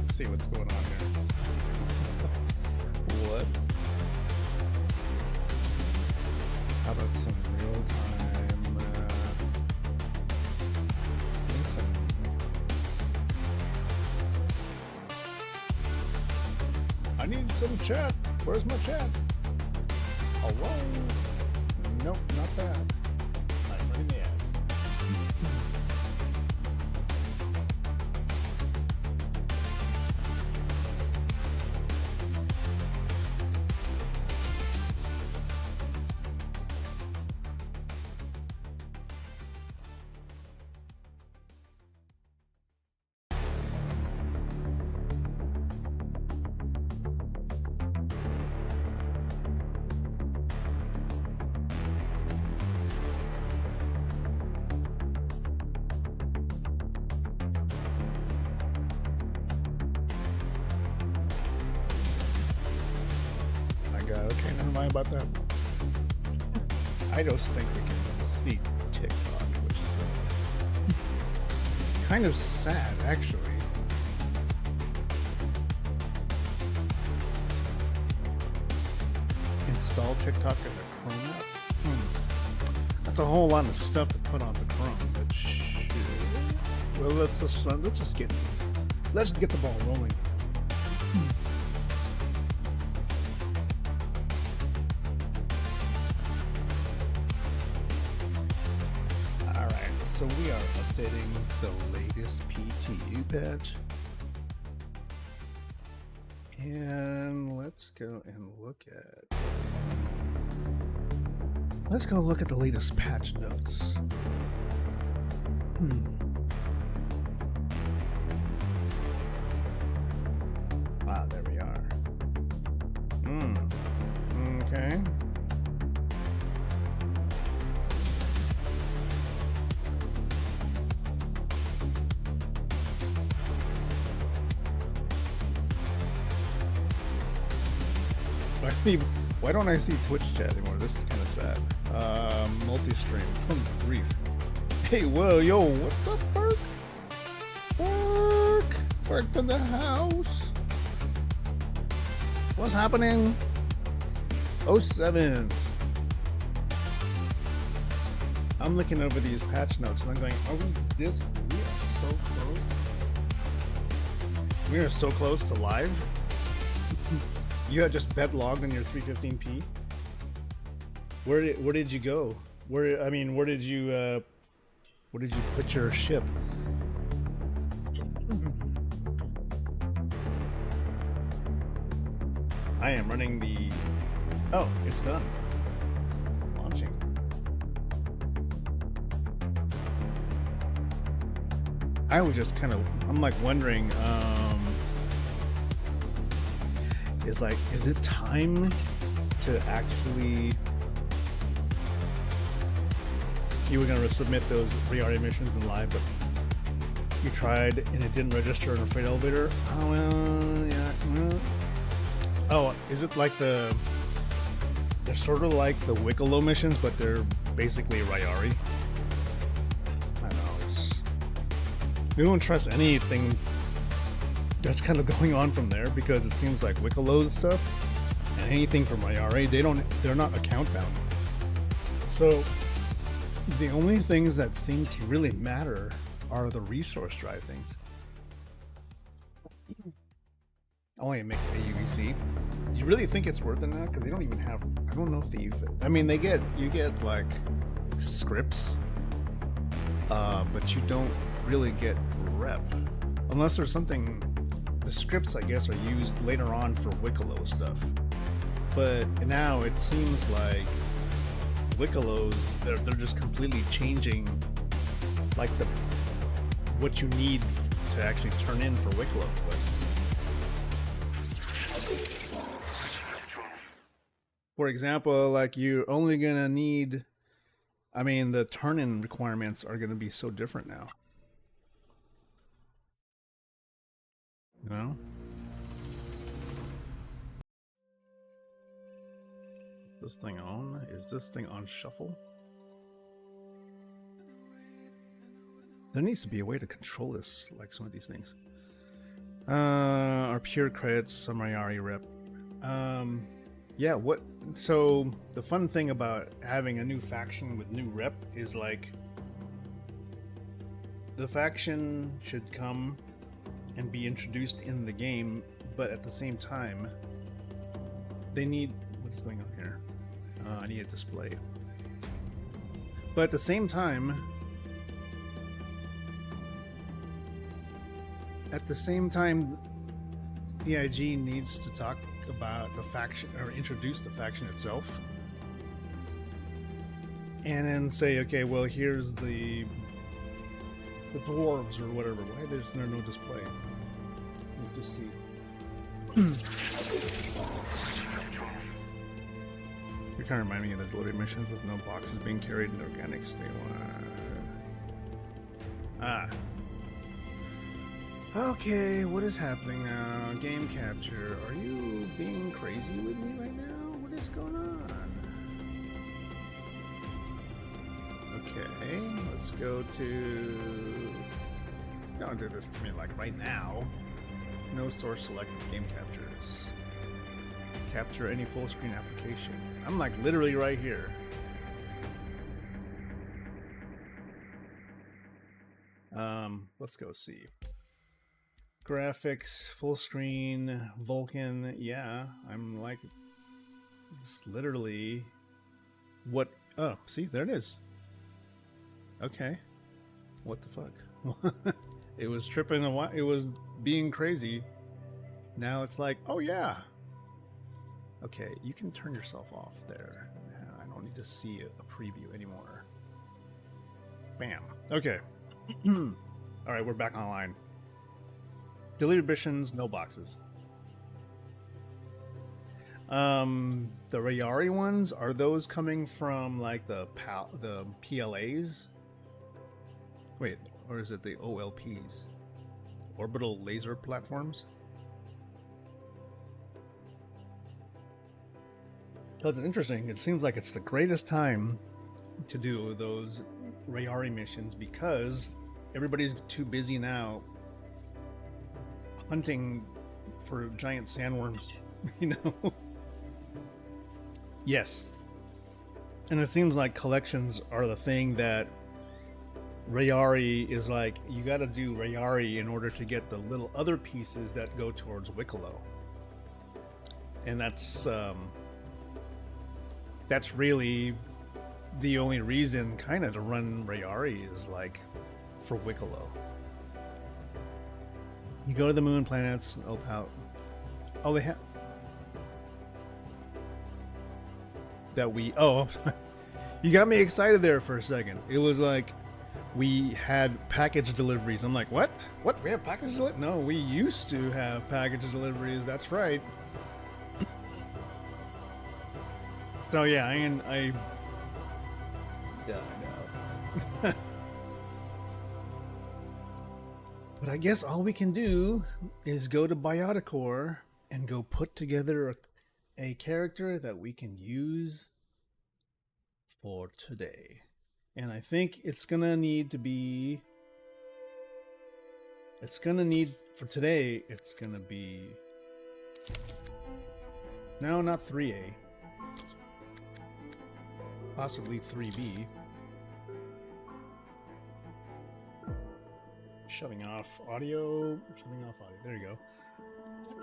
Let's see what's going on here. What? How about some real time? Listen. I need some chat. Where's my chat? Hello? Nope, not that. I'm running the ads. Okay, never mind about that. I just think we can see TikTok, which is kind of sad, actually. Install TikTok as a Chrome app. That's a whole lot of stuff to put onto Chrome. But shit. Well, let's just get the ball rolling. So we are updating the latest PTU patch. And let's go look at the latest patch notes. Wow, there we are. Okay. Why don't I see Twitch chat anymore? This is kind of sad. Multi-stream. Grief. Hey, whoa, yo, what's up, Ferk? Ferk to the house. What's happening? 07s. I'm looking over these patch notes and I'm going, are we this? We are so close. We are so close to live. You had just bet logged on your 315p. Where did you go? Where did you put your ship? I am running the. Oh, it's done. Launching. I was just kind of. I'm like wondering. Is it time to actually? You were going to submit those re-RA missions in live, but you tried and it didn't register in a freight elevator. Oh well, yeah. Well. Oh, is it like they're sort of like the Wicklow missions, but they're basically Ryari? I don't know. We don't trust anything that's kind of going on from there because it seems like Wicklow stuff and anything from IRA, they're not account bound. So the only things that seem to really matter are the resource drive things. Oh, it makes AUEC. Do you really think it's worth it now? Because they don't even have. I don't know if they. I mean, you get like scripts, but you don't really get rep unless there's something. The scripts, I guess, are used later on for Wicklow stuff. But now it seems like Wicklow's they're just completely changing like what you need to actually turn in for Wicklow quests. For example, like you're only gonna need, I mean, the turn-in requirements are gonna be so different now. You know? This thing on? Is this thing on shuffle? There needs to be a way to control this, like some of these things. Our pure credits, Samayari rep. Yeah, what? So, the fun thing about having a new faction with new rep is like the faction should come and be introduced in the game, but at the same time, they need. What is going on here? I need a display. But at the same time, EIG needs to talk about the faction or introduce the faction itself, and then say, okay, well, here's the dwarves or whatever. Why is there no display? We'll just see. You're kind of reminding me of the delivery missions with no boxes being carried and organics. They want. Okay, what is happening now? Game capture. Are you being crazy with me right now? What is going on? Okay, let's go to... Don't do this to me like right now. No source selected game captures. Capture any full screen application. I'm like literally right here. Let's go see. Graphics, full screen, Vulkan. Yeah, I'm like, it's literally what. Oh, see, there it is. Okay, what the fuck? It was tripping a while. It was being crazy. Now it's like, oh yeah. Okay, you can turn yourself off there. I don't need to see a preview anymore. Bam. Okay. All right, we're back online. Deleted missions, no boxes. The Rayari ones, are those coming from like the PLAs? Wait, or is it the OLPs? Orbital laser platforms? That's interesting. It seems like it's the greatest time to do those Rayari missions because everybody's too busy now hunting for giant sandworms, you know? Yes. And it seems like collections are the thing that Rayari is like, you gotta do Rayari in order to get the little other pieces that go towards Wicklow. And that's really the only reason kind of to run Rayari is like for Wicklow. You go to the moon planets, oh, they have that we, oh, you got me excited there for a second. It was like we had package deliveries. I'm like, what? What? We have package deliveries? No, we used to have package deliveries. That's right. So yeah, I yeah, I know. But I guess all we can do is go to Bioticore and go put together a character that we can use for today. And I think it's gonna need to be... for today, it's gonna be... No, not 3A. Possibly 3B. Shutting off audio. There you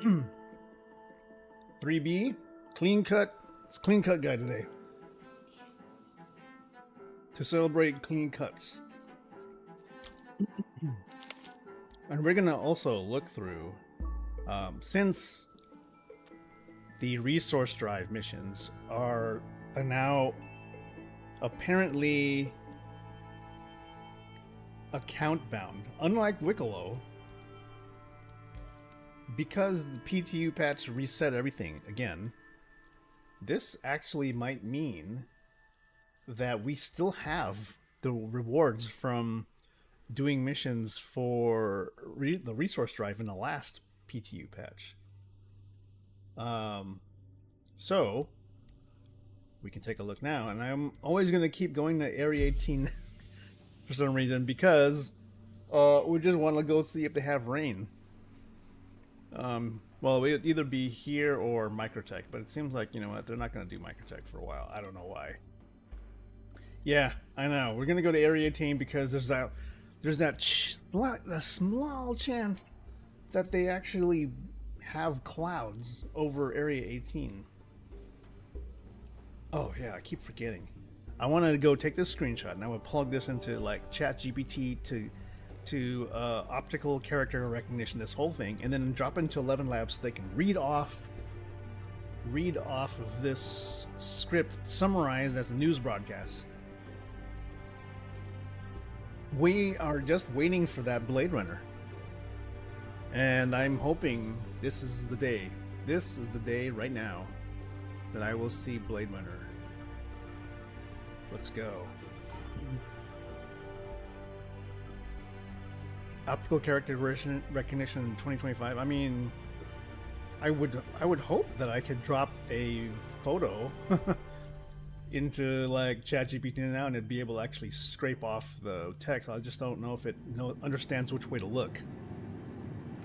go. 3B. Clean cut. It's clean cut guy today. To celebrate clean cuts. And we're gonna also look through, since the resource drive missions are now apparently account bound, unlike Wicklow, because the PTU patch reset everything again. This actually might mean that we still have the rewards from doing missions for the resource drive in the last PTU patch. So we can take a look now, and I'm always going to keep going to Area 18 for some reason, because we just want to go see if they have rain. Well, it would either be here or Microtech, but it seems like, you know what, they're not going to do Microtech for a while. I don't know why. Yeah, I know. We're going to go to Area 18 because there's a small chance that they actually have clouds over Area 18. Oh yeah, I keep forgetting. I wanted to go take this screenshot and I would plug this into like ChatGPT to optical character recognition, this whole thing, and then drop it into 11 Labs so they can read off of this script summarized as a news broadcast. We are just waiting for that Blade Runner. And I'm hoping this is the day. This is the day right now that I will see Blade Runner. Let's go. Optical character recognition in 2025. I mean, I would hope that I could drop a photo into like ChatGPT now and it'd be able to actually scrape off the text. I just don't know if it understands which way to look,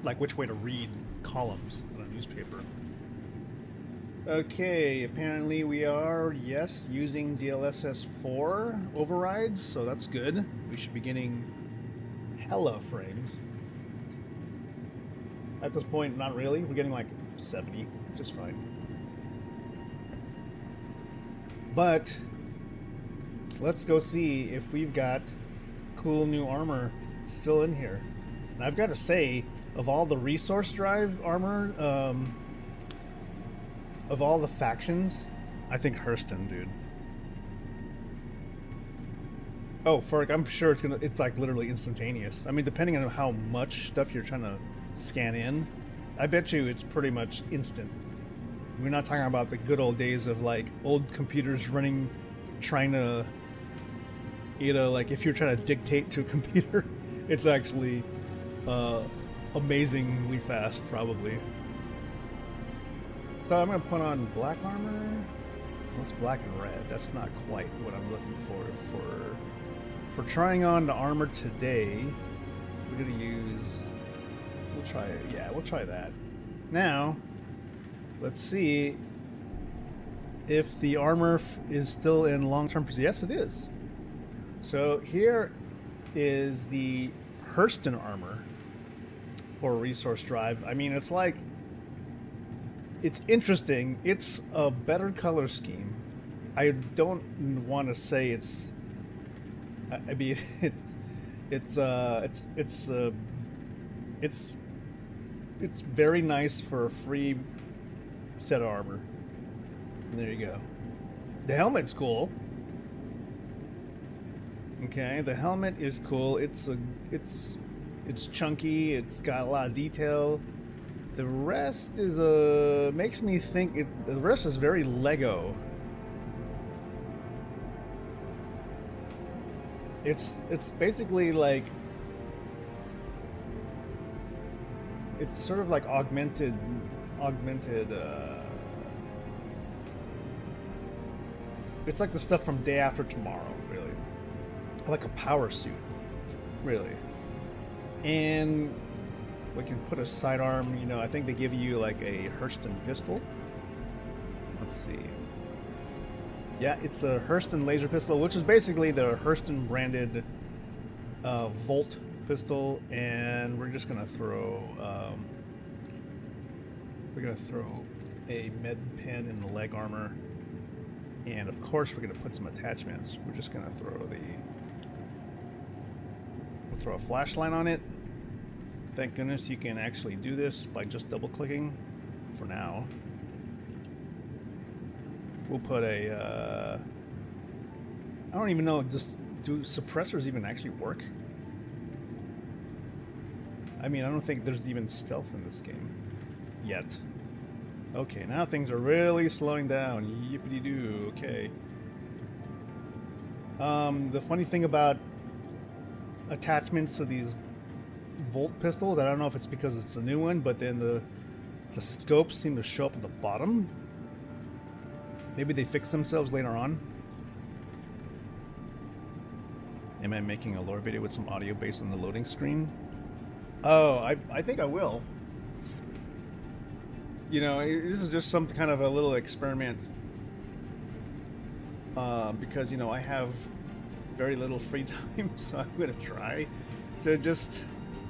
like which way to read columns in a newspaper. Okay, apparently we are, yes, using DLSS 4 overrides, so that's good. We should be getting hella frames. At this point, not really. We're getting like 70, which is fine. But let's go see if we've got cool new armor still in here. And I've got to say, of all the resource drive armor, of all the factions, I think Hurston, dude. Oh, Ferg, I'm sure it's like literally instantaneous. I mean, depending on how much stuff you're trying to scan in, I bet you it's pretty much instant. We're not talking about the good old days of like old computers running, trying to, you know, like if you're trying to dictate to a computer, it's actually amazingly fast, probably. So I'm going to put on black armor. What's black and red? That's not quite what I'm looking for trying on the armor today. We're going to use... We'll try it. Yeah, we'll try that. Now, let's see if the armor is still in long-term... Yes, it is. So here is the Hurston armor for resource drive. I mean, it's like... It's interesting. It's a better color scheme. I don't want to say it's... I mean, it's very nice for a free set of armor. And there you go. The helmet's cool. Okay, the helmet is cool. It's chunky. It's got a lot of detail. The rest is makes me think the rest is very Lego. It's basically like it's sort of like augmented it's like the stuff from Day After Tomorrow, really. Like a power suit, really. And we can put a sidearm, you know, I think they give you like a Hurston pistol. Let's see. Yeah, it's a Hurston laser pistol, which is basically the Hurston branded Volt pistol, and we're just gonna throw a med pen in the leg armor, and of course we're gonna put some attachments. We're just gonna throw a flashlight on it. Thank goodness you can actually do this by just double clicking for now. We'll put a I don't even know, do suppressors even actually work? I mean, I don't think there's even stealth in this game yet. Okay, now things are really slowing down. Yippity-doo, okay. The funny thing about attachments to these Volt pistols, I don't know if it's because it's a new one, but then the scopes seem to show up at the bottom. Maybe they fix themselves later on. Am I making a lore video with some audio based on the loading screen? Oh, I think I will. You know, this is just some kind of a little experiment. Because, you know, I have very little free time, so I'm going to try to just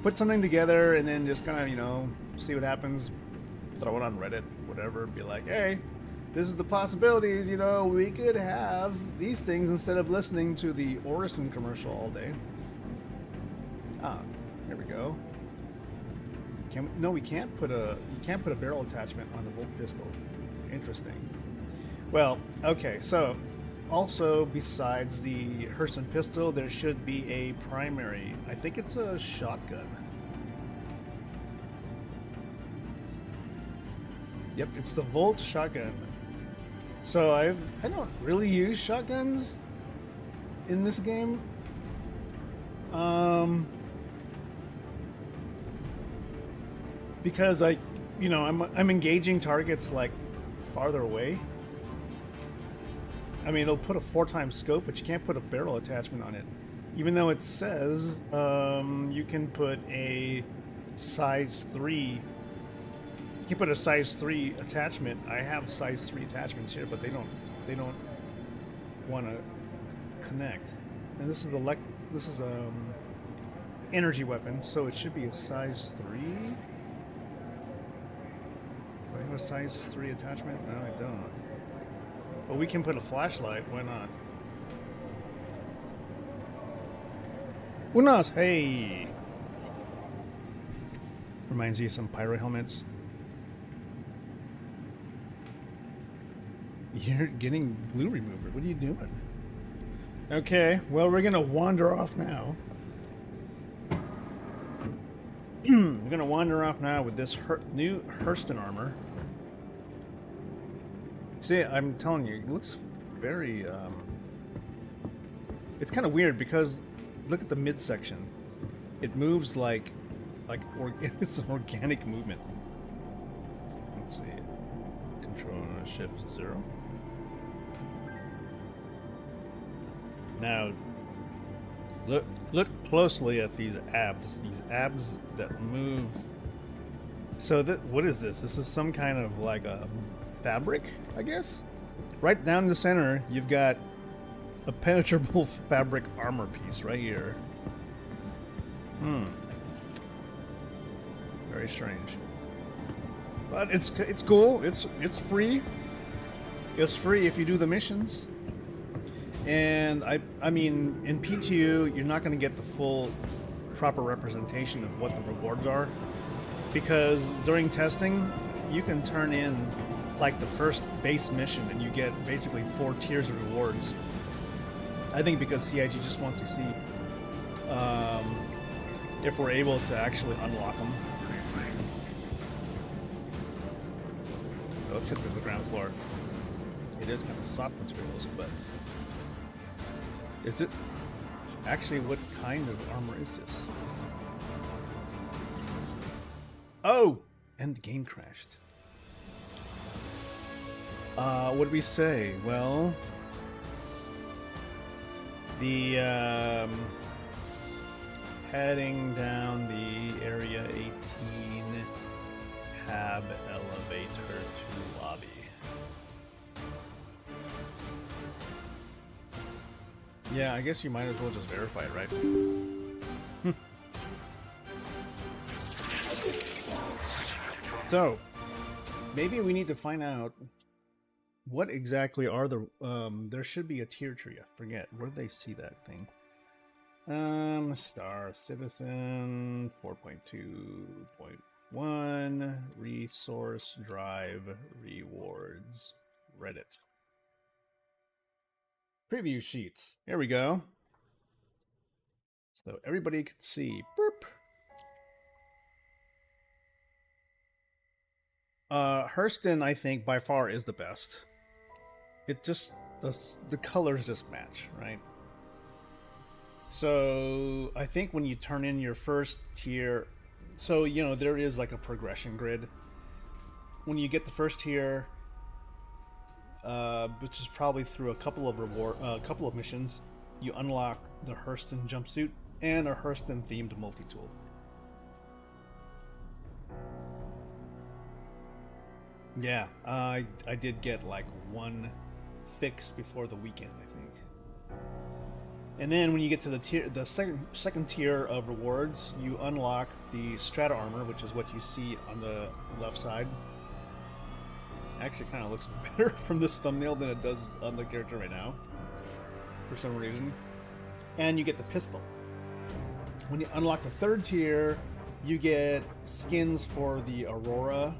put something together and then just kind of, you know, see what happens. Throw it on Reddit, whatever, be like, hey, this is the possibilities, you know, we could have these things instead of listening to the Orison commercial all day. Ah, here we go. No, we can't put you can't put a barrel attachment on the Volt pistol. Interesting. Well, okay, so also besides the Hurston pistol, there should be a primary. I think it's a shotgun. Yep, it's the Volt shotgun. So I don't really use shotguns in this game. Because you know, I'm engaging targets like farther away. I mean, it'll put a 4x scope, but you can't put a barrel attachment on it. Even though it says you can put a size 3. You can put a size 3 attachment. I have size 3 attachments here, but they don't want to connect. And this is energy weapon, so it should be a size 3. Do I have a size 3 attachment? No, I don't. But we can put a flashlight. Why not? Unas, hey! Reminds you of some pyro helmets. You're getting glue remover. What are you doing? Okay, well, we're gonna wander off now. We're gonna wander off now with this new Hurston armor. See, I'm telling you, it looks very, it's kind of weird because look at the midsection. It moves like it's an organic movement. Let's see. Control Shift 0. Now, look closely at these abs that move. So what is this? This is some kind of like a fabric, I guess. Right down in the center, you've got a penetrable fabric armor piece right here. Very strange. But it's cool. It's free. It's free if you do the missions. And I mean, in PTU, you're not going to get the full proper representation of what the rewards are, because during testing, you can turn in like the first base mission and you get basically 4 tiers of rewards. I think because CIG just wants to see if we're able to actually unlock them. So let's hit the ground floor. It is kind of soft materials, but is it actually, what kind of armor is this? Oh, and the game crashed. What did we say? Well, the heading down the Area 18 hab elevator to lobby. Yeah, I guess you might as well just verify it, right? So, maybe we need to find out what exactly are the there should be a tier tree. I forget, where did they see that thing? Star Citizen 4.2.1 resource drive rewards Reddit preview sheets. Here we go. So everybody can see. Boop. Hurston, I think, by far is the best. It just, the colors just match, right? So I think when you turn in your first tier, so, you know, there is like a progression grid. When you get the first tier, which is probably through a couple of missions, you unlock the Hurston jumpsuit and a Hurston themed multi-tool. Yeah, I did get like one fix before the weekend, I think. And then when you get to the second tier of rewards, you unlock the strata armor, which is what you see on the left side. Actually, kind of looks better from this thumbnail than it does on the character right now, for some reason. And you get the pistol. When you unlock the third tier, you get skins for the Aurora,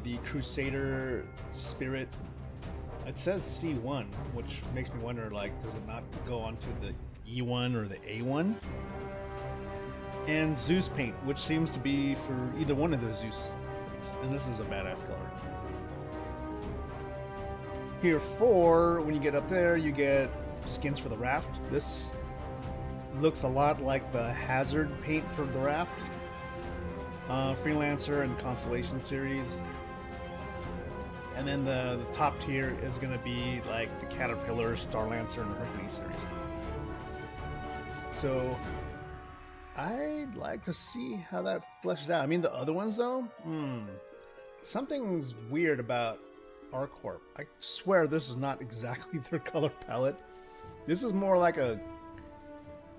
the Crusader Spirit. It says C1, which makes me wonder, like, does it not go on to the E1 or the A1? And Zeus paint, which seems to be for either one of those Zeus things. And this is a badass color. Here 4, when you get up there, you get skins for the raft. This looks a lot like the Hazard paint for the raft. Freelancer and Constellation series. And then the top tier is going to be like the Caterpillar, Starlancer, and Hercules series. So I'd like to see how that fleshes out. I mean, the other ones though, something's weird about ArcCorp. I swear this is not exactly their color palette. This is more like a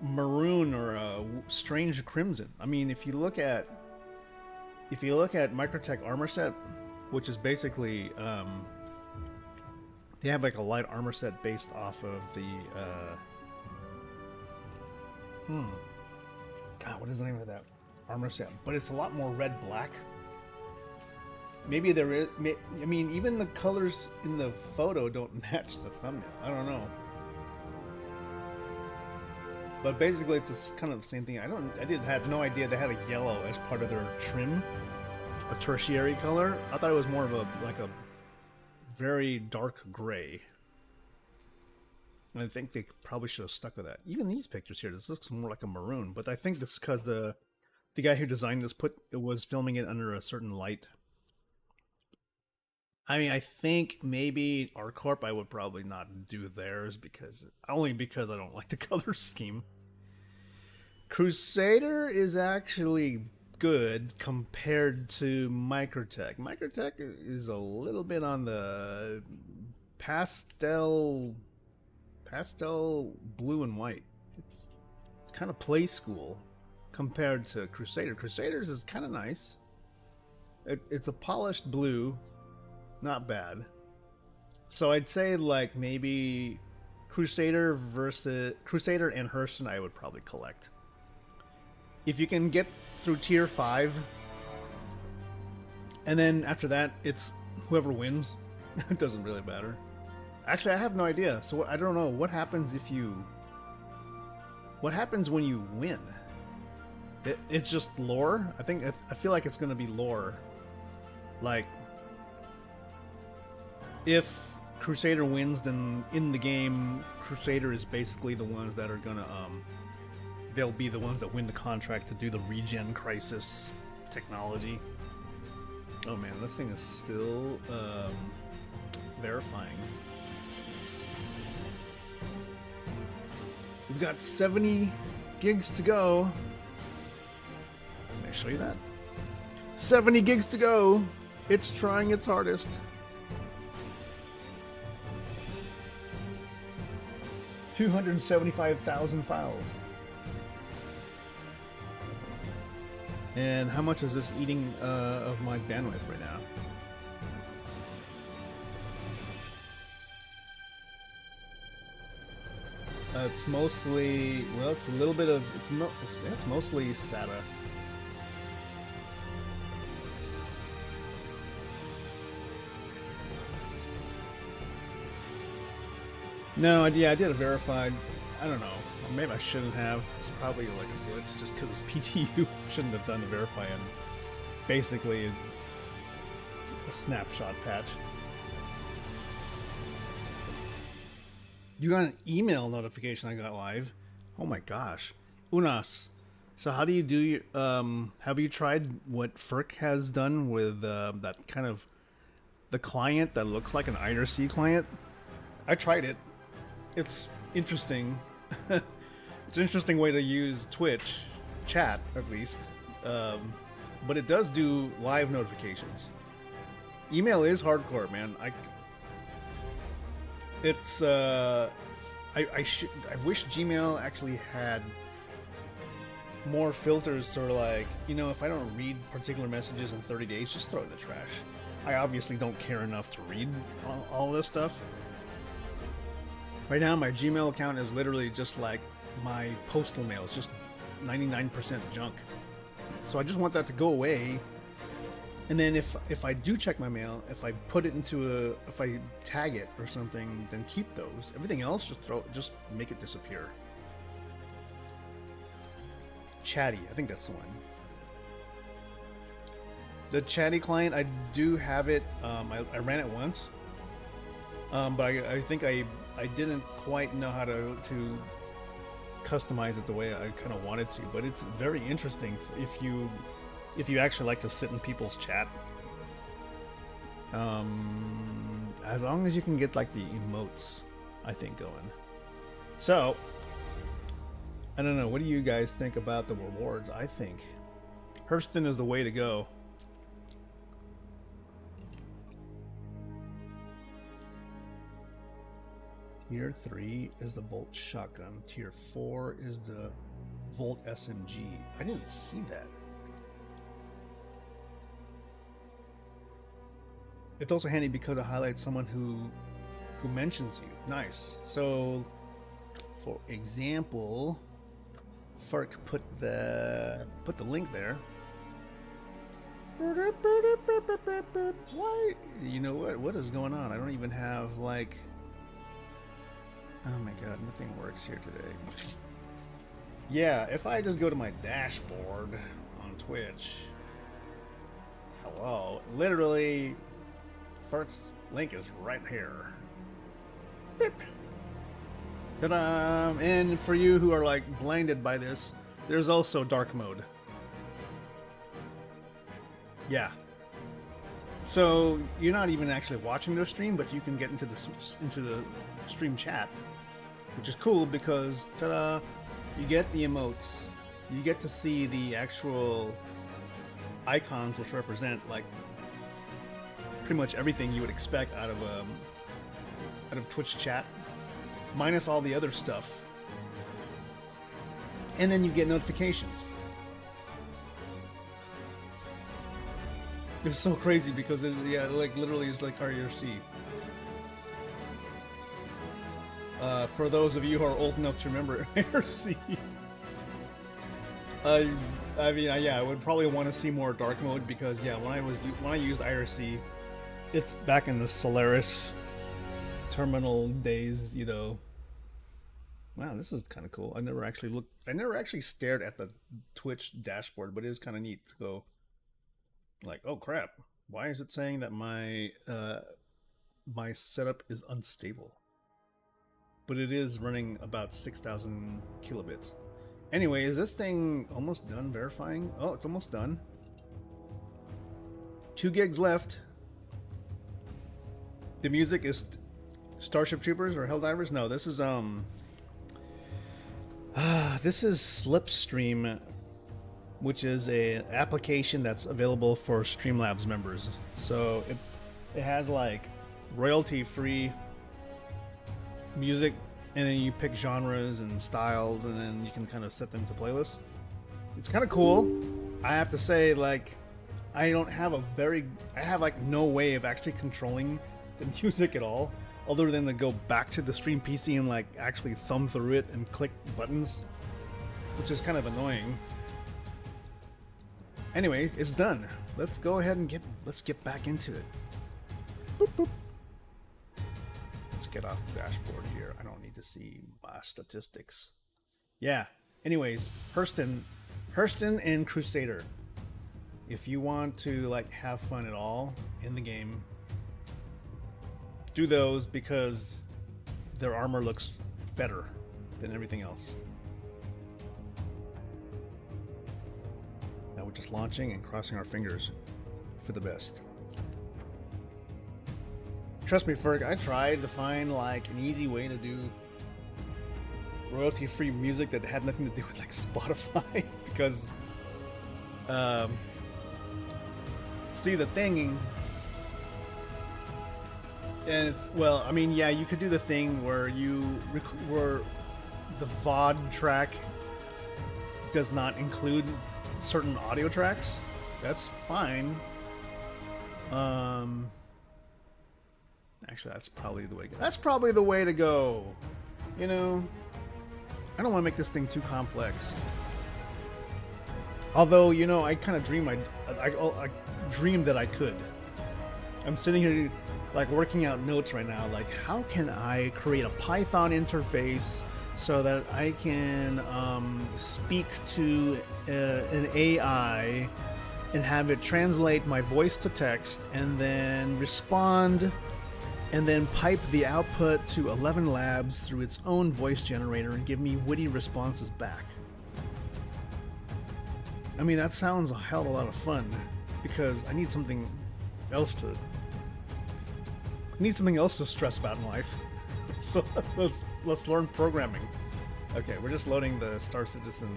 maroon or a strange crimson. I mean, if you look at Microtech armor set, which is basically they have like a light armor set based off of the God, what is the name of that armor set? But it's a lot more red black. Maybe there is. I mean, even the colors in the photo don't match the thumbnail. I don't know. But basically, it's kind of the same thing. I had no idea they had a yellow as part of their trim, a tertiary color. I thought it was more of a very dark gray. And I think they probably should have stuck with that. Even these pictures here, this looks more like a maroon. But I think this is because the guy who designed this was filming it under a certain light. I mean, I think maybe ArcCorp I would probably not do theirs because I don't like the color scheme. Crusader is actually good compared to Microtech. Microtech is a little bit on the pastel blue and white. It's kind of play school compared to Crusader. Crusaders is kind of nice. It's a polished blue. Not bad. So I'd say like maybe Crusader and Hurston I would probably collect. If you can get through tier 5, and then after that it's whoever wins. It doesn't really matter. Actually, I have no idea. So I don't know what happens what happens when you win. It's just lore. I feel like it's going to be lore. Like, if Crusader wins, then in the game, Crusader is basically the ones that are gonna, they'll be the ones that win the contract to do the regen crisis technology. Oh man, this thing is still, verifying. We've got 70 gigs to go. Can I show you that? 70 gigs to go. It's trying its hardest. $275,000 files. And how much is this eating of my bandwidth right now? It's mostly, well, it's a little bit of, it's mostly SATA. No, yeah, I did a verified. I don't know. Maybe I shouldn't have. It's probably like a glitch just because it's PTU. Shouldn't have done the verify and basically a snapshot patch. You got an email notification I got live. Oh my gosh. Unas. So how do you do your, have you tried what FERC has done with that kind of the client that looks like an IRC client? I tried it. It's interesting. It's an interesting way to use Twitch chat, at least. But it does do live notifications. email is hardcore, man. It's I wish Gmail actually had more filters, sort of like, if I don't read particular messages in 30 days, just throw it in the trash. I obviously don't care enough to read all this stuff. Right now, my Gmail account is literally just like my postal mail. It's just 99% junk. So I just want that to go away. And then if I do check my mail, if I put it if I tag it or something, then keep those. Everything else, just make it disappear. Chatty, I think that's the one. The Chatty client, I do have it. I ran it once, but I think I didn't quite know how to customize it the way I kind of wanted to. But it's very interesting if you actually like to sit in people's chat. As long as you can get like the emotes, I think, going. So I don't know. What do you guys think about the rewards? I think Hurston is the way to go. Tier 3 is the Volt Shotgun. Tier 4 is the Volt SMG. I didn't see that. It's also handy because it highlights someone who mentions you. Nice. So, for example, Fark put the link there. Why? You know what? What is going on? I don't even have like. Oh my god, nothing works here today. Yeah, if I just go to my dashboard on Twitch. Hello. Literally, Fart's link is right here. Beep. Ta-da! And for you who are like blinded by this, there's also dark mode. Yeah. So you're not even actually watching their stream, but you can get into the stream chat, which is cool because ta-da! You get the emotes. You get to see the actual icons, which represent like pretty much everything you would expect out of Twitch chat, minus all the other stuff. And then you get notifications. It's so crazy because like literally is like RERC. For those of you who are old enough to remember IRC, I mean, I would probably want to see more dark mode because when I used IRC, it's back in the Solaris terminal days, Wow, this is kind of cool. I never actually stared at the Twitch dashboard, but it is kind of neat to go like, oh crap, why is it saying that my setup is unstable? But it is running about 6,000 kilobits. Anyway, is this thing almost done verifying? Oh, it's almost done. 2 gigs left. The music is Starship Troopers or Helldivers? No, this is Slipstream, which is a application that's available for Streamlabs members. So it has like royalty-free music, and then you pick genres and styles, and then you can kind of set them to playlists. It's kind of cool. I have to say, like, I have like no way of actually controlling the music at all, other than to go back to the stream PC and like actually thumb through it and click buttons, which is kind of annoying. Anyway, it's done. Let's go ahead and let's get back into it. Boop, boop. Let's get off the dashboard here. I don't need to see my statistics. Yeah. Anyways, Hurston and Crusader. If you want to like have fun at all in the game, do those because their armor looks better than everything else. Now we're just launching and crossing our fingers for the best. Trust me, Ferg, I tried to find like an easy way to do royalty-free music that had nothing to do with like Spotify because see, the thing And well, I mean, yeah, you could do the thing where where the VOD track does not include certain audio tracks. That's fine. Actually, that's probably the way to go. That's probably the way to go. You know, I don't want to make this thing too complex. Although, you know, I kind of I dreamed that I could. I'm sitting here like working out notes right now. Like, how can I create a Python interface so that I can speak to an AI and have it translate my voice to text and then respond and then pipe the output to 11 Labs through its own voice generator and give me witty responses back. I mean, that sounds a hell of a lot of fun because I need something else to stress about in life. So let's learn programming. Okay, we're just loading the Star Citizen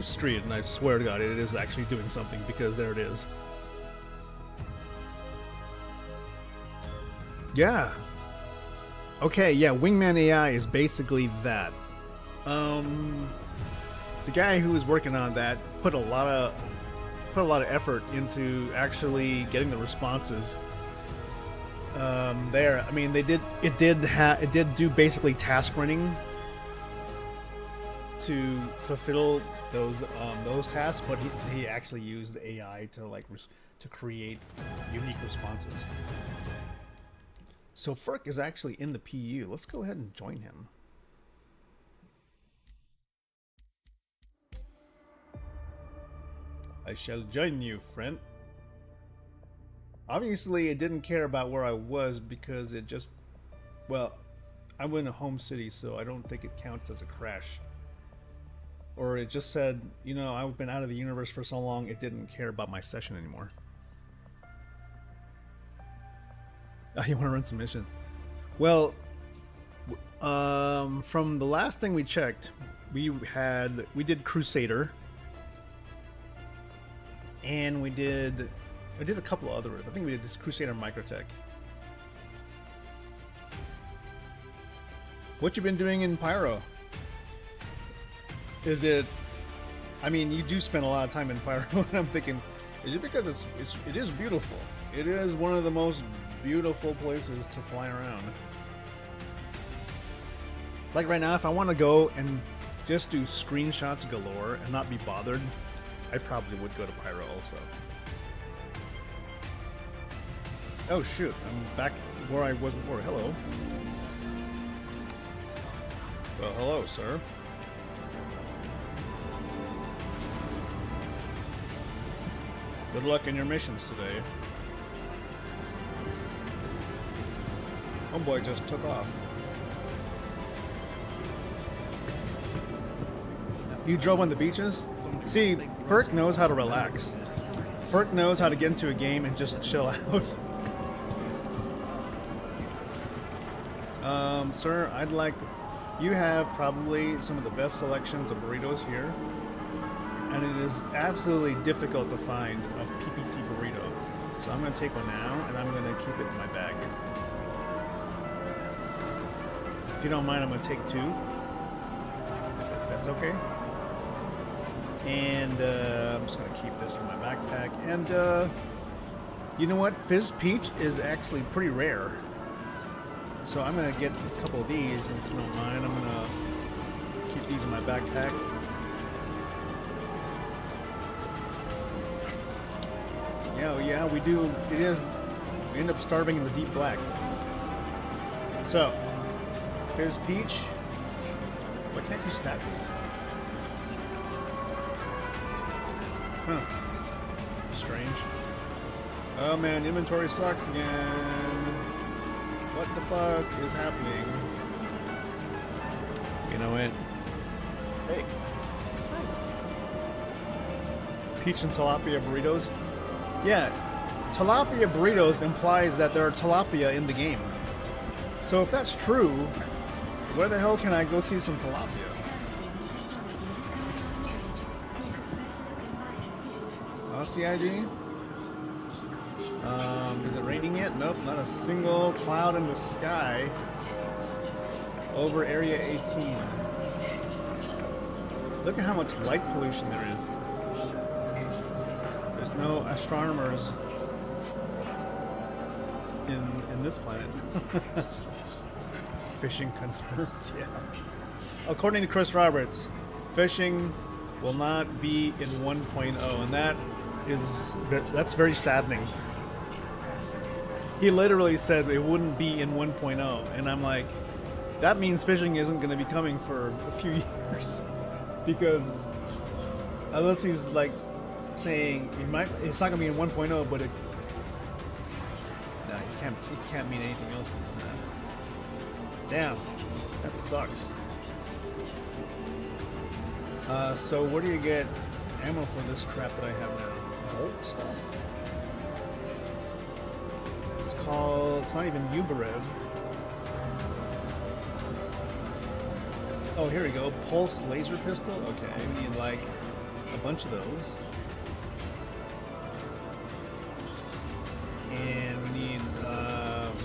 street, and I swear to God, it is actually doing something because there it is. Yeah. Okay, yeah, Wingman AI is basically that. The guy who was working on that put a lot of effort into actually getting the responses there. I mean, it did do basically task running to fulfill those tasks, but he actually used the AI to create unique responses. So Ferk is actually in the PU. Let's go ahead and join him. I shall join you, friend. Obviously, it didn't care about where I was because it just... Well, I'm in a home city, so I don't think it counts as a crash. Or it just said, you know, I've been out of the universe for so long, it didn't care about my session anymore. Oh, you want to run some missions? Well, from the last thing we checked, we did Crusader. And I did a couple of others. I think we did this Crusader Microtech. What you been doing in Pyro? Is it... I mean, you do spend a lot of time in Pyro, and I'm thinking, is it because it is beautiful? It is one of the most beautiful places to fly around. Like right now, if I want to go and just do screenshots galore and not be bothered, I probably would go to Pyro also. Oh shoot, I'm back where I was before. Hello. Well, hello, sir. Good luck in your missions today. Homeboy just took off. You drove on the beaches? See, Ferk knows how to relax. Ferk knows how to get into a game and just chill out. Sir, I'd like... You have probably some of the best selections of burritos here. And it is absolutely difficult to find a PPC burrito. So I'm going to take one now, and I'm going to keep it in my bag. If you don't mind, I'm going to take two. If that's okay. And I'm just going to keep this in my backpack. And you know what? Fizz Peach is actually pretty rare. So I'm going to get a couple of these, and if you don't mind, I'm going to keep these in my backpack. Yeah, we do. It is. We end up starving in the deep black. So, Fizz Peach. Why can't you stab these? Huh. Strange. Oh man, inventory sucks again. What the fuck is happening? You know what? Hey. Peach and tilapia burritos? Yeah, tilapia burritos implies that there are tilapia in the game. So if that's true, where the hell can I go see some tilapia? CIG? Is it raining yet? Nope, not a single cloud in the sky over Area 18. Look at how much light pollution there is. There's no astronomers in this planet. Fishing confirmed, yeah. According to Chris Roberts, fishing will not be in 1.0, and that's very saddening. He literally said it wouldn't be in 1.0, and I'm like, that means fishing isn't going to be coming for a few years, because unless he's like saying it's not going to be in 1.0, but it can't mean anything else than that. Damn, that sucks. So where do you get ammo for this crap that I have now? Volt stuff. It's not even Uberev. Oh, here we go. Pulse laser pistol? Okay, we need like a bunch of those. And we need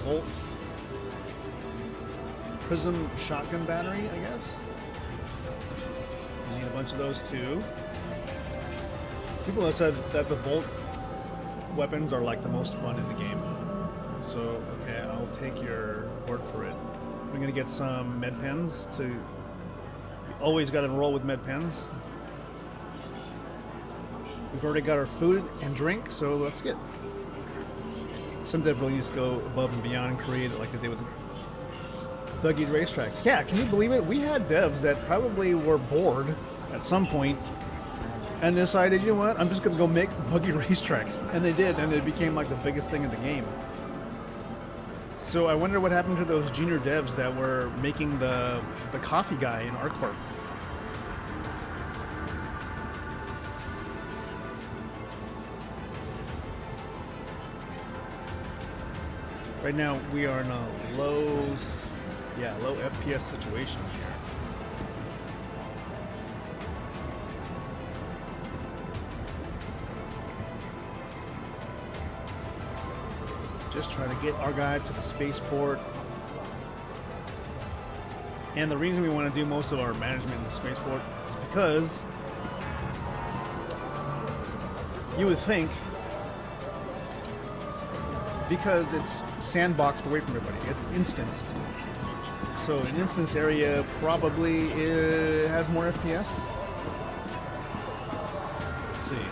Volt Prism shotgun battery, I guess. We need a bunch of those too. People have said that the Volt weapons are like the most fun in the game. So, okay, I'll take your word for it. We're gonna get some med pens to... You always gotta roll with med pens. We've already got our food and drink, so let's get... Some devs really need to go above and beyond and create it like they did with the buggy racetracks. Yeah, can you believe it? We had devs that probably were bored at some point and decided, you know what, I'm just gonna go make buggy racetracks. And they did, and it became like the biggest thing in the game. So I wonder what happened to those junior devs that were making the coffee guy in ArcCorp. Right now we are in a low FPS situation here. Just trying to get our guy to the spaceport. And the reason we want to do most of our management in the spaceport is because you would think, because it's sandboxed away from everybody, it's instanced. So an instance area probably has more FPS. Let's see.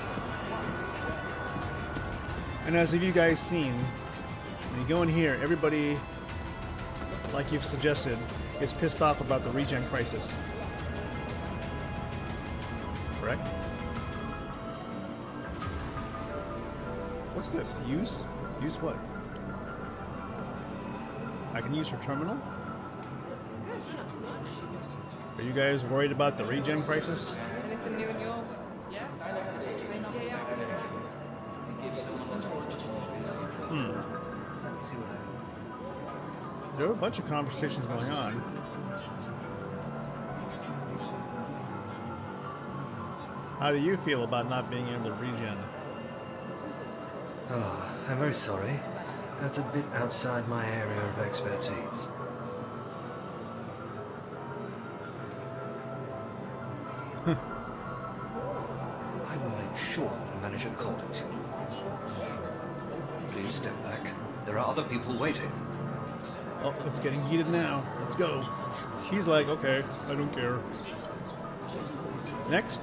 And as have you guys seen, when you go in here, everybody, like you've suggested, is pissed off about the regen crisis. Correct? What's this? Use? Use what? I can use for terminal? Are you guys worried about the regen crisis? Anything new in your... There are a bunch of conversations going on. How do you feel about not being able to regen? Oh, I'm very sorry. That's a bit outside my area of expertise. I will make sure the manager contacts you. Please step back. There are other people waiting. Oh, it's getting heated now. Let's go. He's like, okay, I don't care. Next.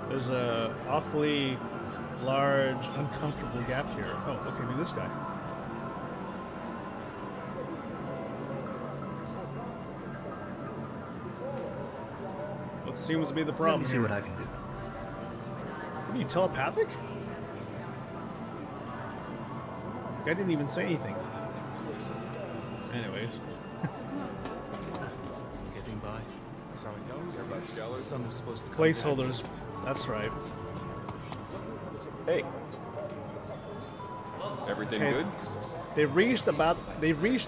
There's a awfully large, uncomfortable gap here. Oh, okay, maybe this guy. What seems to be the problem? Let me see what I can do. What are you, telepathic? I didn't even say anything. Anyways. Getting by. That's how it goes. Everybody's jealous. Someone's supposed to come Placeholders. That's right. Hey. Everything Okay. good? They've reached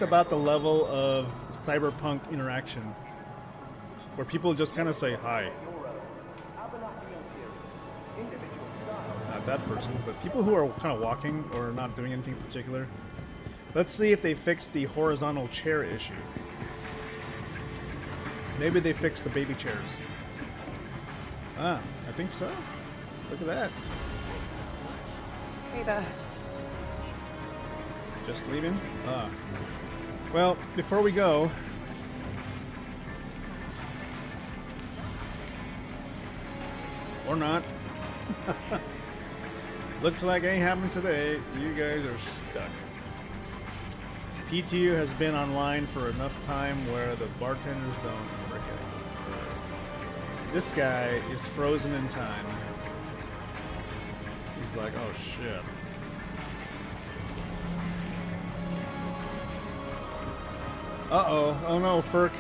about the level of cyberpunk interaction where people just kind of say hi. that person, but people who are kind of walking or not doing anything particular. Let's see if they fixed the horizontal chair issue. Maybe they fixed the baby chairs. Ah, I think so. Look at that. Hey there. Just leaving? Ah. Well, before we go... Or not. Looks like ain't happening today. You guys are stuck. PTU has been online for enough time where the bartenders don't work it. This guy is frozen in time. He's like, oh shit. Uh-oh. Oh no, Ferk.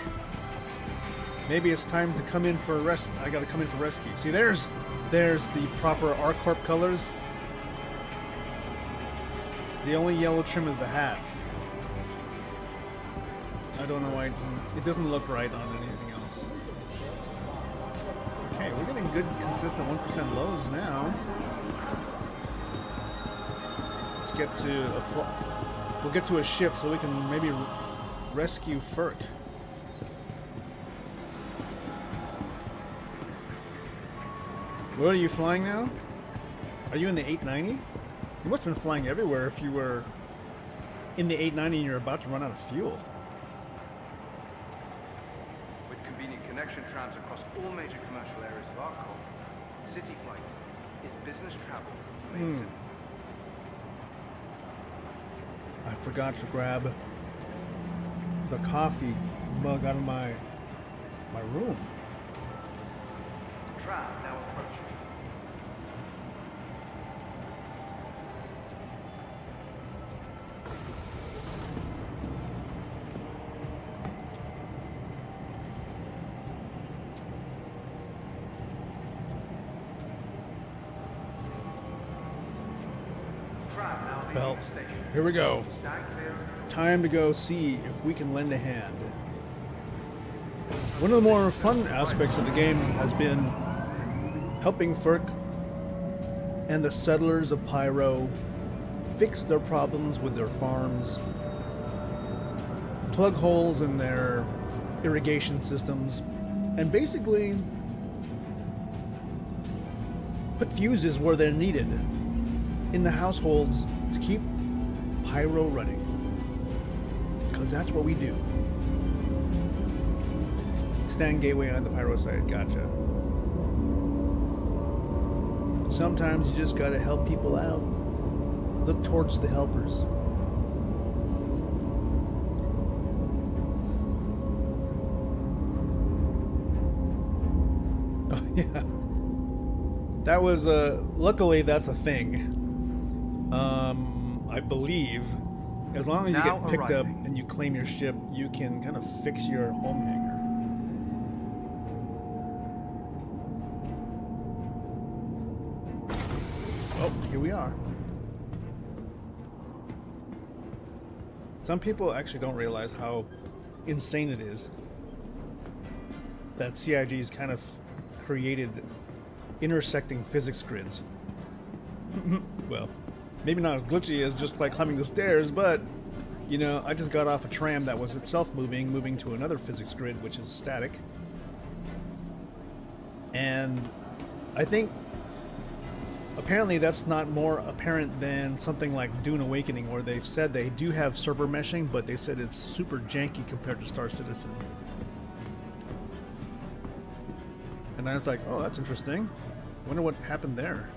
Maybe it's time to come in for a rest. I gotta come in for rescue. See, there's the proper R-Corp colors. The only yellow trim is the hat. I don't know why it doesn't look right on anything else. Okay, we're getting good, consistent 1% lows now. Let's get to we'll get to a ship so we can maybe rescue Ferk. Where are you flying now? Are you in the 890? You must have been flying everywhere if you were in the 890 and you're about to run out of fuel. With convenient connection trams across all major commercial areas of Arcot, city flight is business travel made simple. I forgot to grab the coffee mug out of my room. Tram now approaching. Well, here we go. Time to go see if we can lend a hand. One of the more fun aspects of the game has been helping Ferk and the settlers of Pyro fix their problems with their farms, plug holes in their irrigation systems, and basically put fuses where they're needed in the households to keep Pyro running. Because that's what we do. Stand gateway on the Pyro side, gotcha. Sometimes you just gotta help people out. Look towards the helpers. Oh yeah. That was luckily that's a thing. I believe as long as you get picked up and you claim your ship, you can kind of fix your home hangar. Oh, here we are. Some people actually don't realize how insane it is that CIG's kind of created intersecting physics grids. Well, maybe not as glitchy as just like climbing the stairs, but you know, I just got off a tram that was itself moving to another physics grid, which is static. And I think apparently that's not more apparent than something like Dune Awakening, where they've said they do have server meshing, but they said it's super janky compared to Star Citizen. And I was like, oh, that's interesting. Wonder what happened there.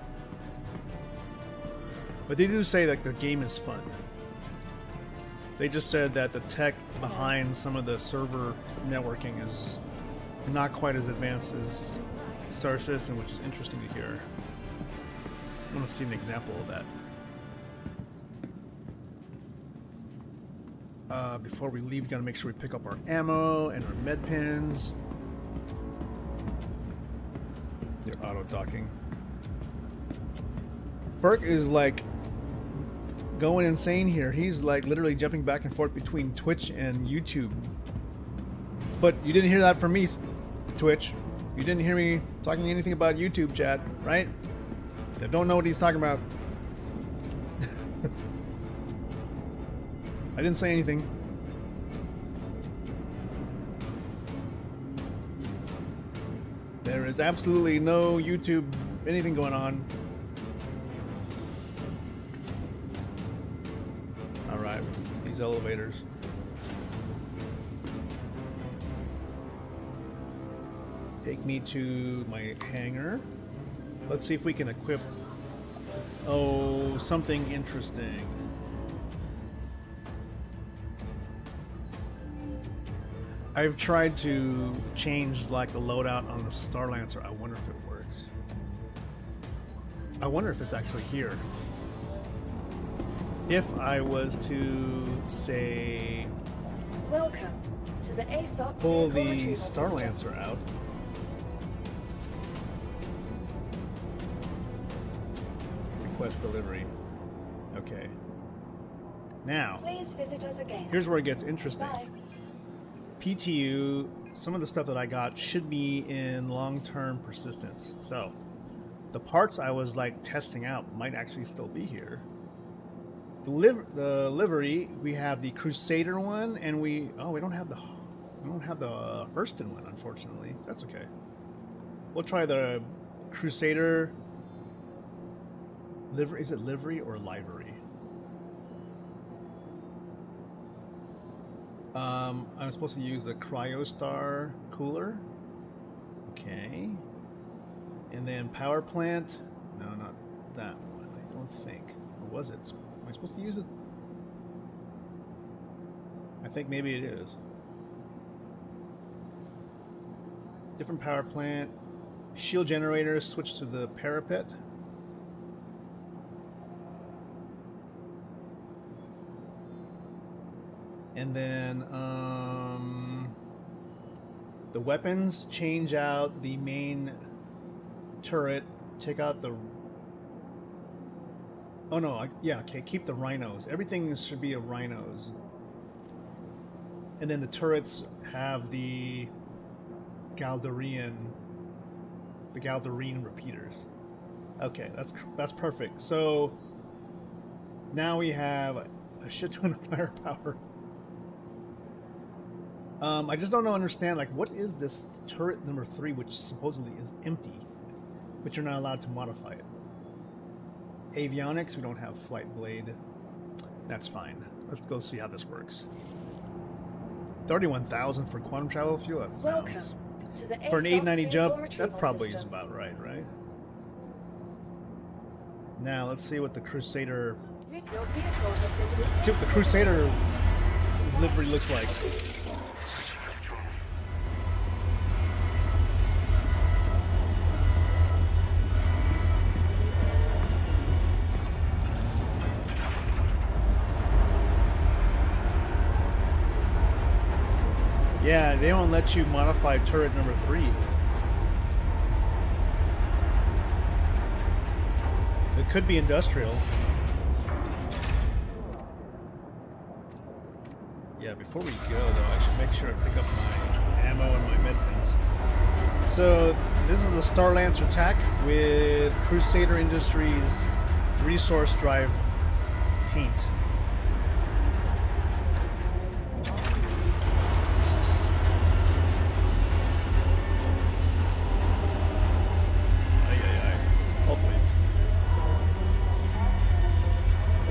But they do say that the game is fun. They just said that the tech behind some of the server networking is not quite as advanced as Star Citizen, which is interesting to hear. I want to see an example of that. Before we leave, we gotta make sure we pick up our ammo and our med pens. You're auto docking. Burke is like going insane here. He's like literally jumping back and forth between Twitch and YouTube. But you didn't hear that from me, Twitch. You didn't hear me talking anything about YouTube, chat, right? I don't know what he's talking about. I didn't say anything. There is absolutely no YouTube anything going on. Alright, these elevators. Take me to my hangar. Let's see if we can equip... Oh, something interesting. I've tried to change like the loadout on the Star Lancer. I wonder if it works. I wonder if it's actually here. If I was to say Welcome to the ASOP pull vehicle the retrieval Star system. Lancer out. Request delivery. Okay. Now, Please visit us again. here's where it gets interesting. Bye. PTU, some of the stuff that I got should be in long-term persistence. So, the parts I was like testing out might actually still be here. The livery, we have the Crusader one, and we don't have the Hurston one, unfortunately. That's okay. We'll try the Crusader livery. Is it livery or livery? I'm supposed to use the CryoStar cooler. Okay. And then power plant. No, not that one. I don't think. Or was it? Am I supposed to use it? I think maybe it is. Different power plant. Shield generator. Switch to the parapet. And then the weapons, change out the main turret, take out the... Oh no, yeah, okay, keep the rhinos. Everything should be a rhinos. And then the turrets have the Galdarian repeaters. Okay, that's perfect. So now we have a shit ton of firepower. I just don't understand, like, what is this turret number 3, which supposedly is empty, but you're not allowed to modify it? Avionics, we don't have flight blade. That's fine. Let's go see how this works. 31,000 for quantum travel fuel. That sounds... Welcome to the For an ASOP 890 jump, vehicle that retrieval probably system. is about right, right? Now let's see what the Crusader... Your vehicle has been See what the Crusader livery looks like. Yeah, they won't let you modify turret number 3. It could be industrial. Yeah, before we go though, I should make sure I pick up my ammo and my med pens. So this is the Star Lancer attack with Crusader Industries resource drive paint.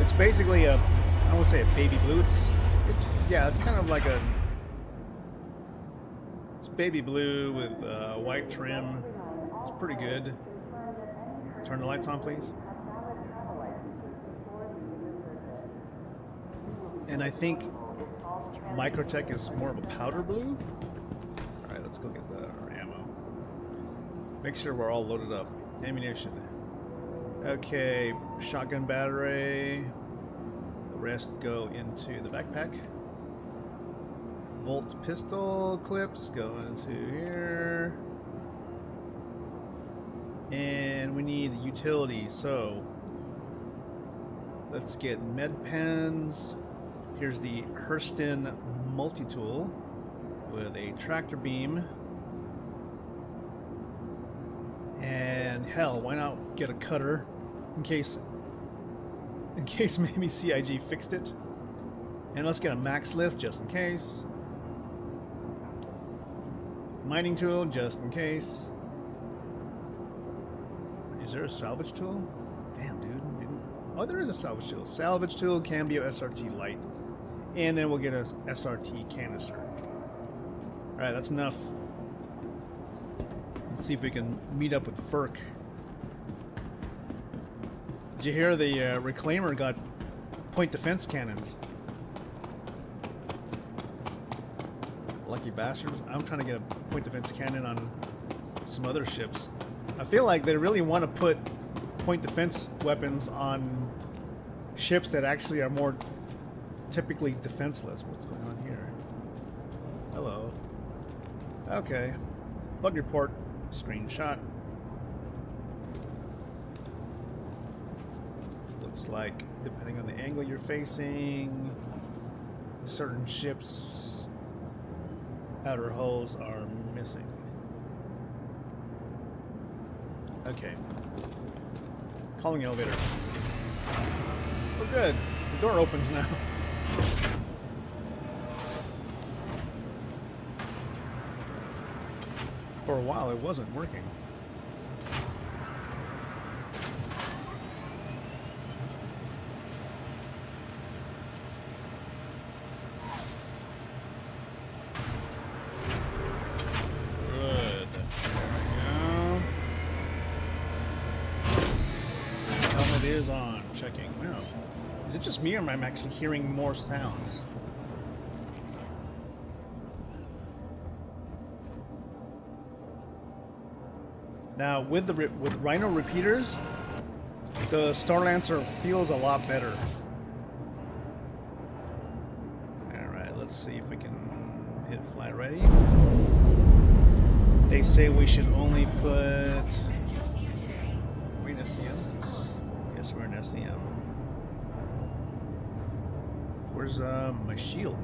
It's basically a, I won't say a baby blue. It's kind of like it's baby blue with white trim. It's pretty good. Turn the lights on, please. And I think Microtech is more of a powder blue. All right, let's go get the ammo. Make sure we're all loaded up. Ammunition. Okay, shotgun battery. The rest go into the backpack. Volt pistol clips go into here. And we need utility, so let's get med pens. Here's the Hurston multi-tool with a tractor beam. And hell, why not get a cutter? in case maybe CIG fixed it. And let's get a max lift just in case. Mining tool just in case. Is there a salvage tool? Damn, dude. Oh, there is a salvage tool. Salvage tool, Cambio SRT light. And then we'll get a SRT canister. Alright, that's enough. Let's see if we can meet up with Ferk. Did you hear the Reclaimer got point defense cannons? Lucky bastards. I'm trying to get a point defense cannon on some other ships. I feel like they really want to put point defense weapons on ships that actually are more typically defenseless. What's going on here? Hello. Okay. Bug report. Screenshot. Looks like, depending on the angle you're facing, certain ships' outer hulls are missing. Okay. Calling elevator. We're good. The door opens now. For a while, it wasn't working. Good. Helmet is on. Checking. Wow. Is it just me, or am I actually hearing more sounds? Now, with Rhino repeaters, the Starlancer feels a lot better. Alright, let's see if we can hit fly ready. They say we should only put... Are we in SCM? Yes, we're in SCM. Where's my shield?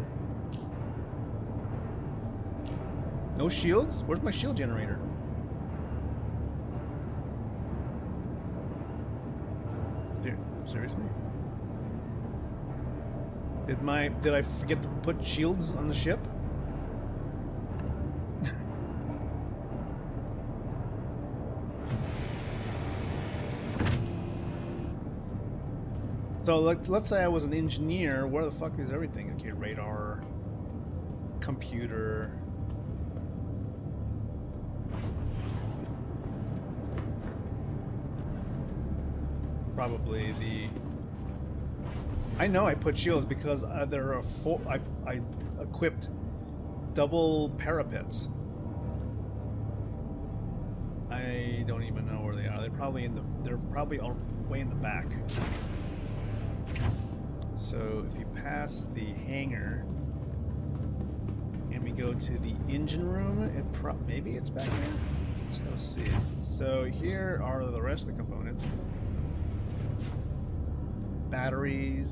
No shields? Where's my shield generator? Seriously? Did I forget to put shields on the ship? So let's say I was an engineer. Where the fuck is everything? Okay, radar, computer. Probably the... I know I put shields because there are I equipped double parapets. I don't even know where they are. They're probably all way in the back. So if you pass the hangar and we go to the engine room, maybe it's back here. Let's go see. So here are the rest of the components. Batteries.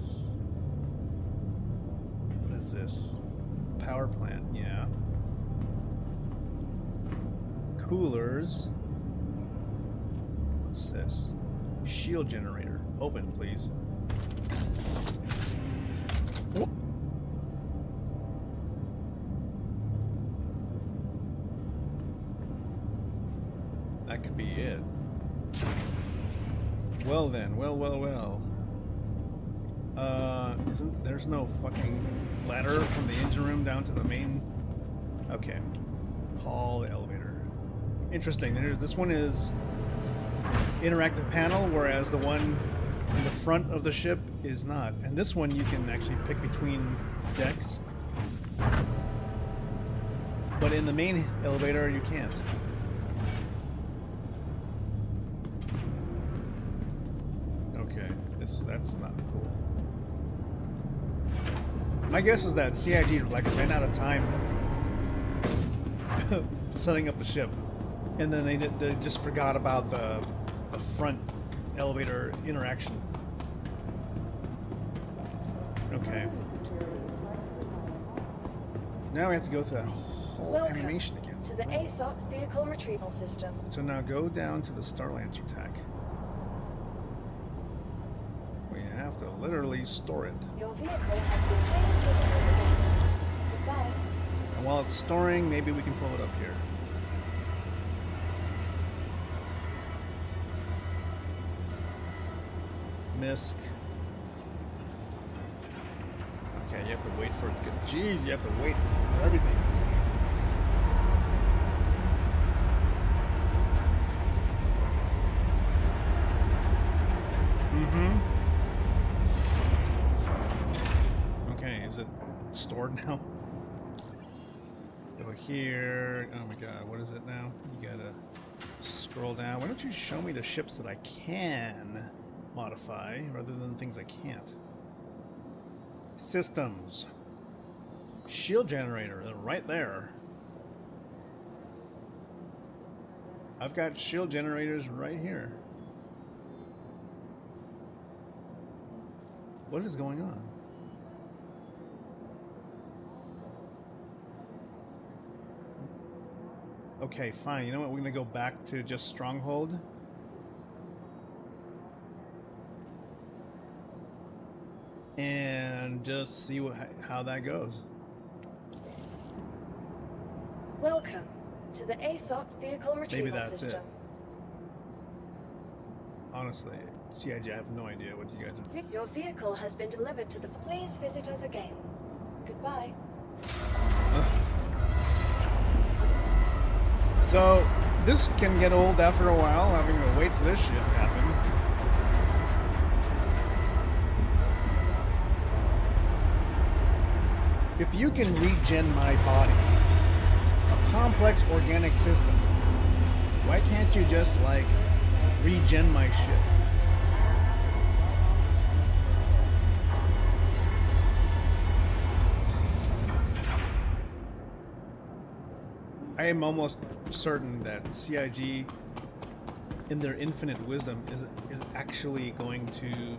What is this? Power plant, yeah. Coolers. What's this? Shield generator. Open, please. That could be it. Well then, well. There's no fucking ladder from the engine room down to the main... Okay. Call the elevator. Interesting. This one is interactive panel, whereas the one in the front of the ship is not. And this one you can actually pick between decks. But in the main elevator you can't. Okay. That's not cool. My guess is that CIG ran out of time setting up the ship, and then they just forgot about the front elevator interaction. Okay. Now we have to go through that whole animation again. To the ASOP vehicle retrieval system. So now go down to the Starlancer tack. have to literally store it. Your vehicle has been placed visitors again. Goodbye. And while it's storing, maybe we can pull it up here. MISC. Okay, you have to wait for it. Jeez, you have to wait for everything. Okay, is it stored now? Go here. Oh my god, what is it now? You gotta scroll down. Why don't you show me the ships that I can modify rather than the things I can't? Systems. Shield generator, they're right there. I've got shield generators right here. What is going on? Okay, fine. You know what? We're gonna go back to just Stronghold. And just see how that goes. Welcome to the ASOP vehicle retrieval that's system. it. Honestly, CIG, I have no idea what you guys are. Your vehicle has been delivered to the... Please visit us again. Goodbye. So, this can get old after a while, having to wait for this shit to happen. If you can regen my body, a complex organic system, why can't you just, like, regen my shit? I am almost certain that CIG, in their infinite wisdom, is actually going to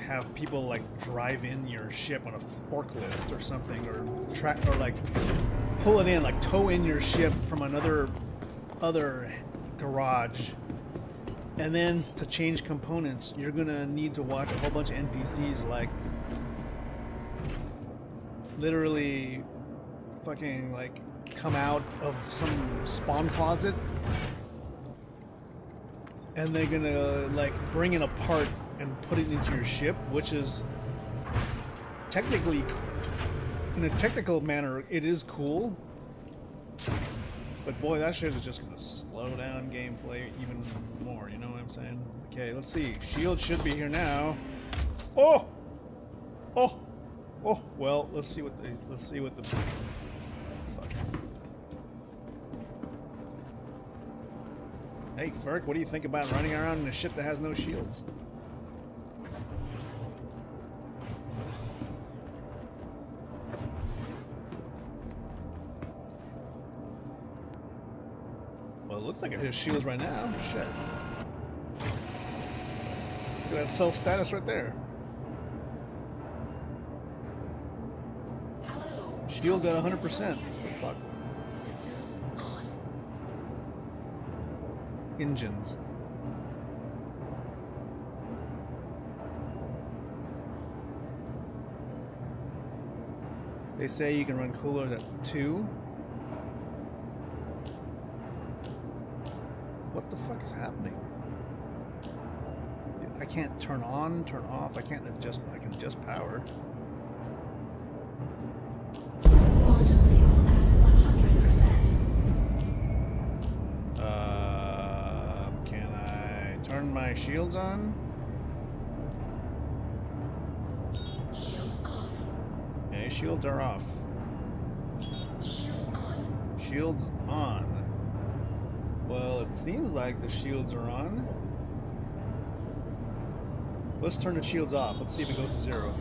have people like drive in your ship on a forklift or something, or track, or like pull it in, like tow in your ship from other garage, and then to change components, you're gonna need to watch a whole bunch of NPCs like literally fucking like come out of some spawn closet, and they're gonna like bring it apart and put it into your ship, which is technically, in a technical manner, it is cool. But boy, that shit is just gonna slow down gameplay even more. You know what I'm saying? Okay, let's see. Shield should be here now. Oh, oh, oh. Well, let's see what the. Fuck. Hey, Ferk, what do you think about running around in a ship that has no shields? Well, it looks like it has shields right now. Shit. Look at that self-status right there. Shields at 100%. What the fuck? Engines. They say you can run coolers at 2. What the fuck is happening? I can't turn on, turn off. I can't adjust. I can adjust power. Can I turn my shields on? Shields off. Okay, shields are off. Shield on. Shields on. Well, it seems like the shields are on. Let's turn the shields off. Let's see if it goes to 0.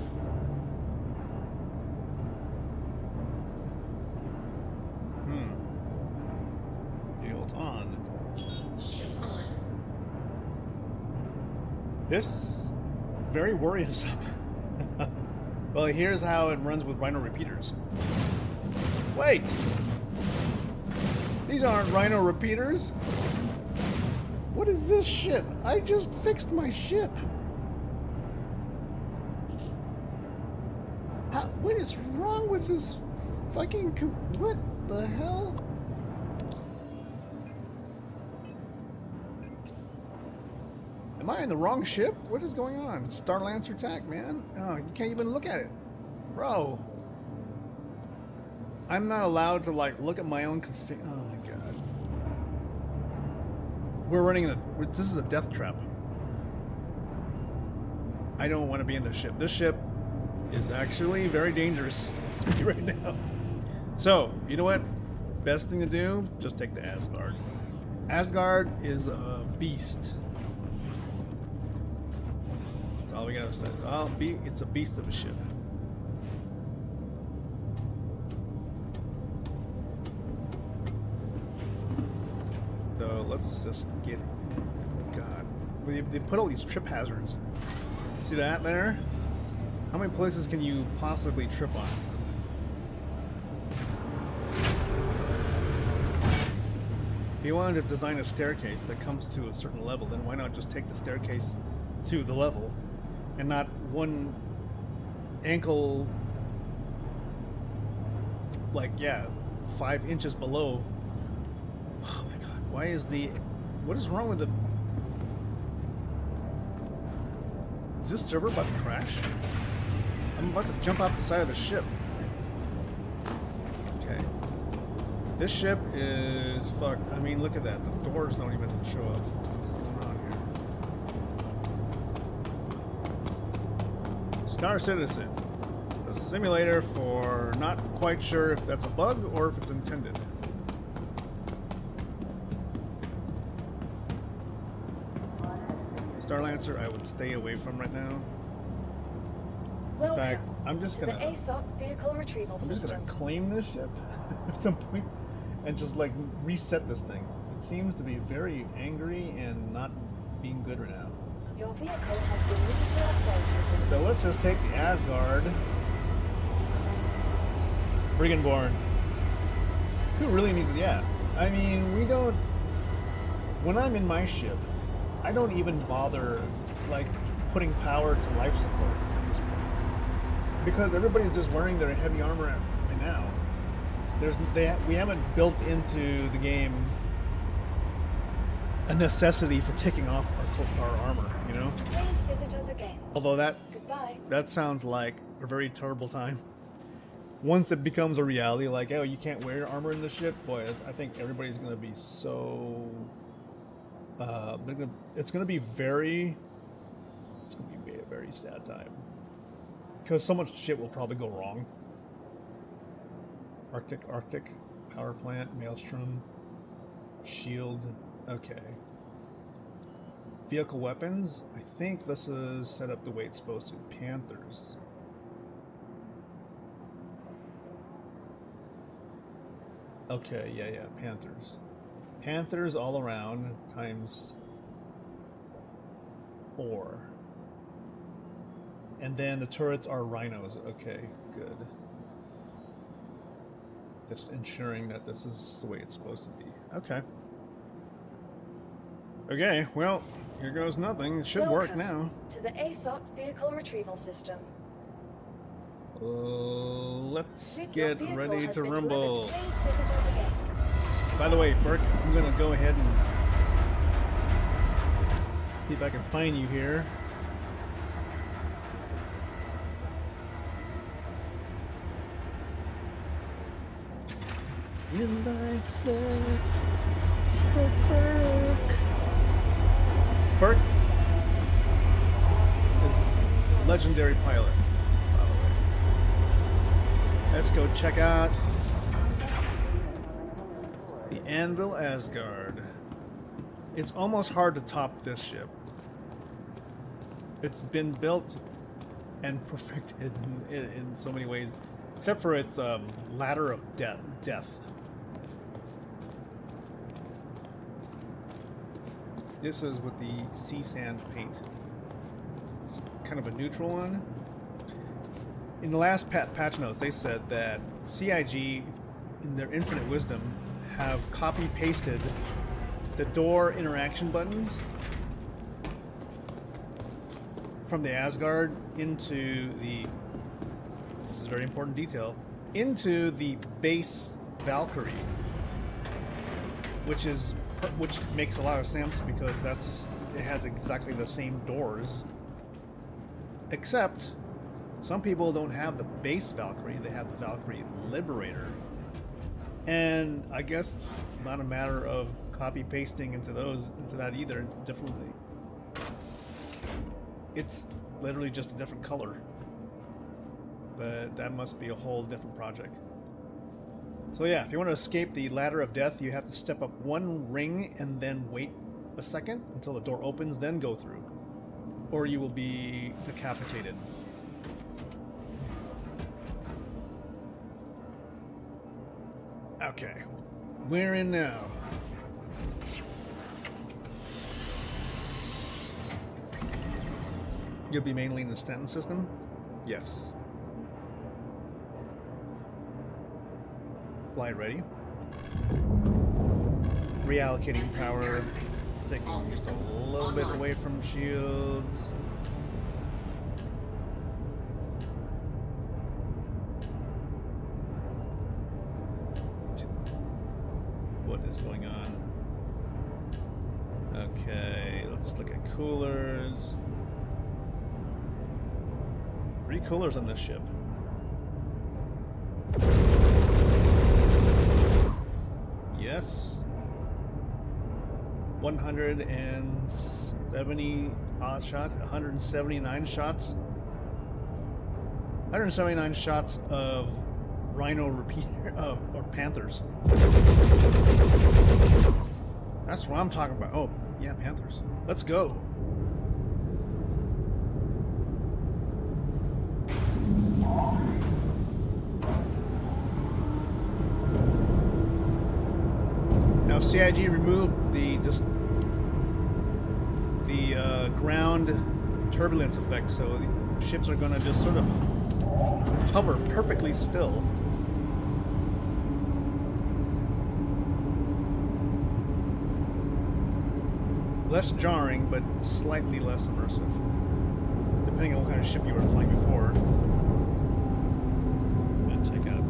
Shields on. Shield on. This very worrisome. Well, here's how it runs with Rhino repeaters. Wait! These aren't Rhino repeaters. What is this shit? I just fixed my ship. What is wrong with this fucking... What the hell? Am I in the wrong ship? What is going on? Star Lancer attack, man. Oh, you can't even look at it. Bro. I'm not allowed to, like, look at my own config... Oh, my God. We're running a... This is a death trap. I don't want to be in this ship. This ship is actually very dangerous right now. So, you know what? Best thing to do, just take the Asgard. Asgard is a beast. That's all we gotta say. It's a beast of a ship. So let's just get... God. They put all these trip hazards. See that there? How many places can you possibly trip on? If you wanted to design a staircase that comes to a certain level, then why not just take the staircase to the level and not one ankle, like, yeah, 5 inches below. Oh my God, why is the... What is wrong with the... Is this server about to crash? I'm about to jump out the side of the ship. Okay. This ship is fucked. I mean, look at that. The doors don't even show up. What's going on here? Star Citizen. A simulator for not quite sure if that's a bug or if it's intended. Star Lancer, I would stay away from right now. Welcome In fact, I'm just to gonna... the ASOP vehicle retrieval I'm just system. gonna claim this ship at some point and just like reset this thing. It seems to be very angry and not being good right now. Your vehicle has been moved to our storage facility. So let's just take the Asgard. Brigandborn. Who really needs it? Yeah. I mean, we don't... When I'm in my ship, I don't even bother like putting power to life support at this point. Because everybody's just wearing their heavy armor right now. We haven't built into the game a necessity for taking off our armor, you know? Please visit us again. Although Goodbye. that sounds like a very terrible time. Once it becomes a reality, like, oh, you can't wear your armor in the ship, boy, I think everybody's going to be so... it's going to be a very sad time. Because so much shit will probably go wrong. Arctic power plant, Maelstrom, shield. Okay. Vehicle weapons. I think this is set up the way it's supposed to. Panthers. Okay, yeah, Panthers. Panthers all around times 4. And then the turrets are rhinos. Okay, good. Just ensuring that this is the way it's supposed to be. Okay. Okay, well, here goes nothing. It should work now. To the ASOP vehicle retrieval system. Let's Your get vehicle ready has to been rumble. delivered. Please visit us again. By the way, Burke, I'm gonna go ahead and see if I can find you here. Invite set. Burke is legendary pilot, by the way. Let's go check out the Anvil Asgard. It's almost hard to top this ship. It's been built and perfected in so many ways, except for its ladder of death. This is with the sea sand paint. It's kind of a neutral one. In the last patch notes, they said that CIG, in their infinite wisdom, have copy-pasted the door interaction buttons from the Asgard into the is a very important detail, into the base Valkyrie, which makes a lot of sense because it has exactly the same doors, except some people don't have the base Valkyrie, they have the Valkyrie Liberator. And I guess it's not a matter of copy pasting into that either differently. It's literally just a different color. But that must be a whole different project. So yeah, if you want to escape the ladder of death, you have to step up one ring and then wait a second until the door opens, then go through. Or you will be decapitated. Okay, we're in now. You'll be mainly in the Stanton system? Yes. Flight ready. Reallocating power, taking just a little bit away from shields. What is going on? Okay, let's look at coolers. 3 coolers on this ship. Yes. 170 odd shots, 179 shots. 179 shots of Rhino repeater or Panthers. That's what I'm talking about. Oh, yeah, Panthers. Let's go. Now, CIG removed the ground turbulence effect, so the ships are going to just sort of hover perfectly still. Less jarring, but slightly less immersive, depending on what kind of ship you were flying before. And check out.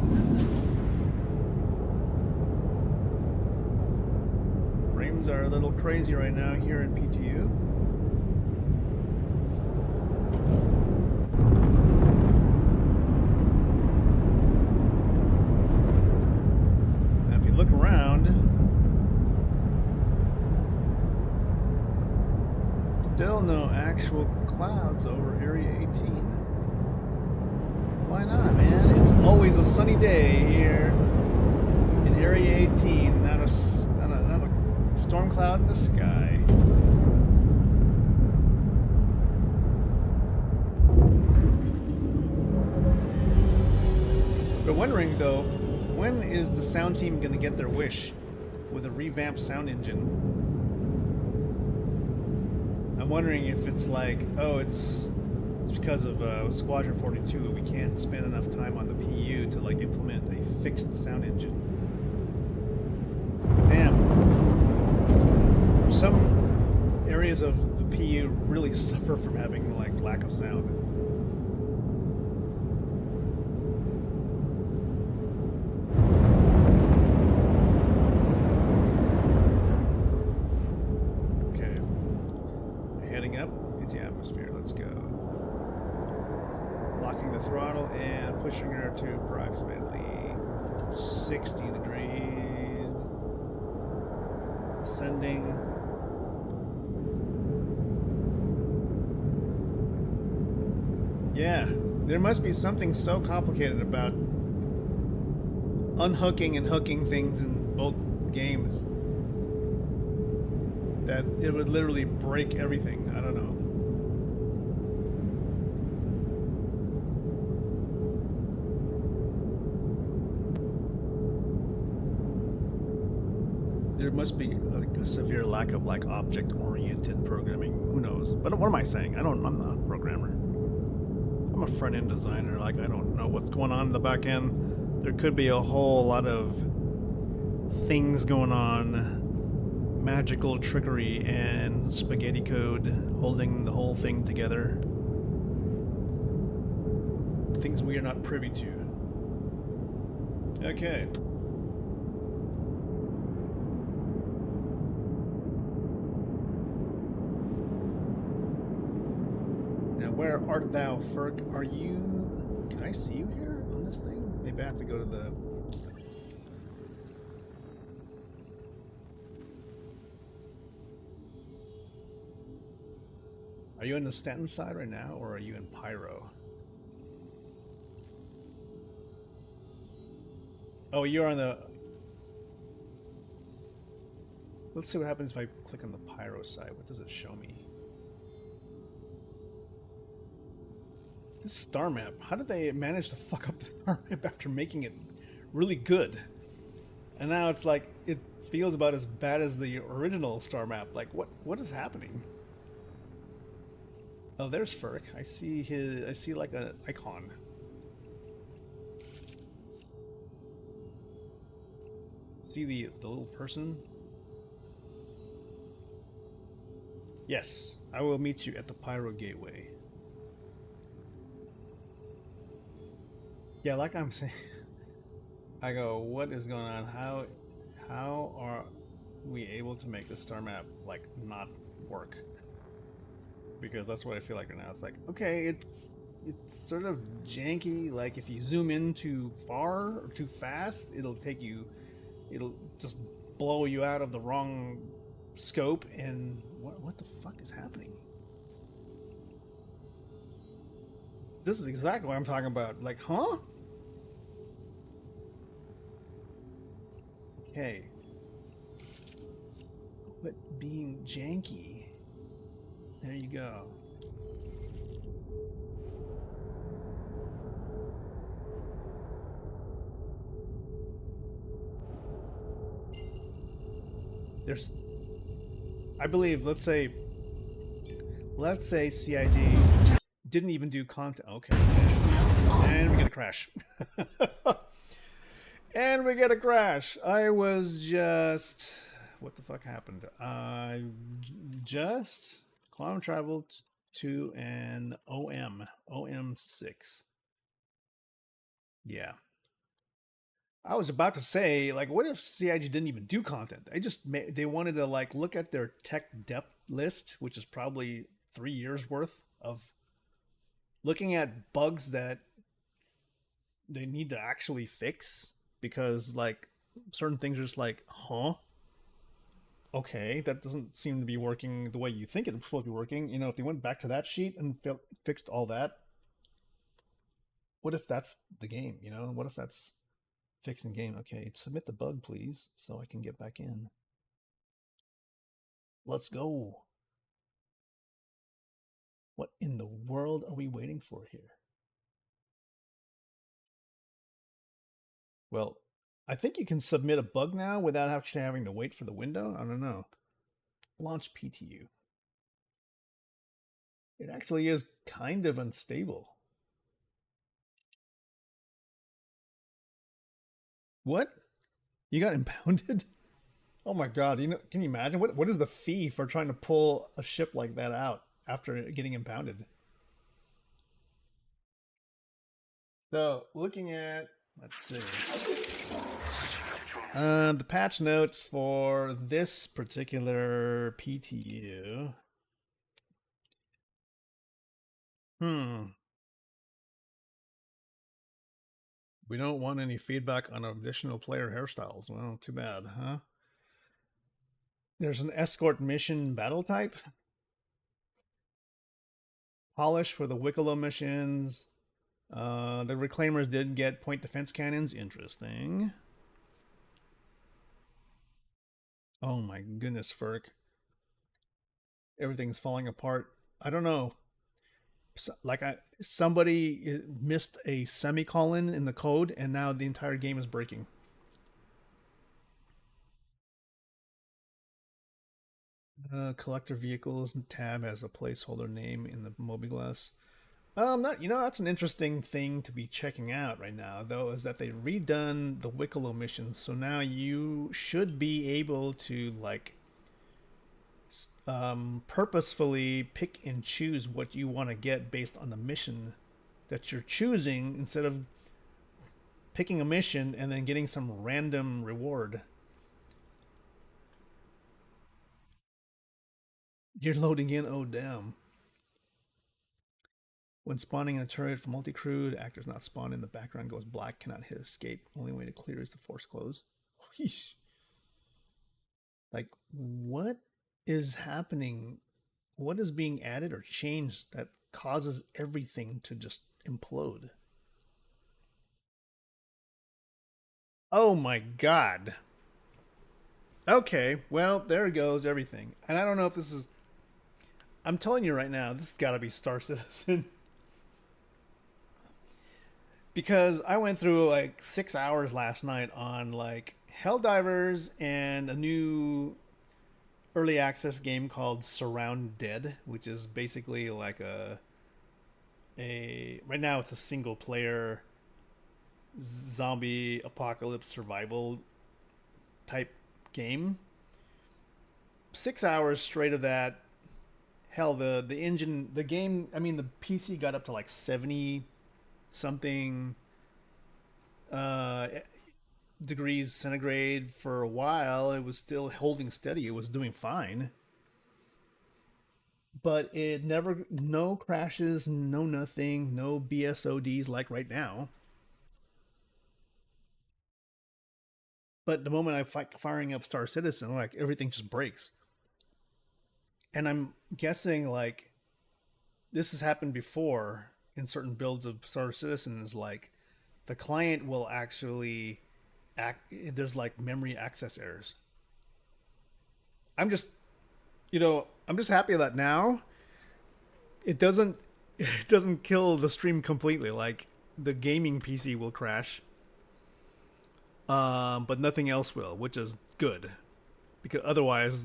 Frames are a little crazy right now here in PTU. Now, if you look around, still no actual clouds over Area 18. Why not, man? It's always a sunny day here in Area 18. Not a storm cloud in the sky. But wondering though, when is the sound team going to get their wish with a revamped sound engine? I'm wondering if it's like, oh, it's because of Squadron 42, we can't spend enough time on the PU to like implement a fixed sound engine. Damn. Some areas of the PU really suffer from having like lack of sound. Throttle and pushing her to approximately 60 degrees. Ascending. Yeah, there must be something so complicated about unhooking and hooking things in both games that it would literally break everything. I don't know. There must be like a severe lack of like object-oriented programming. Who knows? But what am I saying? I'm not a programmer. I'm a front-end designer. Like, I don't know what's going on in the back end. There could be a whole lot of things going on, magical trickery and spaghetti code holding the whole thing together. Things we are not privy to. Okay. Now, where art thou, Ferk? Are you... Can I see you here on this thing? Maybe I have to go to the... Are you on the Stanton side right now, or are you in Pyro? Oh, you're on the... Let's see what happens if I click on the Pyro side. What does it show me? This star map. How did they manage to fuck up the star map after making it really good? And now it's like, it feels about as bad as the original star map. Like, what is happening? Oh, there's Ferk. I see like an icon. See the little person? Yes, I will meet you at the Pyro Gateway. Yeah, like I'm saying, I go, what is going on? How are we able to make the star map like not work? Because that's what I feel like right now. It's like, okay, it's sort of janky. Like if you zoom in too far or too fast, it'll just blow you out of the wrong scope. And what the fuck is happening? This is exactly what I'm talking about. Like, huh? Okay. But being janky. There you go. There's, I believe, let's say CIG didn't even do content. Okay. And we get a crash. And we get a crash. I was just... What the fuck happened? I just climb traveled to an OM6. Yeah. I was about to say, like, what if CIG didn't even do content? They wanted to like look at their tech depth list, which is probably 3 years worth of looking at bugs that they need to actually fix, because like certain things are just like, huh? Okay, that doesn't seem to be working the way you think it's supposed to be working. You know, if they went back to that sheet and fixed all that, what if that's the game? You know, what if that's fixing the game? Okay, submit the bug, please, so I can get back in. Let's go. What in the world are we waiting for here? Well, I think you can submit a bug now without actually having to wait for the window. I don't know. Launch PTU. It actually is kind of unstable. What? You got impounded? Oh my god, you know, can you imagine what is the fee for trying to pull a ship like that out after getting impounded? So, looking at, let's see. The patch notes for this particular PTU. We don't want any feedback on additional player hairstyles. Well, too bad, huh? There's an escort mission battle type. Polish for the Wicklow missions. The Reclaimers did get point defense cannons. Interesting. Oh my goodness, Ferk. Everything's falling apart. I don't know. Like somebody missed a semicolon in the code, and now the entire game is breaking. Collector vehicles tab has a placeholder name in the mobiGlas. That's an interesting thing to be checking out right now, though, is that they redone the Wicklow mission, so now you should be able to like purposefully pick and choose what you want to get based on the mission that you're choosing, instead of picking a mission and then getting some random reward. You're loading in. Oh damn. When spawning in a turret for multi-crew, the actor's not spawned in the background goes black, cannot hit escape. Only way to clear is to force close. Yeesh. Like, what is happening? What is being added or changed that causes everything to just implode? Oh my god. Okay, well, there goes everything. And I don't know if this is... I'm telling you right now, this has got to be Star Citizen. Because I went through like 6 hours last night on like Helldivers and a new early access game called Surround Dead, which is basically like a right now it's a single player zombie apocalypse survival type game. 6 hours straight of that. Hell, the engine, the game, I mean the PC got up to like 70 something degrees centigrade for a while. It was still holding steady. It was doing fine. But it never, no crashes, no nothing, no BSODs like right now. But the moment I firing up Star Citizen, like everything just breaks. And I'm guessing like this has happened before in certain builds of Star Citizen. Is like the client will actually there's like memory access errors. I'm just, I'm just happy that now it doesn't kill the stream completely. Like the gaming PC will crash, but nothing else will, which is good because otherwise,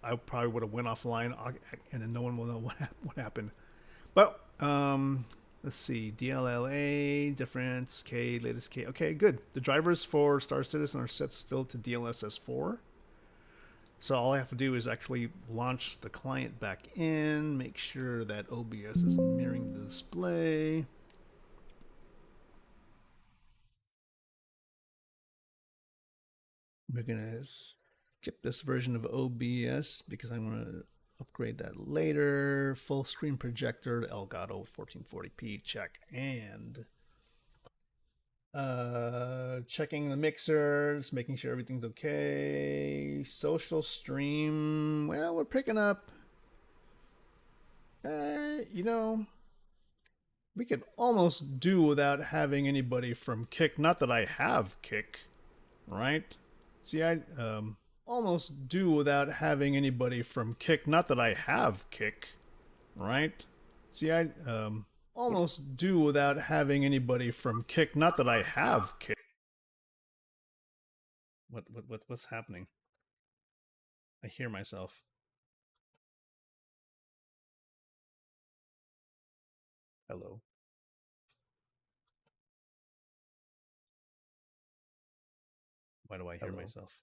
I probably would have went offline and then no one will know what happened. But let's see, DLLA difference K latest K. Okay, good. The drivers for Star Citizen are set still to DLSS 4. So all I have to do is actually launch the client back in, make sure that OBS is mirroring the display. We're gonna skip this version of OBS because I'm gonna upgrade that later. Full screen projector, Elgato 1440p, check. And checking the mixers, making sure everything's okay. Social stream, well, we're picking up. We could almost do without having anybody from Kick. Not that I have Kick, right? See, I almost do without having anybody from Kick. Not that I have Kick, right? See, I almost do without having anybody from Kick. Not that I have Kick. What's happening? I hear myself. Hello. Why do I hear myself?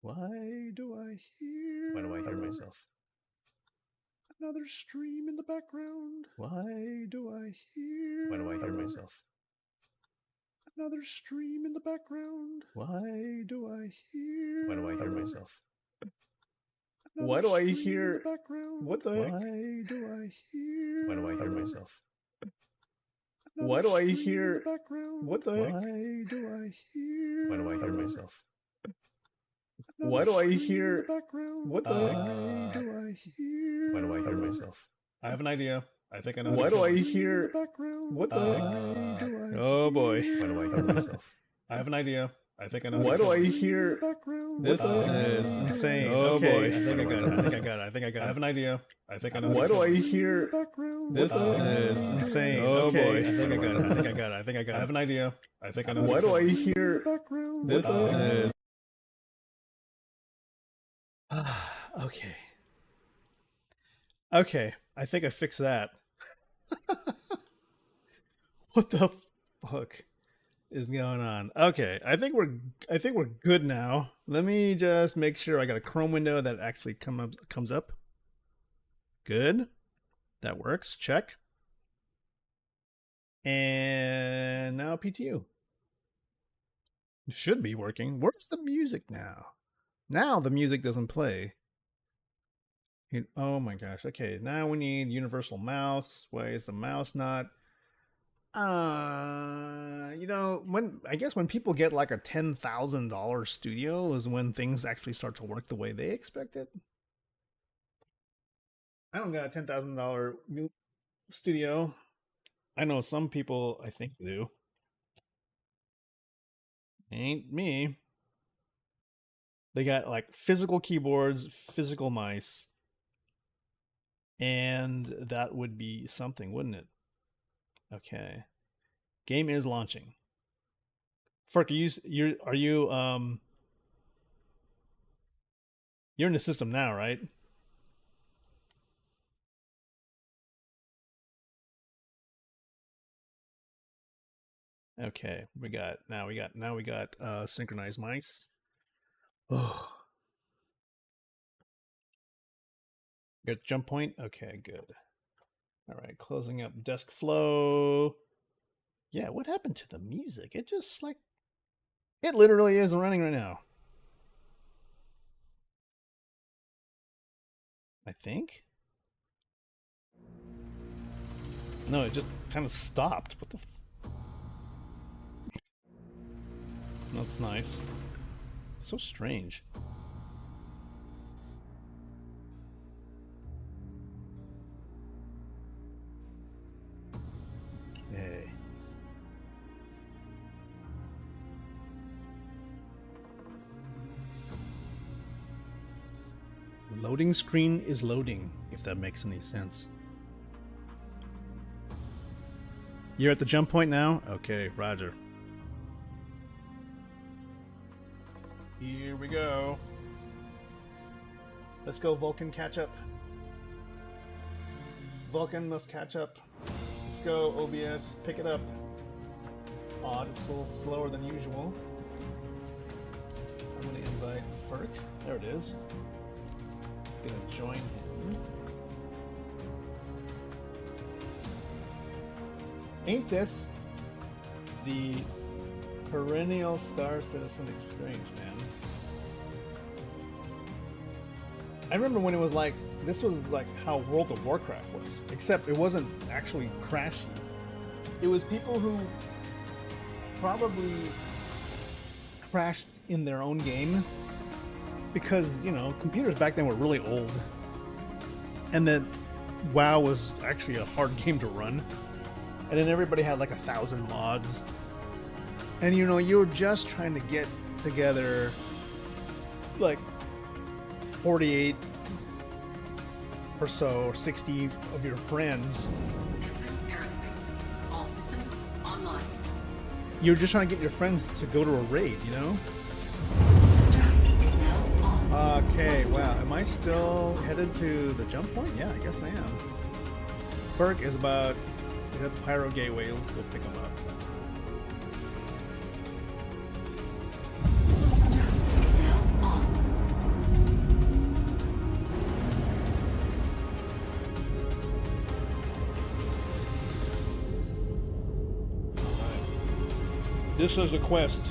Why do I hear myself? Another stream in the background. Why do I hear myself? Another stream in the background. Why do I hear myself? Why do I hear? What the heck? Why do I hear myself? Why do I hear? What the heck? Why do I hear myself? Why do I hear? What the heck? Why do I hear myself? I have an idea. I think I know. Why do I hear? What the heck? Oh boy. Why do I hear myself? I have an idea. I think I know. Why do I hear? This is insane. Oh boy. I think I got it. I think I got it. I have an idea. I think I know. Why do I hear? This is insane. Oh boy. I think I got it. I think I got it. I think I got it. I have an idea. I think I know. Why do I hear? This is. Okay. Okay, I think I fixed that. What the fuck is going on? Okay, I think we're good now. Let me just make sure I got a Chrome window that actually comes up. Good. That works. Check. And now PTU. It should be working. Where's the music now? Now the music doesn't play. Oh my gosh. Okay, now we need universal mouse. Why is the mouse not? When I guess when people get like a $10,000 studio is when things actually start to work the way they expected. I don't got a $10,000 studio. I know some people I think do. Ain't me. They got like physical keyboards, physical mice, and that would be something, wouldn't it? Okay. Game is launching. Ferk, you're in the system now, right? Okay, we got synchronized mice. Oh, you're at the jump point. Okay, good. All right, closing up desk flow. Yeah, what happened to the music? It just like it literally is running right now. I think. No, it just kind of stopped. What the? That's nice. So strange. Okay. Loading screen is loading, if that makes any sense. You're at the jump point now? Okay, roger. Here we go. Let's go, Vulcan, catch up. Vulcan must catch up. Let's go, OBS, pick it up. Odd, it's a little slower than usual. I'm gonna invite Ferk. There it is. Gonna join him. Ain't this the perennial Star Citizen experience, man? I remember when it was like, this was like how World of Warcraft was, except it wasn't actually crashy. It was people who probably crashed in their own game because, you know, computers back then were really old. And then WoW was actually a hard game to run. And then everybody had like 1,000 mods. And you know, you were just trying to get together like 48 or so, or 60 of your friends. Aerospace. All systems online. You're just trying to get your friends to go to a raid, you know? Draft is now on. Okay, wow. Am I still headed to the jump point? Yeah, I guess I am. Ferk is about at the Pyro Gateway. Let's go pick him up. Draft is now on. This is a quest.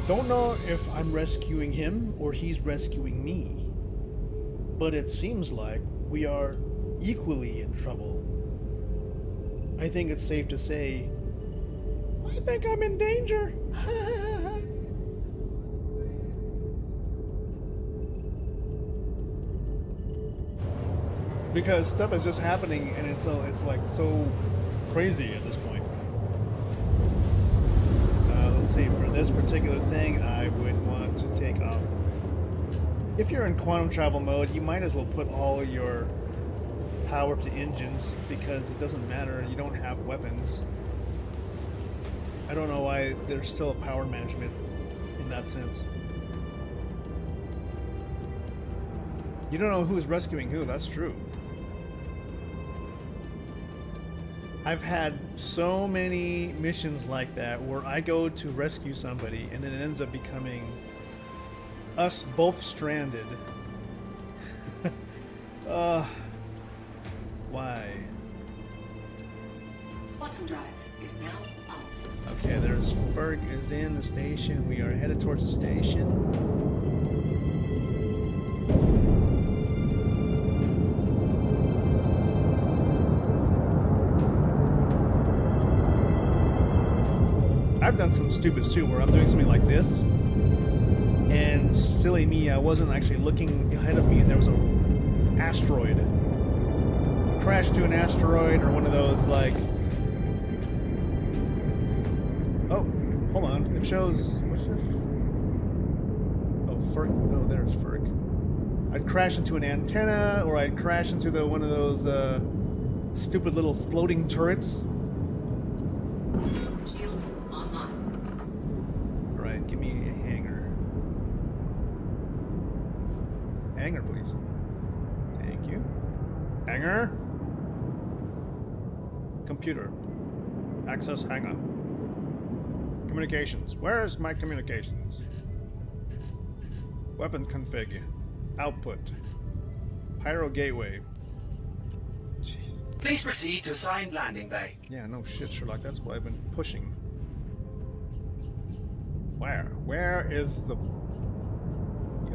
Don't know if I'm rescuing him or he's rescuing me, but it seems like we are equally in trouble. I think it's safe to say, I think I'm in danger. Because stuff is just happening and it's like so crazy at this point. Let's see, for this particular thing, I would want to take off. If you're in quantum travel mode, you might as well put all your power to engines because it doesn't matter, you don't have weapons. I don't know why there's still a power management in that sense. You don't know who's rescuing who, that's true. I've had so many missions like that where I go to rescue somebody and then it ends up becoming us both stranded. Why? Quantum drive is now off. Okay, there's Ferg is in the station. We are headed towards the station. I've done some stupids too, where I'm doing something like this, and silly me, I wasn't actually looking ahead of me, and there was an asteroid. Crashed to an asteroid, or one of those like. Oh, hold on. It shows. What's this? Oh, Ferg. Oh, there's Ferg. I'd crash into an antenna, or I'd crash into one of those stupid little floating turrets. Shields online. All right, give me a hanger. Hanger, please. Thank you. Hanger. Computer. Access hanger. Communications. Where's my communications? Weapon config. Output. Pyro gateway. Please proceed to assigned landing bay. Yeah, no shit, Sherlock. That's what I've been pushing. Where? Where is the...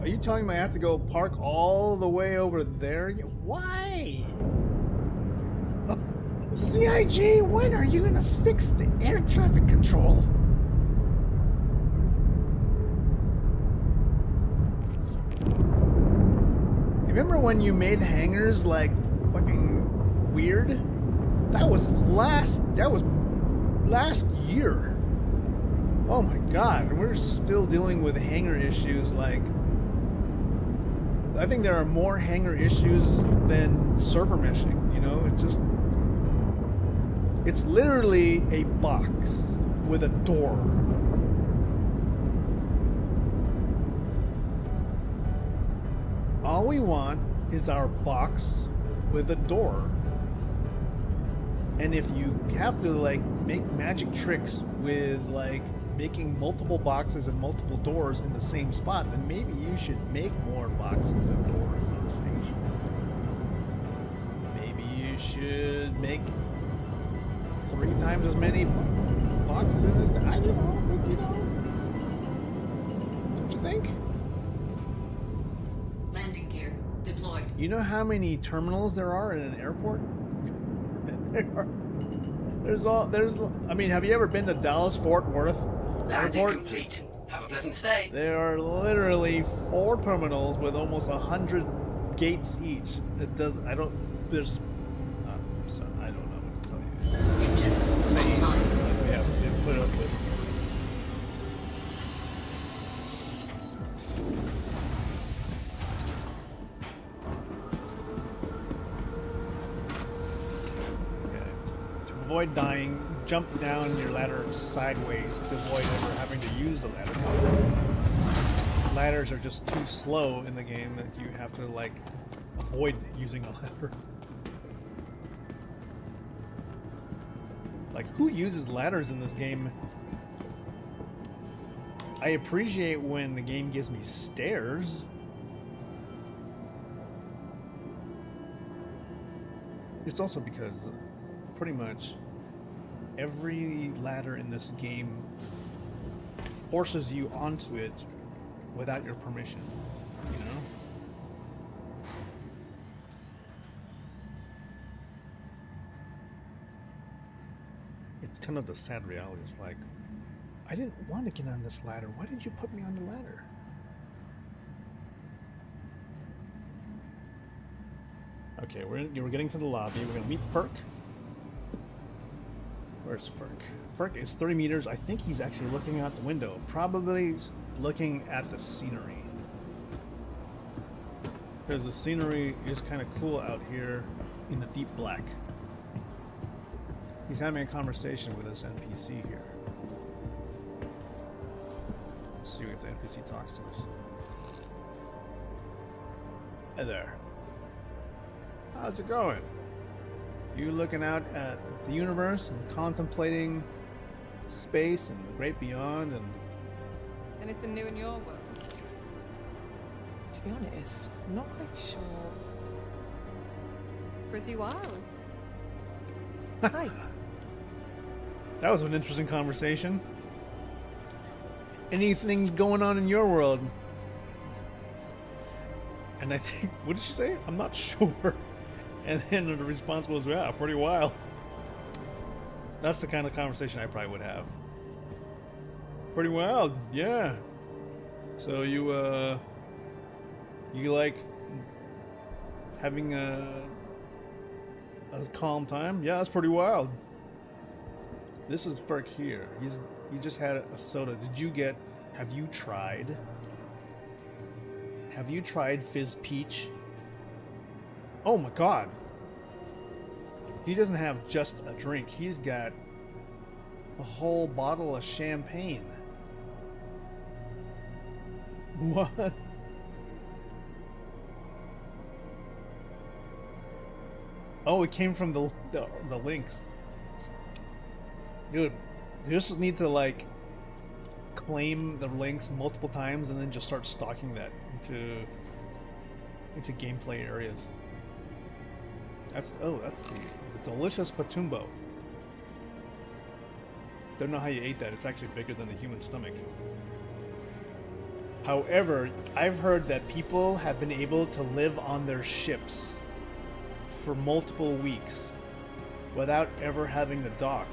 Are you telling me I have to go park all the way over there? Why? CIG, when are you gonna fix the air traffic control? Remember when you made hangars like fucking weird? That was last year. Oh my god, and we're still dealing with hangar issues like I think there are more hangar issues than server meshing, you know? It's literally a box with a door. All we want is our box with a door. And if you have to like make magic tricks with like making multiple boxes and multiple doors in the same spot, then maybe you should make more boxes and doors on the station. Maybe you should make 3 times as many boxes in this. I don't know, but you know. Don't you think? Landing gear deployed. You know how many terminals there are in an airport? I mean, have you ever been to Dallas Fort Worth Landing Airport? complete. Have a pleasant stay. There are literally 4 terminals with almost 100 gates each. I don't know what to tell you. Engines Insane. online. We have to put up with. To avoid dying, jump down your ladder sideways to avoid ever having to use the ladder. Ladders are just too slow in the game that you have to like avoid using a ladder. Like, who uses ladders in this game? I appreciate when the game gives me stairs. It's also because pretty much every ladder in this game forces you onto it without your permission, you know? It's kind of the sad reality. It's like, I didn't want to get on this ladder. Why did you put me on the ladder? Okay, we're getting to the lobby. We're gonna meet Ferk. Where's Ferk? Ferk is 30 meters. I think he's actually looking out the window. Probably looking at the scenery. Because the scenery is kind of cool out here in the deep black. He's having a conversation with this NPC here. Let's see if the NPC talks to us. Hey there. How's it going? You looking out at the universe and contemplating space and the great beyond and... Anything new in your world? To be honest, I'm not quite sure. Pretty wild. Hi. That was an interesting conversation. Anything going on in your world? And I think, what did she say? I'm not sure. And then the response was, yeah, pretty wild. That's the kind of conversation I probably would have. Pretty wild, yeah. So you like having a calm time? Yeah, that's pretty wild. This is Burke here. He just had a soda. Have you tried Fizz Peach? Oh my god. He doesn't have just a drink. He's got a whole bottle of champagne. What? Oh, it came from the links. Dude, you just need to like claim the links multiple times and then just start stalking that into gameplay areas. That's the delicious patumbo. Don't know how you ate that. It's actually bigger than the human stomach. However, I've heard that people have been able to live on their ships for multiple weeks without ever having to dock.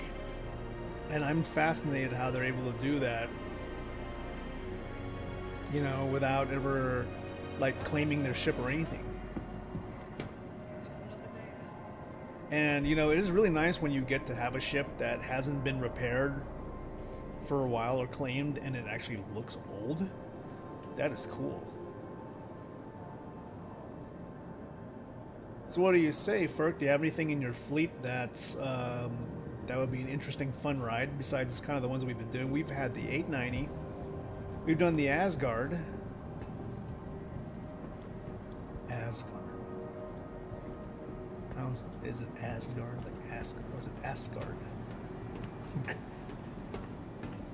And I'm fascinated how they're able to do that, you know, without ever like claiming their ship or anything. And you know, it is really nice when you get to have a ship that hasn't been repaired for a while or claimed and it actually looks old. That is cool. So what do you say, Ferk? Do you have anything in your fleet that's that would be an interesting, fun ride besides kind of the ones we've been doing? We've had the 890. We've done the Asgard. Is it Asgard? Like Asgard? Or is it Asgard?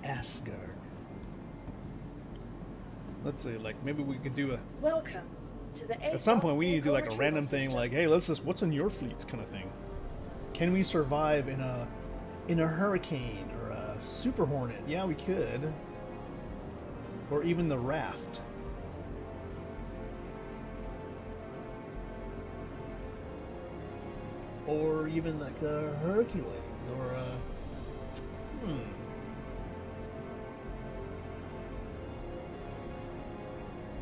Asgard. Let's see, like maybe we could do a... Welcome to the At some point we need to do like a random thing like, hey, let's just, what's in your fleet kind of thing. Can we survive in a hurricane or a super hornet? Yeah, we could. Or even the raft. Or even like the Hercules or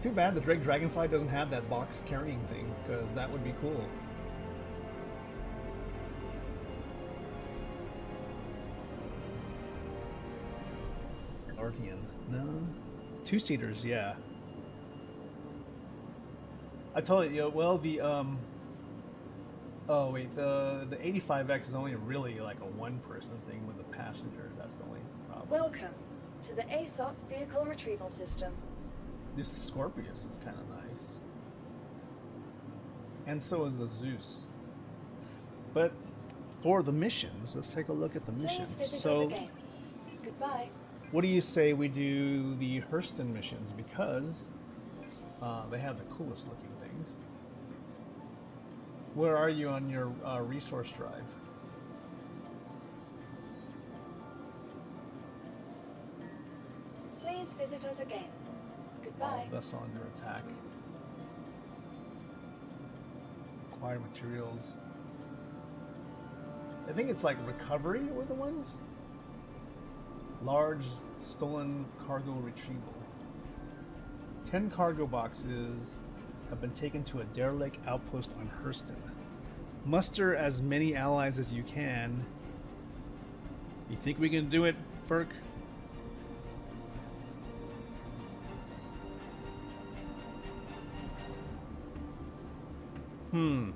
Too bad the Drake Dragonfly doesn't have that box carrying thing, because that would be cool. Artian. No. Two-seaters, yeah. I told you, well, the oh wait, the 85X is only really like a one-person thing with a passenger. That's the only problem. Welcome to the ASOP Vehicle Retrieval System. This Scorpius is kind of nice. And so is the Zeus. But for the missions, let's take a look at the missions. So, goodbye. What do you say we do the Hurston missions? Because they have the coolest looking things. Where are you on your resource drive? Please visit us again. Goodbye. Vessel under attack. Acquire materials. I think it's like recovery were the ones. Large stolen cargo retrieval. 10 cargo boxes have been taken to a derelict outpost on Hurston. Muster as many allies as you can. You think we can do it, Ferk? Hmm.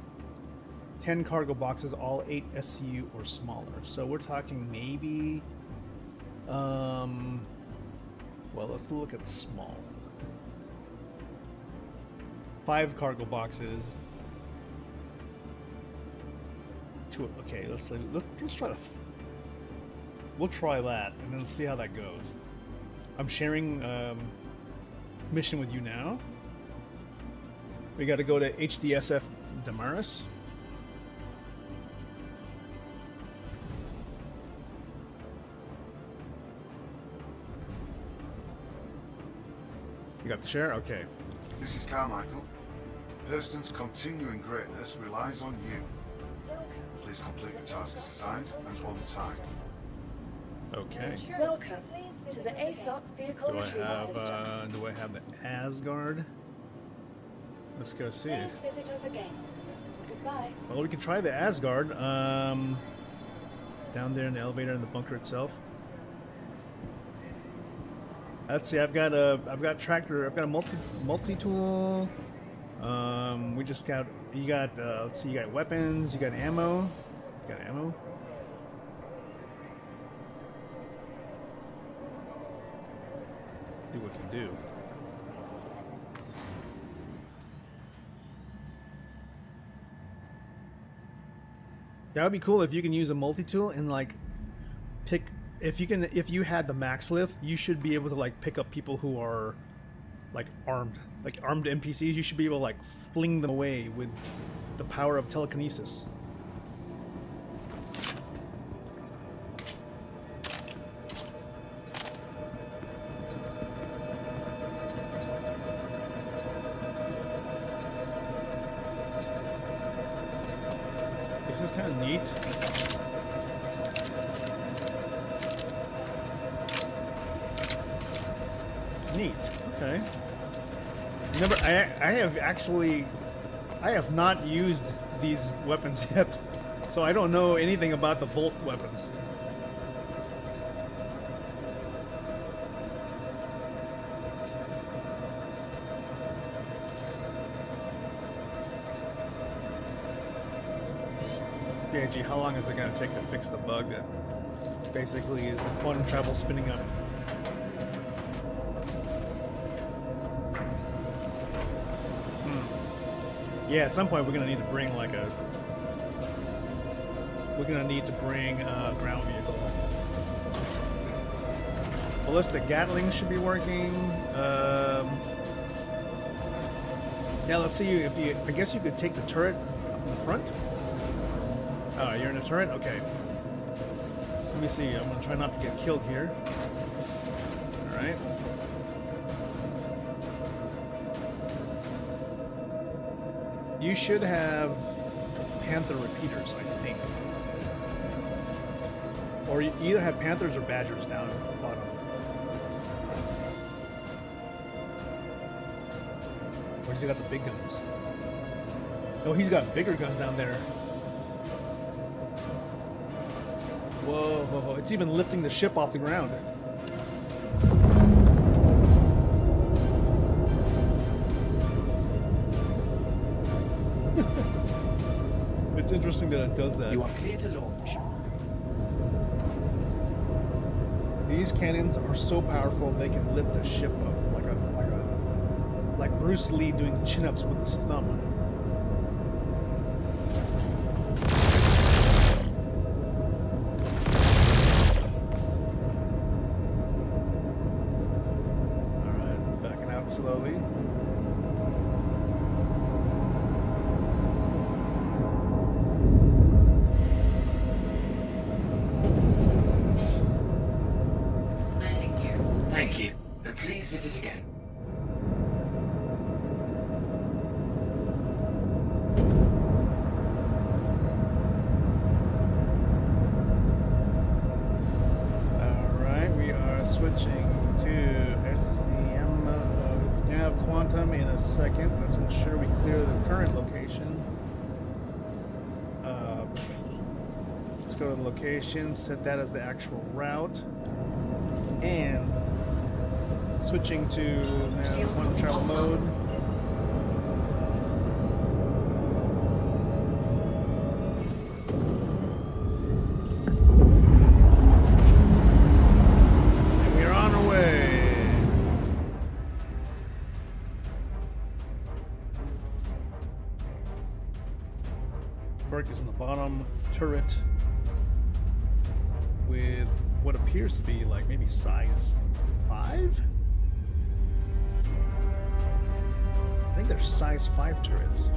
10 cargo boxes, all 8 SCU or smaller. So we're talking maybe... well, let's look at small. 5 cargo boxes. Okay, let's try we'll try that and then see how that goes. I'm sharing mission with you now. We got to go to HDSF Damaris. You got the share? Okay. This is Carmichael. Hurston's continuing greatness relies on you. Please complete the tasks assigned and on time. Okay. Welcome to the ASOC vehicle retrieval system. Do I have the Asgard? Let's go see. Please visit us again. Goodbye. Well, we can try the Asgard. Down there in the elevator in the bunker itself. Let's see. I've got tractor. I've got a multi-tool. We just got. You got. Let's see. You got weapons. You got ammo. You got ammo. Do what you do. That would be cool if you can use a multi-tool and like pick if you had the max lift, you should be able to like pick up people who are like armed NPCs. You should be able to like fling them away with the power of telekinesis. This is kind of neat. Neat. Okay. I have not used these weapons yet, so I don't know anything about the Volt weapons. Yeah, gee, how long is it going to take to fix the bug that basically is the quantum travel spinning up? Yeah, at some point we're going to need to bring like a... We're going to need to bring a ground vehicle. Ballistic Gatling should be working. Yeah, let's see if you... I guess you could take the turret up in the front. Oh, you're in a turret? Okay. Let me see. I'm going to try not to get killed here. Alright. You should have Panther repeaters, I think. Or you either have Panthers or Badgers down at the bottom. Or has he got the big guns? Oh, he's got bigger guns down there. Whoa, whoa, whoa. It's even lifting the ship off the ground. It's interesting that it does that. You are clear to launch. These cannons are so powerful they can lift the ship up like Bruce Lee doing chin-ups with his thumb. Alright, backing out slowly. Landing gear. Thank you. And please visit again. Alright, we are switching to SCM. We can have Quantum in a second. Let's ensure we clear the current location. Let's go to the location, set that as the actual route. And switching to quantum travel mode. And we're on our way. Berk is in the bottom turret with what appears to be like maybe size 5? I think they're size 5 turrets.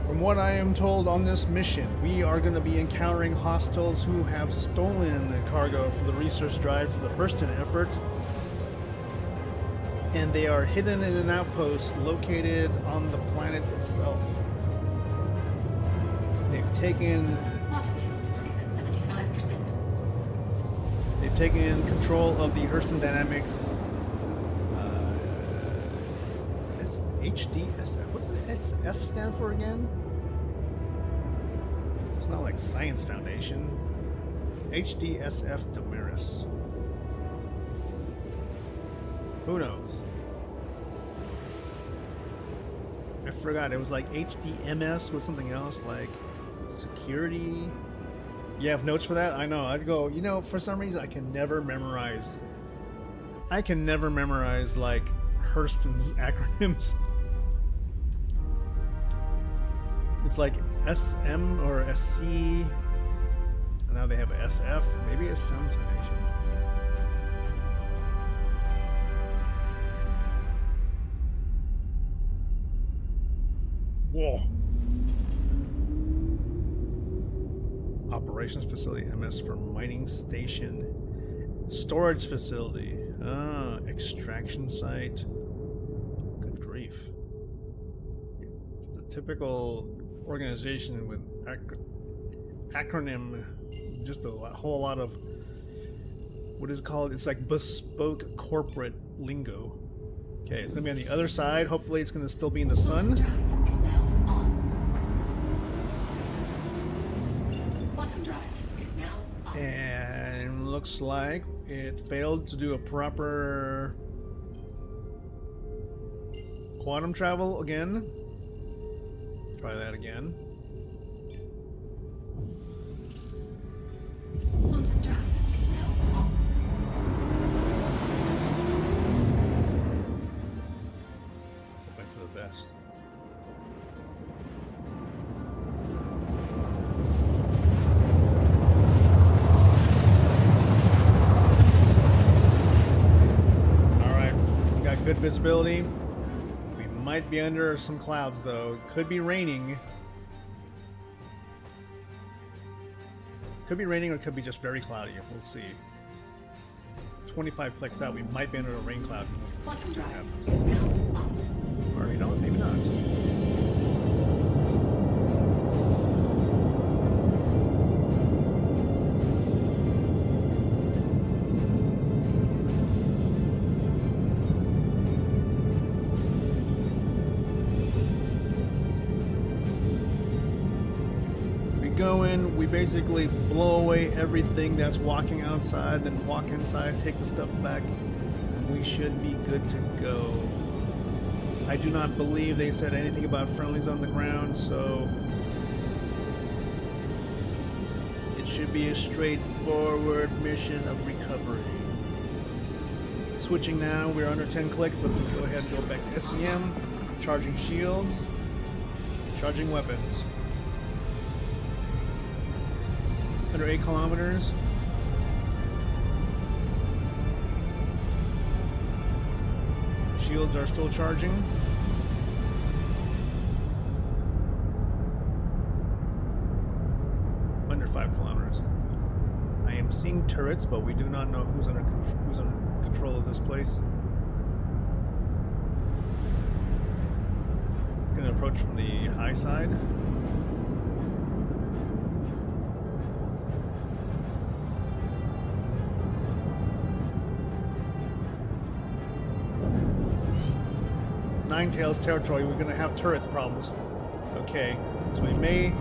We're From what I am told on this mission, we are going to be encountering hostiles who have stolen cargo for the research drive for the Hurston effort. And they are hidden in an outpost located on the planet itself. They've taken control of the Hurston Dynamics. It's HDSF. What does SF stand for again? It's not like Science Foundation. HDSF Damaris. Who knows? I forgot. It was like HDMS with something else, like security. You have notes for that? I know. I'd go, you know, for some reason I can never memorize like Hurston's acronyms. It's like SM or SC. And now they have SF. Maybe it's Sounds Foundation. Whoa. Operations facility, MS for mining station. Storage facility. Extraction site. Good grief. It's the typical organization with acronym, just a whole lot of, what is it called? It's like bespoke corporate lingo. Okay, it's gonna be on the other side. Hopefully it's gonna still be in the sun. And looks like it failed to do a proper quantum travel again. Try that again. Quantum drive is now on. Hoping for the best. Good visibility. We might be under some clouds though. It could be raining. Could be raining or it could be just very cloudy. We'll see. 25 clicks out, we might be under a rain cloud. Quantum drive is now off. Or you know, maybe not. We basically blow away everything that's walking outside, then walk inside, take the stuff back, and we should be good to go. I do not believe they said anything about friendlies on the ground, so it should be a straightforward mission of recovery. Switching now, we're under 10 clicks. Let's go ahead and go back to SCM, charging shields, charging weapons. Under 8 kilometers. Shields are still charging. Under 5 kilometers. I am seeing turrets, but we do not know who's under control of this place. Gonna approach from the high side. Ninetales territory, we're gonna have turret problems. Okay, so we may,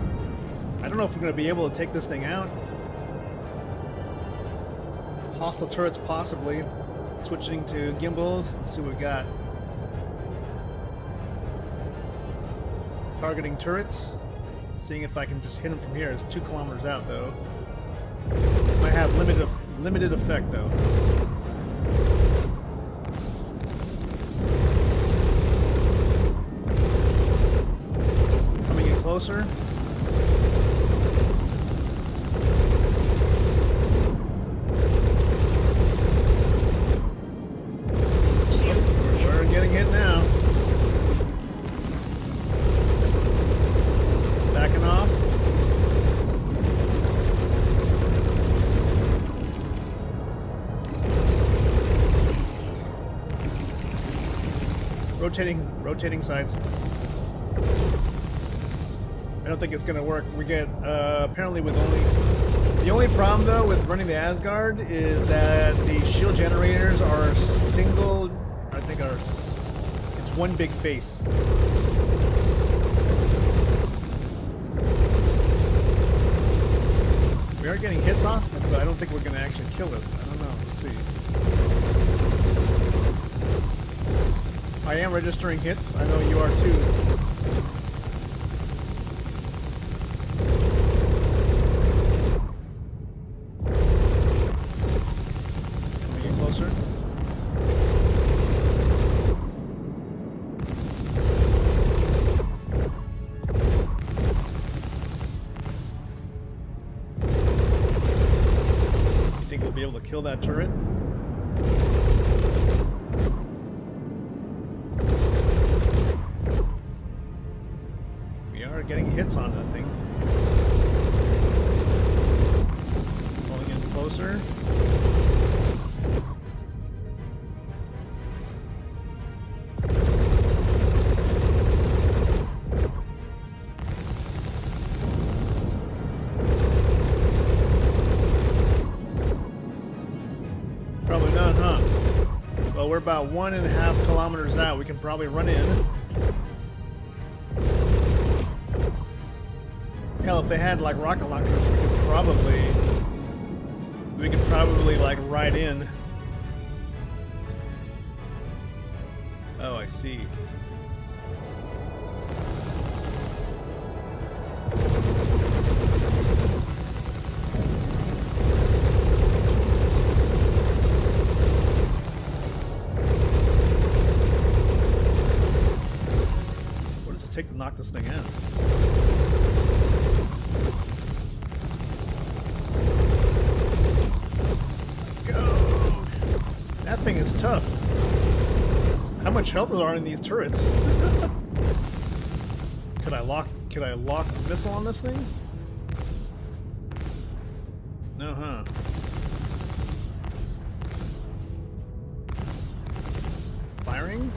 I don't know if we're gonna be able to take this thing out. Hostile turrets possibly. Switching to gimbals, let's see what we got. Targeting turrets. Seeing if I can just hit them from here. It's 2 kilometers out though. Might have limited effect though. Closer. We're getting hit now. rotating sides. I don't think it's gonna work. We get apparently with the only problem though with running the Asgard is that the shield generators are single. I think it's one big face. We are getting hits off, but I don't think we're gonna actually kill it. I don't know. Let's see. I am registering hits. I know you are too. Can we get closer? You think we'll be able to kill that turret? Getting hits on that thing. Pulling in closer. Probably not, huh? Well, we're about 1.5 kilometers out. We can probably run in. Hell, if they had like rocket launchers, we could probably like ride in. Oh, I see. What does it take to knock this thing out? That thing is tough. How much health are in these turrets? Could I lock a missile on this thing? No, huh? Firing?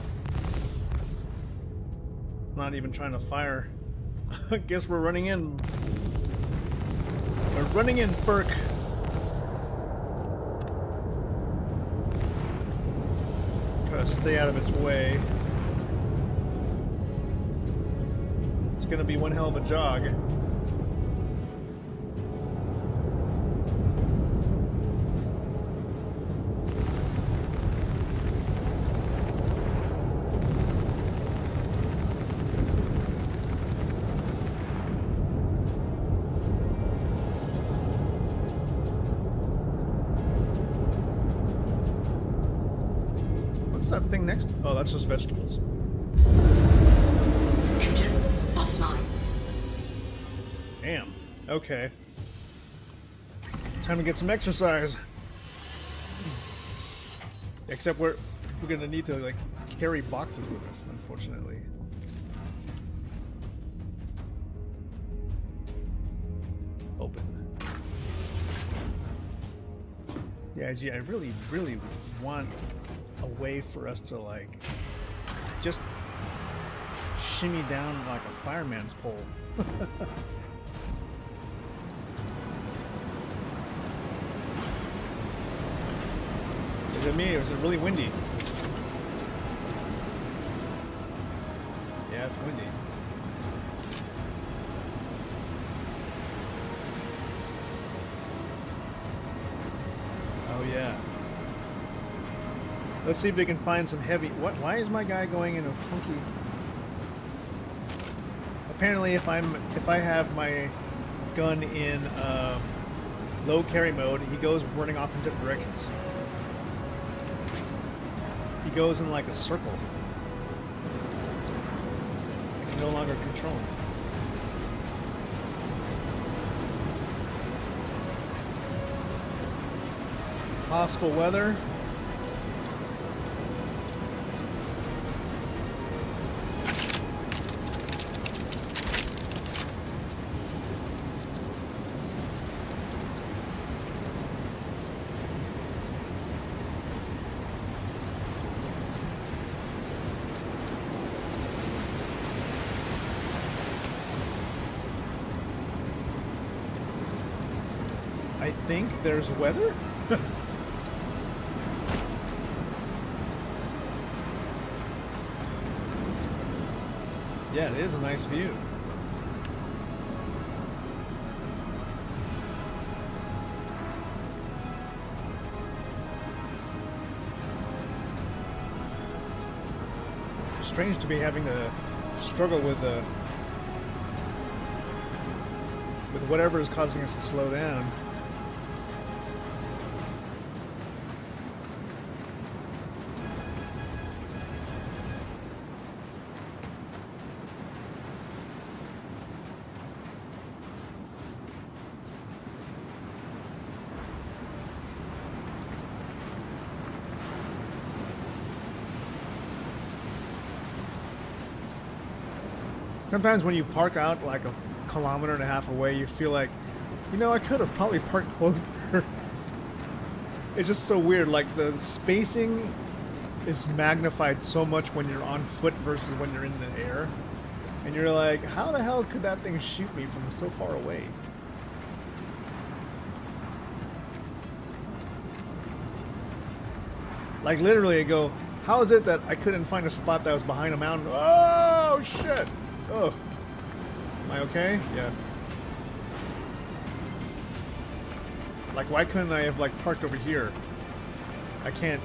Not even trying to fire. I guess we're running in. We're running in, Burke. Stay out of its way. It's gonna be one hell of a jog. That thing next? Oh, that's just vegetables. Engines offline. Damn. Okay. Time to get some exercise. Except we're gonna need to like carry boxes with us, unfortunately. Open. Yeah, gee, I really want a way for us to like just shimmy down like a fireman's pole. Look at me, it was really windy. Yeah, it's windy. Oh yeah. Let's see if we can find some heavy. What? Why is my guy going in a funky? Apparently, if I have my gun in low carry mode, he goes running off in different directions. He goes in like a circle. I can no longer control him. Hostile weather. I think there's weather. Yeah, it is a nice view. Strange to be having to struggle with whatever is causing us to slow down. Sometimes when you park out like a kilometer and a half away, you feel like, you know, I could have probably parked closer. It's just so weird. Like the spacing is magnified so much when you're on foot versus when you're in the air. And you're like, how the hell could that thing shoot me from so far away? Like literally I go, how is it that I couldn't find a spot that was behind a mountain? Oh shit! Oh. Am I okay? Yeah. Like, why couldn't I have, like, parked over here? I can't.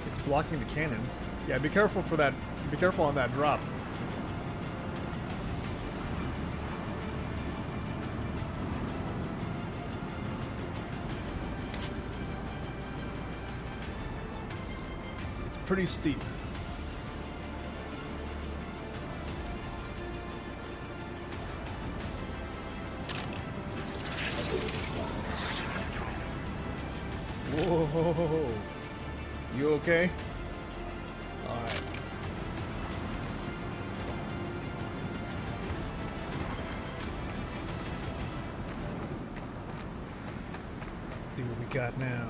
It's blocking the cannons. Yeah, be careful for that. Be careful on that drop. It's pretty steep. Whoa, you okay? Alright. See what we got now.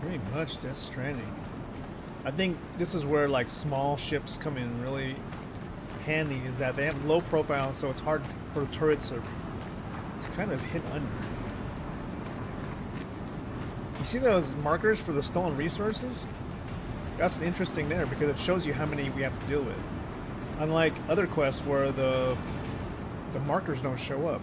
Pretty much Death Stranding. I think this is where like small ships come in really handy, is that they have low profile, so it's hard for turrets to kind of hit under. You see those markers for the stolen resources? That's interesting there because it shows you how many we have to deal with. Unlike other quests where the markers don't show up.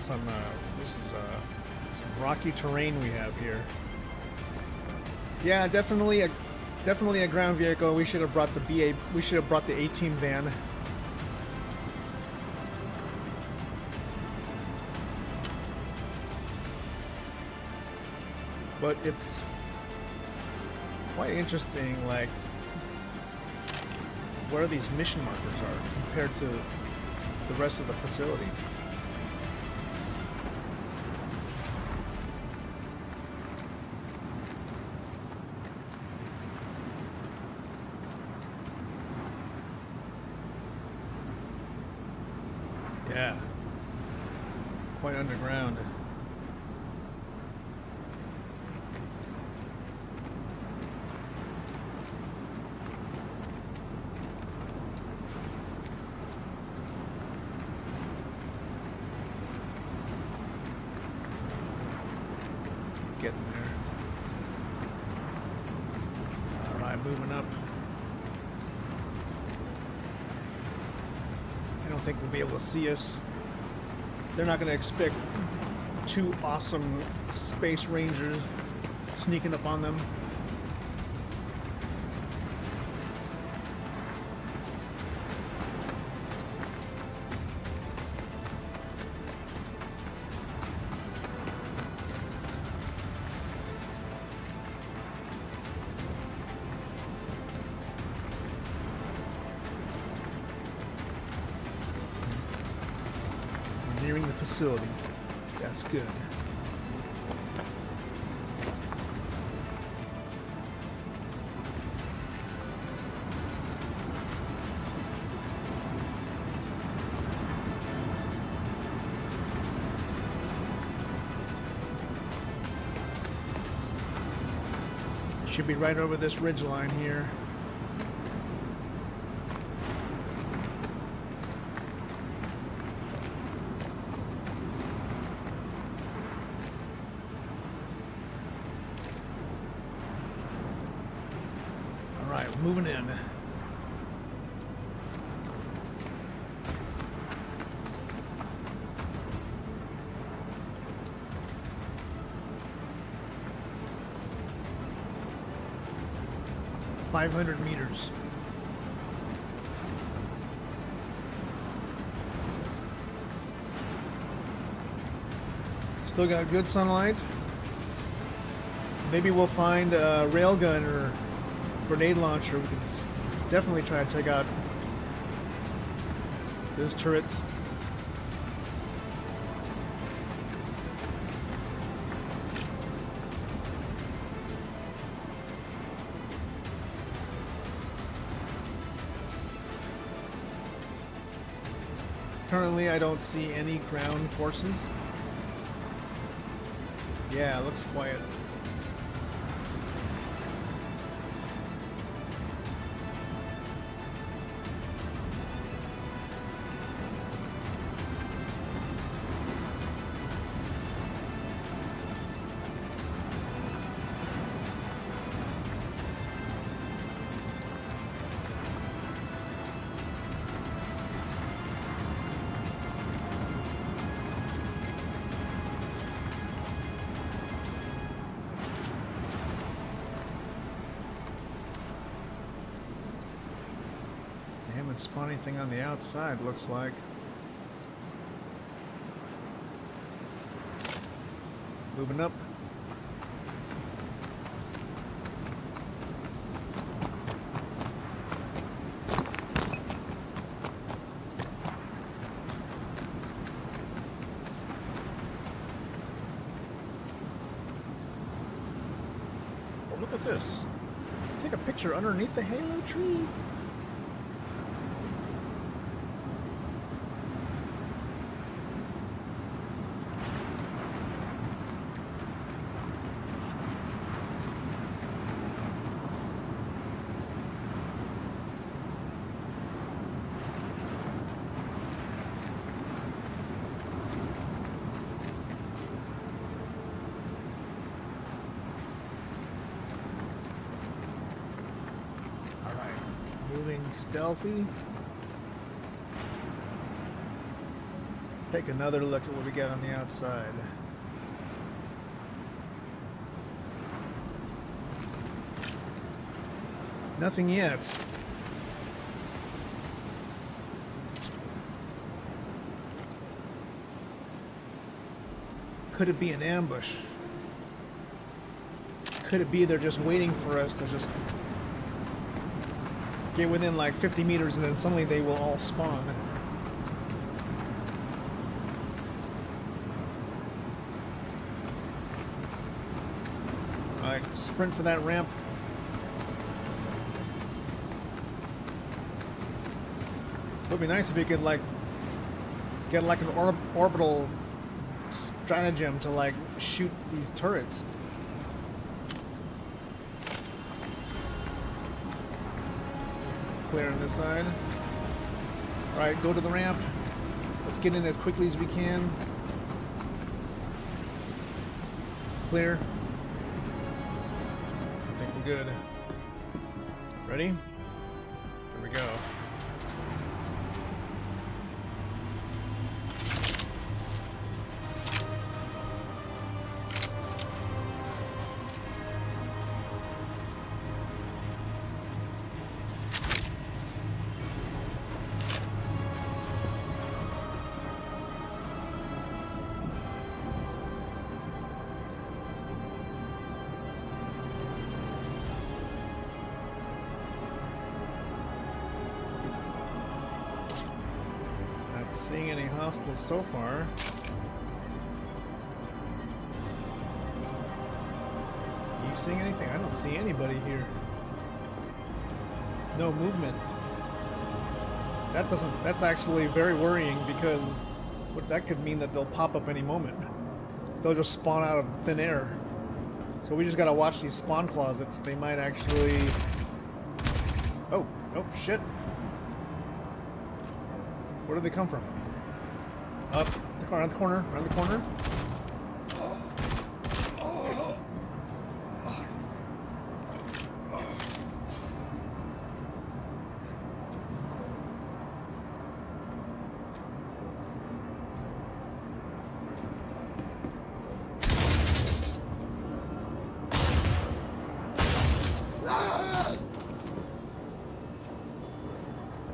Some rocky terrain we have here. Yeah, definitely a ground vehicle. We should have brought the we should have brought the A-team van. But it's quite interesting, like where these mission markers are compared to the rest of the facility. Yeah, quite underground. Getting there. All right, moving up. I don't think we'll be able to see us. They're not going to expect two awesome space rangers sneaking up on them. Nearing the facility. That's good. Should be right over this ridge line here. All right, we're moving in. .500 meters. Still got good sunlight. Maybe we'll find a railgun or grenade launcher. We can definitely try to take out those turrets. Currently, I don't see any ground forces. Yeah, it looks quiet. Haven't spawned anything on the outside, looks like. Moving up. Oh, look at this. Take a picture underneath the halo tree. Stealthy. Take another look at what we got on the outside. Nothing yet. Could it be an ambush? Could it be they're just waiting for us to just get within like 50 meters and then suddenly they will all spawn? Alright, sprint for that ramp. It would be nice if you could like get like an orbital stratagem to like shoot these turrets. Clear on this side. Alright, go to the ramp. Let's get in as quickly as we can. Clear. I think we're good. Ready? Here we go. Seeing any hostiles so far. You seeing anything? I don't see anybody here. No movement. That's actually very worrying because that could mean that they'll pop up any moment. They'll just spawn out of thin air. So we just gotta watch these spawn closets. They might actually... Oh, oh, shit. Where did they come from? Up, around the corner, around the corner.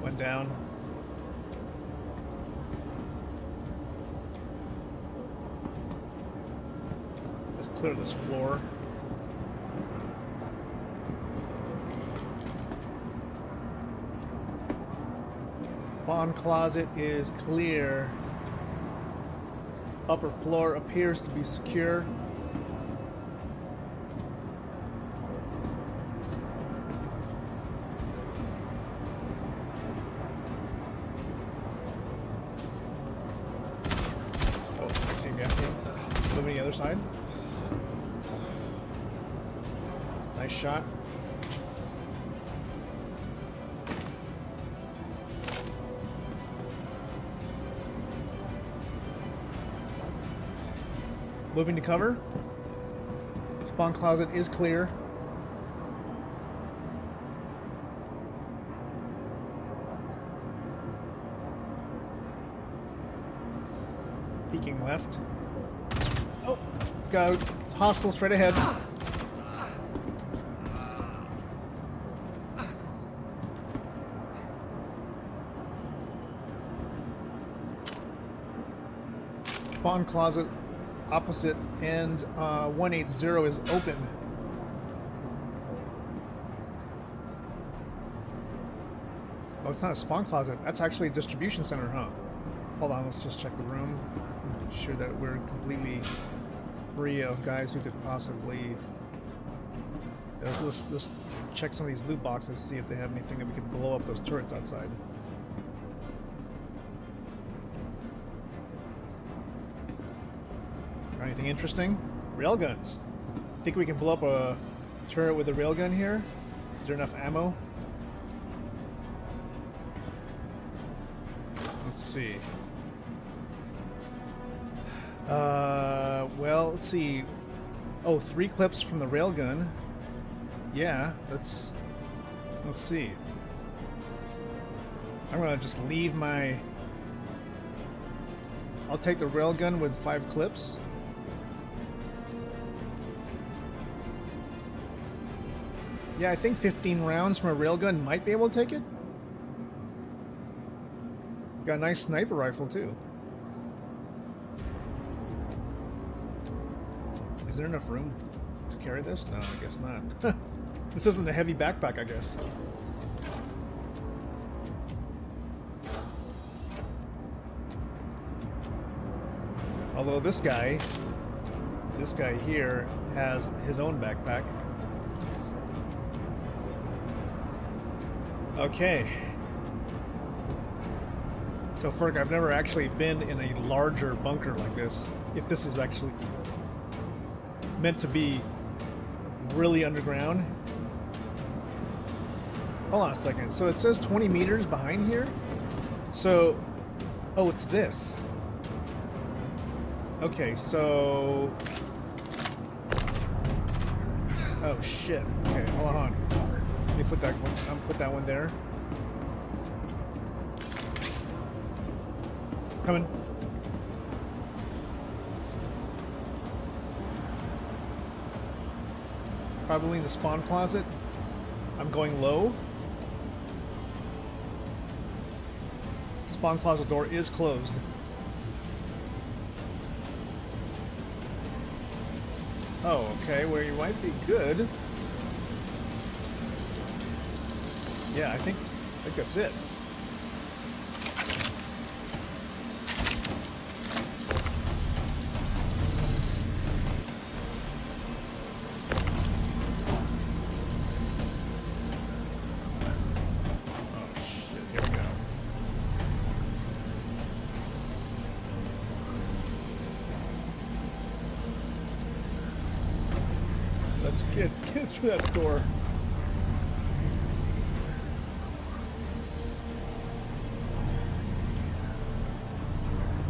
Went down. Let's clear this floor. Spawn closet is clear. Upper floor appears to be secure. Oh, I see him, yes. Moving the other side. Nice shot. Moving to cover. Spawn closet is clear. Peeking left. Oh, got hostile straight ahead. Spawn closet opposite and 180 is open. Oh, it's not a spawn closet. That's actually a distribution center, huh? Hold on, let's just check the room. Make sure that we're completely free of guys who could possibly... Let's check some of these loot boxes, see if they have anything that we could blow up those turrets outside. Anything interesting? Railguns. Think we can blow up a turret with a railgun here? Is there enough ammo? Let's see. Well, let's see. Oh, 3 clips from the railgun. Yeah, let's see. I'm gonna just leave my... I'll take the railgun with 5 clips. Yeah, I think 15 rounds from a railgun might be able to take it. Got a nice sniper rifle, too. Is there enough room to carry this? No, I guess not. This isn't a heavy backpack, I guess. Although this guy here has his own backpack. Okay. So Ferg, I've never actually been in a larger bunker like this. If this is actually meant to be really underground. Hold on a second. So it says 20 meters behind here. So, oh, it's this. Okay, so... Oh shit. Okay, hold on. Let me put that one. Put that one there. Coming. Probably in the spawn closet. I'm going low. Spawn closet door is closed. Oh, okay. Where you might be good. Yeah, I think that's it. Let's get through that door.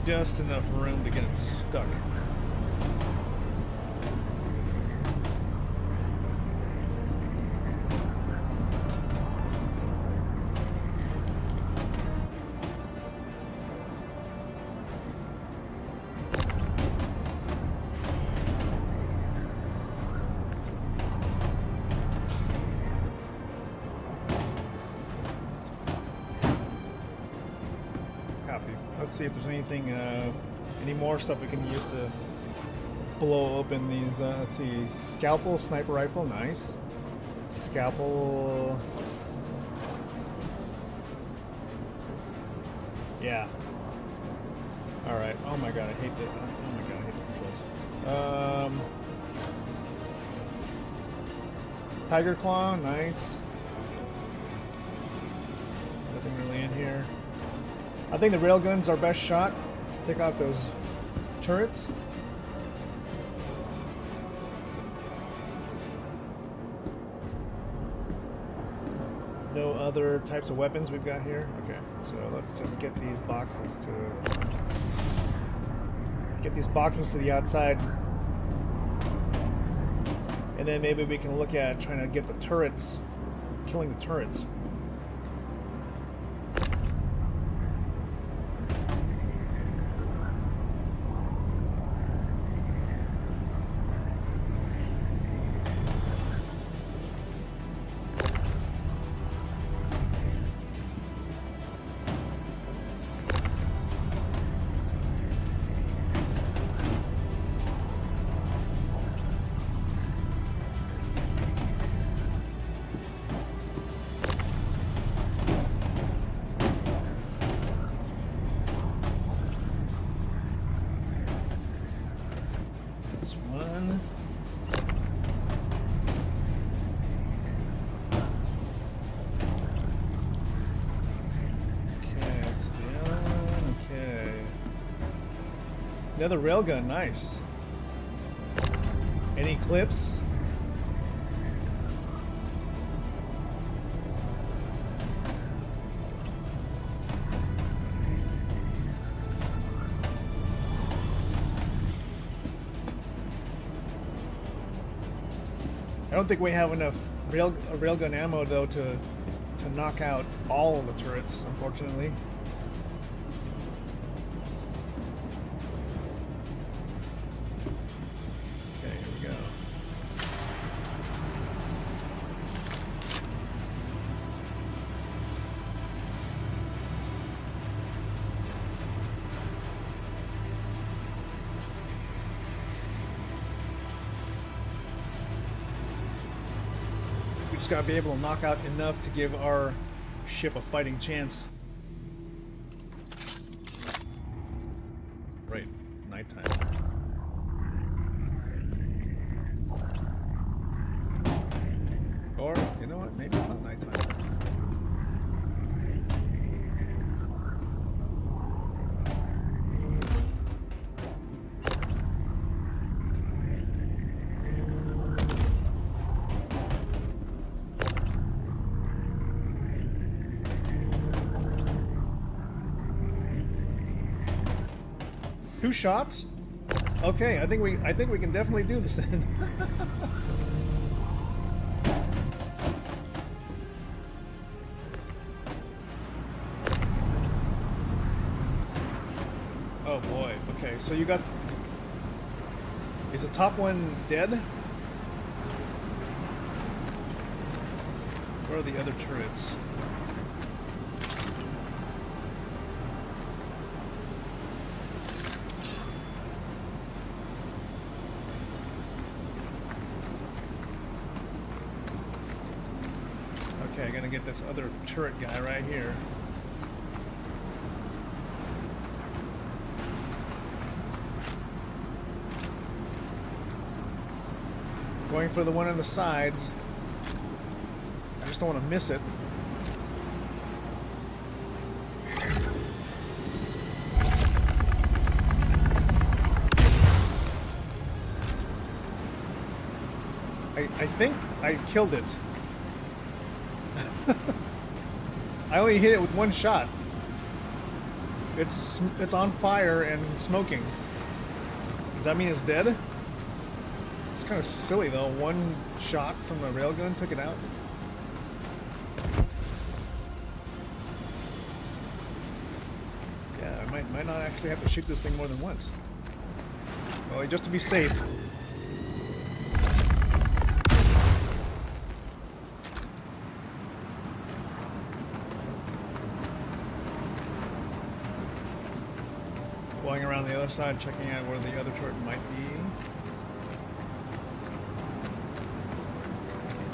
Just enough room to get it stuck. Let's see if there's anything, any more stuff we can use to blow open these. Let's see, scalpel, sniper rifle, nice. Scalpel. Yeah. All right. Oh my god, I hate the. Oh my god, I hate the controls. Tiger claw, nice. Nothing really in here. I think the railgun's our best shot. Take out those turrets. No other types of weapons we've got here. Okay, so let's just get these boxes to the outside, and then maybe we can look at trying to get the turrets, killing the turrets. Another railgun, nice. Any clips? I don't think we have enough railgun ammo though to knock out all of the turrets, unfortunately. Got to be able to knock out enough to give our ship a fighting chance. Right, nighttime. Or, you know what, maybe it's not nighttime. Two shots? Okay, I think we can definitely do this then. Oh boy. Okay, so you got. Is the top one dead? Where are the other turrets? Okay, I gotta get this other turret guy right here. Going for the one on the sides. I just don't want to miss it. I think I killed it. I only hit it with one shot. It's on fire and smoking. Does that mean it's dead? It's kind of silly though. One shot from the railgun took it out. Yeah, I might not actually have to shoot this thing more than once. Well, just to be safe. Going around the other side, checking out where the other turret might be.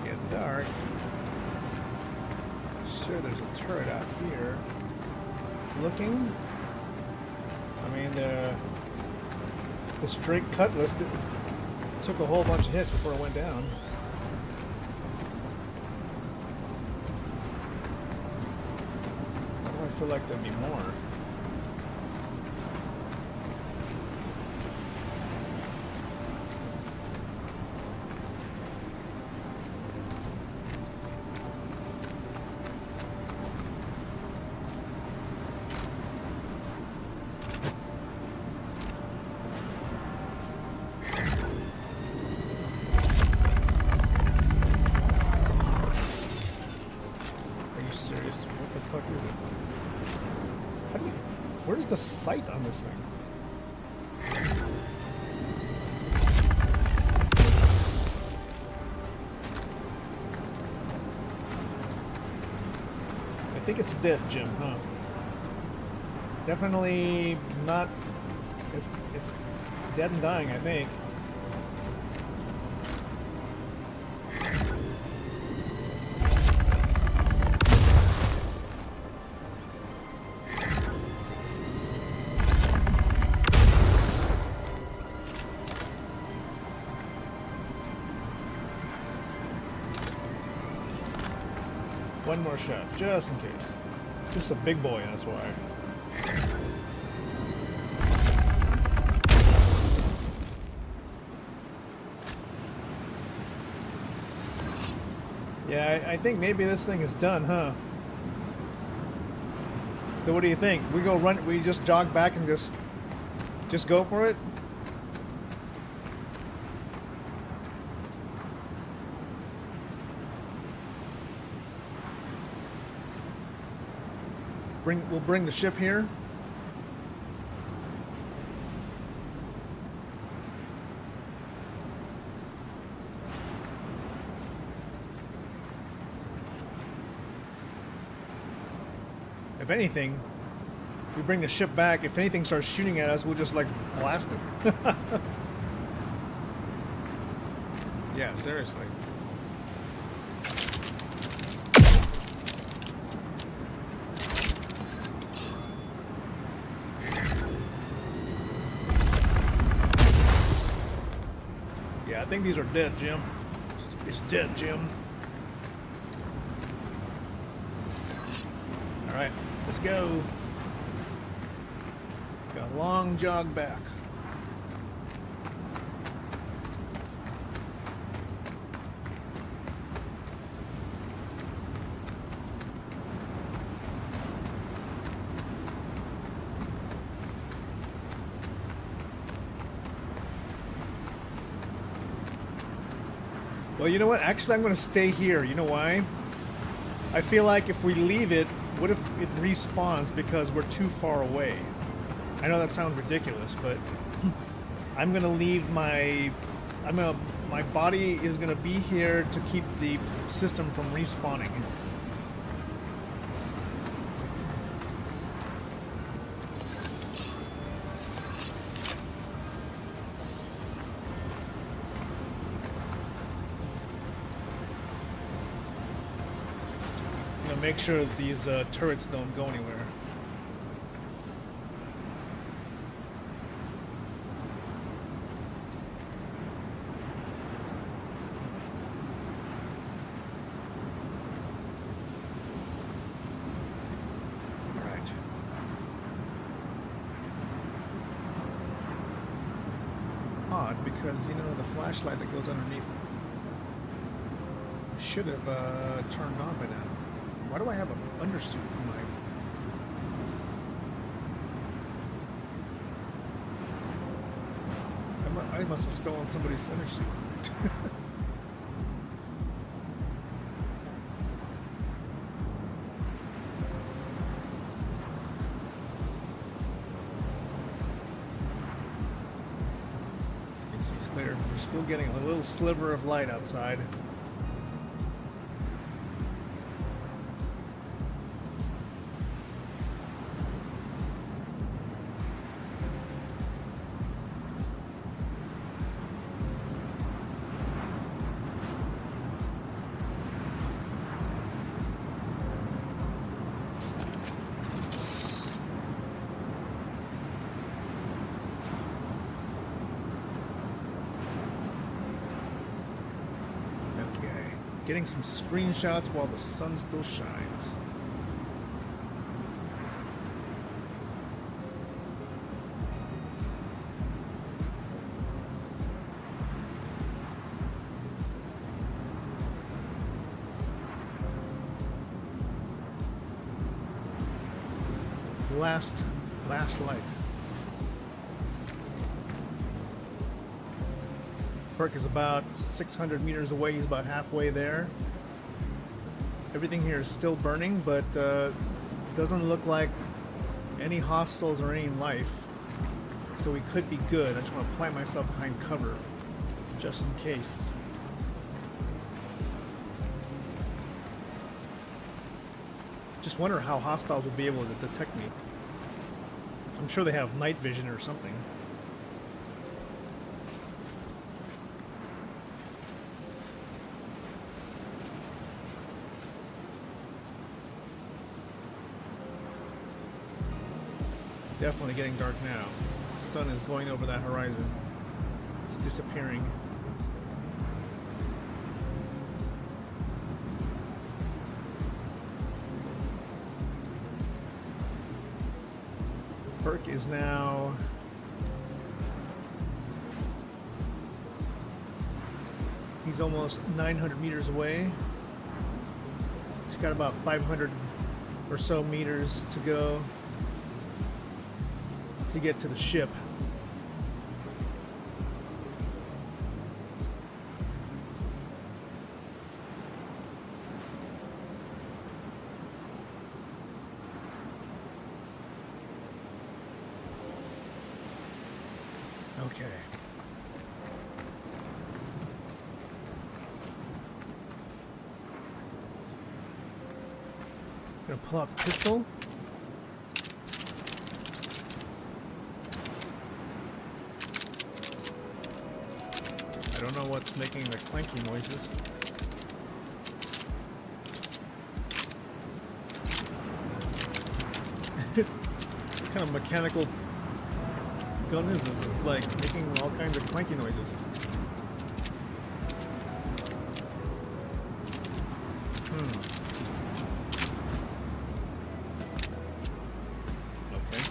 Get dark. Sure, there's a turret out here. Looking. I mean, the straight cutlass took a whole bunch of hits before it went down. Why do I feel like there'd be more? Where's the sight on this thing? I think it's dead, Jim, huh? Definitely not. It's dead and dying, I think. One more shot, just in case. Just a big boy, that's why. Yeah, I think maybe this thing is done, huh? So what do you think? We go run, we just jog back and just go for it? We'll bring the ship here. If anything, we bring the ship back. If anything starts shooting at us, we'll just like blast it. Yeah, seriously. I think these are dead, Jim. It's dead, Jim. All right, let's go. Got a long jog back. Well, you know what? Actually, I'm going to stay here. You know why? I feel like if we leave it, what if it respawns because we're too far away? I know that sounds ridiculous, but I'm going to leave my... my body is going to be here to keep the system from respawning. Make sure that these turrets don't go anywhere. All right. Odd, because you know the flashlight that goes underneath Should have turned on by now. Why do I have an undersuit in my... I must have stolen somebody's undersuit. It's clear. We're still getting a little sliver of light outside. Getting some screenshots while the sun still shines. Last light. Perk is about 600 meters away. He's about halfway there. Everything here is still burning, but doesn't look like any hostiles or any life. So we could be good. I just want to plant myself behind cover, just in case. Just wonder how hostiles would be able to detect me. I'm sure they have night vision or something. Definitely getting dark now. The sun is going over that horizon. It's disappearing. Perk is now... He's almost 900 meters away. He's got about 500 or so meters to go to get to the ship. Okay. Gonna pull out pistol. I don't know what's making the clanky noises. What kind of mechanical gun is this? It's like making all kinds of clanky noises. Okay.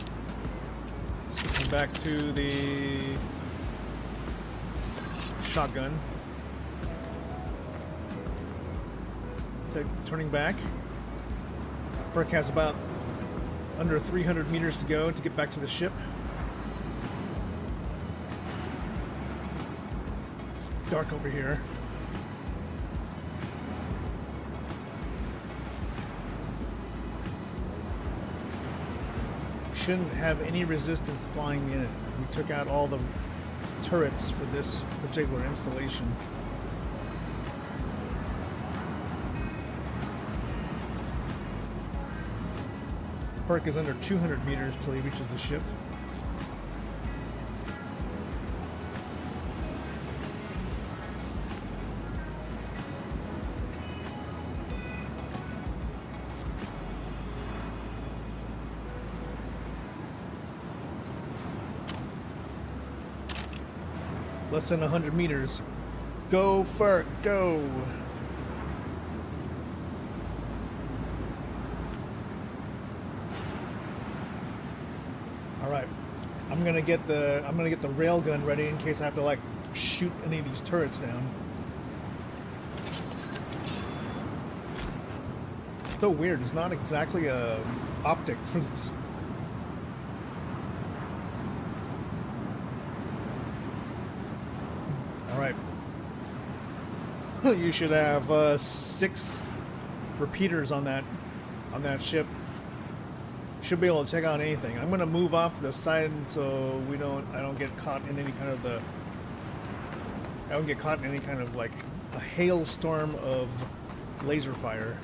Switching back to the shotgun. Okay, turning back. Perk has about under 300 meters to go to get back to the ship. Dark over here. Shouldn't have any resistance flying in it. We took out all the turrets for this particular installation. Perk is under 200 meters till he reaches the ship. Less than 100 meters. Go, Ferk, go! Alright. I'm gonna get the railgun ready in case I have to like shoot any of these turrets down. So weird. There's not exactly a optic for this. All right. You should have 6 repeaters on that ship. Should be able to take out anything. I'm gonna move off the side so I don't get caught in any kind of like a hailstorm of laser fire.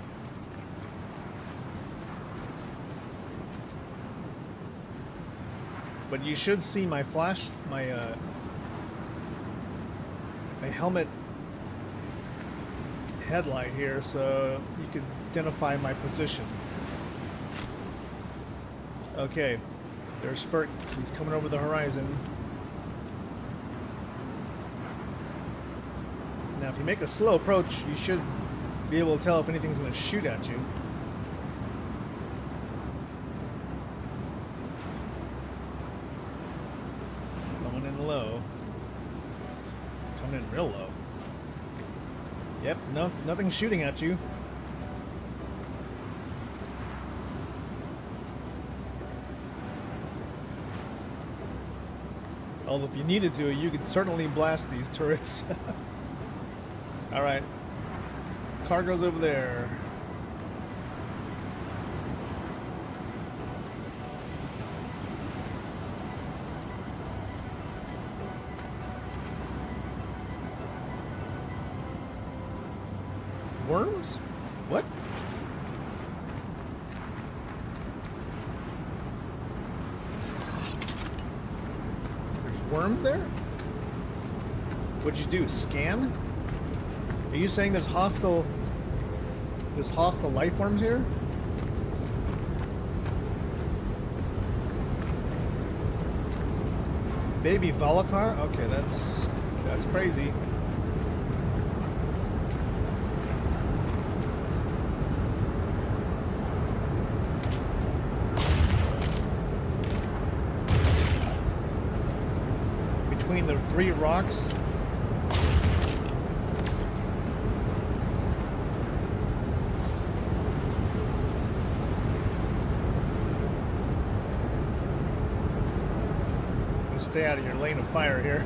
But you should see my flash, my helmet headlight here, so you can identify my position. Okay, there's Fert. He's coming over the horizon. Now, if you make a slow approach, you should be able to tell if anything's going to shoot at you. Coming in low. Coming in real low. Yep, no, nothing's shooting at you. Although if you needed to, you could certainly blast these turrets. Alright. Cargo's over there. Worms? What? Worm there? What'd you do? Scan? Are you saying there's hostile life forms here? Baby Volokar? Okay, that's crazy. Between the 3 rocks. Stay out of your lane of fire here.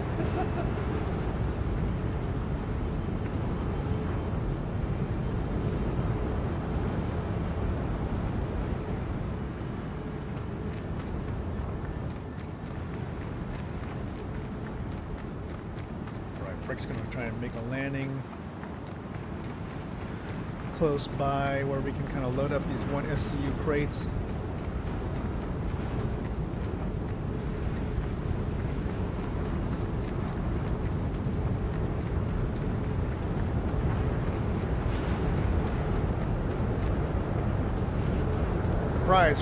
Right, Frick's gonna try and make a landing close by where we can kind of load up these 1 SCU crates.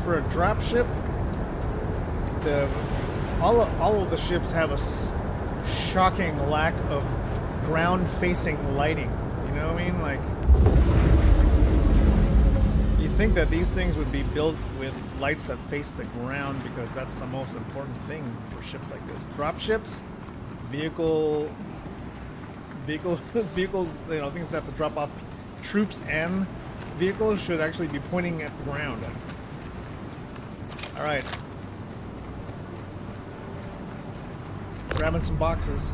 For a drop ship, all of the ships have a shocking lack of ground-facing lighting. You know what I mean? Like, you think that these things would be built with lights that face the ground because that's the most important thing for ships like this. Drop ships, vehicles. You know, things that have to drop off troops and vehicles should actually be pointing at the ground. All right. Grabbing some boxes.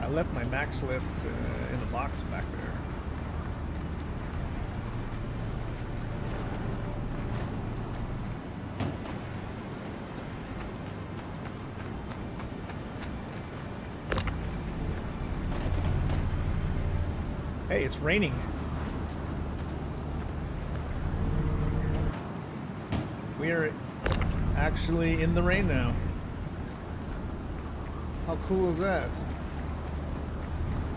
I left my max lift in the box back there. Hey, it's raining. We are actually in the rain now. How cool is that?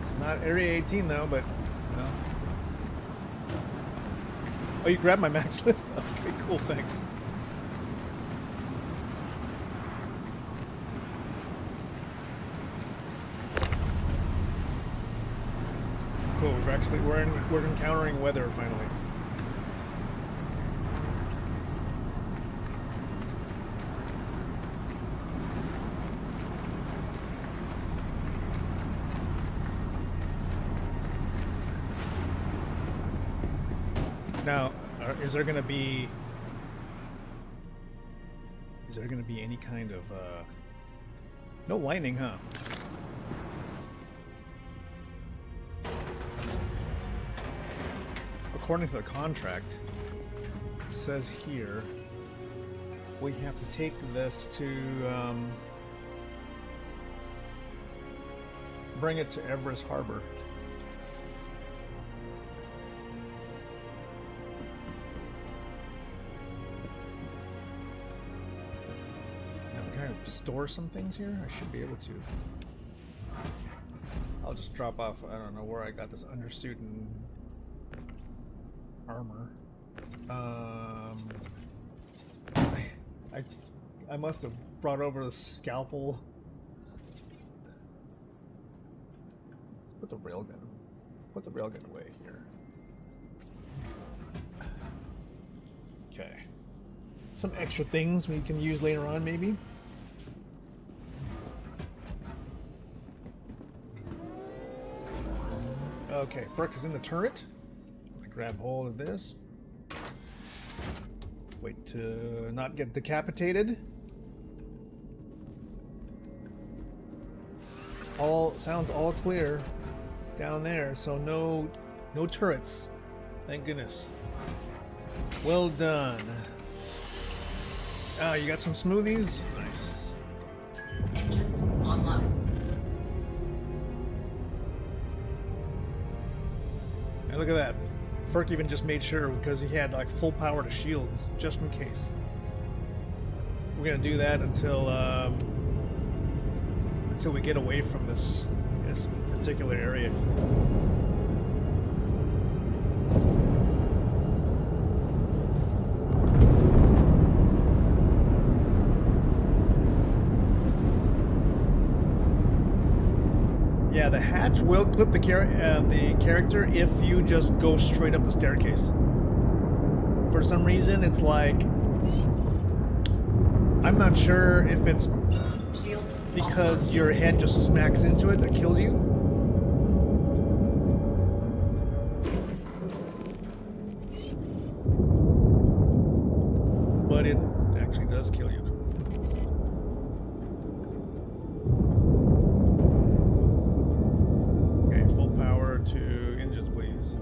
It's not Area 18 though, but no. Oh, you grabbed my max lift? Okay, cool, thanks. Cool, we're encountering weather finally. Now, is there going to be any kind of no lightning, huh? According to the contract, it says here we have to take this to bring it to Everest Harbor. Store some things here? I should be able to. I'll just drop off. I don't know where I got this undersuit and armor. I must have brought over the scalpel. Put the railgun. Put the railgun away here. Okay. Some extra things we can use later on, maybe. Okay, Burke is in the turret. I'm gonna grab hold of this. Wait to not get decapitated. Sounds all clear down there, so no turrets. Thank goodness. Well done. You got some smoothies? Nice. Engines online. And look at that. Ferk even just made sure because he had like full power to shields, just in case. We're gonna do that until we get away from this particular area. Yeah, the hatch will clip the character if you just go straight up the staircase. For some reason, it's like... I'm not sure if it's because your head just smacks into it that kills you. But it actually does kill you. To engines, please.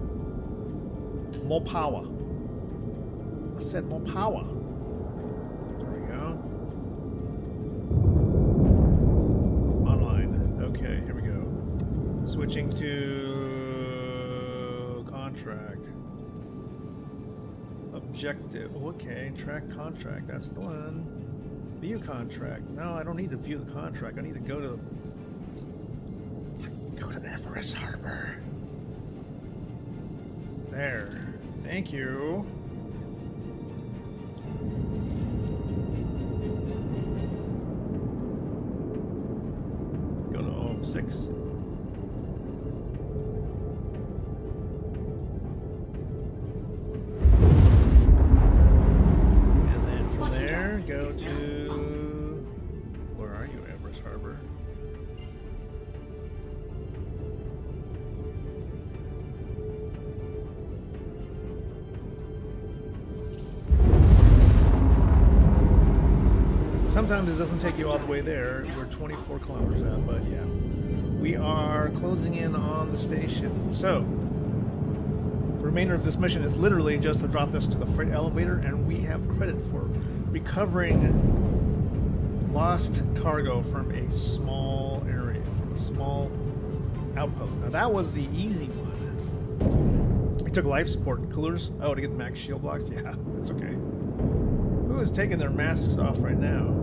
More power. I said more power. There we go. Online. Okay, here we go. Switching to contract. Objective. Okay, track contract. That's the one. View contract. No, I don't need to view the contract. I need to go to Everest Harbor. There. Thank you. Go to 06. And then from there, go to... Where are you, Everest Harbor? Sometimes it doesn't take you all the way there. We're 24 kilometers out, but yeah. We are closing in on the station. So, the remainder of this mission is literally just to drop us to the freight elevator, and we have credit for recovering lost cargo from a small area, from a small outpost. Now that was the easy one. We took life support and coolers. Oh, to get max shield blocks? Yeah, it's okay. Who is taking their masks off right now?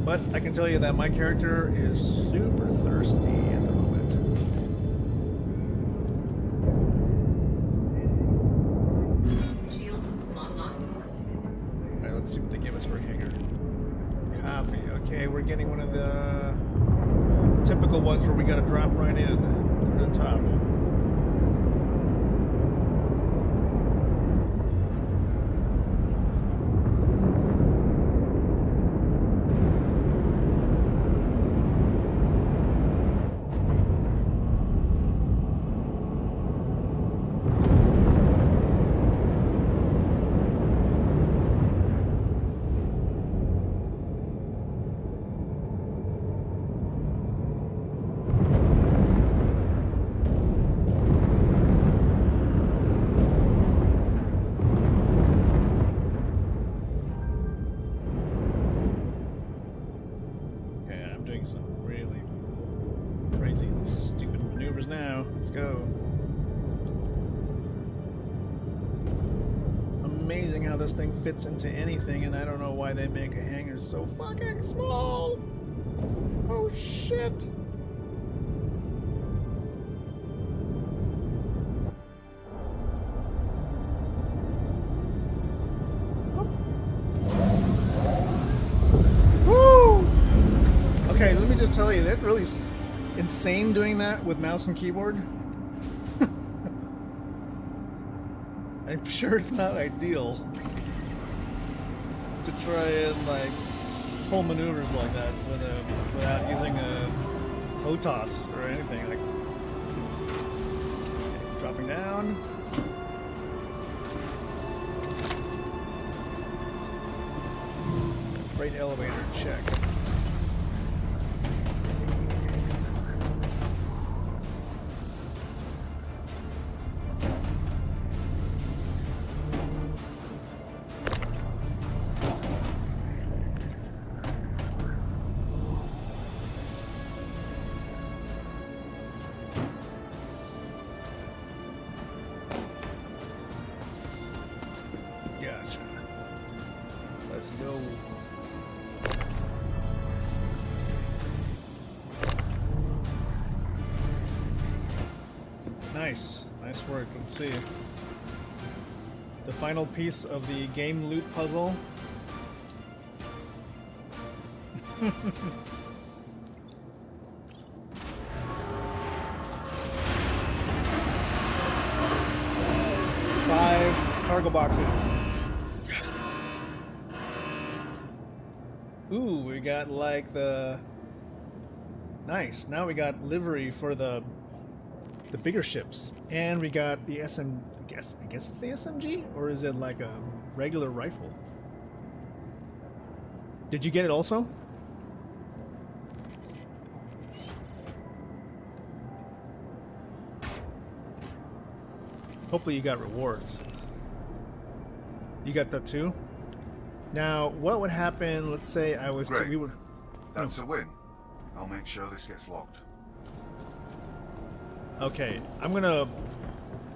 But I can tell you that my character is super thirsty at the moment. Shields online. Alright, let's see what they give us for a hangar. Copy. Okay, we're getting one of the typical ones where we gotta drop right in through the top. Stupid maneuvers now. Let's go. Amazing how this thing fits into anything, and I don't know why they make a hangar so fucking small. Oh shit. Woo! Okay, let me just tell you, that's really insane doing that with mouse and keyboard. I'm sure it's not ideal to try and like pull maneuvers like that without using a HOTAS or anything. Like dropping down. Freight elevator check. Gotcha. Let's go. Nice. Nice work. Let's see. The final piece of the game loot puzzle. Five cargo boxes. Ooh, we got like the... Nice. Now we got livery for the bigger ships, and we got the SM. I guess it's the SMG, or is it like a regular rifle? Did you get it also? Hopefully you got rewards. You got that too? Now, what would happen? Let's say I was. Great. We would. That's a win. I'll make sure this gets locked. Okay, I'm gonna.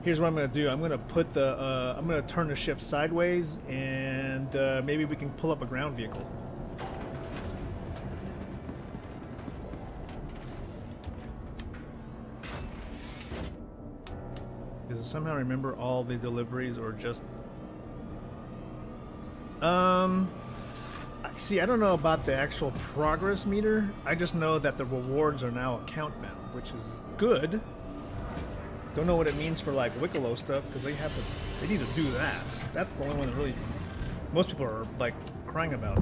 Here's what I'm gonna do. I'm gonna put the. I'm gonna turn the ship sideways, and maybe we can pull up a ground vehicle. Because somehow I remember all the deliveries, or just. See, I don't know about the actual progress meter. I just know that the rewards are now account bound, which is good. Don't know what it means for like Wicklow stuff, because they need to do that. That's the only one that really most people are like crying about.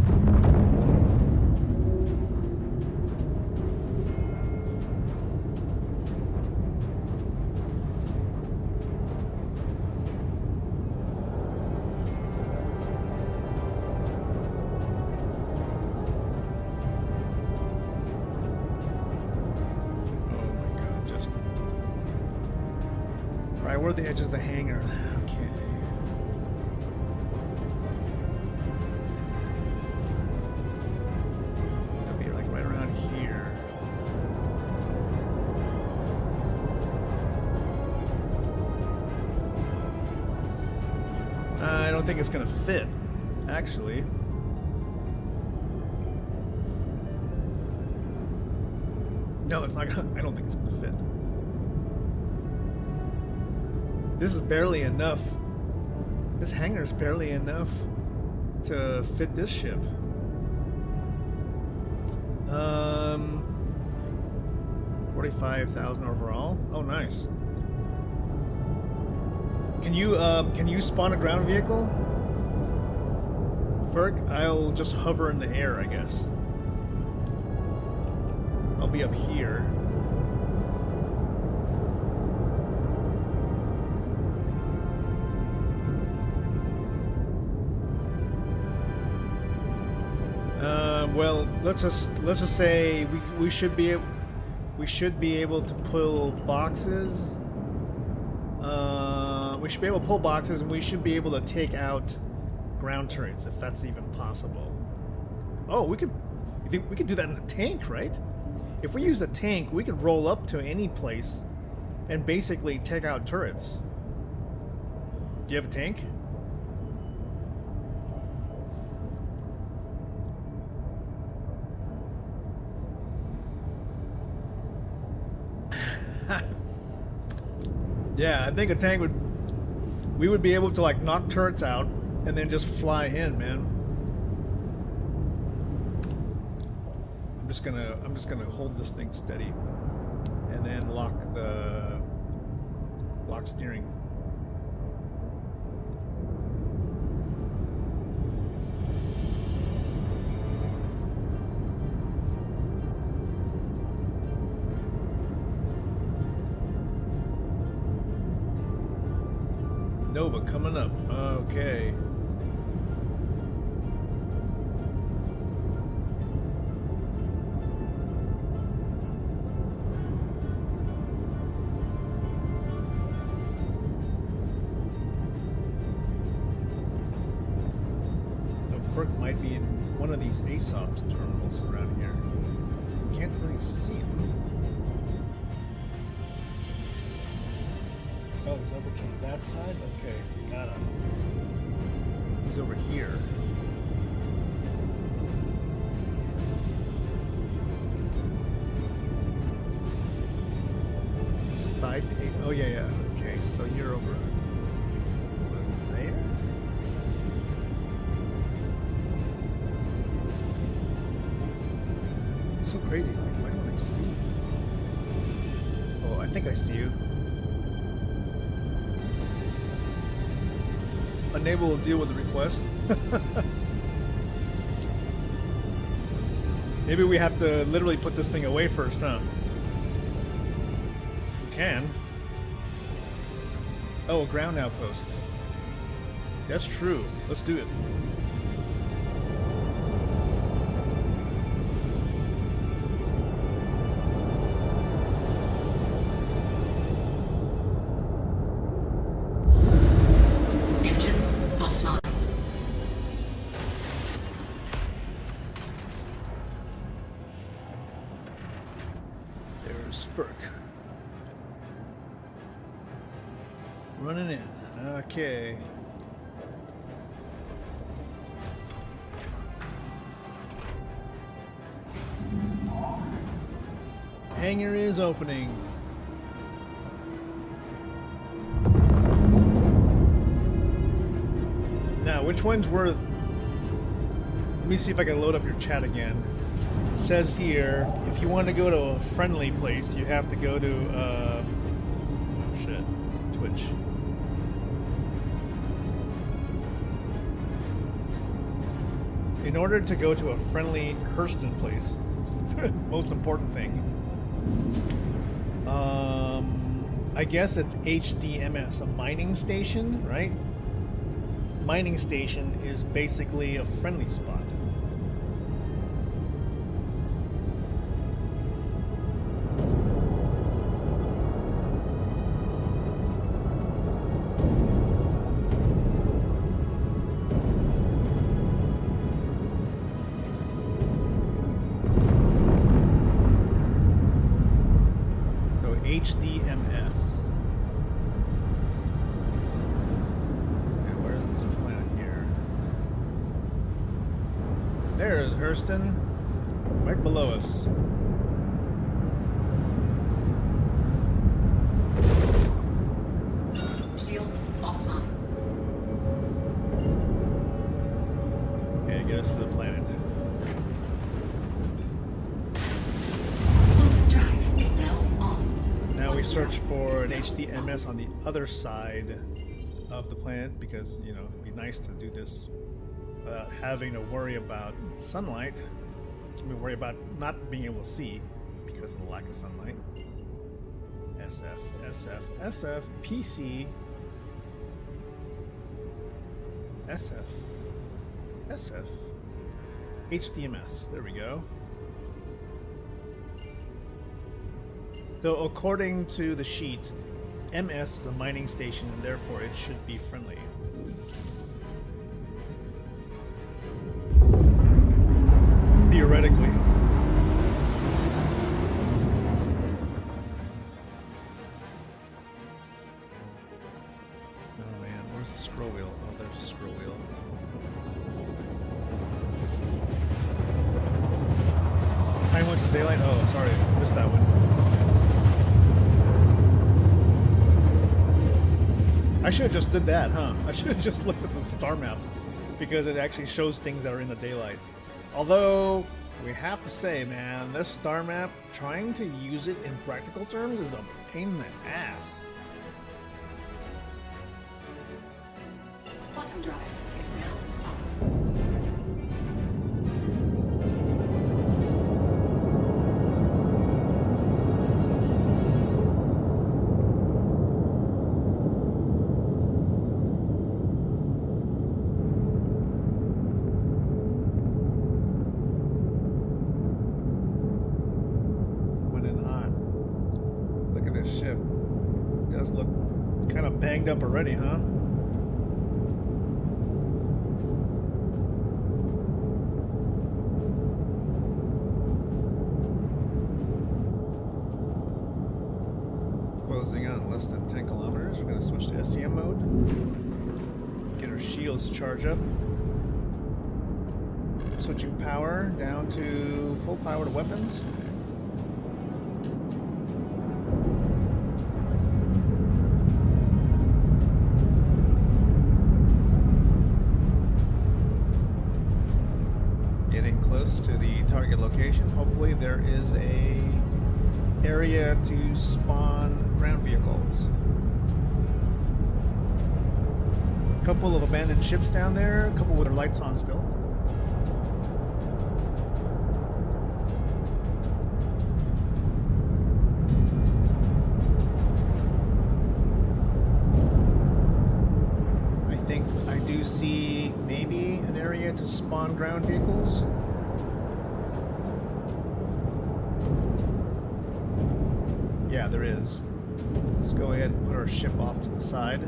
Where are the edges of the hangar? Okay. It'll be like right around here. I don't think it's gonna fit, actually. No, it's not gonna. I don't think it's gonna fit. This is barely enough. This hangar is barely enough to fit this ship. 45,000 overall. Oh, nice. Can you spawn a ground vehicle? Ferg, I'll just hover in the air, I guess. I'll be up here. Well, let's just say we should be able to pull boxes. We should be able to pull boxes, and we should be able to take out ground turrets if that's even possible. Oh, we could do that in a tank, right? If we use a tank, we could roll up to any place and basically take out turrets. Do you have a tank? Yeah, I think a tank would... We would be able to like knock turrets out and then just fly in, man. I'm just gonna hold this thing steady and then lock steering. Nova coming up. Okay. Frick might be in one of these ASOP's terminals around here. Can't really see him. Oh, he's over to that side? Okay, got him. He's over here. Side 8. Oh, yeah. Okay, so you're over there? It's so crazy. Like, why don't I see you? Oh, I think I see you. Unable to deal with the request. Maybe we have to literally put this thing away first, huh? We can. Oh, a ground outpost. That's true. Let's do it. Running in. Okay. Hangar is opening. Now, which ones were... Let me see if I can load up your chat again. It says here, if you want to go to a friendly place, you have to go to, oh shit, Twitch. In order to go to a friendly Hurston place, it's the most important thing. I guess it's HDMS, a mining station, right? Mining station is basically a friendly spot. HDMS. Okay, where's this planet here? There's Hurston, right below us. Shields offline. Okay, get us to the planet. Drive is now on. Now we search for an HDMS on the other side of the planet because, you know, it'd be nice to do this without having to worry about sunlight. We worry about not being able to see because of the lack of sunlight. SF, SF, SF, PC, SF, SF, HDMS. There we go. So according to the sheet, MS is a mining station and therefore it should be friendly. Theoretically. Scroll wheel. Oh, there's a scroll wheel. I went to daylight. Oh, sorry, missed that one. I should have just did that, huh? I should have just looked at the star map because it actually shows things that are in the daylight. Although we have to say, man, this star map, trying to use it in practical terms is a pain in the ass. Quantum drive is now off. When it hot. Look at this ship. It does look kind of banged up already, huh? Closing on less than 10 kilometers. We're going to switch to SCM mode. Get our shields to charge up. Switching power down to full power to weapons. Getting close to the target location. Hopefully there is a area to spawn ground vehicles. A couple of abandoned ships down there, a couple with their lights on still. I think I do see maybe an area to spawn ground vehicles. Yeah, there is. Let's go ahead and put our ship off to the side.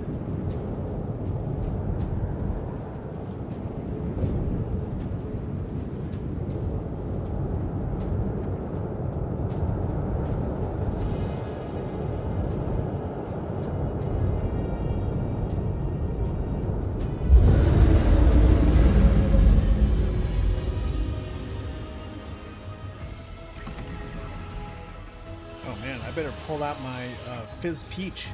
Oh man, I better pull out my Fizz Peach.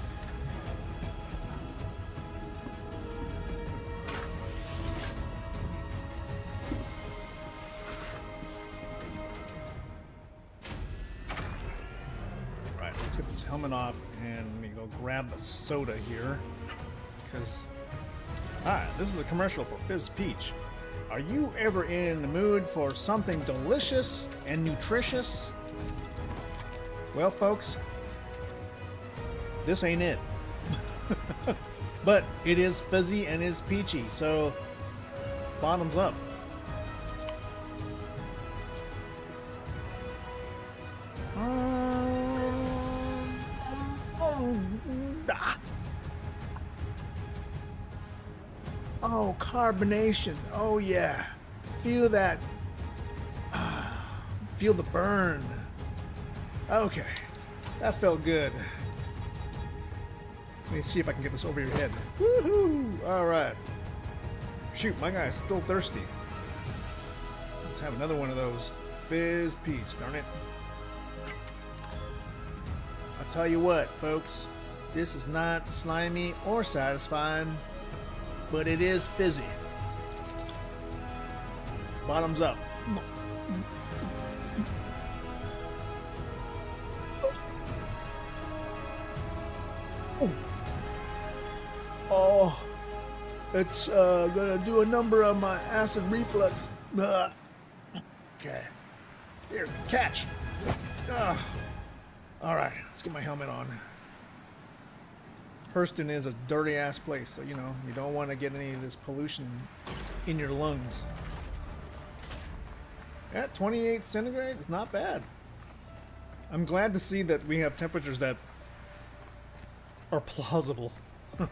Right, let's get this helmet off and let me go grab a soda here. Because, this is a commercial for Fizz Peach. Are you ever in the mood for something delicious and nutritious? Well, folks, this ain't it. But it is fizzy and it's peachy, so bottoms up. Oh, carbonation. Oh, yeah. Feel that. Feel the burn. Okay, that felt good. Let me see if I can get this over your head. Woohoo! Alright. Shoot, my guy's still thirsty. Let's have another one of those. Fizz Peach, darn it. I'll tell you what, folks. This is not slimy or satisfying, but it is fizzy. Bottoms up. Oh, it's gonna do a number on my acid reflux. Ugh. Okay, here, catch. All right, let's get my helmet on. Hurston is a dirty ass place, so you know you don't want to get any of this pollution in your lungs. At 28 centigrade, it's not bad. I'm glad to see that we have temperatures that are plausible. Been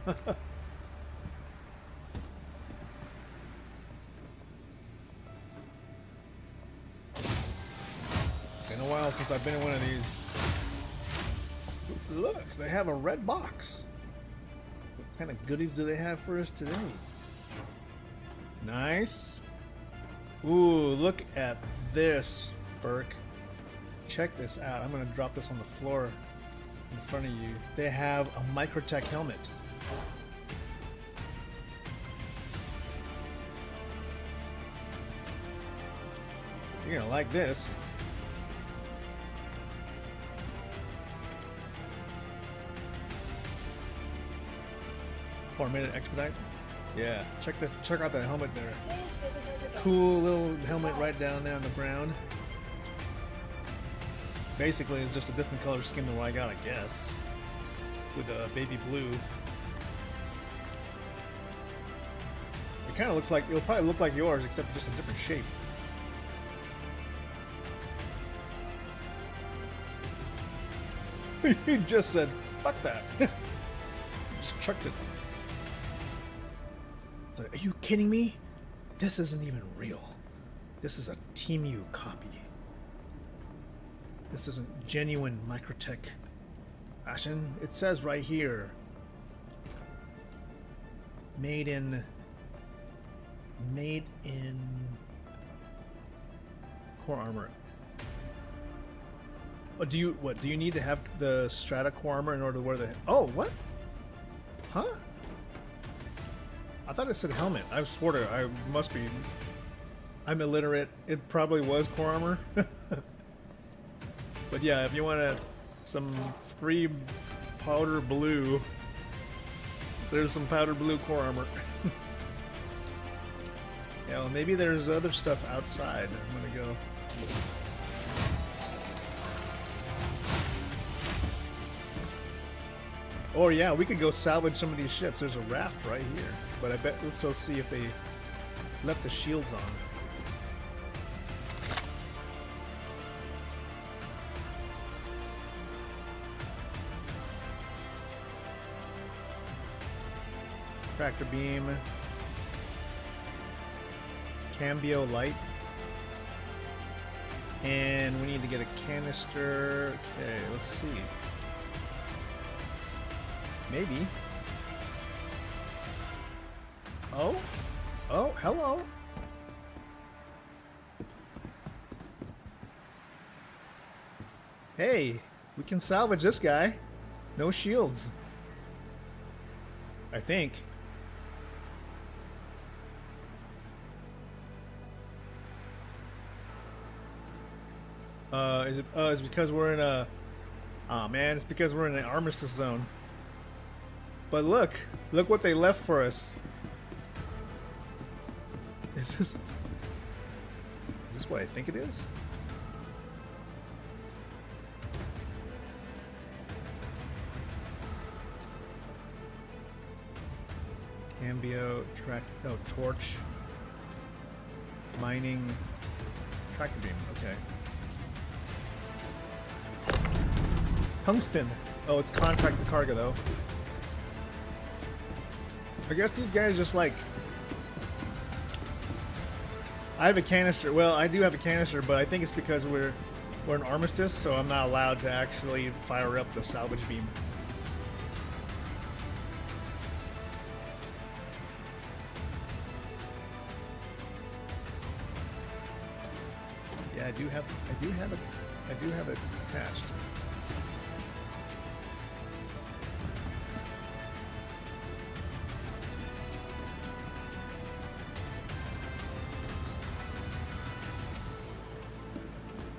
a while since I've been in one of these. Look, they have a red box. What kind of goodies do they have for us today? Nice. Ooh, look at this, Burke. Check this out. I'm gonna drop this on the floor in front of you. They have a Microtech helmet. You're gonna like this. $4-minute expedite. Yeah, check this. Check out that helmet there. Please visit us again. Cool little helmet right down there on the ground. Basically, it's just a different color skin than what I got, I guess, with baby blue. It kind of looks like it'll probably look like yours, except just a different shape. He just said, "Fuck that." Just chucked it. Like, are you kidding me? This isn't even real. This is a TeamU copy. This isn't genuine Microtech fashion. It says right here, made in core armor. What do you need to have the Strata core armor in order to wear the? Oh, what? Huh? I thought it said helmet. I swore to. I must be. I'm illiterate. It probably was core armor. But yeah, if you want some free powder blue, there's some powder blue core armor. Yeah, well, maybe there's other stuff outside. I'm gonna go. Or yeah, we could go salvage some of these ships. There's a raft right here. But I bet let's go see if they left the shields on. Tractor beam. Cambio light. And we need to get a canister. Okay, let's see. Maybe. Oh? Oh, hello. Hey, we can salvage this guy. No shields. I think. Is it? It's because we're in a. Oh man, it's because we're in an armistice zone. But look what they left for us. Is this what I think it is? Cambio, torch, mining, tractor beam. Okay. Tungsten. Oh, it's contracted cargo though. I guess these guys just like. I have a canister. Well, I do have a canister, but I think it's because we're an armistice, so I'm not allowed to actually fire up the salvage beam. Yeah, I do have it attached.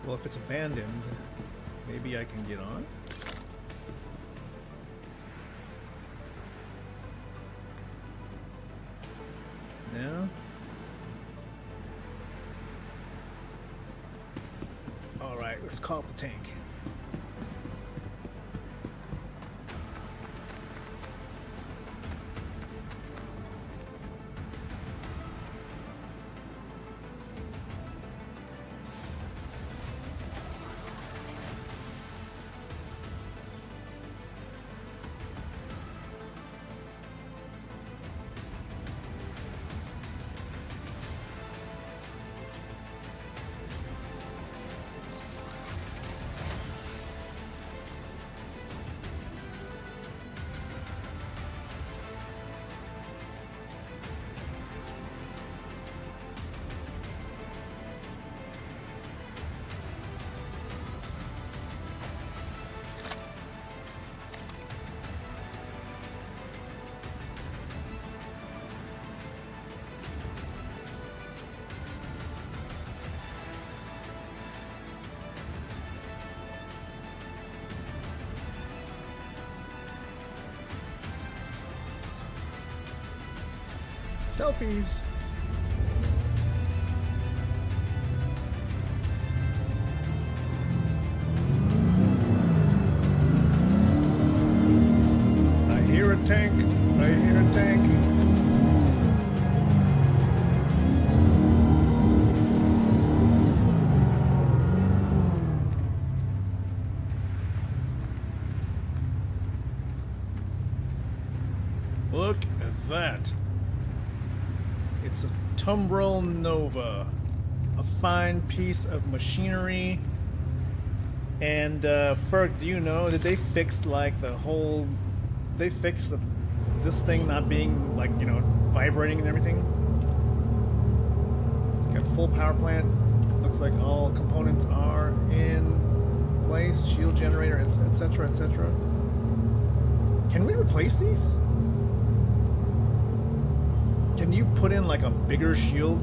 Well, if it's abandoned, maybe I can get on. No? Alright, let's call up the tank. Selfies. I hear a tank. I hear a tank. Look at that. It's a Tumbrel Nova. A fine piece of machinery. And Ferg, do you know that they fixed like the whole... They fixed this thing not being like, you know, vibrating and everything? Got a full power plant. Looks like all components are in place. Shield generator, etc., etc. Can we replace these? Can you put in like a bigger shield?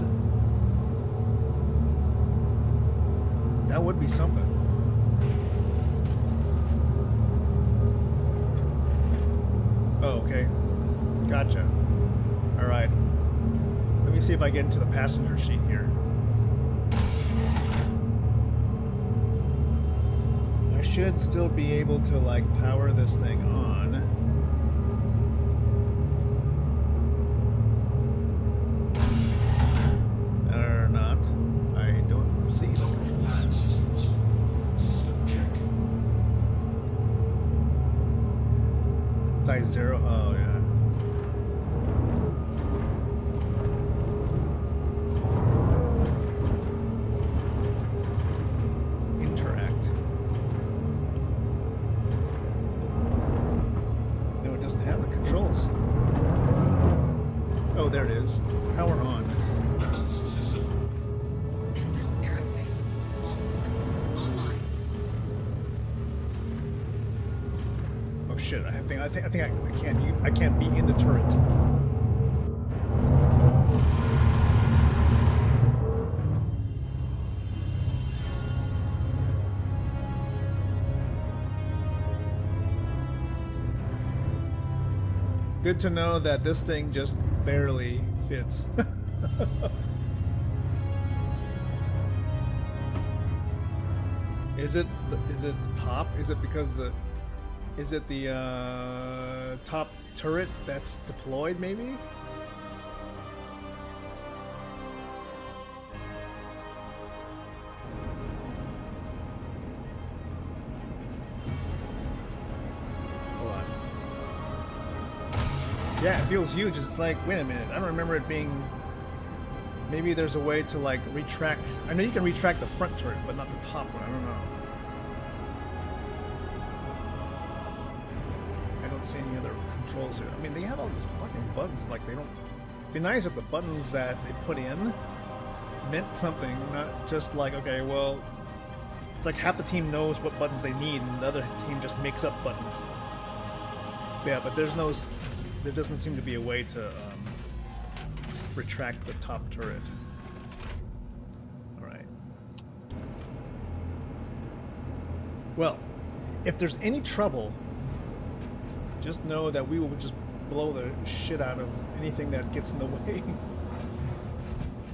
That would be something. Oh, okay. Gotcha. Alright. Let me see if I get into the passenger seat here. I should still be able to like power this thing on. Or not. I don't see them. Size 0. Oh, yeah. Interact. No, it doesn't have the controls. Oh, there it is. Power on. Weapons system. Anvil Aerospace. All systems online. Oh shit! I think I can't be in the turret. Good to know that this thing just barely fits. Is it top? Is it because the top turret that's deployed maybe? Hold on. Yeah, it feels huge. It's like, wait a minute, I don't remember it being... Maybe there's a way to like retract... I know you can retract the front turret, but not the top one. I don't know. I don't see any other controls here. I mean, they have all these fucking buttons. Like, they don't... It'd be nice if the buttons that they put in meant something, not just like, okay, well... It's like half the team knows what buttons they need, and the other team just makes up buttons. Yeah, but there's no... There doesn't seem to be a way to retract the top turret. Alright. Well, if there's any trouble, just know that we will just blow the shit out of anything that gets in the way.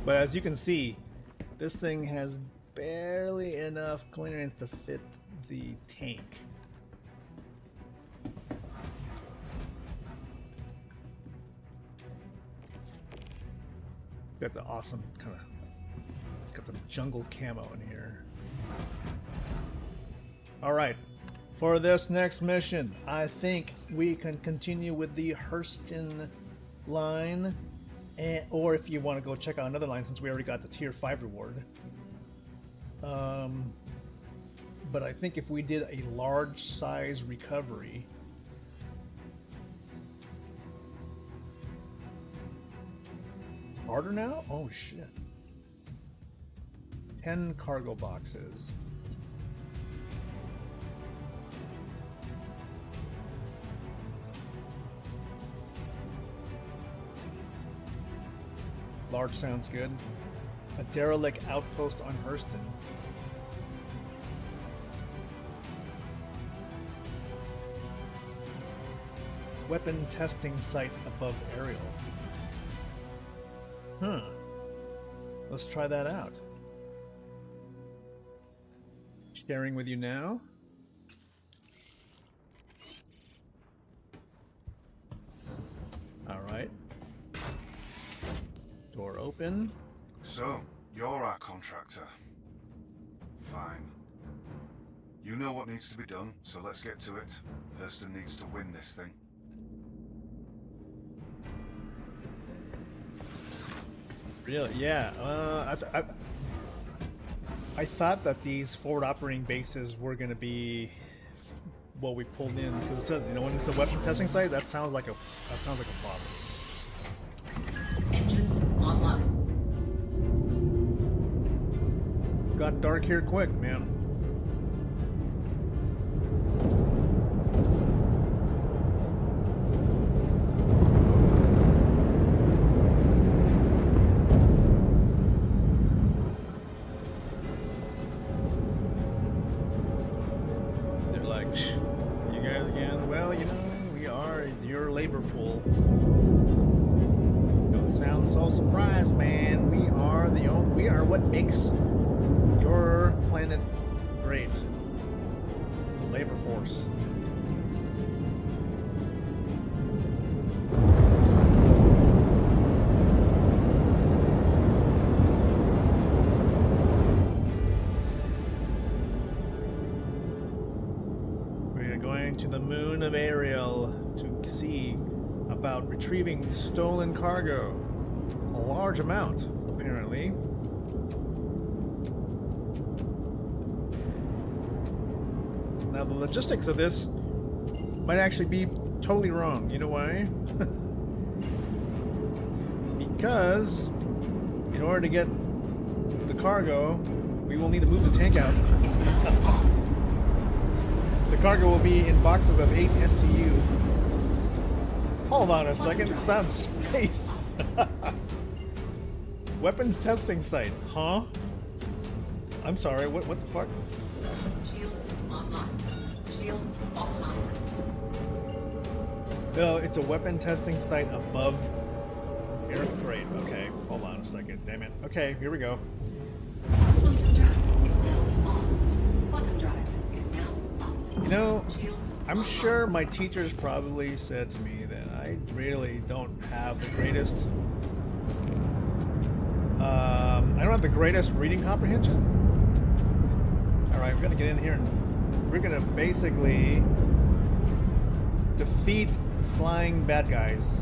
But as you can see, this thing has barely enough clearance to fit the tank. Got the awesome kind of... It's got the jungle camo in here. Alright. For this next mission, I think we can continue with the Hurston line. Or if you want to go check out another line, since we already got the tier 5 reward. But I think if we did a large size recovery... Harder now? Oh shit. 10 cargo boxes. Large sounds good. A derelict outpost on Hurston. Weapon testing site above aerial. Huh. Let's try that out. Sharing with you now. All right. Door open. So, you're our contractor. Fine. You know what needs to be done, so let's get to it. Hurston needs to win this thing. Really? Yeah. I thought that these forward operating bases were going to be what we pulled in, because it says, you know, when it's a weapon testing site, that sounds like a flop. Engines online. Got dark here quick, man. They're like, you guys again? Well, you know, we are your labor pool. Don't sound so surprised, man. We are what makes your planet great. The labor force. We're going to the moon of Ariel to see about retrieving stolen cargo. A large amount, apparently. Now, the logistics of this might actually be totally wrong. You know why? Because in order to get the cargo, we will need to move the tank out. The cargo will be in boxes of 8 SCU. Hold on a second, it sounds space. Weapons testing site, huh? I'm sorry, what the fuck? Shields online. Shields offline. No, it's a weapon testing site above air freight. Okay, hold on a second, damn it. Okay, here we go. Quantum drive is now on. Quantum drive is now off. You know, Shields I'm online. sure my teachers probably said to me that I really don't have the greatest I don't have the greatest reading comprehension. Alright, we're gonna get in here and we're gonna basically defeat flying bad guys.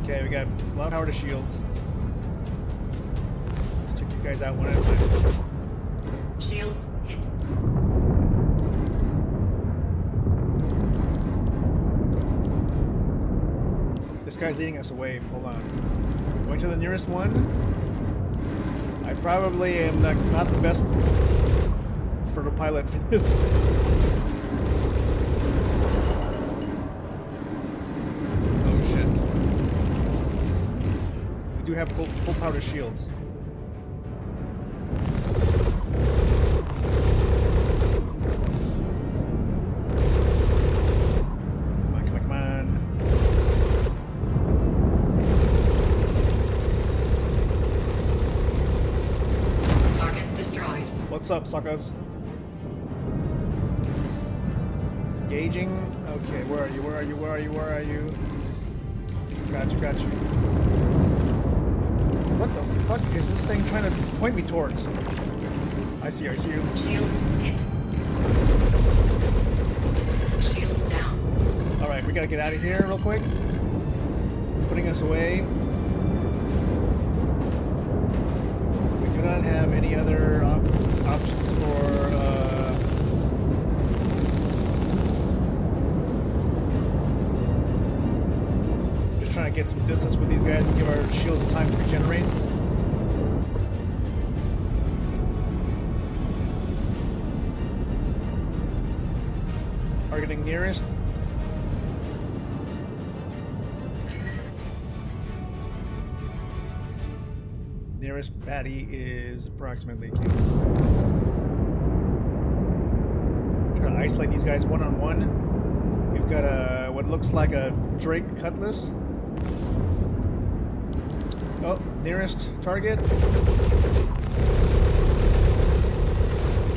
Okay, we got a lot of power to shields. Let's take these guys out one at a time. Shields hit. This guy's leading us away. Hold on. Going to the nearest one. I probably am not the best for the pilot for this. Oh shit. We do have full power shields. Come on. Target destroyed. What's up, suckers? Gauging. Okay, where are you? Where are you? Where are you? Where are you? Got you, got you. What the fuck is this thing trying to point me towards? I see you. Shields hit. Shield down. Alright, we gotta get out of here real quick. Putting us away. We do not have any other options for just trying to get some distance with these guys and give our shields time to regenerate. Targeting nearest. Nearest baddie is approximately. Trying to isolate these guys one-on-one. We've got a what looks like a Drake Cutlass. Oh, nearest target.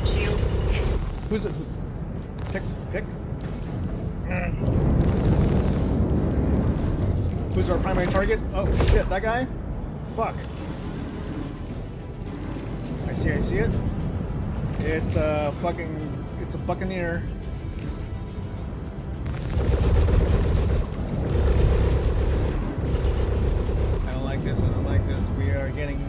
Shields hit. Who's it? Pick. Who's our primary target? Oh shit, that guy? Fuck. I see it. It's a buccaneer. I don't like this. We are getting,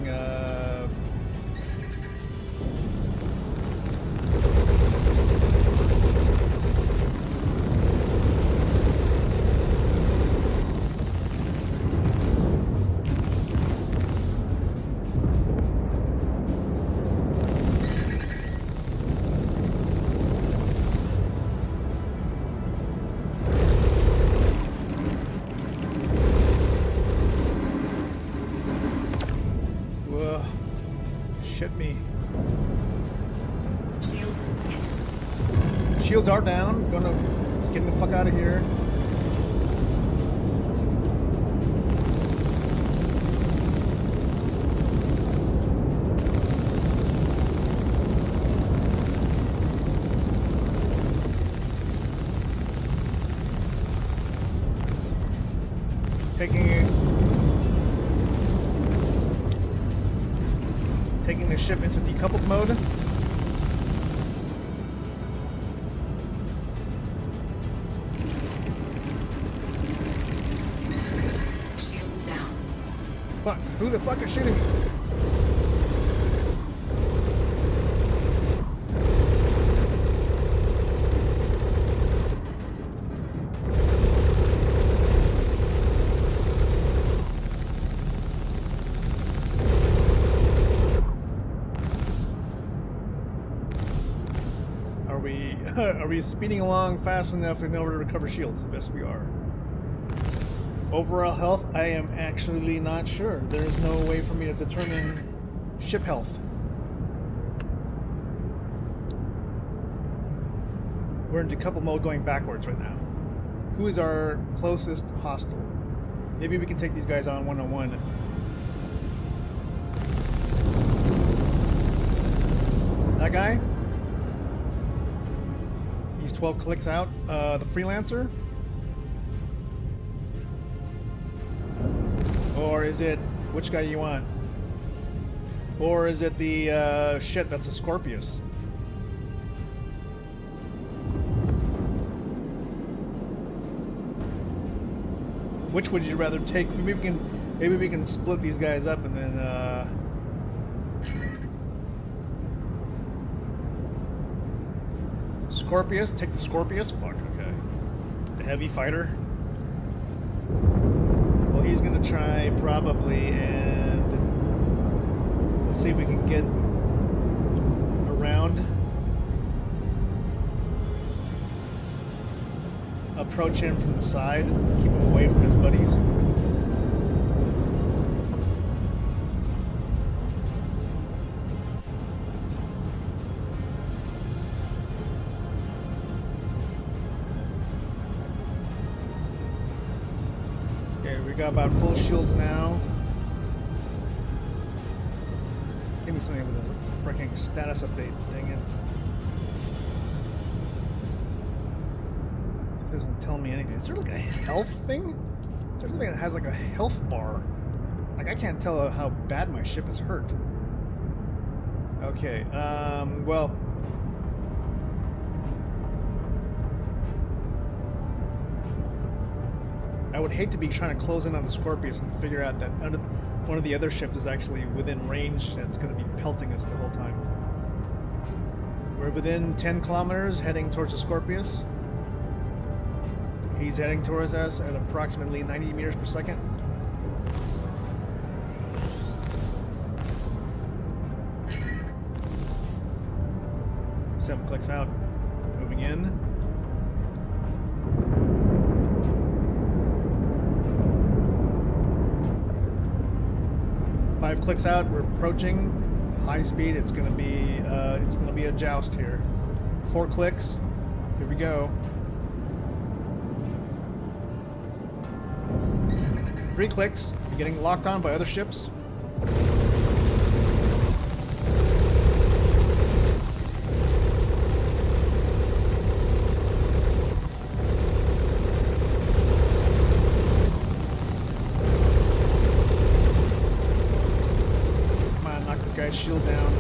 whoa. Shit me. Shields hit. Shields are down. Gonna get the fuck out of here. Taking the ship into decoupled mode. Shield down. Fuck, who the fuck is shooting me? Are we speeding along fast enough in order to recover shields? Yes, we are. Overall health, I am actually not sure. There is no way for me to determine ship health. We're in decouple mode going backwards right now. Who is our closest hostile? Maybe we can take these guys on one-on-one. That guy? He's 12 clicks out. The freelancer? Or is it, which guy you want? Or is it the, shit, that's a Scorpius. Which would you rather take? Maybe we can split these guys up and then, Scorpius? Take the Scorpius? Fuck, okay. The heavy fighter? Well, he's gonna try probably, and let's see if we can get around. Approach him from the side, keep him away from his buddies. Got about full shields now. Give me something with a freaking status update. Dang it. It doesn't tell me anything. Is there like a health thing? There's something that has like a health bar. Like I can't tell how bad my ship is hurt. Okay, well. I would hate to be trying to close in on the Scorpius and figure out that one of the other ships is actually within range that's going to be pelting us the whole time. We're within 10 kilometers heading towards the Scorpius. He's heading towards us at approximately 90 meters per second. Seven clicks out. Moving in. Five clicks out. We're approaching high speed. It's gonna be a joust here. 4 clicks. Here we go. 3 clicks. You're getting locked on by other ships. Come on, knock this guy's shield down.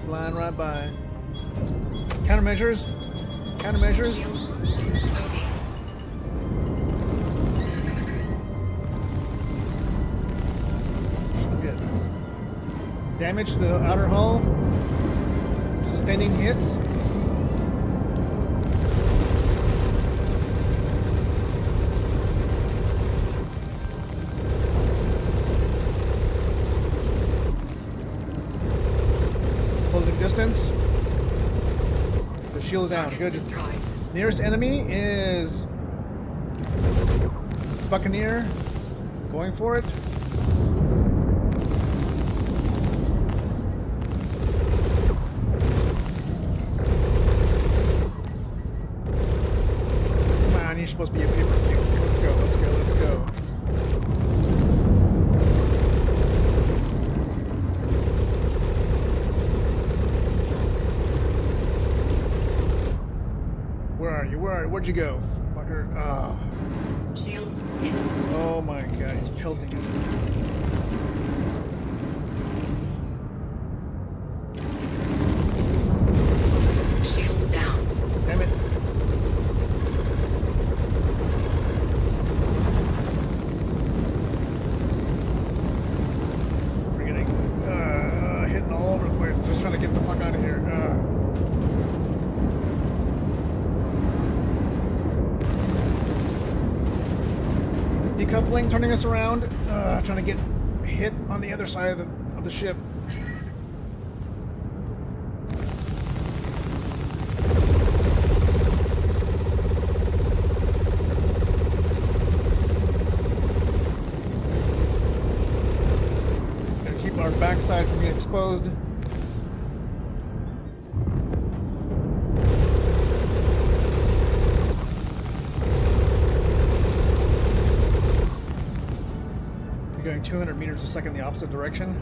Flying right by. Countermeasures. Countermeasures. Good. Damage to the outer hull. Sustaining hits. Closing distance. The shield is down. Good. Nearest enemy is Buccaneer. Going for it. Come on, you're supposed to be a paper kick. Let's go, let's go, let's go. Where are you? Where are you? Where'd you go? Fucker. Ah. Shields hit. Oh my god, he's pelting us. Shield down. Damn it. We're getting hitting all over the place. I'm just trying to get the fuck out of here. Decoupling, turning us around, trying to get hit on the other side of the ship. Gotta keep our backside from being exposed. Going 200 meters a second in the opposite direction.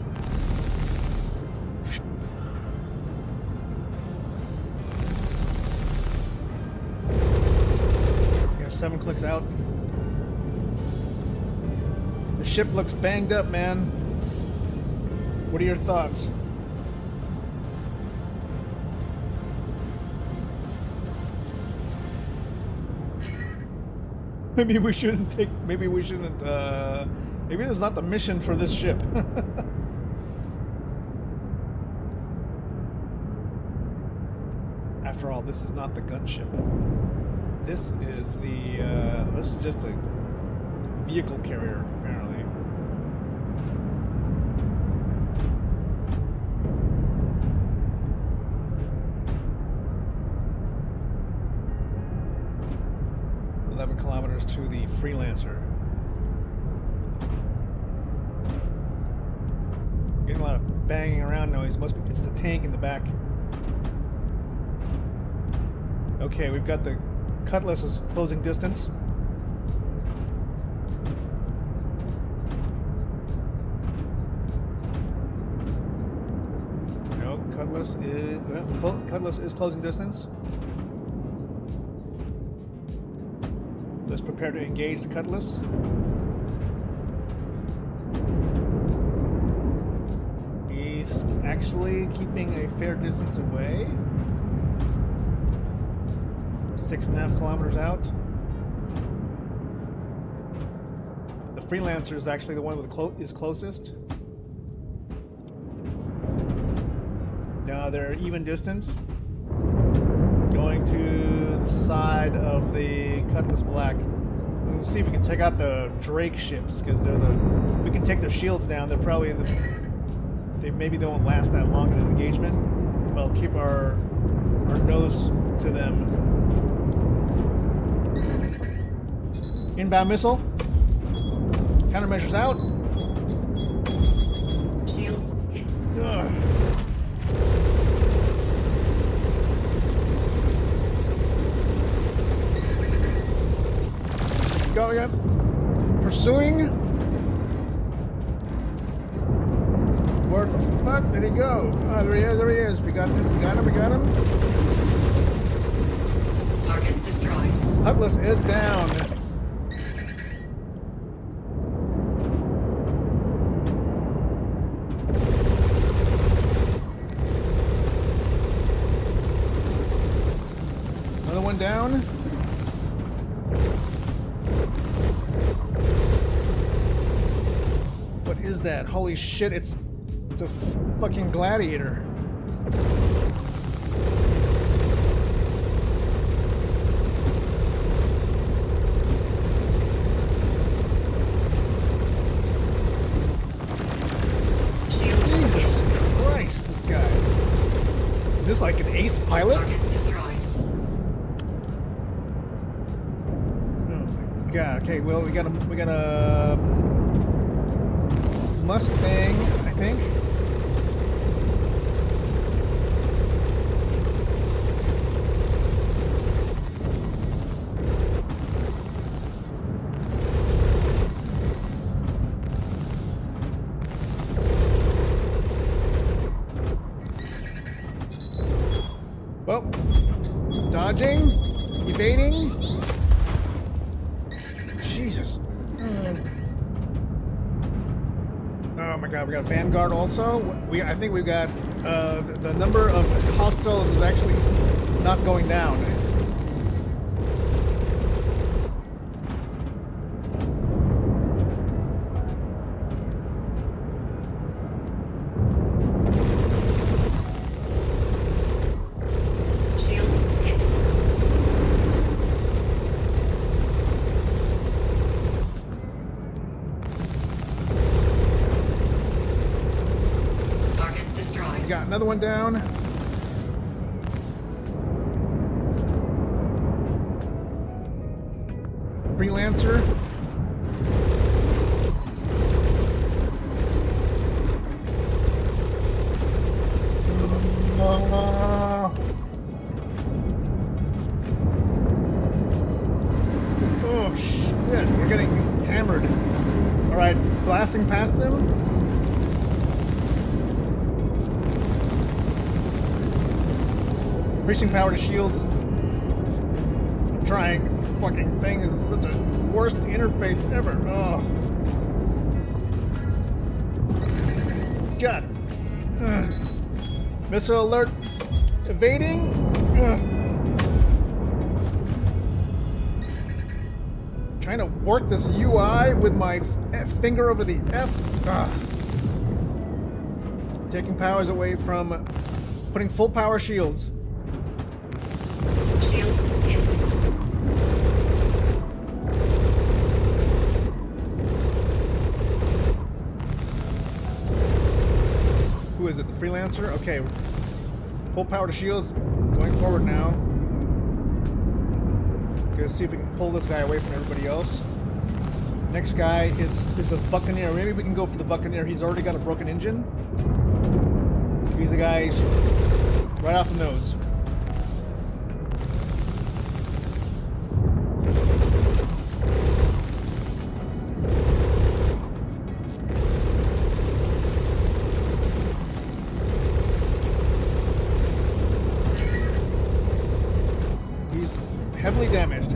Yeah, 7 clicks out. The ship looks banged up, man. What are your thoughts? Maybe we shouldn't take. Maybe we shouldn't. Maybe this is not the mission for this ship. After all, this is not the gunship. This is the. This is just a vehicle carrier, apparently. Kilometers to the Freelancer. Getting a lot of banging around noise. Must be it's the tank in the back. Okay, we've got the Cutlass is closing distance. No, Cutlass is closing distance. Let's prepare to engage the Cutlass. He's actually keeping a fair distance away. 6.5 kilometers out. The Freelancer is actually the one with is closest. Now they're even distance. Going to the side of the Cutlass Black. Let's see if we can take out the Drake ships, because they're the. If we can take their shields down, they're probably maybe they won't last that long in an engagement. But we'll keep our nose to them. Inbound missile. Countermeasures out. Shields hit. Ugh. Going up. Pursuing. Where the fuck did he go? Oh, there he is, there he is. We got him, we got him, we got him. Target destroyed. Hutless is down. Another one down. What is that? Holy shit, it's a fucking gladiator. Shields Jesus hit. Christ, this guy. Is this like an ace pilot? Target destroyed. Oh my god. Okay, well we got a Mustang, I think. Well, dodging, evading. Jesus. Oh my god, we got a Vanguard also. I think we've got the number of hostiles is actually not going down. Shields hit. Target destroyed. Got another one down. Freelancer. Oh shit, you're getting hammered. Alright, blasting past them. Increasing power to shields. I'm trying. Fucking thing is such a worst interface ever. Oh. God. Ugh. Missile alert. Evading. Ugh. Trying to work this UI with my finger over the F. Ugh. Taking powers away from putting full power shields. Shields hit. Who is it? The Freelancer? Okay. Full power to shields. Going forward now. Okay, let's see if we can pull this guy away from everybody else. Next guy is a Buccaneer. Maybe we can go for the Buccaneer. He's already got a broken engine. He's the guy right off the nose. He's heavily damaged.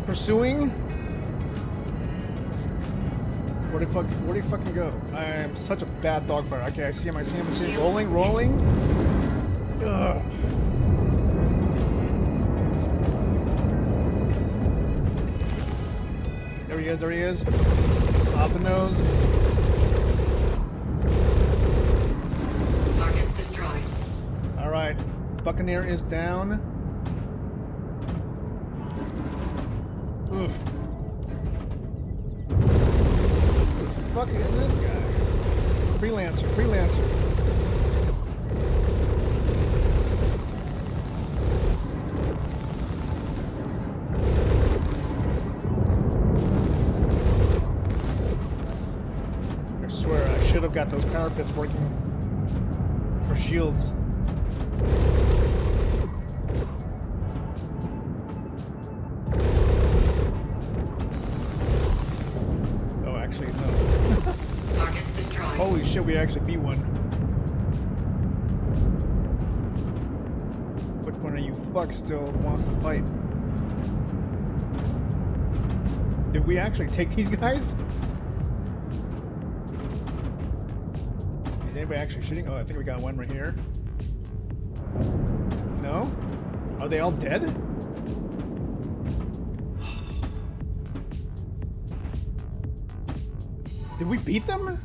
Pursuing. Where'd he fucking go? I am such a bad dogfighter. Okay, I see him. Rolling. Ugh. There he is. Off the nose. Target destroyed. Alright. Buccaneer is down. Ugh. Who the fuck is this guy? Freelancer. got those power pits working for shields. Oh, actually, no. Target destroyed. Holy shit, we actually beat one. Which one of you fucks still wants to fight? Did we actually take these guys? Is anybody actually shooting? Oh, I think we got one right here. No? Are they all dead? Did we beat them?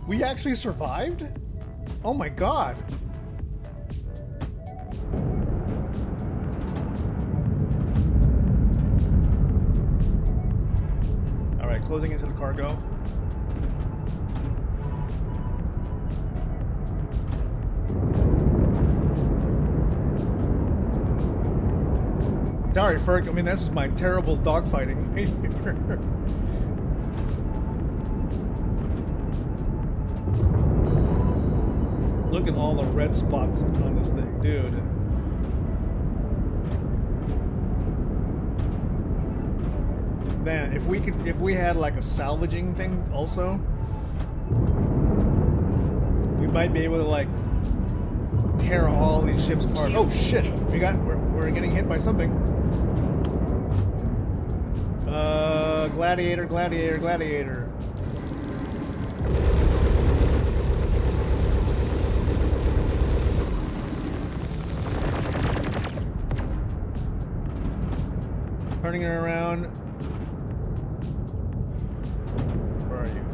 We actually survived? Oh my god. Alright, closing into the cargo. Sorry, Ferg. I mean, this is my terrible dogfighting right here. Look at all the red spots on this thing, dude. Man, if we had like a salvaging thing also, we might be able to like tear all these ships apart. Oh shit! We're getting hit by something. Gladiator, gladiator, gladiator. Turning it around. Where are you?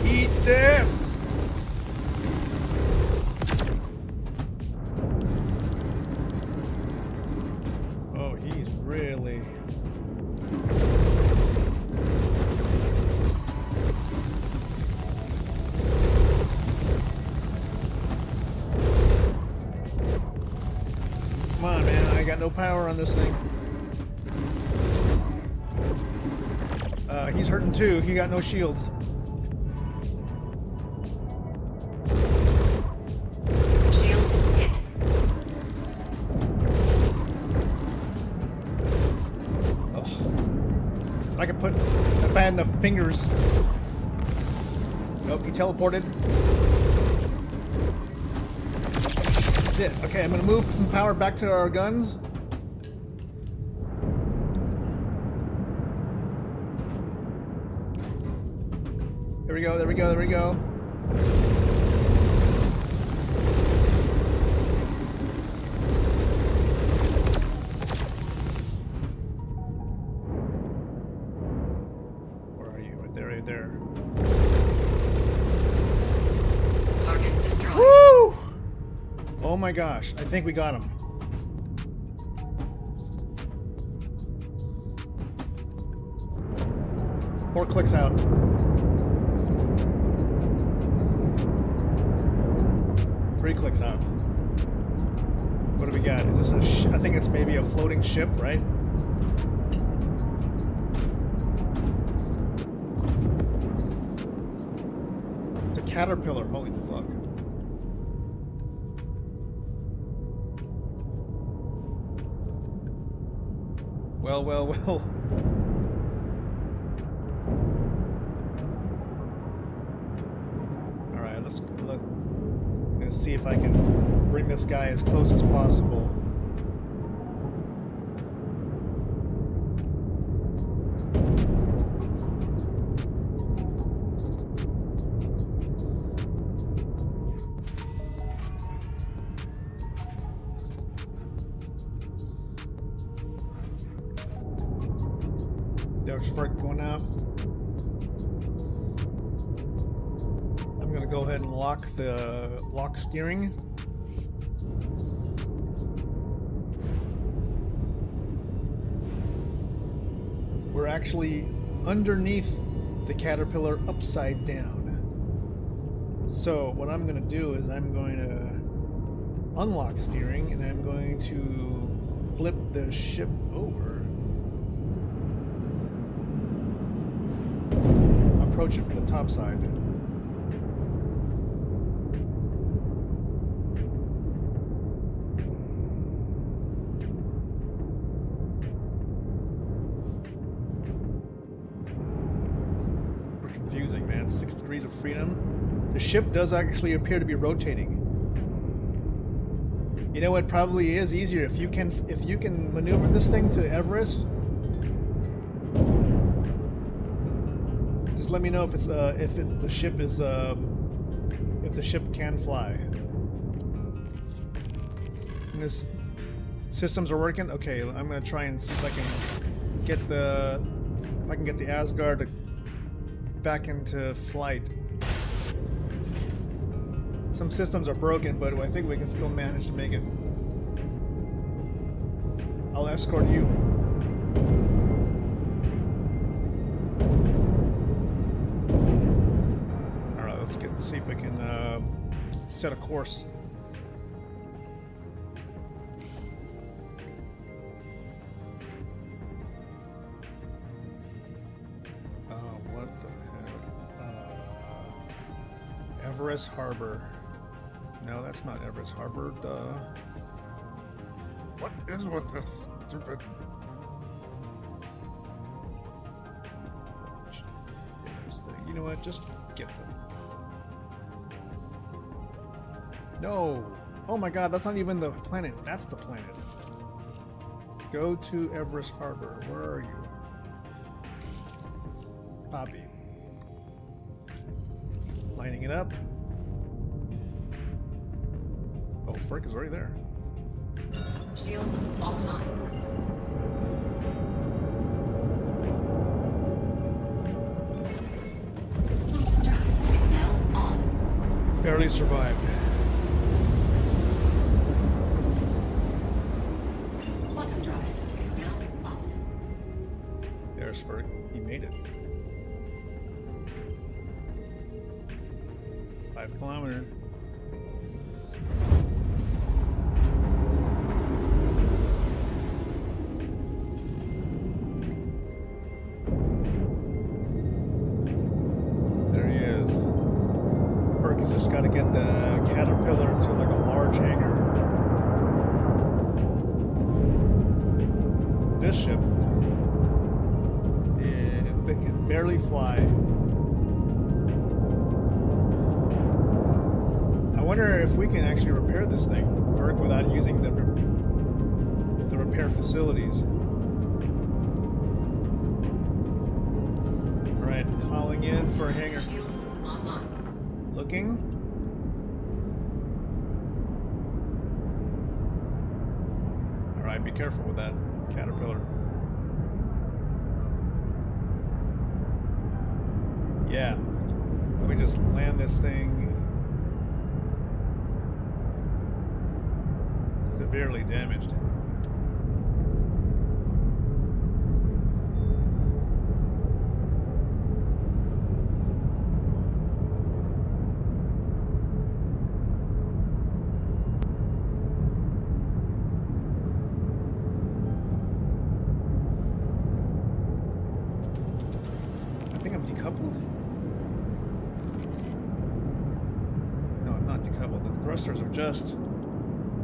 Eat this! Oh, he's really... Come on, man, I got no power on this thing. He's hurting too, he got no shields. Shields hit. I could put, if I had enough fingers. Nope, he teleported. Shit. Okay, I'm gonna move some power back to our guns. There we go, there we go, there we go. Where are you? Right there, right there. Target destroyed. Woo! Oh my gosh, I think we got him. Four clicks out. Three clicks out. What do we got? Is this a I think it's maybe a floating ship, right? The caterpillar, holy fuck. Well, well, well. Alright, let's I'm gonna see if I can bring this guy as close as possible. There's Frick going out. I'm gonna go ahead and lock steering. We're actually underneath the caterpillar upside down. So what I'm gonna do is I'm going to unlock steering and I'm going to flip the ship over. Approach it from the top side. We're confusing, man. 6 degrees of freedom. The ship does actually appear to be rotating. You know what probably is easier if you can maneuver this thing to Everest. Just let me know if it's the ship is if the ship can fly. And this systems are working. Okay, I'm gonna try and see if I can get the Asgard back into flight. Some systems are broken, but I think we can still manage to make it. I'll escort you. Alright, let's see if we can set a course. What the heck? Everest Harbor. No, that's not Everest Harbor. What is with this stupid... You know what? Just get them. No! Oh my god, that's not even the planet. That's the planet. Go to Everest Harbor. Where are you? Poppy. Lining it up. Oh, Frick is already there. Shields offline. Quantum drive is now on. Barely survived. Quantum drive is now off. There's Frick. He made it. 5 kilometers. Just got to get the caterpillar to like a large hangar. This ship, it can barely fly. I wonder if we can actually repair this thing, work without using the repair facilities. All right, calling in for a hangar. Looking. Alright, be careful with that caterpillar. Yeah. Let me just land this thing. Severely damaged.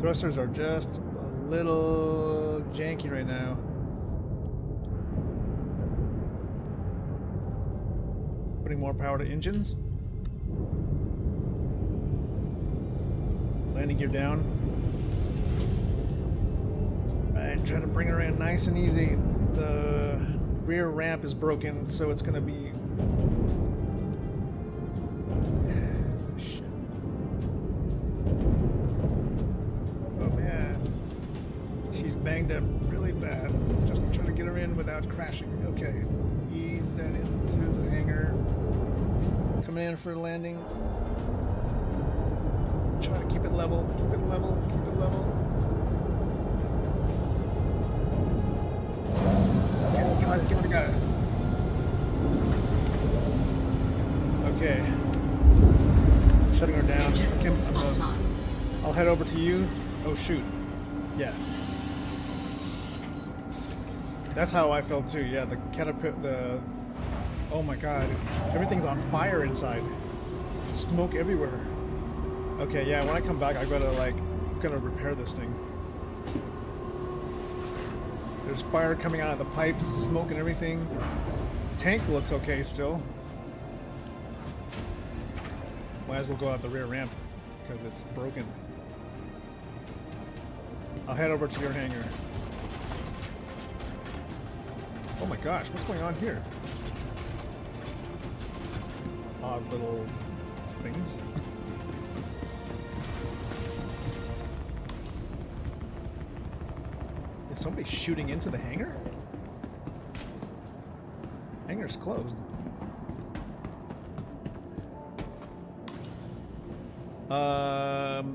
Thrusters are just a little janky right now. Putting more power to engines. Landing gear down. Alright, trying to bring her in nice and easy. The rear ramp is broken, so it's gonna be... Banged up really bad. Just trying to get her in without crashing. Okay. Ease that into the hangar. Coming in for a landing. Try to keep it level. Keep it level. Keep it level. Give it a go. Okay. Shutting her down. Kim, I'll head over to you. Oh shoot. Yeah. That's how I felt too. Yeah, the caterpillar. The oh my god, everything's on fire inside. Smoke everywhere. Okay, yeah. When I come back, I gotta repair this thing. There's fire coming out of the pipes, smoke and everything. Tank looks okay still. Might as well go out the rear ramp because it's broken. I'll head over to your hangar. Oh my gosh, what's going on here? Odd little things. Is somebody shooting into the hangar? Hangar's closed.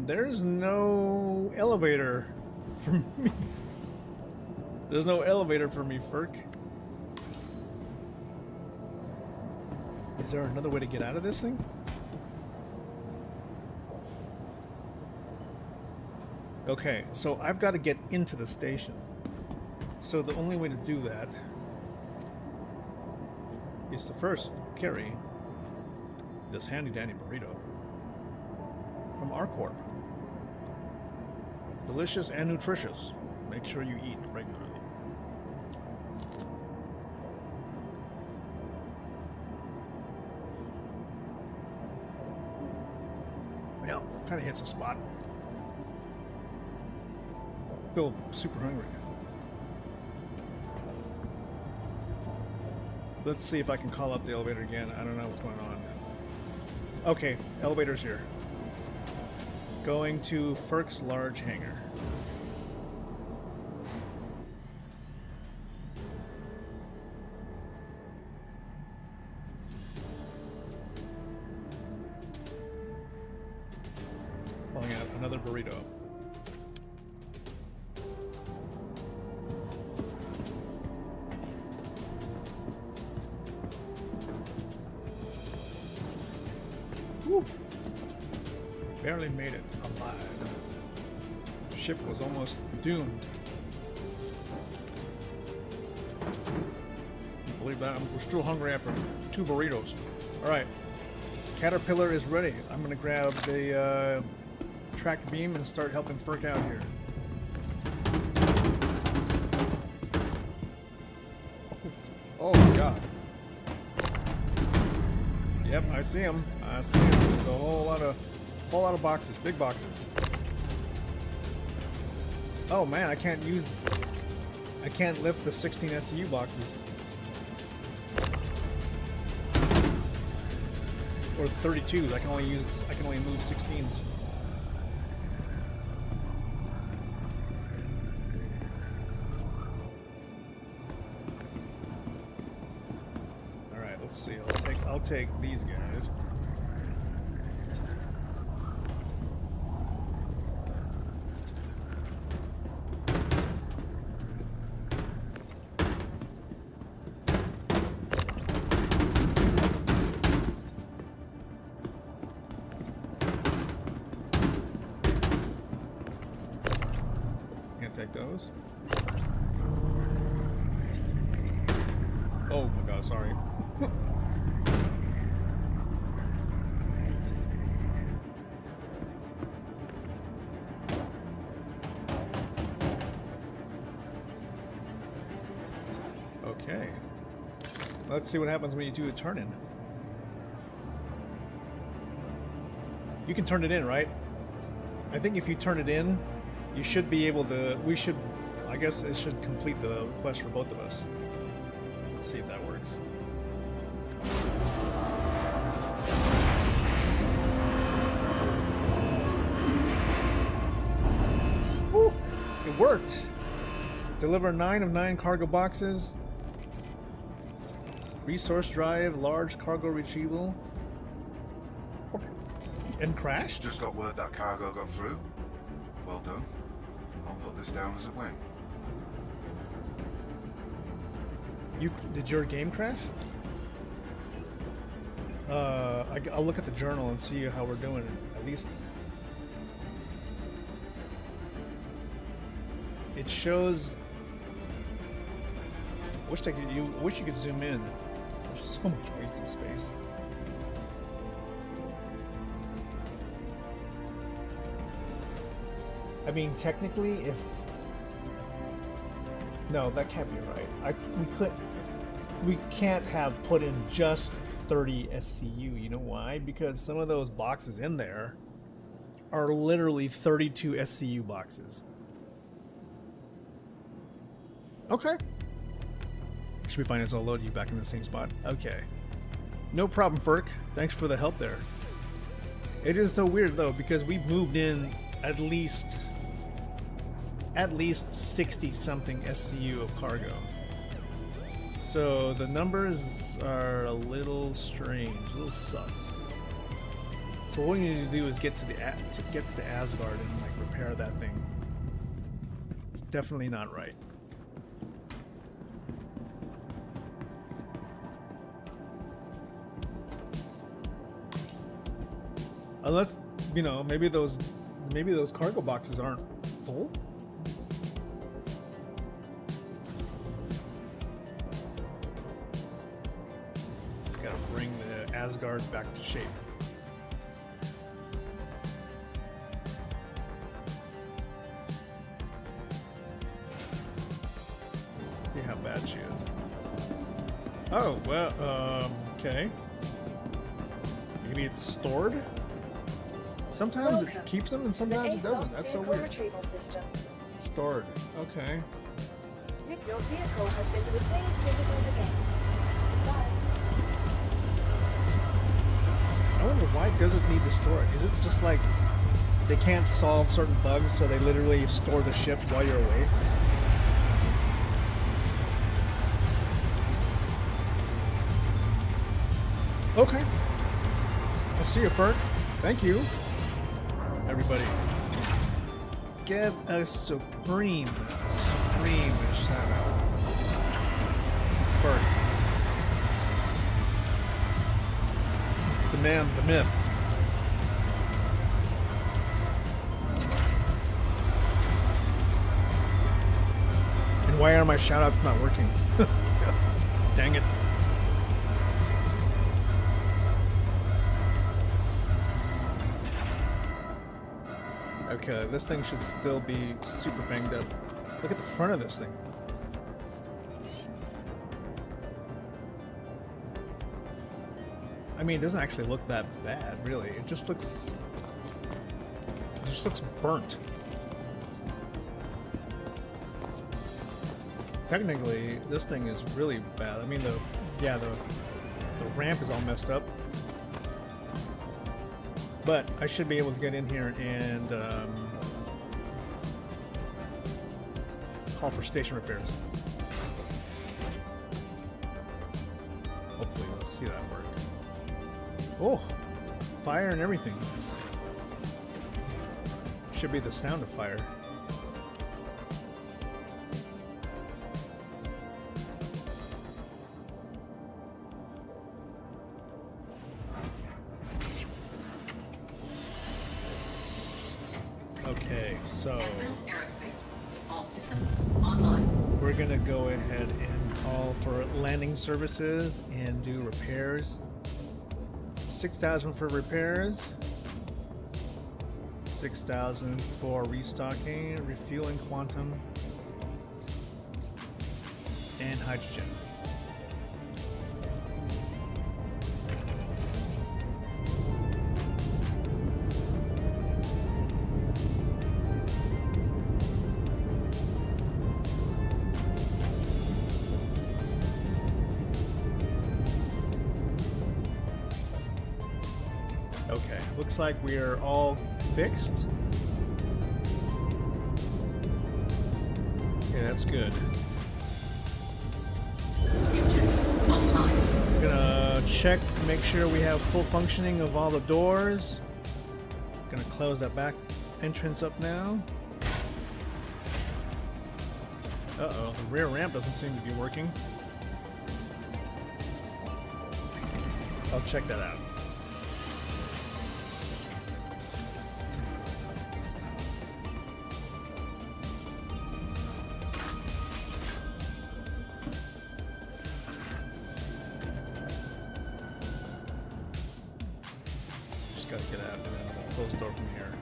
There's no elevator for me. There's no elevator for me, Ferk. Is there another way to get out of this thing? Okay, so I've got to get into the station. So the only way to do that is to first carry this handy dandy burrito from our corp. Delicious and nutritious. Make sure you eat regularly. Well, kind of hits a spot. Feel super hungry. Let's see if I can call up the elevator again. I don't know what's going on. Okay, elevator's here. Going to Ferk's large hangar. Pulling out another burrito. Woo. Barely made it alive. Ship was almost doomed. Can't believe that. We're still hungry after 2 burritos. Alright. Caterpillar is ready. I'm gonna grab the track beam and start helping Ferk out here. Oh my god. Yep, I see him. I see him. There's a whole lot of boxes, big boxes. Oh man, I can't lift the 16 SCU boxes. Or 32s. I can only move 16s. All right, let's see. I'll take these guys. Take those. Oh my god, sorry. Okay. Let's see what happens when you do a turn in. You can turn it in, right? I think if you turn it in, you should be able to, I guess it should complete the quest for both of us. Let's see if that works. Woo! It worked! Deliver 9 of 9 cargo boxes. Resource drive, large cargo retrieval. And crashed? Just got word that cargo got through. Well done. I'll put this down as a win. Did your game crash? I'll look at the journal and see how we're doing. At least it shows Wish they could. You wish you could zoom in. There's so much wasted space. I mean, technically, if no, that can't be right. We can't have put in just 30 SCU. You know why? Because some of those boxes in there are literally 32 SCU boxes. Okay. Should we find us all load you back in the same spot? Okay. No problem, Ferk. Thanks for the help there. It is so weird though, because we've moved in at least 60 something SCU of cargo. So the numbers are a little strange, a little sus. So what we need to do is get to the Asgard and like repair that thing. It's definitely not right. Unless, you know, maybe those cargo boxes aren't full. Just gotta bring the Asgard back to shape. See how bad she is. Oh, well, okay. Maybe it's stored? Sometimes it keeps them and sometimes it doesn't. That's so weird. Retrieval system. Stored. Okay. Your vehicle has been to replace visitors again. Goodbye. I wonder why does it need to store it? Is it just like they can't solve certain bugs, so they literally store the ship while you're away? Okay. I see your perk. Thank you. Everybody, give a supreme shout out. Perk. The man, the myth. And why are my shout outs not working? Dang it. Okay, this thing should still be super banged up. Look at the front of this thing. I mean, it doesn't actually look that bad, really. It just looks burnt. Technically, this thing is really bad. I mean, the ramp is all messed up. But I should be able to get in here and call for station repairs. Hopefully, let's see that work. Oh, fire and everything. Should be the sound of fire. Okay, so Aerospace. All systems online. we're gonna go ahead and call for landing services and do repairs. 6,000 for repairs, 6,000 for restocking, refueling quantum, and hydrogen. Okay, looks like we are all fixed. Okay, that's good. Engines offline. I'm gonna check to make sure we have full functioning of all the doors. Gonna close that back entrance up now. Uh-oh, the rear ramp doesn't seem to be working. I'll check that out. gotta get out and then close the door from here.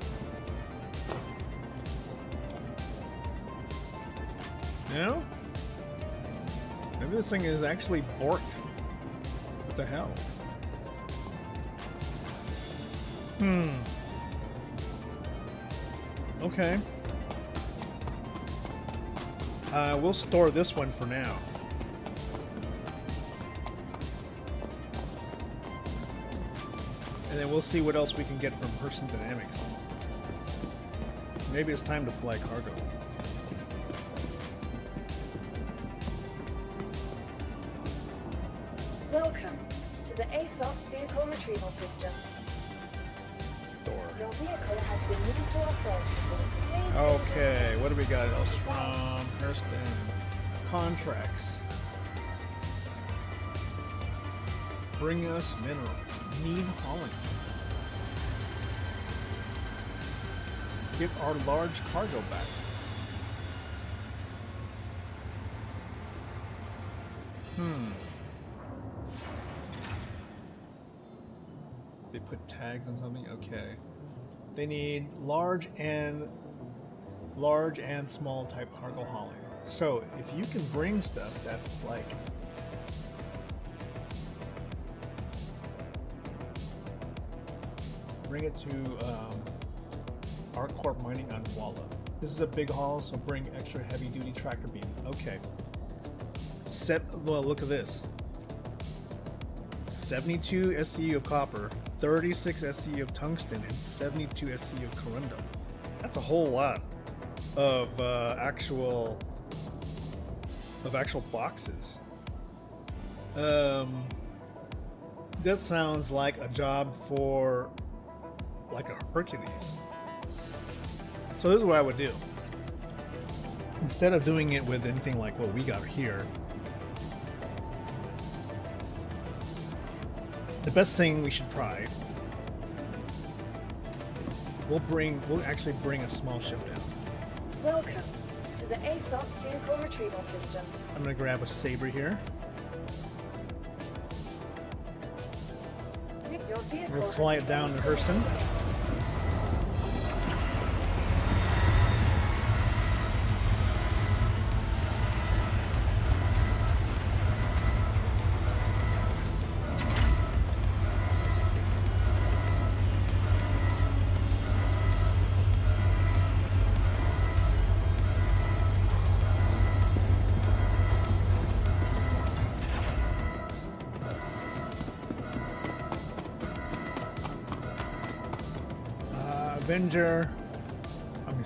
No? Maybe this thing is actually borked. What the hell? Okay. We'll store this one for now. And then we'll see what else we can get from Person Dynamics. Maybe it's time to fly cargo. Welcome to the ASOP Vehicle Retrieval System. Door. Your vehicle has been moved to our storage facility. Please Okay, what do we got else from Hurston? Contracts. Bring us minerals. Need hauling. Get our large cargo back. They put tags on something? Okay. They need large and small type cargo hauling. So if you can bring stuff that's like bring it to ArcCorp Mining on Walla. This is a big haul, so bring extra heavy duty tractor beam. Okay. Well, look at this. 72 SCU of copper, 36 SCU of tungsten, and 72 SCU of corundum. That's a whole lot of actual boxes. That sounds like a job for like a Hercules. So this is what I would do. Instead of doing it with anything like what we got here, the best thing we should try, we'll actually bring a small ship down. Welcome to the ASOP Vehicle Retrieval System. I'm gonna grab a saber here. Your vehicle We'll has fly been it down to moved our Hurston. Avenger.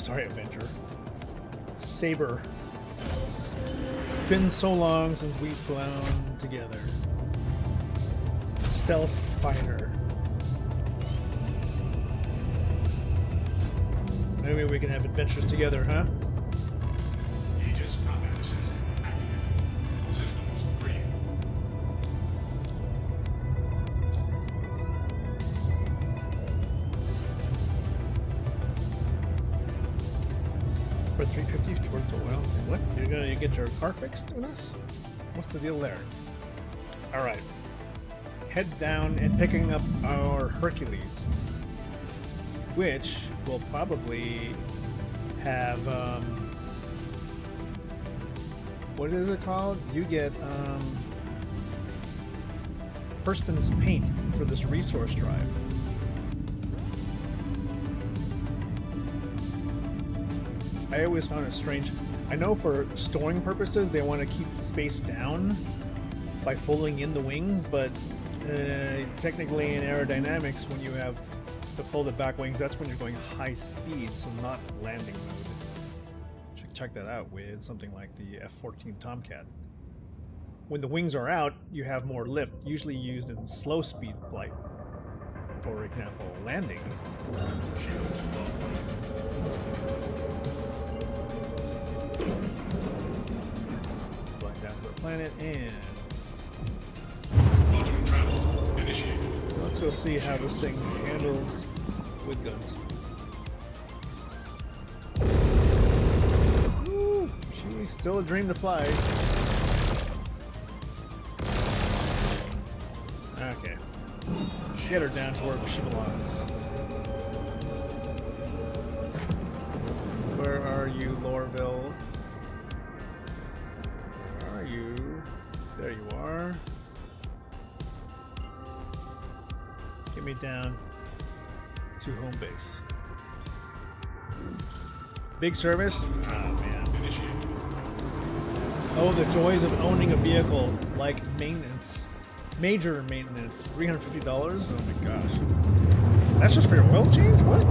Avenger. Saber. It's been so long since we've flown together. Stealth fighter. Maybe we can have adventures together, huh? Aegis combat assist activated. Systems green. For 350 towards the oil. What? You're gonna get your car fixed doing this? What's the deal there? Alright. Head down and picking up our Hercules. Which will probably have what is it called? You get Hurston's paint for this resource drive. I always found it strange. I know for storing purposes they want to keep space down by folding in the wings, but technically in aerodynamics, when you have the folded back wings, that's when you're going high speed, so not landing mode. Should check that out with something like the F-14 Tomcat. When the wings are out, you have more lift, usually used in slow speed flight. For example, landing. Fly down to the planet and Quantum travel initiated. let's go see how this thing handles with guns. Woo! She's still a dream to fly. Okay. Get her down to where she belongs. Where are you, Lorville? Where are you? There you are. Get me down to home base. Big service? Oh man. Oh, the joys of owning a vehicle, like maintenance. Major maintenance. $350? Oh my gosh. That's just for your oil change? What?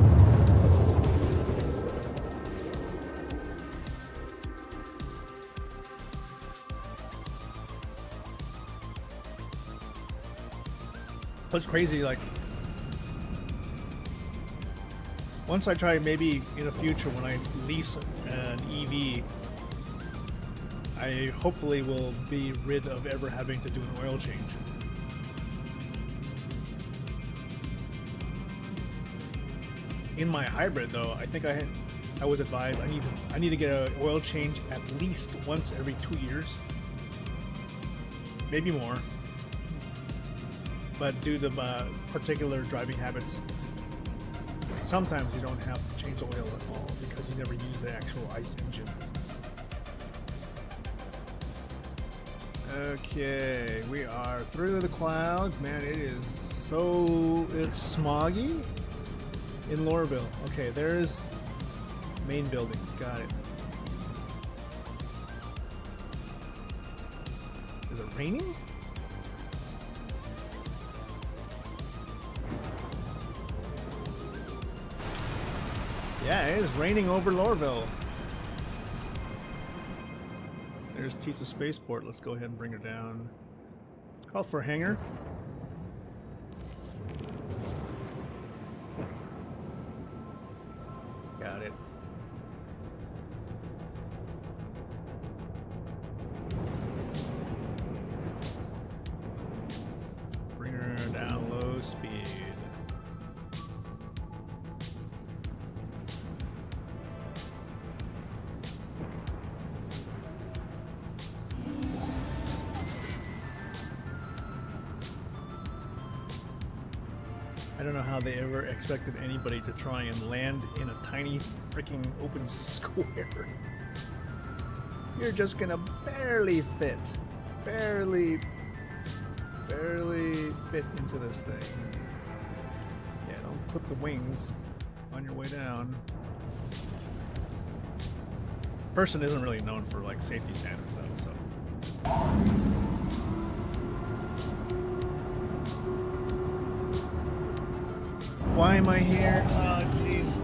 That's crazy, like once I try, maybe in the future when I lease an EV, I hopefully will be rid of ever having to do an oil change. In my hybrid though, I think I was advised I need to get an oil change at least once every 2 years. Maybe more. But due to particular driving habits, sometimes you don't have to change oil at all because you never use the actual ICE engine. Okay, we are through the clouds. Man, it's smoggy in Lorville. Okay, there's main buildings. Got it. Is it raining? Yeah, it is raining over Lorville. There's Tisa Spaceport. Let's go ahead and bring her down. Call for a hangar. Got it. Bring her down low speed. I don't know how they ever expected anybody to try and land in a tiny freaking open square. You're just gonna barely fit. Barely fit into this thing. Yeah, don't clip the wings on your way down. Person isn't really known for like safety standards though, so. Why am I here? Oh, jeez.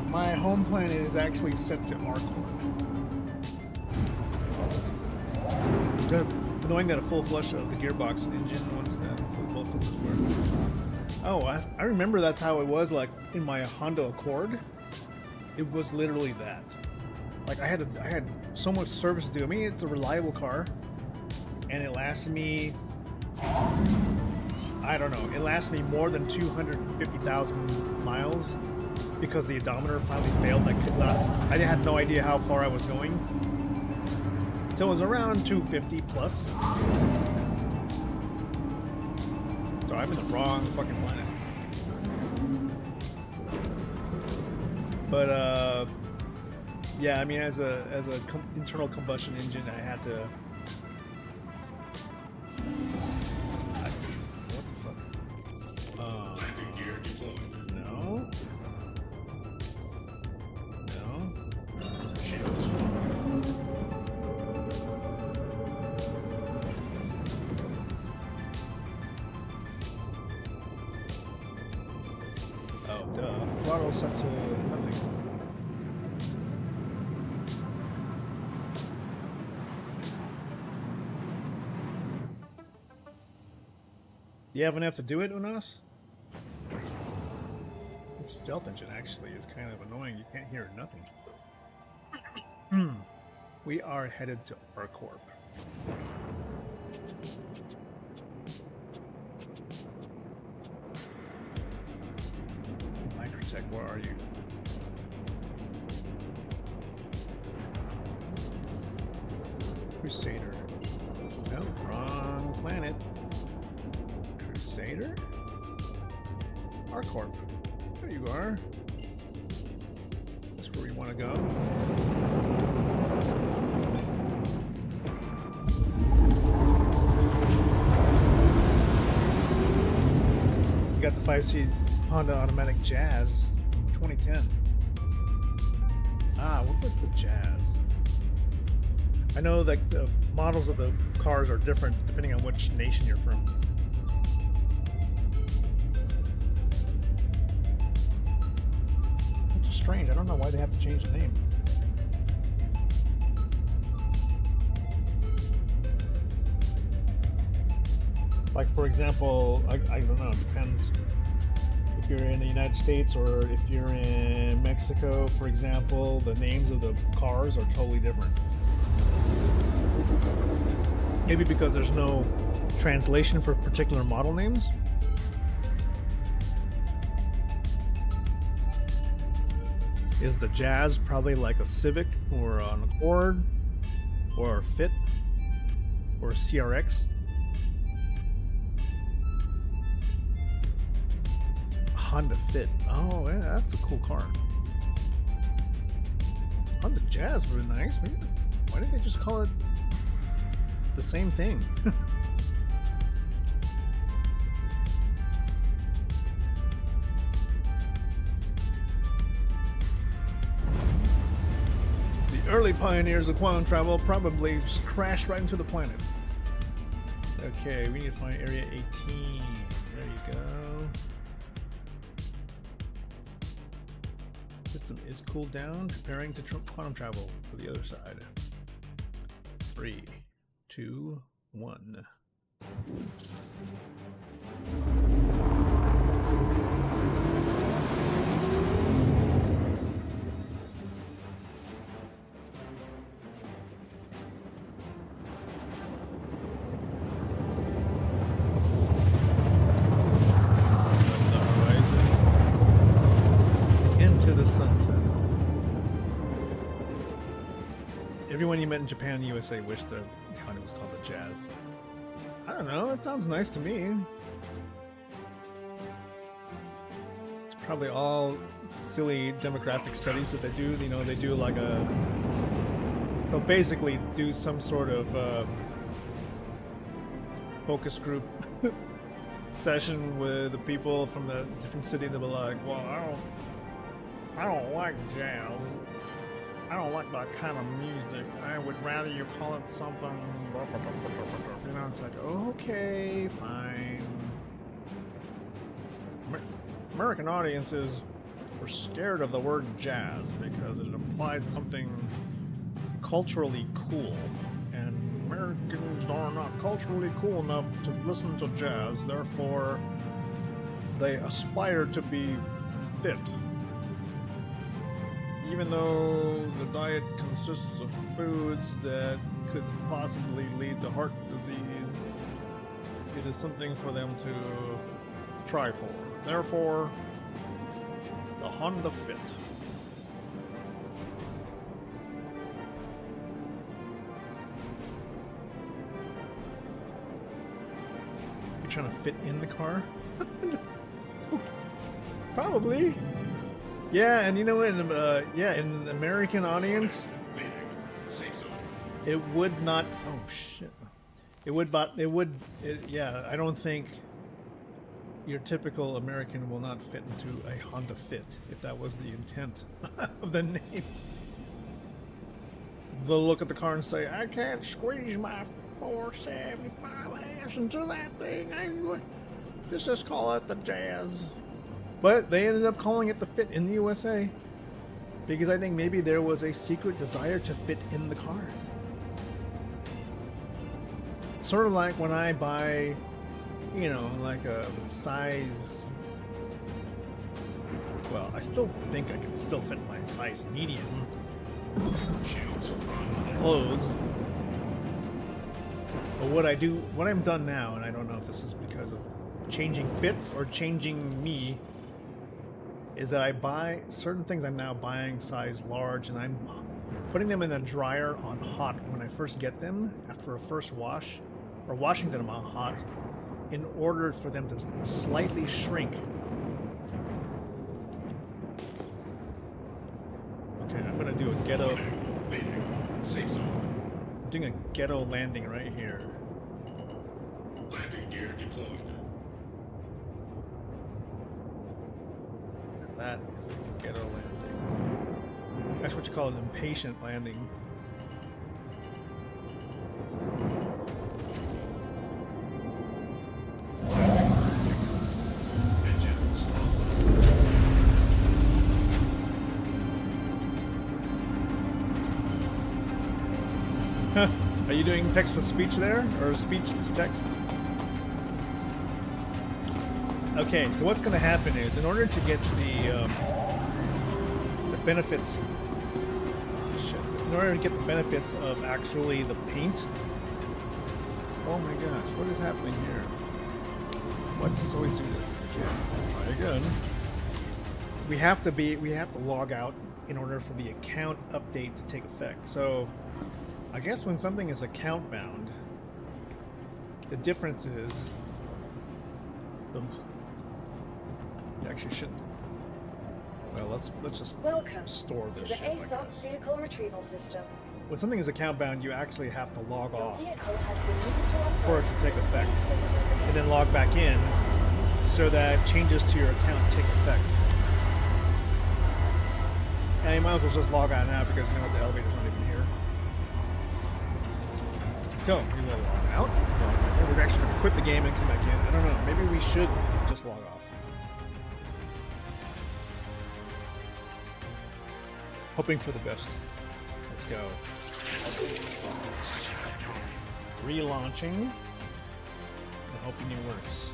My home planet is actually set to Arcord. Knowing that a full flush of the gearbox engine once that both filters work. Oh, I remember that's how it was like in my Honda Accord. It was literally that. Like I had so much service to do. I mean, it's a reliable car, and it lasted me. I don't know. It lasted me more than 250,000 miles because the odometer finally failed. I could not. I had no idea how far I was going. So it was around 250 plus. So I'm in the wrong fucking planet. But yeah, I mean, as a internal combustion engine, I had to. Set to nothing. Do you have enough to do it, Unas? The stealth engine actually is kind of annoying. You can't hear nothing. We are headed to Arcorp. Where are you? Crusader. No, wrong planet. Crusader. Crusader? R-Corp. There you are. That's where we want to go. You got the 5-seat Honda automatic Jazz 2010. Ah, what was the Jazz? I know that the models of the cars are different depending on which nation you're from. Which is strange. I don't know why they have to change the name. Like, for example, I don't know, it depends if you're in the United States or if you're in Mexico, for example, the names of the cars are totally different. Maybe because there's no translation for particular model names. Is the Jazz probably like a Civic or an Accord or a Fit or a CRX? Honda Fit. Oh, yeah, that's a cool car. Honda Jazz would be nice. Why didn't they just call it the same thing? The early pioneers of quantum travel probably just crashed right into the planet. Okay, we need to find Area 18. There you go. System is cooled down, preparing to quantum travel to the other side. 3, 2, 1. Into the sunset. Everyone you met in Japan and the USA wished the Honda was called the Jazz. I don't know, it sounds nice to me. It's probably all silly demographic studies that they do. You know, they do like a... They'll basically do some sort of focus group session with the people from the different city. They'll be like, well, I don't like jazz. I don't like that kind of music. I would rather you call it something. You know, it's like, okay, fine. American audiences were scared of the word jazz because it implied something culturally cool. And Americans are not culturally cool enough to listen to jazz, therefore, they aspire to be fit. Even though the diet consists of foods that could possibly lead to heart disease, it is something for them to try for. Therefore, the Honda Fit. You're trying to fit in the car? Probably. Yeah, and you know what? Yeah, in an American audience, it would not. Oh shit! It would, but it would. Yeah, I don't think your typical American will not fit into a Honda Fit if that was the intent of the name. They'll look at the car and say, "I can't squeeze my 475 ass into that thing. Let's just call it the Jazz." But they ended up calling it the Fit in the USA because I think maybe there was a secret desire to fit in the car. Sort of like when I buy, you know, like a size, well, I still think I can still fit my size medium clothes. But what I'm done now, and I don't know if this is because of changing fits or changing me, is that I buy certain things. I'm now buying size large, and I'm putting them in the dryer on hot when I first get them after a first wash, or washing them on hot in order for them to slightly shrink. Okay, I'm gonna do a ghetto. Safe zone. I'm doing a ghetto landing right here. Landing gear deployed. That is a ghetto landing. That's what you call an impatient landing. Engines Are you doing text to speech there, or speech to text? Okay, so what's going to happen is, in order to get the benefits, in order to get the benefits of actually the paint. Oh my gosh, what is happening here? Why does this always do this? Okay, try again. We have to log out in order for the account update to take effect. So, I guess when something is account bound, the difference is you actually shouldn't. Well, let's just Welcome store this to the shit like ASOC this. vehicle retrieval system. When something is account bound, you actually have to log Your off vehicle has been moved to our for it to storage take effect, facility. Please visit us again. and then log back in so that changes to your account take effect. And you might as well just log out now because you know what, the elevator's not even here. Go. We will log out. We're actually going to quit the game and come back in. I don't know. Maybe we should just log off. Hoping for the best. Let's go. Relaunching. And hoping it works.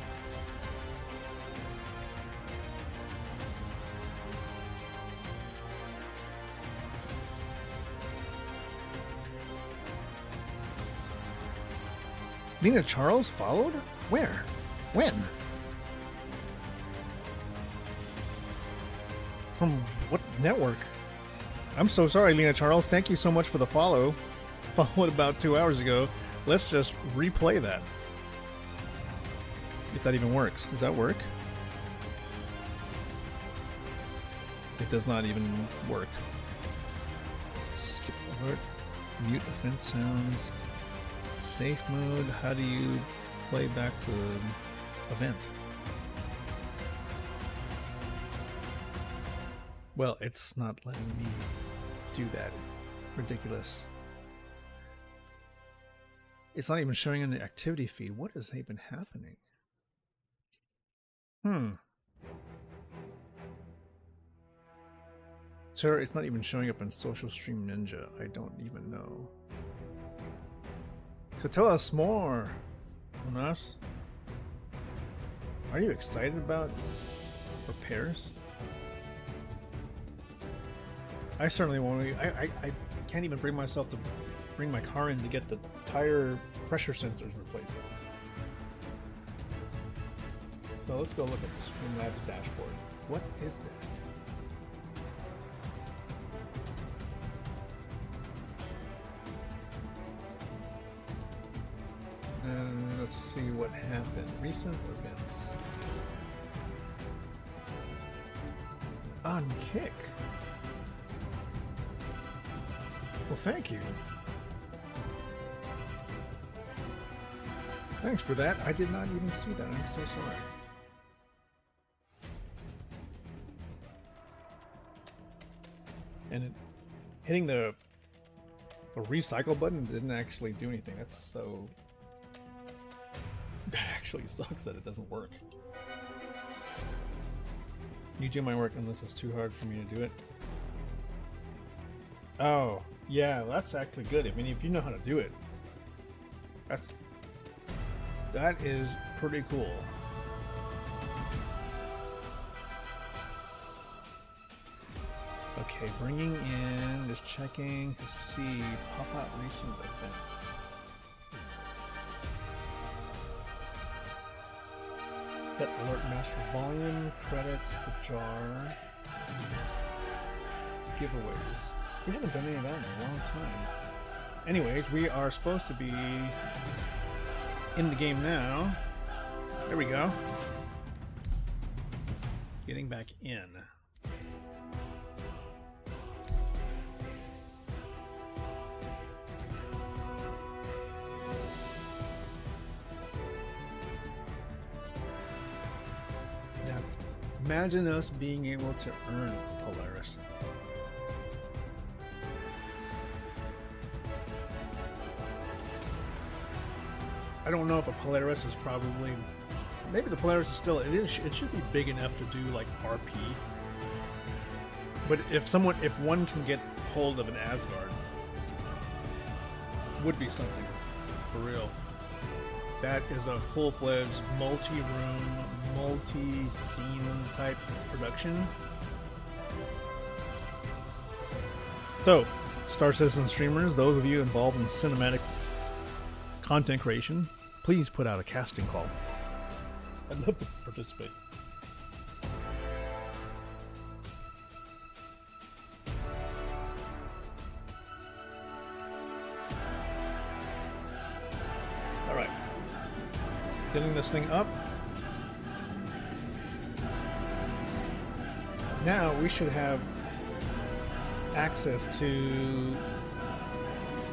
Lena Charles followed? Where? When? From what network? I'm so sorry, Lena Charles. Thank you so much for the follow. Followed about 2 hours ago. Let's just replay that. If that even works. Does that work? It does not even work. Skip alert. Mute event sounds. Safe mode. How do you play back the event? Well, it's not letting me do that. Ridiculous. It's not even showing in the activity feed. What is even happening? Sir, it's not even showing up in Social Stream Ninja. I don't even know. So tell us more, Jonas. Are you excited about repairs? I certainly won't. I can't even bring myself to bring my car in to get the tire pressure sensors replaced. So let's go look at the Streamlabs dashboard. What is that? And let's see what happened. Recent events. On Kick. Well, thank you. Thanks for that. I did not even see that. I'm so sorry. And hitting the recycle button didn't actually do anything. That's so... That actually sucks that it doesn't work. You do my work unless it's too hard for me to do it. Oh, yeah, that's actually good. I mean, if you know how to do it, that is pretty cool. Okay, bringing in, just checking to see pop-out recent events. Set alert master volume, credits, the jar, giveaways. We haven't done any of that in a long time. Anyways, we are supposed to be in the game now. There we go. Getting back in. Now, imagine us being able to earn Polaris. I don't know if a Polaris is probably... Maybe the Polaris is still... It should be big enough to do, like, RP. But if one can get hold of an Asgard, would be something. For real. That is a full-fledged, multi-room, multi-scene type production. So, Star Citizen streamers, those of you involved in cinematic content creation, please put out a casting call. I'd love to participate. All right, getting this thing up. Now we should have access to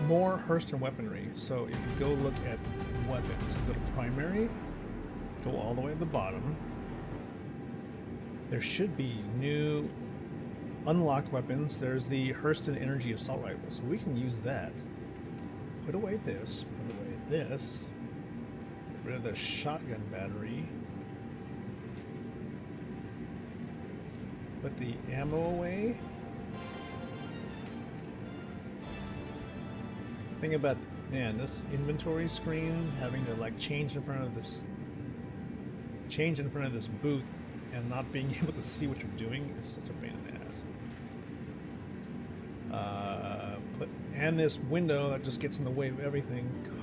more Hurston weaponry. So if you go look at weapons, go to primary, go all the way to the bottom. There should be new unlocked weapons. There's the Hurston Energy Assault Rifle, so we can use that. Put away this, put away this, get rid of the shotgun battery, put the ammo away. Thing about, man, this inventory screen, having to like change in front of this booth and not being able to see what you're doing is such a pain in the ass. And this window that just gets in the way of everything. God.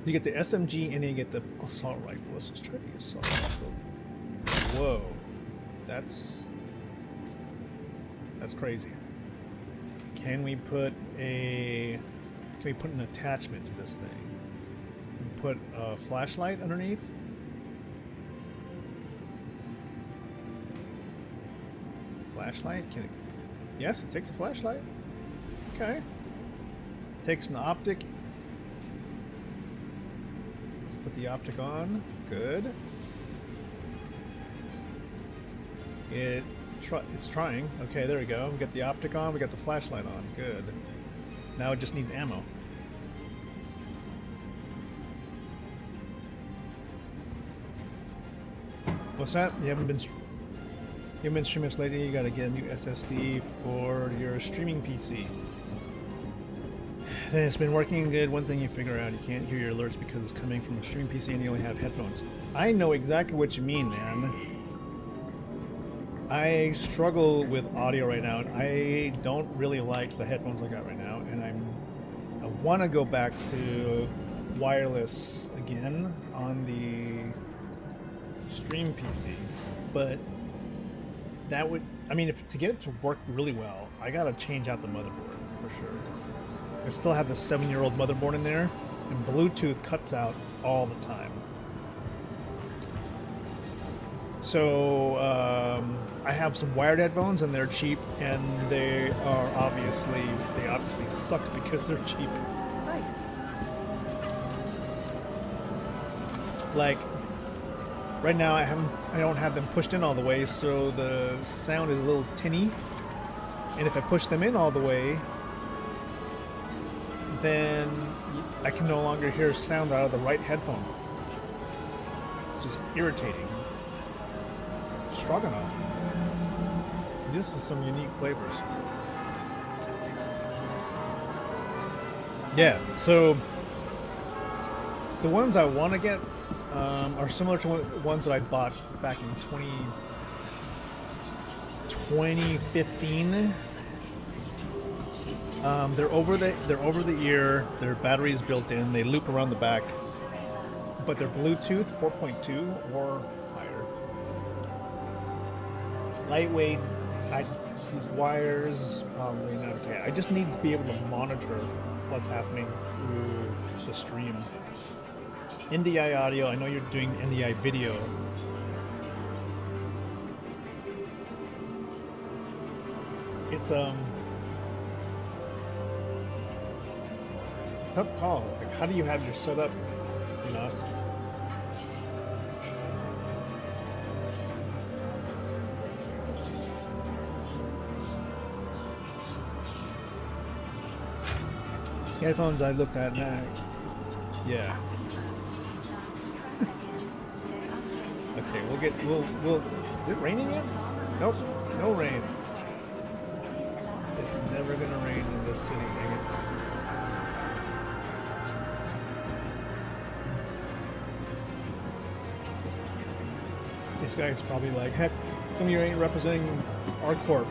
You get the SMG and you get the assault rifle. Let's just try the assault rifle. Whoa, that's crazy. Can we put an attachment to this thing? Put a flashlight underneath? Flashlight? Can it? Yes, it takes a flashlight. Okay. Takes an optic. Put the optic on. Good. It's trying. Okay, there we go. We got the optic on, we got the flashlight on. Good. Now it just needs ammo. What's that? You haven't been streaming much lately. You gotta get a new SSD for your streaming PC. Then it's been working good. One thing you figure out, you can't hear your alerts because it's coming from a streaming PC and you only have headphones. I know exactly what you mean, man. I struggle with audio right now, and I don't really like the headphones I got right now, and I want to go back to wireless again on the stream PC, but that would, I mean, to get it to work really well, I gotta change out the motherboard for sure. I still have the 7-year-old motherboard in there, and Bluetooth cuts out all the time. So I have some wired headphones, and they're cheap, and they obviously suck because they're cheap. Hi. Like right now, I don't have them pushed in all the way, so the sound is a little tinny. And if I push them in all the way, then I can no longer hear sound out of the right headphone, which is irritating. Stroganoff. This is some unique flavors. Yeah, so the ones I want to get are similar to ones that I bought back in 2015. They're over the ear. Their battery is built in. They loop around the back, but they're Bluetooth 4.2 or higher. Lightweight. These wires probably not okay. I just need to be able to monitor what's happening through the stream. NDI audio. I know you're doing NDI video. It's tough call. Like, how do you have your setup, you know? The headphones I looked at now. Yeah. Okay, we'll. Is it raining yet? Nope, no rain. It's never gonna rain in this city, dang it. This guy's probably like, heck, how come you ain't representing our corp?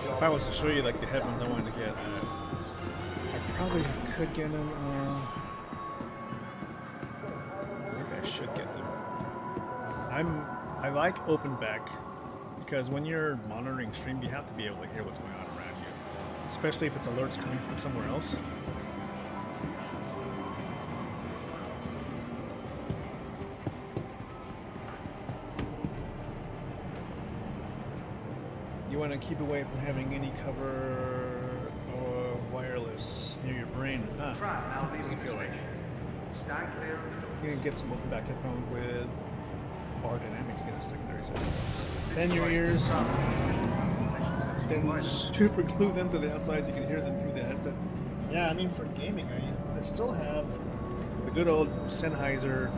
If I was to show you like the headphones I wanted to get, I probably could get them. Maybe I should get them. I like open back because when you're monitoring stream, you have to be able to hear what's going on around you, especially if it's alerts coming from somewhere else. You want to keep away from having any cover or wireless near your brain. Doesn't feel right. You can get some open back headphones with bar dynamics, get a secondary set. Then your ears, then super glue them to the outside so you can hear them through the headset. Yeah, I mean for gaming, I still have the good old Sennheiser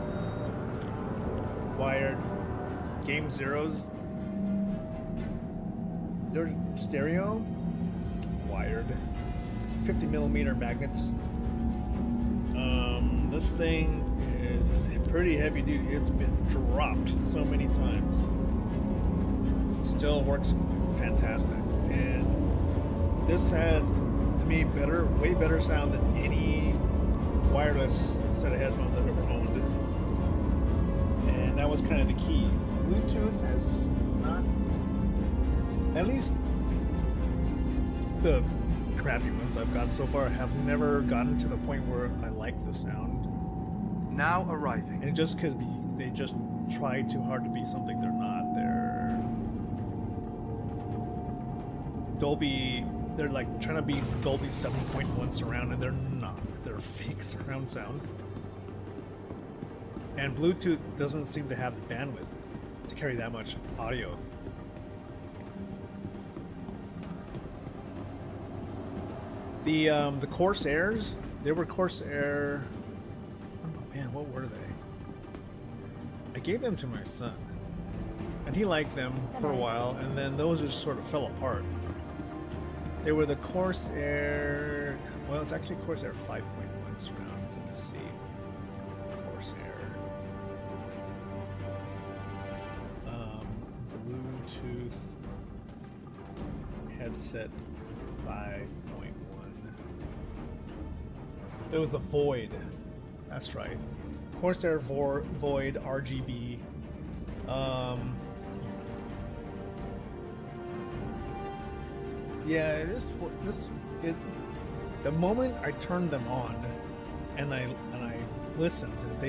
wired Game Zeros. They're stereo, wired, 50mm magnets. This thing is pretty heavy duty. It's been dropped so many times. Still works fantastic, and this has, to me, way better sound than any wireless set of headphones I've ever owned. And that was kind of the key. Bluetooth has not. At least the crappy ones I've gotten so far have never gotten to the point where I like the sound. Now arriving. And just because they just try too hard to be something they're not. They're Dolby. They're like trying to be Dolby 7.1 surround, and they're not. They're fake surround sound. And Bluetooth doesn't seem to have the bandwidth to carry that much audio. The Corsairs, they were Corsair. Oh man, what were they? I gave them to my son, and he liked them for a while, and then those just sort of fell apart. They were the Corsair. Well, it's actually Corsair 5.1 surround. Let me see. Corsair. Bluetooth headset 5.1. It was a Void. That's right. Corsair Void RGB. Yeah, the moment I turned them on and I listened, I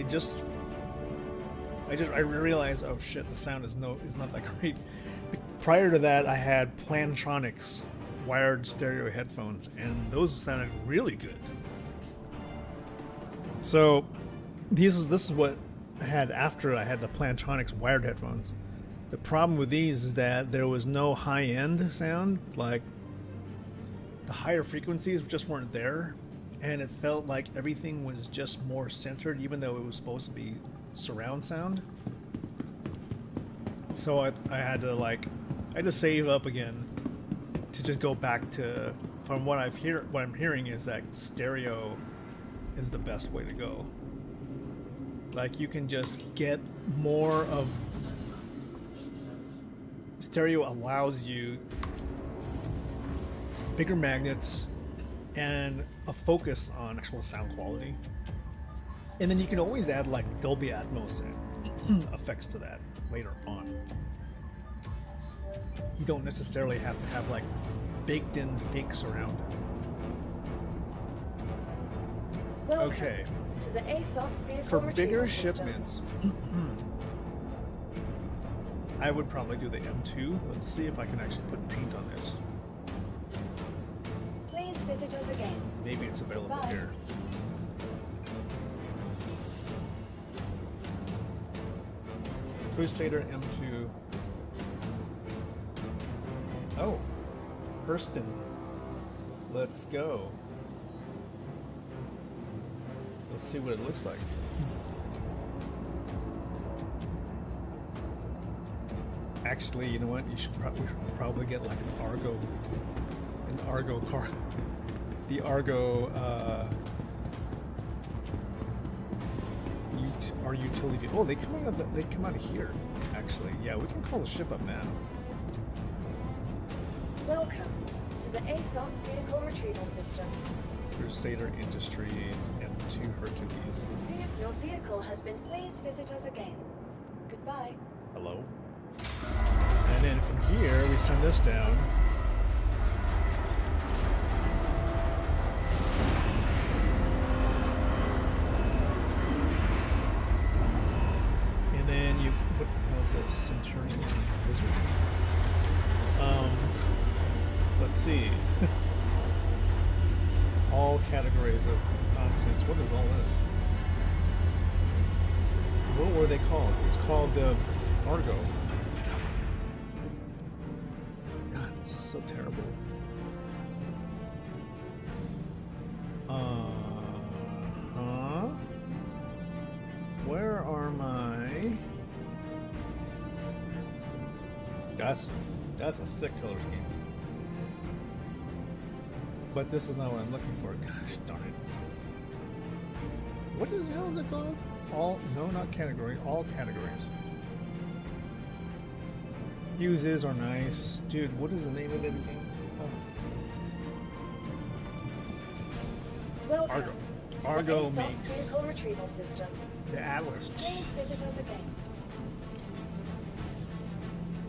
realized, oh shit, the sound is not that great. Prior to that, I had Plantronics wired stereo headphones, and those sounded really good. So this is what I had after I had the Plantronics wired headphones. The problem with these is that there was no high-end sound, like the higher frequencies just weren't there, and it felt like everything was just more centered, even though it was supposed to be surround sound. So I had to save up again to just go back to, from what I'm hearing is that stereo is the best way to go. Like, you can just get more of stereo, allows you bigger magnets and a focus on actual sound quality, and then you can always add like Dolby Atmos in. effects to that later on. You don't necessarily have to have like baked in fakes around. Welcome Okay. to the ASOP vehicle For retrieval bigger system. shipments, I would probably do the M2. Let's see if I can actually put paint on this. Please visit us again. Maybe it's available Goodbye. here. Crusader M2. Oh, Hurston. Let's go. Let's see what it looks like. Actually, you know what? You should probably get like an Argo car. The Argo, our utility. Oh, they come out of here. Actually, yeah, we can call the ship up now. Welcome to the ASOP vehicle retrieval system. Crusader Industries M2 Hercules. Your vehicle has been. Please visit us again. Goodbye. Hello. And then from here, we send this down. And then you, what the hell is this? Centurions and Wizard? Let's see. All categories of nonsense. What is all this? What were they called? It's called the Argo. God, this is so terrible. Where are my... That's a sick color scheme. But this is not what I'm looking for. Gosh darn it. What the hell is it called? All, no, not category, all categories. Uses are nice. Dude, what is the name of it again? Oh. Welcome Argo. to Argo the ASOP makes vehicle retrieval system. the Atlas. Please visit us again.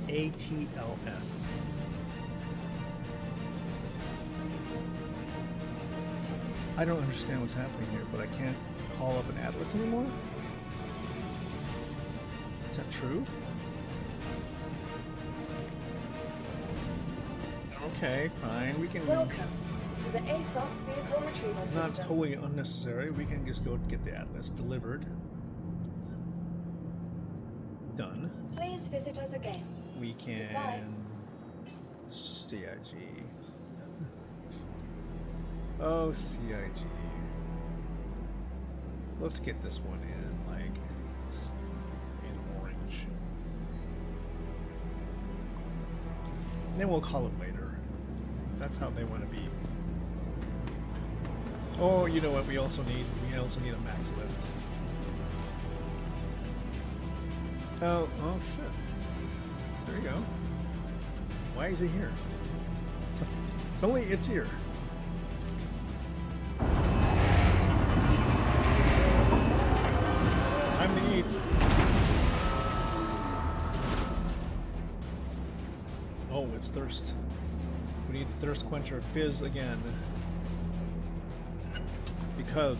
ATLS. I don't understand what's happening here, but I can't call up an Atlas anymore? Is that true? Okay, fine. We can... Welcome to the ASOP vehicle retrieval Not system. totally unnecessary. We can just go get the Atlas delivered. Done. Please visit us again. We can... Goodbye. CIG. Oh, CIG. Let's get this one in, like, in orange. Then we'll call it later. That's how they want to be. Oh, you know what? We also need a max lift. Oh shit! There you go. Why is it here? It's here. Time to eat. Oh, it's thirst. We need thirst quencher fizz again. Because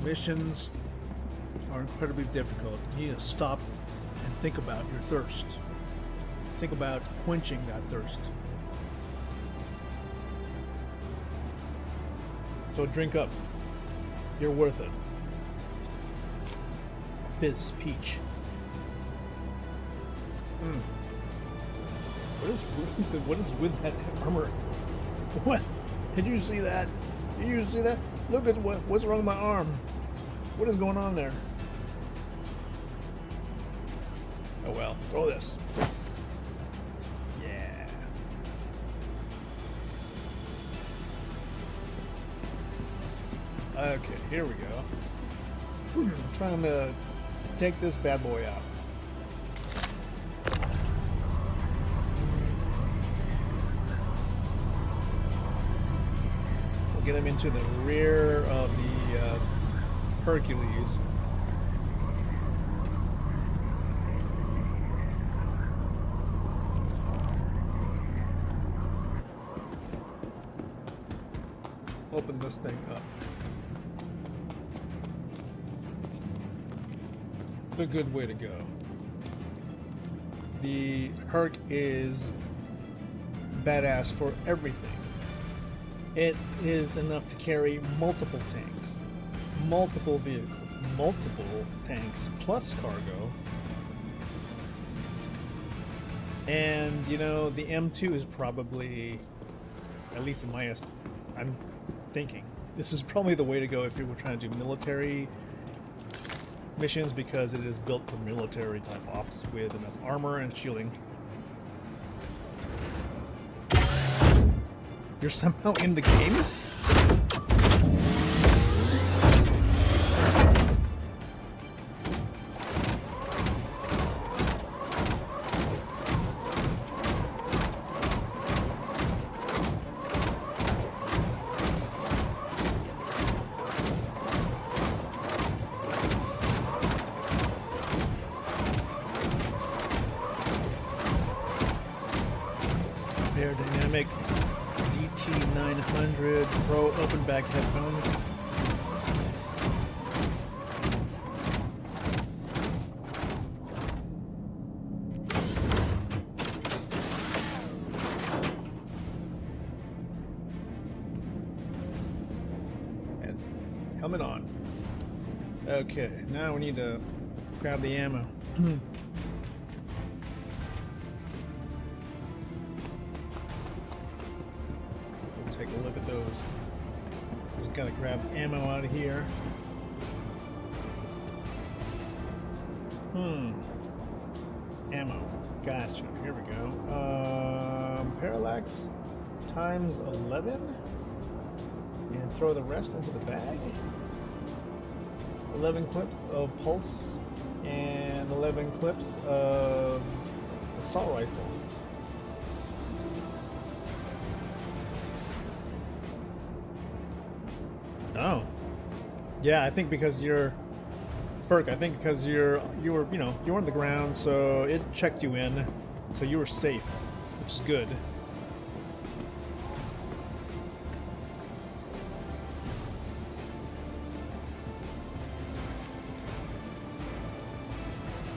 missions are incredibly difficult. You need to stop and think about your thirst. Think about quenching that thirst. So drink up. You're worth it. Fizz peach. What is with that armor? What? Did you see that? Did you see that? Look at what's wrong with my arm. What is going on there? Oh well, throw this. Yeah. Okay, here we go. I'm trying to take this bad boy out. We'll get him into the rear of the Hercules. open this thing up. It's a good way to go. The Herc is badass for everything. It is enough to carry multiple tanks, multiple vehicles, multiple tanks, plus cargo. And, you know, the M2 is probably, at least in my estimate, I'm thinking, this is probably the way to go if you were trying to do military missions, because it is built for military type ops with enough armor and shielding. You're somehow in the game? Aerodynamic DT900 Pro open back headphones. And helmet on. Okay, now we need to grab the ammo. Take a look at those. Just gotta grab ammo out of here. Ammo. Gotcha. Here we go. Parallax times 11. And throw the rest into the bag. 11 clips of pulse and 11 clips of assault rifle. Oh, yeah. I think because you're Perk. I think because you were on the ground, so it checked you in, so you were safe, which is good.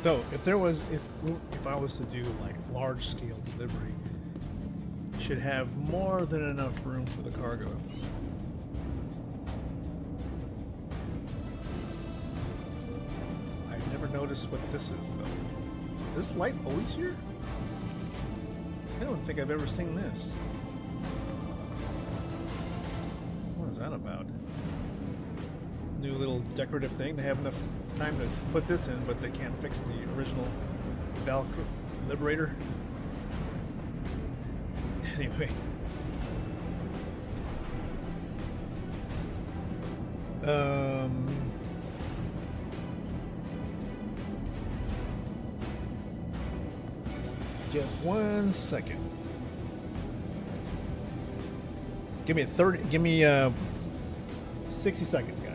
So if I was to do like large scale delivery, it should have more than enough room for the cargo. Notice what this is though. This light always here? I don't think I've ever seen this. What is that about? New little decorative thing. They have enough time to put this in, but they can't fix the original Valk Liberator. Anyway. Just 1 second. Give me 60 seconds, guys.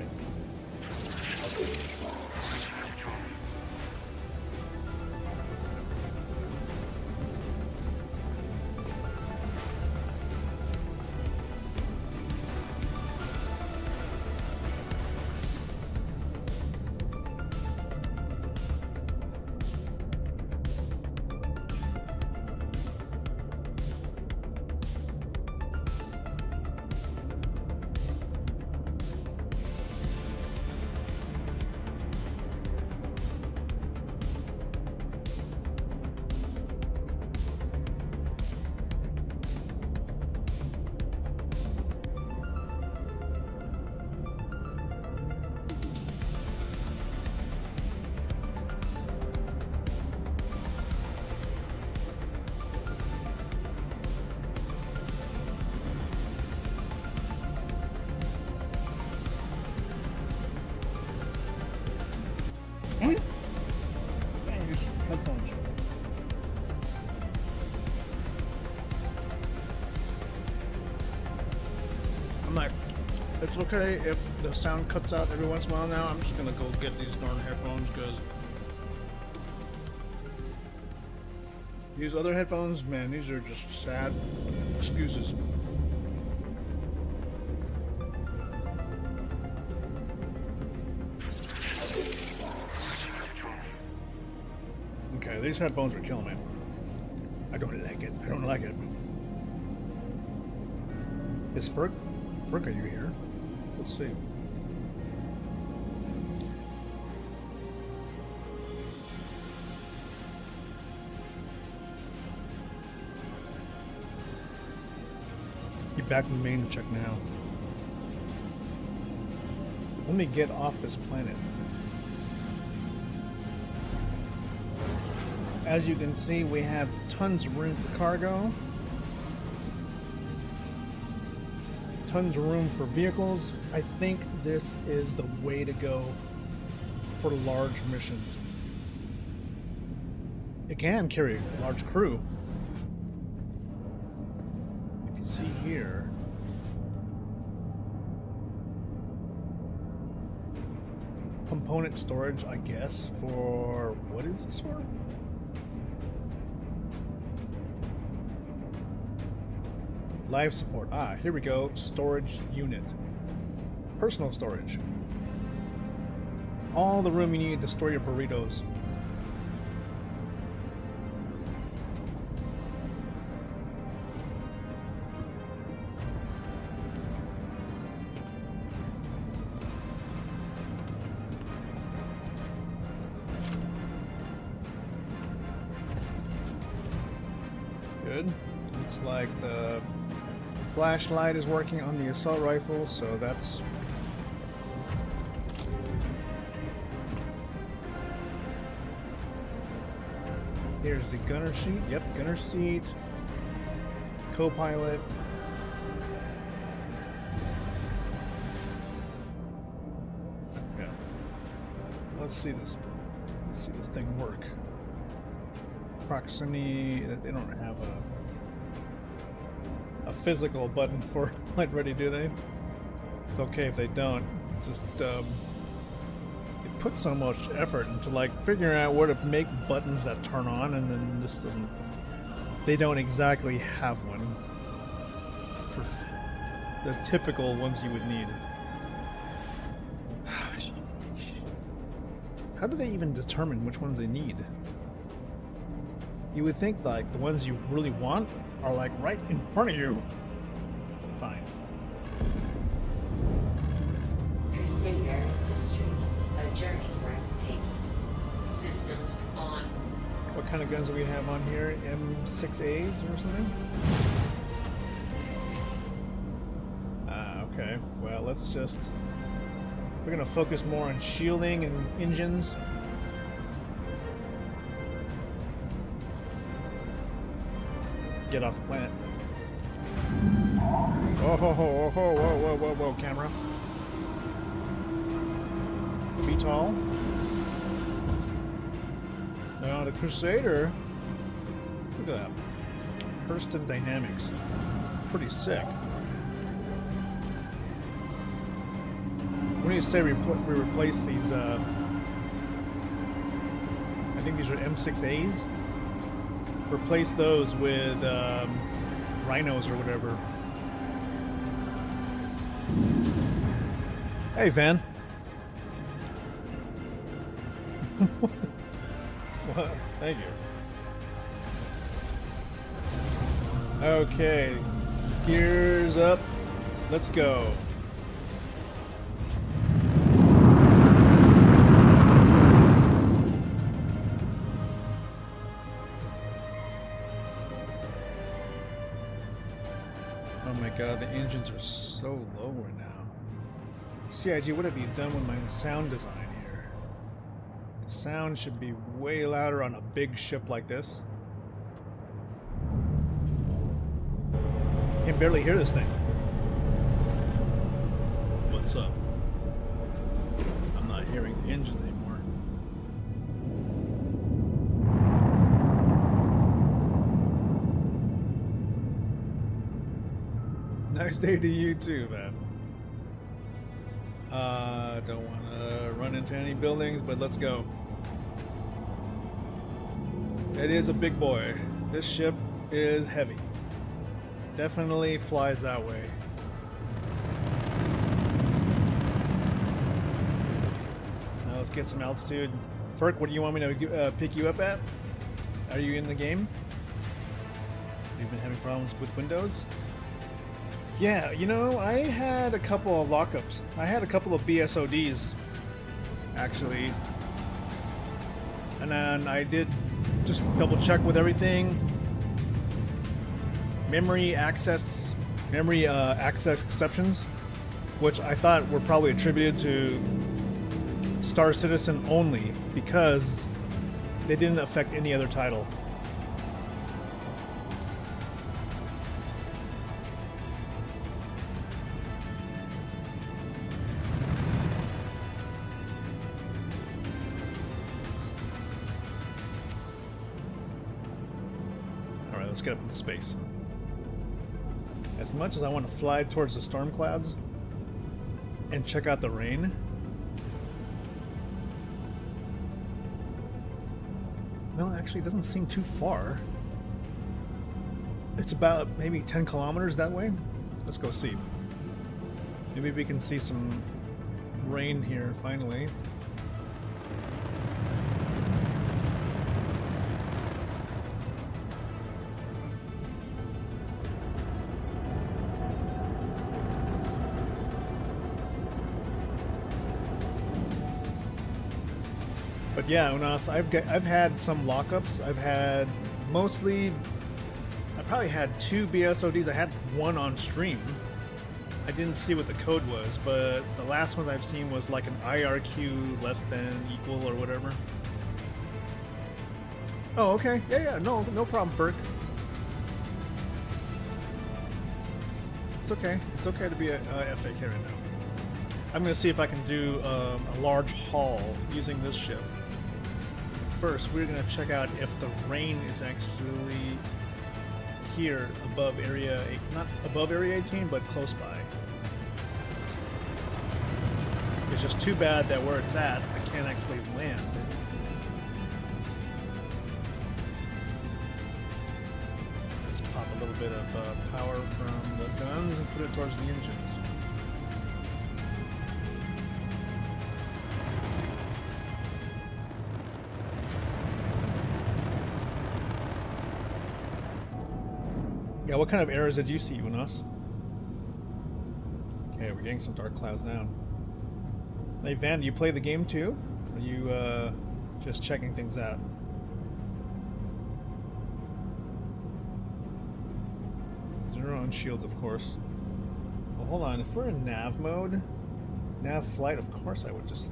I'm like, it's okay if the sound cuts out every once in a while now. I'm just gonna go get these darn headphones because these other headphones, man, these are just sad excuses. these headphones are killing me. I don't like it. I don't like it. Is Burke, are you here? Let's see. Get back in the main check now. Let me get off this planet. As you can see, we have tons of room for cargo. Tons of room for vehicles. I think this is the way to go for large missions. It can carry a large crew. If you see here, component storage, I guess, for what is this for? Life support. Ah, here we go. Storage unit. Personal storage. All the room you need to store your burritos. Good. Looks like the flashlight is working on the assault rifle, so that's... Here's the gunner seat. Yep, gunner seat. Co-pilot. Yeah. Let's see this. Let's see this thing work. Proximity. They don't have a physical button for light ready, do they? It's okay if they don't. It's just they put so much effort into like figuring out where to make buttons that turn on, and then this doesn't. They don't exactly have one for the typical ones you would need. How do they even determine which ones they need? You would think like the ones you really want are like right in front of you. Fine. Crusader Industries, a journey worth taking. Systems on. What kind of guns do we have on here? M6As or something? Okay. Well, let's just... We're gonna focus more on shielding and engines. Get off the planet. Oh, ho, ho, whoa, whoa, whoa, whoa, camera. Be tall. Now the Crusader. Look at that. Hurston Dynamics. Pretty sick. What do you say we replace these? I think these are M6As. Replace those with rhinos or whatever. Hey, Van. What? Thank you. Okay, gears up. Let's go. Oh my god, the engines are so low right now. CIG, what have you done with my sound design here? The sound should be way louder on a big ship like this. I can barely hear this thing. What's up? I'm not hearing the engine anymore. Nice day to you too, man. Don't want to run into any buildings, but let's go. It is a big boy. This ship is heavy. Definitely flies that way. Now let's get some altitude. Ferk, what do you want me to pick you up at? Are you in the game? You've been having problems with Windows? Yeah, you know, I had a couple of lockups. I had a couple of BSODs, actually. And then I did just double check with everything. Memory access exceptions, which I thought were probably attributed to Star Citizen only because they didn't affect any other title. Alright, let's get up into space. As much as I want to fly towards the storm clouds and check out the rain, no, actually it doesn't seem too far. It's about maybe 10 kilometers that way. Let's go see. Maybe we can see some rain here finally. But yeah, Unas, I've had some lockups. I've had mostly. I probably had 2 BSODs. I had one on stream. I didn't see what the code was, but the last one I've seen was like an IRQ less than equal or whatever. Oh, okay. Yeah, no problem, Ferk. It's okay. It's okay to be a FAK right now. I'm gonna see if I can do a large haul using this ship. First, we're gonna check out if the rain is actually here above area, not above area 18, but close by. It's just too bad that where it's at, I can't actually land. Let's pop a little bit of power from the guns and put it towards the engines. Yeah, what kind of errors did you see, Unas? Okay, we're getting some dark clouds now. Hey Van, do you play the game too? Or are you just checking things out? Zero on shields, of course. Well, hold on. If we're in nav mode, nav flight, of course I would just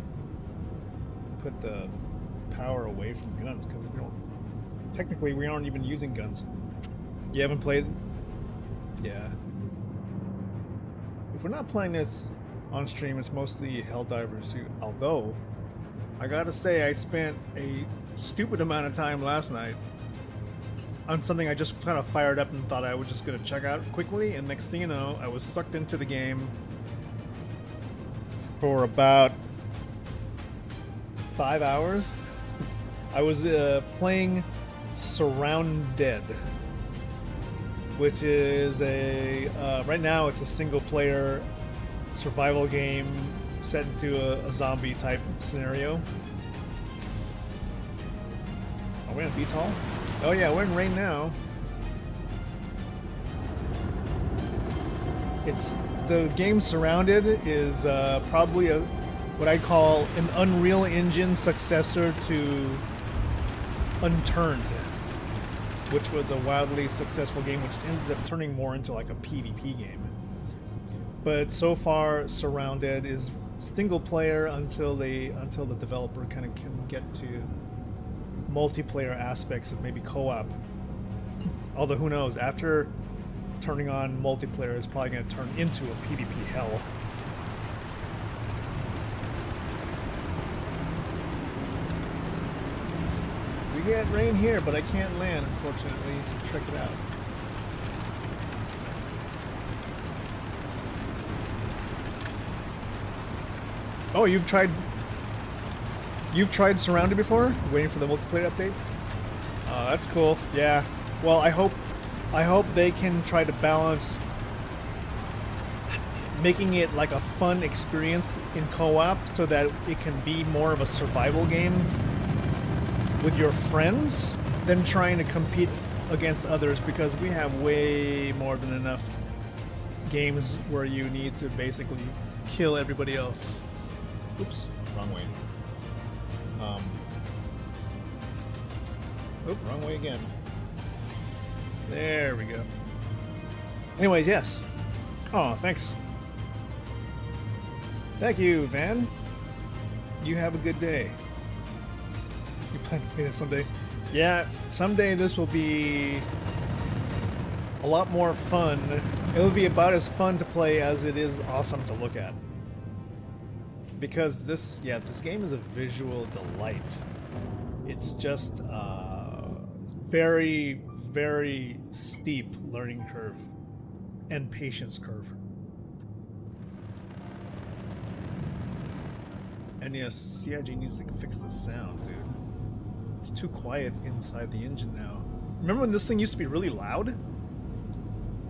put the power away from guns because we don't. Technically, we aren't even using guns. You haven't played? Yeah. If we're not playing this on stream, it's mostly Helldivers. Although, I gotta say, I spent a stupid amount of time last night on something I just kind of fired up and thought I was just gonna check out quickly, and next thing you know, I was sucked into the game for about 5 hours. I was playing Surrounded, which is a right now it's a single-player survival game set into a zombie type scenario. Are we in VTOL? Oh yeah, we're in rain now. It's the game Surrounded is probably what I call an Unreal Engine successor to Unturned, which was a wildly successful game, which ended up turning more into like a PvP game. But so far, Surrounded is single player until the developer kind of can get to multiplayer aspects of maybe co-op. Although who knows? After turning on multiplayer, it's probably going to turn into a PvP hell. We get rain here, but I can't land, unfortunately, to check it out. Oh, you've tried Surrounded before? Waiting for the multiplayer update? That's cool. Yeah. Well, I hope they can try to balance making it like a fun experience in co-op so that it can be more of a survival game with your friends than trying to compete against others, because we have way more than enough games where you need to basically kill everybody else. Oops, wrong way. Oop, wrong way again. There we go. Anyways, yes. Oh, thanks. Thank you, Van. You have a good day. You plan to play it someday? Yeah, someday this will be a lot more fun. It will be about as fun to play as it is awesome to look at. Because this game is a visual delight. It's just very, very steep learning curve and patience curve. And yes, CIG needs to fix the sound, dude. It's too quiet inside the engine now. Remember when this thing used to be really loud?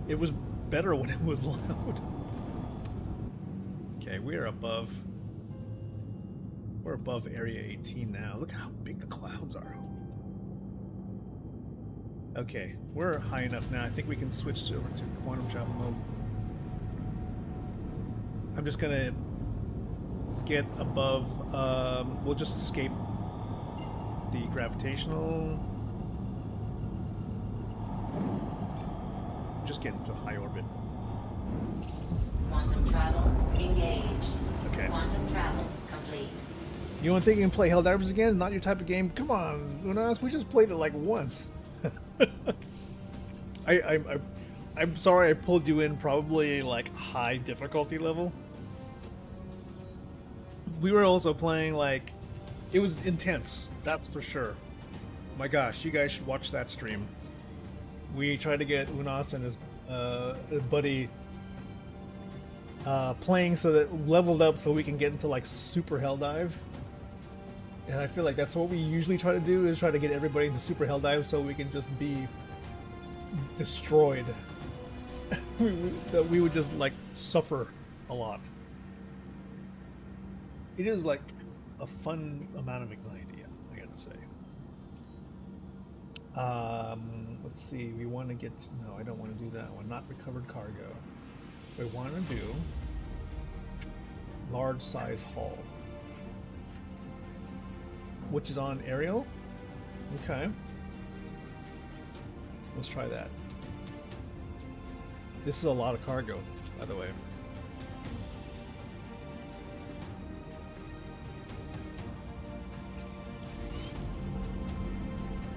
It was better when it was loud. Okay, we're above area 18 now. Look how big the clouds are. Okay, we're high enough now. I think we can switch over to quantum travel mode. I'm just gonna get above, we'll just escape the gravitational. Just get into high orbit. Quantum travel engaged. Okay. Quantum travel complete. You don't think you can play Helldivers again? Not your type of game? Come on, Unas, we just played it like once. I'm sorry I pulled you in probably like high difficulty level. We were also playing like, it was intense, that's for sure. My gosh, you guys should watch that stream. We tried to get Unas and his buddy playing so that leveled up so we can get into like super Helldive. And I feel like that's what we usually try to do, is try to get everybody into super Helldive so we can just be destroyed. we would just like suffer a lot. It is like a fun amount of anxiety, I gotta say. Let's see, we want to get, no, I don't want to do that one, not recovered cargo. We want to do large size hull, which is on aerial. Okay, let's try that. This is a lot of cargo, by the way.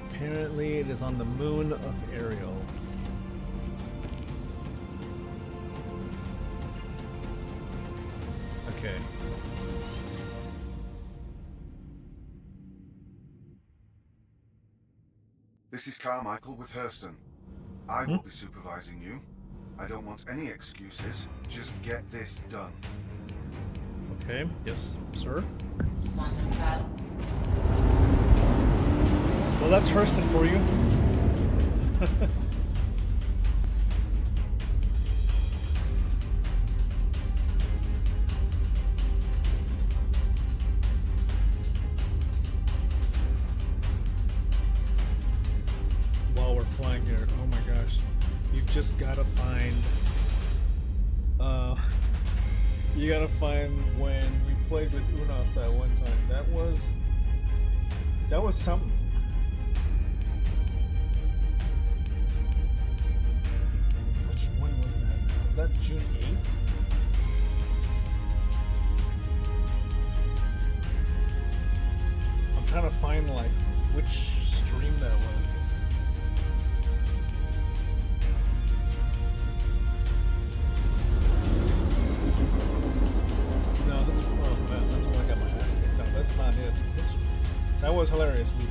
Apparently it is on the moon of Ariel. Okay. This is Carmichael with Hurston. I will be supervising you. I don't want any excuses. Just get this done. Okay, yes, sir. Quantum travel. Well, that's Hurston for you. While we're flying here, oh my gosh, you've just got to find. You got to find when we played with Unas that one time. That was something. Was that June 8th? I'm trying to find like which stream that was. No, this is, oh man, that's when I got my ass kicked. No, that's not it. That was hilariously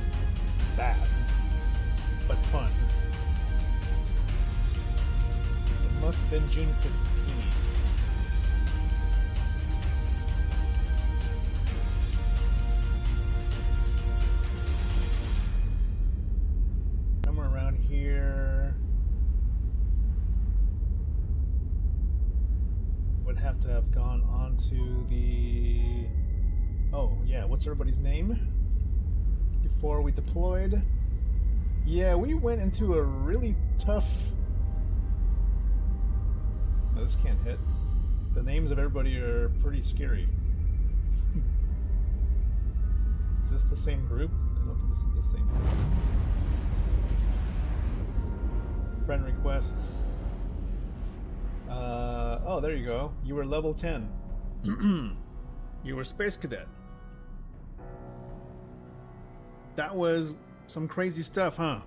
bad, but fun. Must have been June 15th. Somewhere around here. Would have to have gone on to the... Oh, yeah, what's everybody's name? Before we deployed. Yeah, we went into a really tough. No, this can't hit. The names of everybody are pretty scary. Is this the same group? I don't think this is the same group. Friend requests. Oh, there you go. You were level 10. You were Space Cadet. That was some crazy stuff, huh?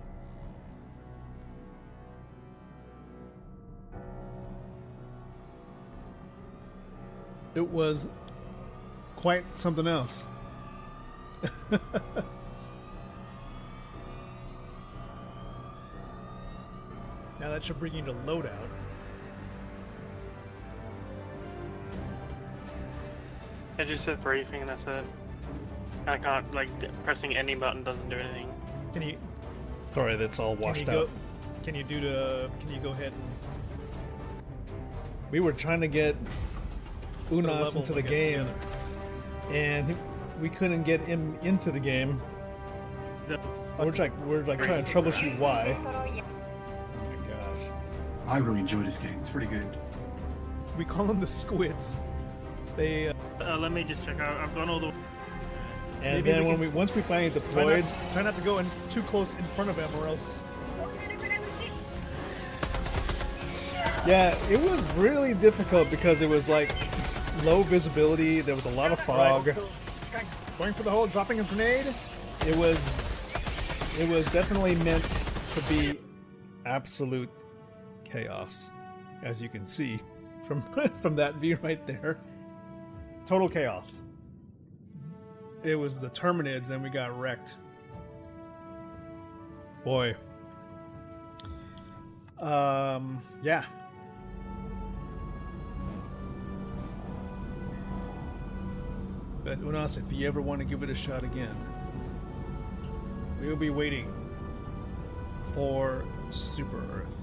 It was quite something else. Now that should bring you to loadout. I just said briefing and that's it. I can't, like, pressing any button doesn't do anything. Can you... Sorry, that's all washed out. Can you go ahead and... We were trying to get Unas into the game, and we couldn't get him into the game. We're like trying to troubleshoot why. Oh my gosh. I really enjoyed this game. It's pretty good. We call them the squids. They... let me just check out. I've gone all the... And then once we finally deployed... Try not to go in too close in front of him or else... Yeah, it was really difficult because it was like low visibility, there was a lot of fog. Right. Going for the hole, dropping a grenade. It was definitely meant to be absolute chaos, as you can see from that view right there. Total chaos. It was the Terminids, and we got wrecked. Boy. Yeah. But Unas, if you ever want to give it a shot again, we will be waiting for Super Earth.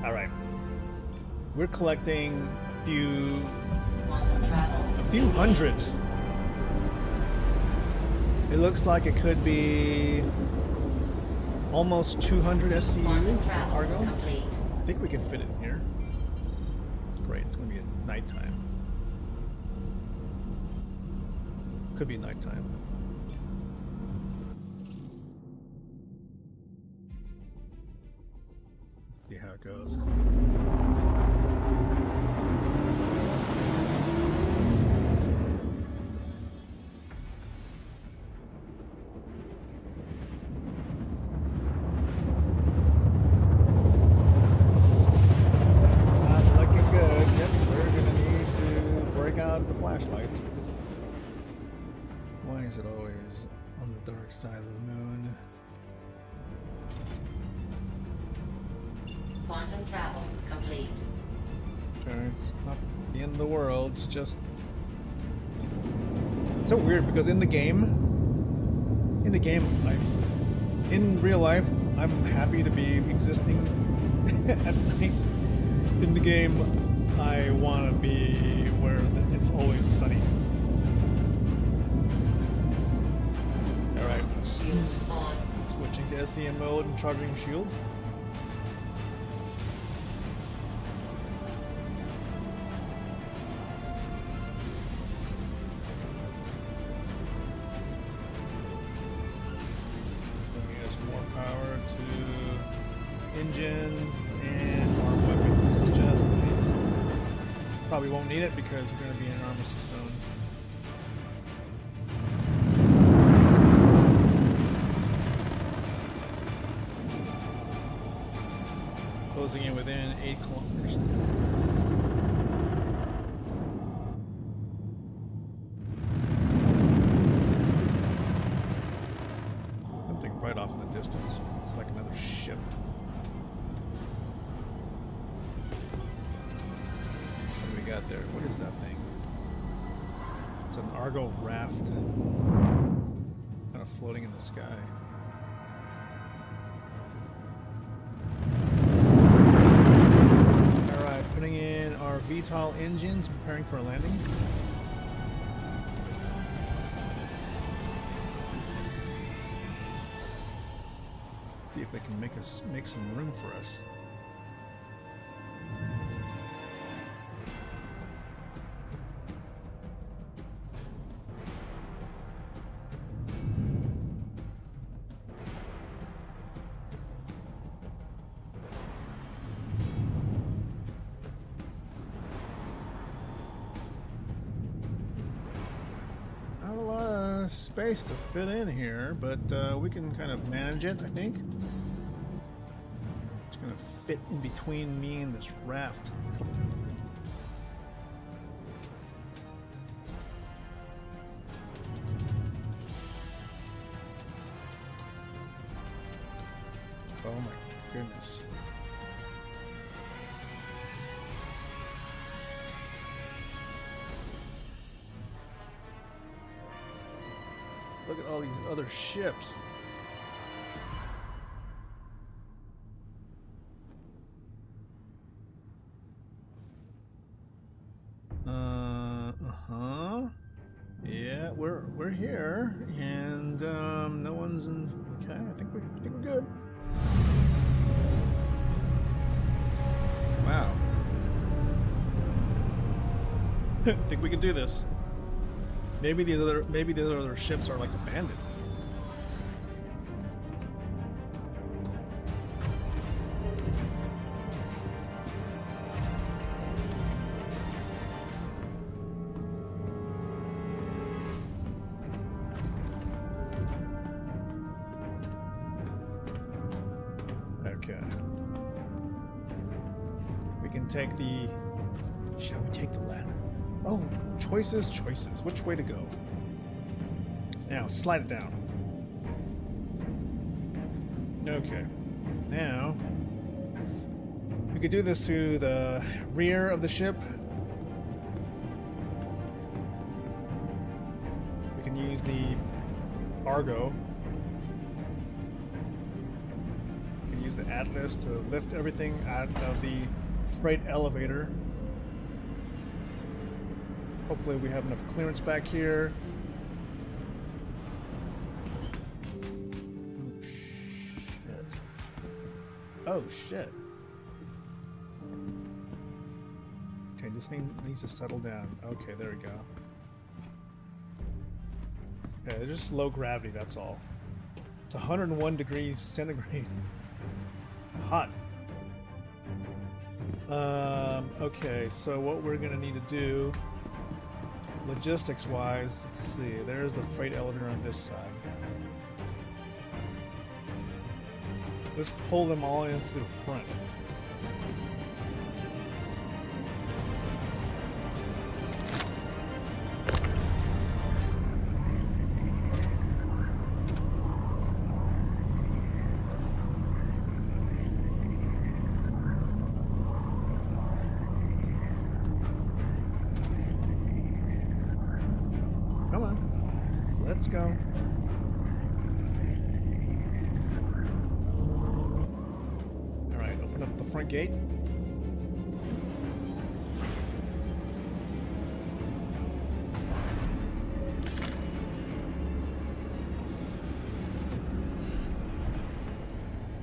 Alright. We're collecting a few hundred. It looks like it could be almost 200 SCU cargo. I think we can fit it in here. Great, it's going to be at nighttime. Could be nighttime. See how it goes. Flashlights. Why is it always on the dark side of the moon? Quantum travel complete. Okay, it's not the end of the world, it's just so weird because in the game, in real life, I'm happy to be existing at night. In the game, I want to be where it's always sunny. Alright. Shields on. Switching to SCM mode and charging shields. Bringing us more power to engines and more weapons. Just nice. Probably won't need it because we're going to be in an armistice zone. Closing in within 8 kilometers. Something right off in the distance. It's like another ship. What do we got there? What is that thing? It's an Argo raft. Kind of floating in the sky. Putting in our VTOL engines, preparing for a landing. See if they can make some room for us. Not a lot of space to fit in here, but we can kind of manage it, I think. It's gonna fit in between me and this raft. Oh my goodness. Look at all these other ships. Yeah, we're here, and no one's in. Okay, I think we're good. Wow. I think we can do this. Maybe the other ships are like abandoned. Okay. We can take the. Shall we take the ladder? Oh, choices. Which way to go? Now, slide it down. Okay. Now, we could do this to the rear of the ship. We can use the Argo. We can use the Atlas to lift everything out of the freight elevator. Hopefully we have enough clearance back here. Oh shit. Okay, this thing needs to settle down. Okay, there we go. Okay, just low gravity, that's all. It's 101 degrees centigrade. Hot. Okay, so what we're gonna need to do logistics wise, let's see, there's the freight elevator on this side. Let's pull them all in through the front. Come on, let's go. Front gate.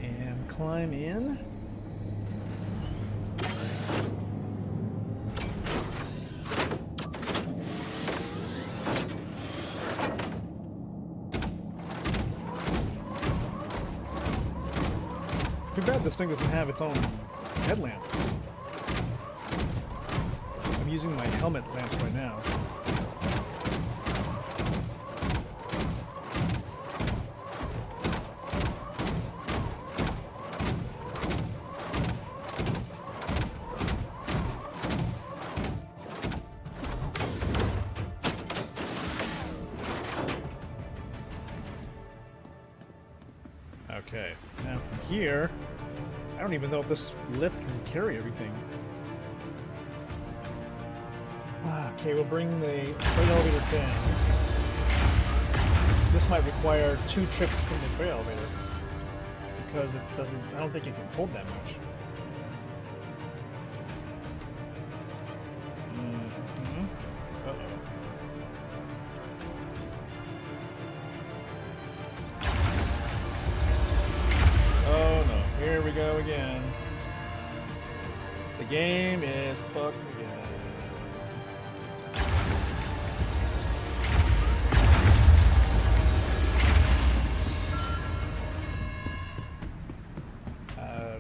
And climb in. Too bad this thing doesn't have its own headlamp. I'm using my helmet lamps right now. Okay, now from here, I don't even know if this lift can carry everything. Okay, we'll bring the freight elevator down. This might require 2 trips from the freight elevator because it doesn't. I don't think it can hold that much. Here we go again. The game is fucked again.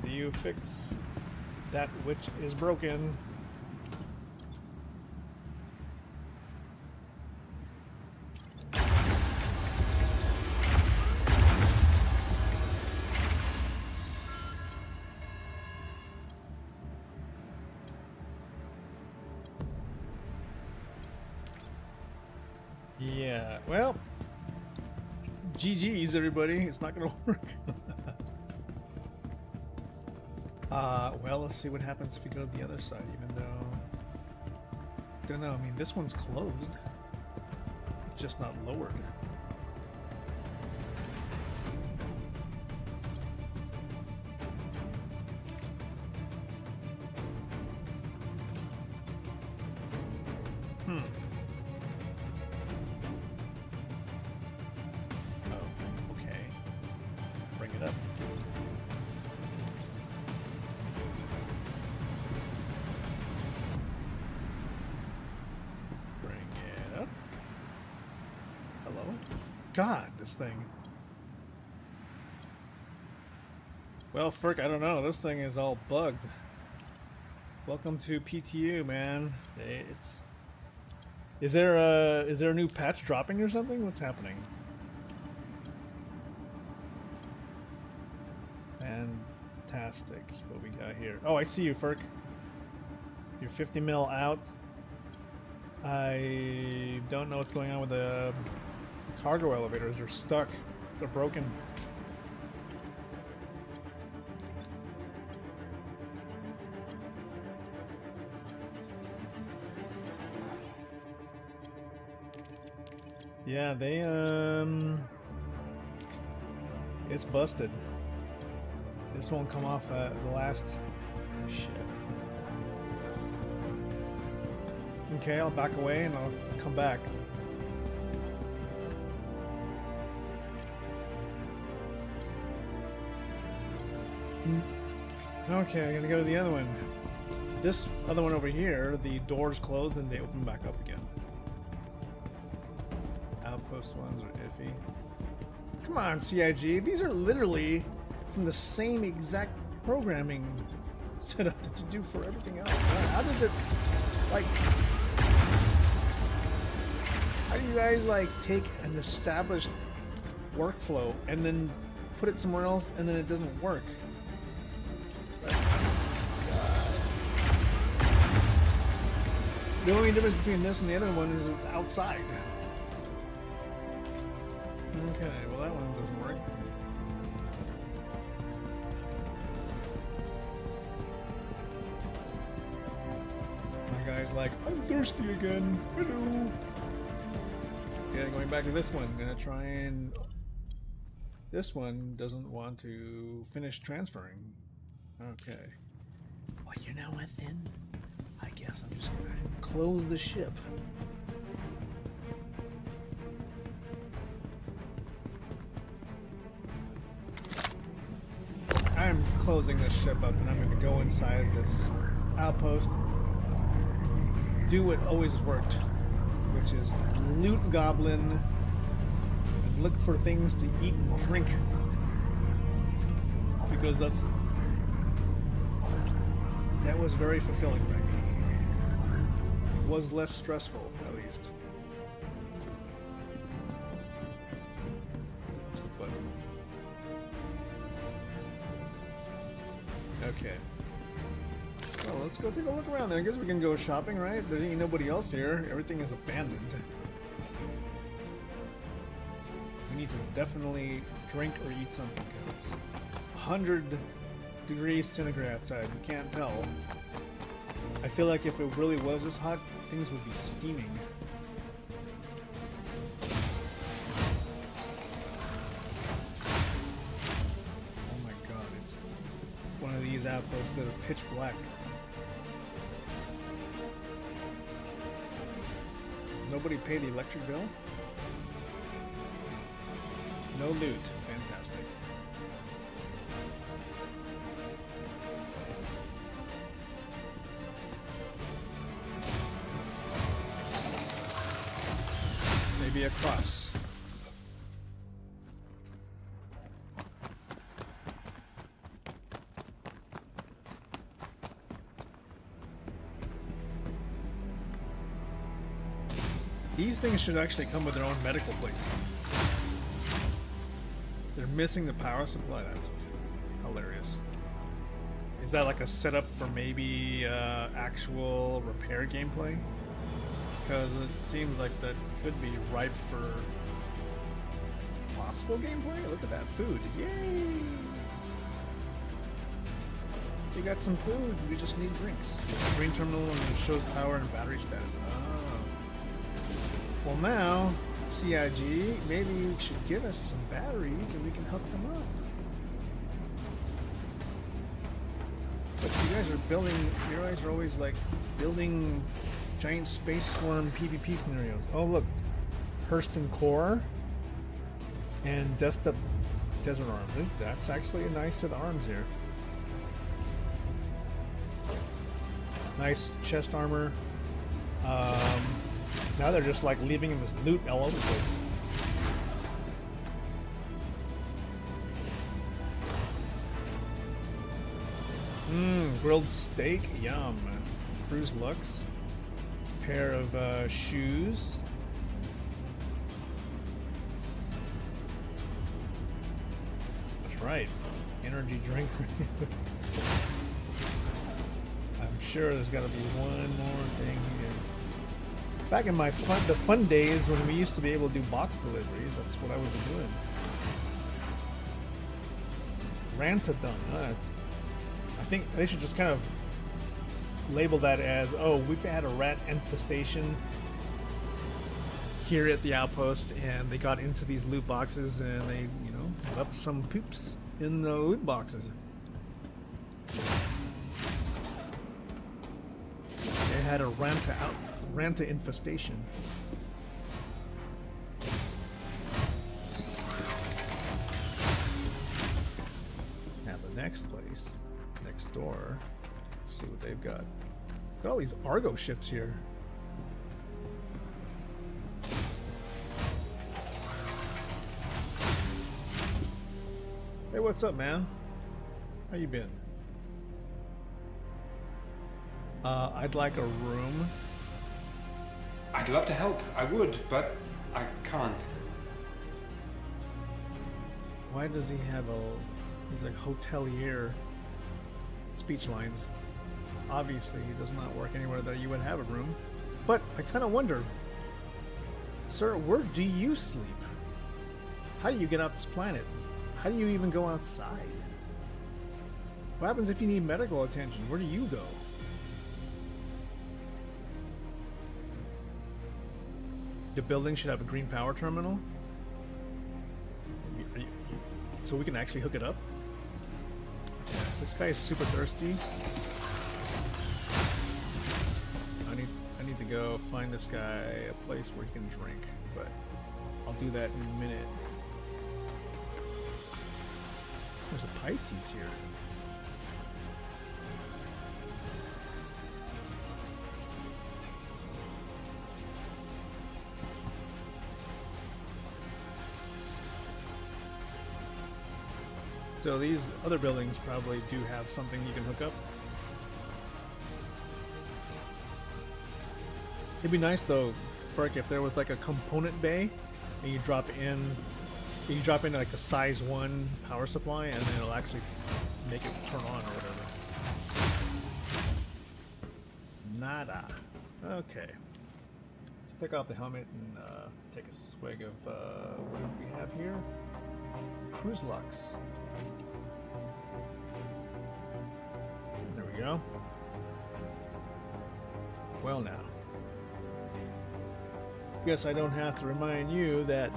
Do you fix that which is broken? Yeah, well, GG's everybody, it's not gonna work. Well, let's see what happens if you go to the other side, even though, don't know, I mean, this one's closed, it's just not lowered. God, this thing. Well, Ferk, I don't know. This thing is all bugged. Welcome to PTU, man. It's. Is there a new patch dropping or something? What's happening? Fantastic. What we got here? Oh, I see you, Ferk. You're 50 mil out. I don't know what's going on with the cargo elevators. They're stuck. They're broken. Yeah, they it's busted. This won't come off the last shit. Okay, I'll back away and I'll come back. Okay, I'm gonna go to the other one. This other one over here, the door's closed and they open back up again. Outpost ones are iffy. Come on, CIG. These are literally from the same exact programming setup that you do for everything else. How does it, like, how do you guys, like, take an established workflow and then put it somewhere else and then it doesn't work? The only difference between this and the other one is it's outside. Okay, well that one doesn't work. My guy's like, I'm thirsty again. Hello. Yeah, going back to this one. Gonna try and... This one doesn't want to finish transferring. Okay. Well, you know what then? I guess I'm just gonna close the ship. I'm closing this ship up and I'm gonna go inside this outpost. Do what always worked, which is loot goblin and look for things to eat and drink. Because that was very fulfilling for me. It was less stressful, at least. Where's the button? Okay. So let's go take a look around there. I guess we can go shopping, right? There ain't nobody else here. Everything is abandoned. We need to definitely drink or eat something because it's 100 degrees centigrade outside. You can't tell. I feel like if it really was this hot, things would be steaming. Oh my god, it's one of these outposts that are pitch black. Nobody paid the electric bill? No loot. Fantastic. be a cross. These things should actually come with their own medical place. They're missing the power supply. That's hilarious. Is that like a setup for maybe actual repair gameplay? Because it seems like that could be ripe for possible gameplay. Look at that food. Yay! We got some food. We just need drinks. Green terminal and it shows power and battery status. Oh. Well now, CIG, maybe you should give us some batteries and we can hook them up. But you guys are building, you guys are always like building giant space swarm PvP scenarios. Oh look, Hurston Core and Desktop Desert Arms. That's actually a nice set of arms here. Nice chest armor. Now they're just like leaving this loot all over the place. Grilled steak, yum. Cruise Lux. Pair of shoes. That's right. Energy drink. I'm sure there's got to be one more thing here. Back in my the fun days when we used to be able to do box deliveries, that's what I would be doing. Rantadon. I think they should just kind of label that as, oh, we've had a rat infestation here at the outpost, and they got into these loot boxes, and they, you know, left some poops in the loot boxes. They had a Ranta infestation. Now the next place, next door, let's see what they've got. Got all these Argo ships here. Hey, what's up, man? How you been? I'd like a room. I'd love to help. I would, but I can't. Why does he have he's like hotelier speech lines? Obviously, he does not work anywhere that you would have a room. But I kind of wonder, sir, where do you sleep? How do you get off this planet? How do you even go outside? What happens if you need medical attention? Where do you go? The building should have a green power terminal. So we can actually hook it up. Yeah, this guy is super thirsty. I need to go find this guy a place where he can drink, but I'll do that in a minute. There's a Pisces here. So these other buildings probably do have something you can hook up. It'd be nice though, Burke, if there was like a component bay and you drop in like a size 1 power supply and then it'll actually make it turn on or whatever. Nada. Okay. Take off the helmet and take a swig of what do we have here? Cruise Lux. There we go. Well now. Guess I don't have to remind you that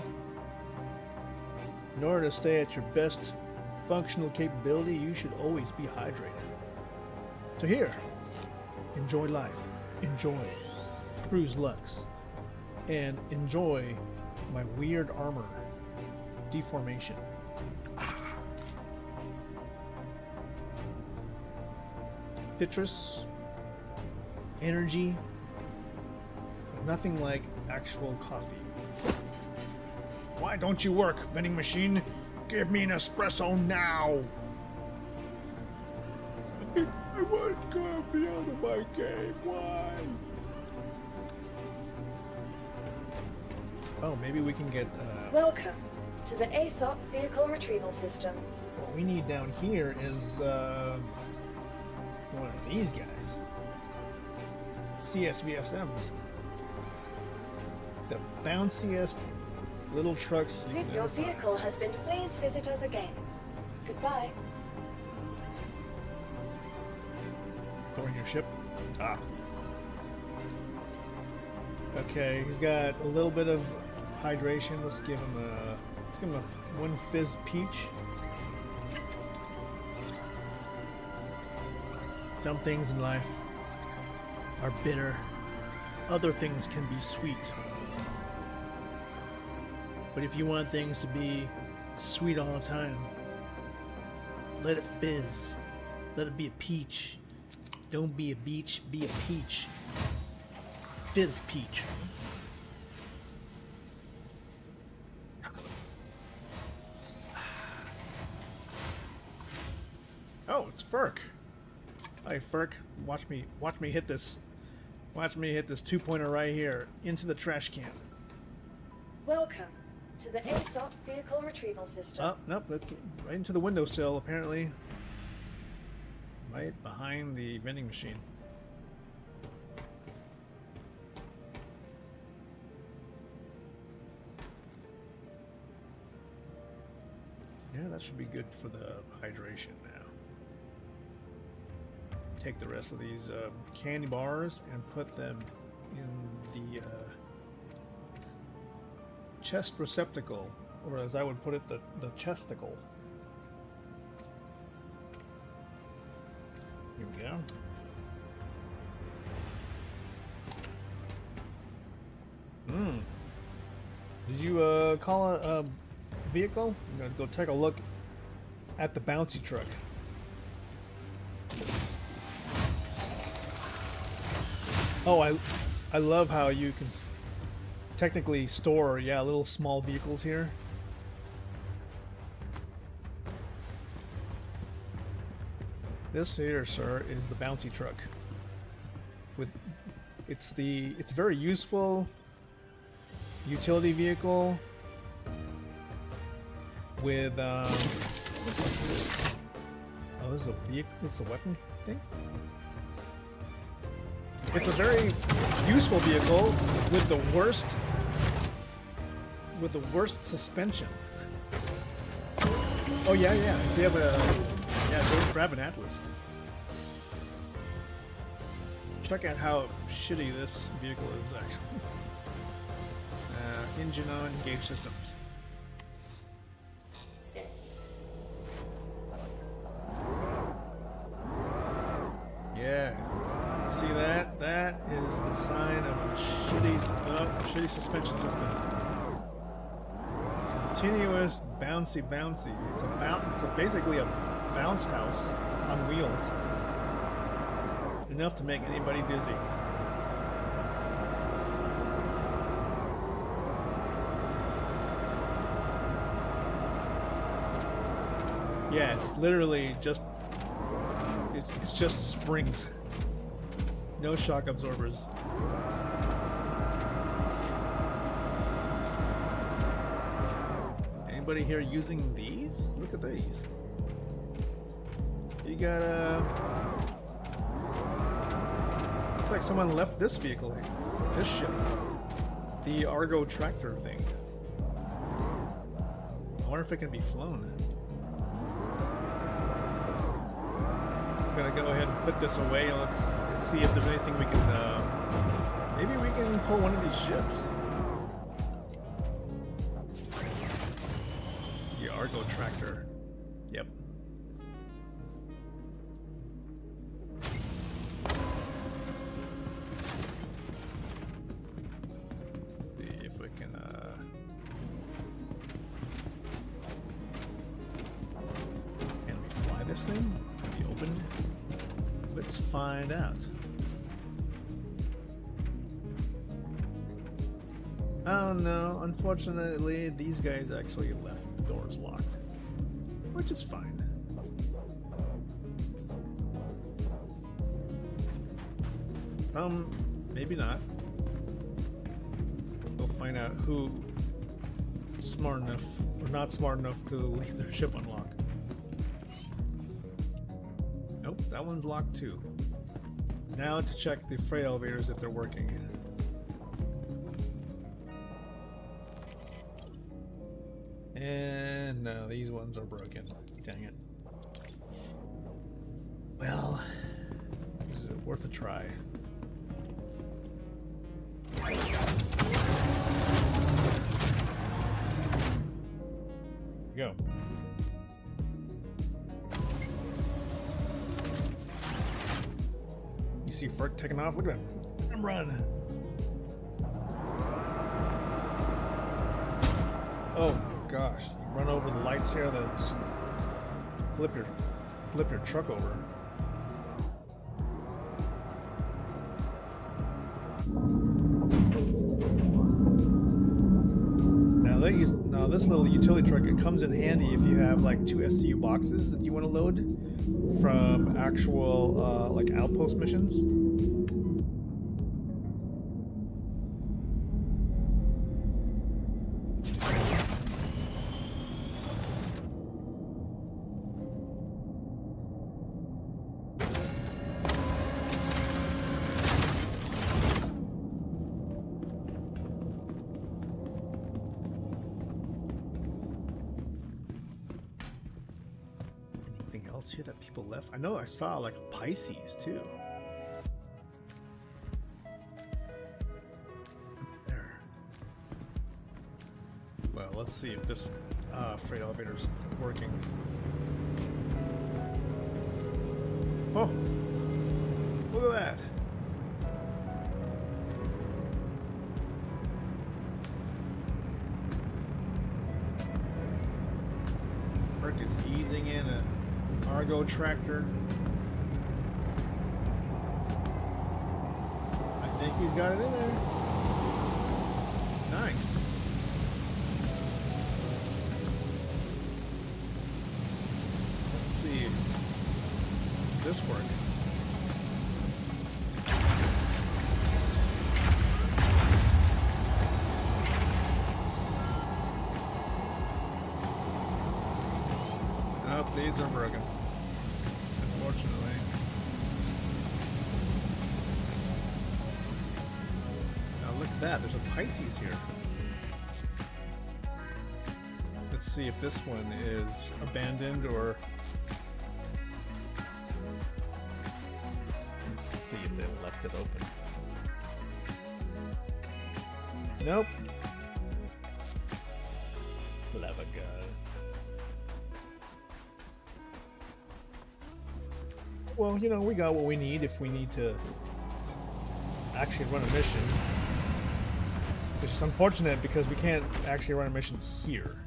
in order to stay at your best functional capability, you should always be hydrated. So here, enjoy life, enjoy Cruise Lux, and enjoy my weird armor deformation. Citrus, energy, nothing like actual coffee. Why don't you work, vending machine? Give me an espresso now! I want coffee out of my game. Why? Oh, maybe we can get. Welcome to the ASOP Vehicle Retrieval System. What we need down here is one of these guys. CSVSMs. The bounciest little trucks. Your vehicle has been. Please visit us again. Goodbye. Going your ship. Ah. Okay, he's got a little bit of hydration. Let's give him a one fizz peach. Some things in life are bitter. Other things can be sweet. But if you want things to be sweet all the time, let it fizz. Let it be a peach. Don't be a beach, be a peach. Fizz peach. Oh, it's Ferk. Hey Ferk, watch me hit this. Watch me hit this 2-pointer right here into the trash can. Welcome to the ASOP Vehicle Retrieval System. Oh, nope, that's right into the windowsill apparently. Right behind the vending machine. Yeah, that should be good for the hydration now. Take the rest of these candy bars and put them in the chest receptacle, or as I would put it, the chesticle. Here we go. Did you call a vehicle? I'm gonna go take a look at the bouncy truck. Oh, I love how you can technically store, yeah, little small vehicles here. This here, sir, is the bouncy truck. It's a very useful utility vehicle with oh, this is a vehicle. It's a weapon thing. It's a very useful vehicle with the worst suspension. Oh yeah. If you have go grab an Atlas. Check out how shitty this vehicle is actually. Engine on, engage systems. Yeah. See that? That is the sign of a shitty suspension system. Continuous bouncy. It's basically a bounce house on wheels. Enough to make anybody dizzy. Yeah, it's literally just it's just springs. No shock absorbers. Anybody here using these? Look at these. You got looks like someone left this vehicle here. This ship. The Argo tractor thing. I wonder if it can be flown. I'm gonna go ahead and put this away and let's see if there's anything we can maybe we can pull one of these ships. The Argo tractor. Yep. See if we can we fly this thing? Can be opened? Let's find out. Oh no, unfortunately, these guys actually left the doors locked, which is fine. Maybe not. We'll find out who is smart enough or not smart enough to leave their ship unlocked. Nope, that one's locked too. Now to check the freight elevators if they're working. And no, these ones are broken. Dang it. Well, is it worth a try? Go. You see Ferk taking off? Look at him. Run. Oh gosh, you run over the lights here, then just flip your truck over. Now this little utility truck, it comes in handy if you have like 2 SCU boxes that you want to load from actual like outpost missions. Else here that people left? I know I saw like a Pisces too. There. Well, let's see if this freight elevator's working. Oh, look at that. Merc is easing in a Argo tractor. I think he's got it in there. Nice. Let's see. Does this work? Nope, these are broken. Unfortunately. Now look at that, there's a Pisces here. Let's see if this one is abandoned or... Let's see if they left it open. Nope. Clever girl. Well, you know, we got what we need if we need to actually run a mission. Which is unfortunate because we can't actually run a mission here.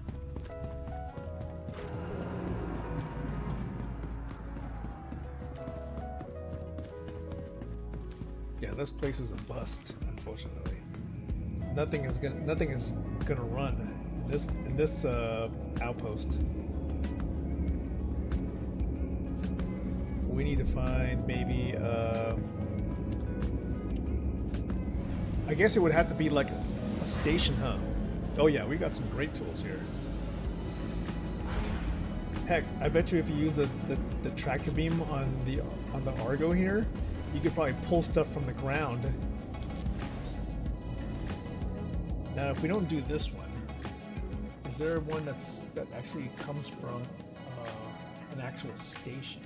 Yeah, this place is a bust, unfortunately. Nothing is gonna run in this outpost. We need to find maybe I guess it would have to be like a station, huh? Oh yeah, we got some great tools here. Heck, I bet you if you use the tractor beam on the Argo here, you could probably pull stuff from the ground. Now if we don't do this one, is there one that actually comes from an actual station?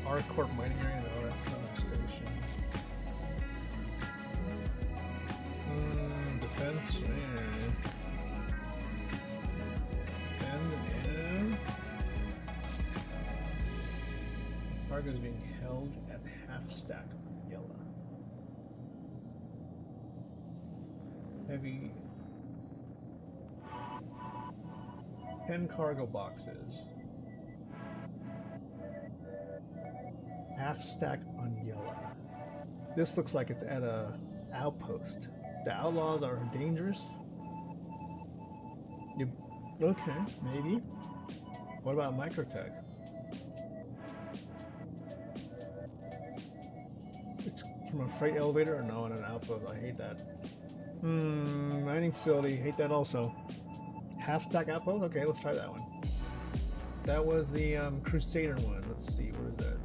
Our Corp mining area? No, that's not a station. Defense. And cargo is being held at half stack on yellow. Heavy. 10 cargo boxes. half stack on yellow. This looks like it's at a outpost. The outlaws are dangerous. Okay, maybe. What about microtech? It's from a freight elevator or no, in an outpost. I hate that. Mining facility. Hate that also. Half stack outpost. Okay, let's try that one. That was the Crusader one. Let's see, where is that?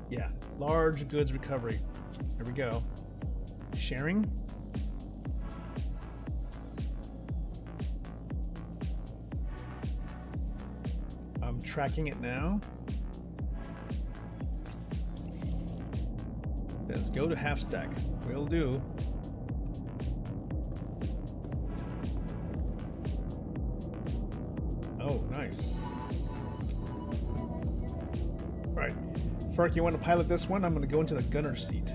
Yeah, large goods recovery. There we go. Sharing. I'm tracking it now. Let's go to half stack. Will do. Oh, nice. Alright. Fark, you want to pilot this one? I'm going to go into the gunner seat.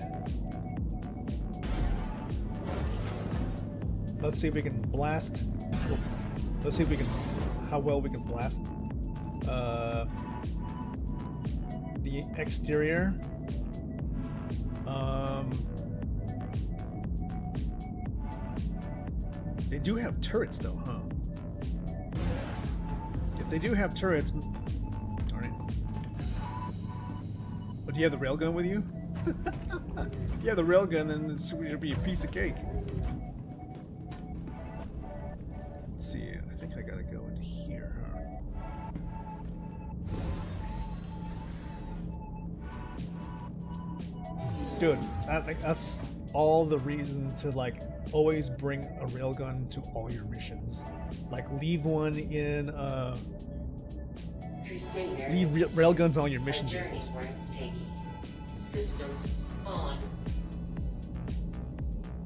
Let's see if we can blast. Let's see if we can. How well we can blast the exterior. They do have turrets, though, huh? If they do have turrets, all right. But do you have the railgun with you? If you have the railgun, then it'll be a piece of cake. Let's see. I think I gotta go into here, huh? Dude, that's all the reason to like always bring a railgun to all your missions. Like leave one in leave railguns on your mission vehicles. Systems on.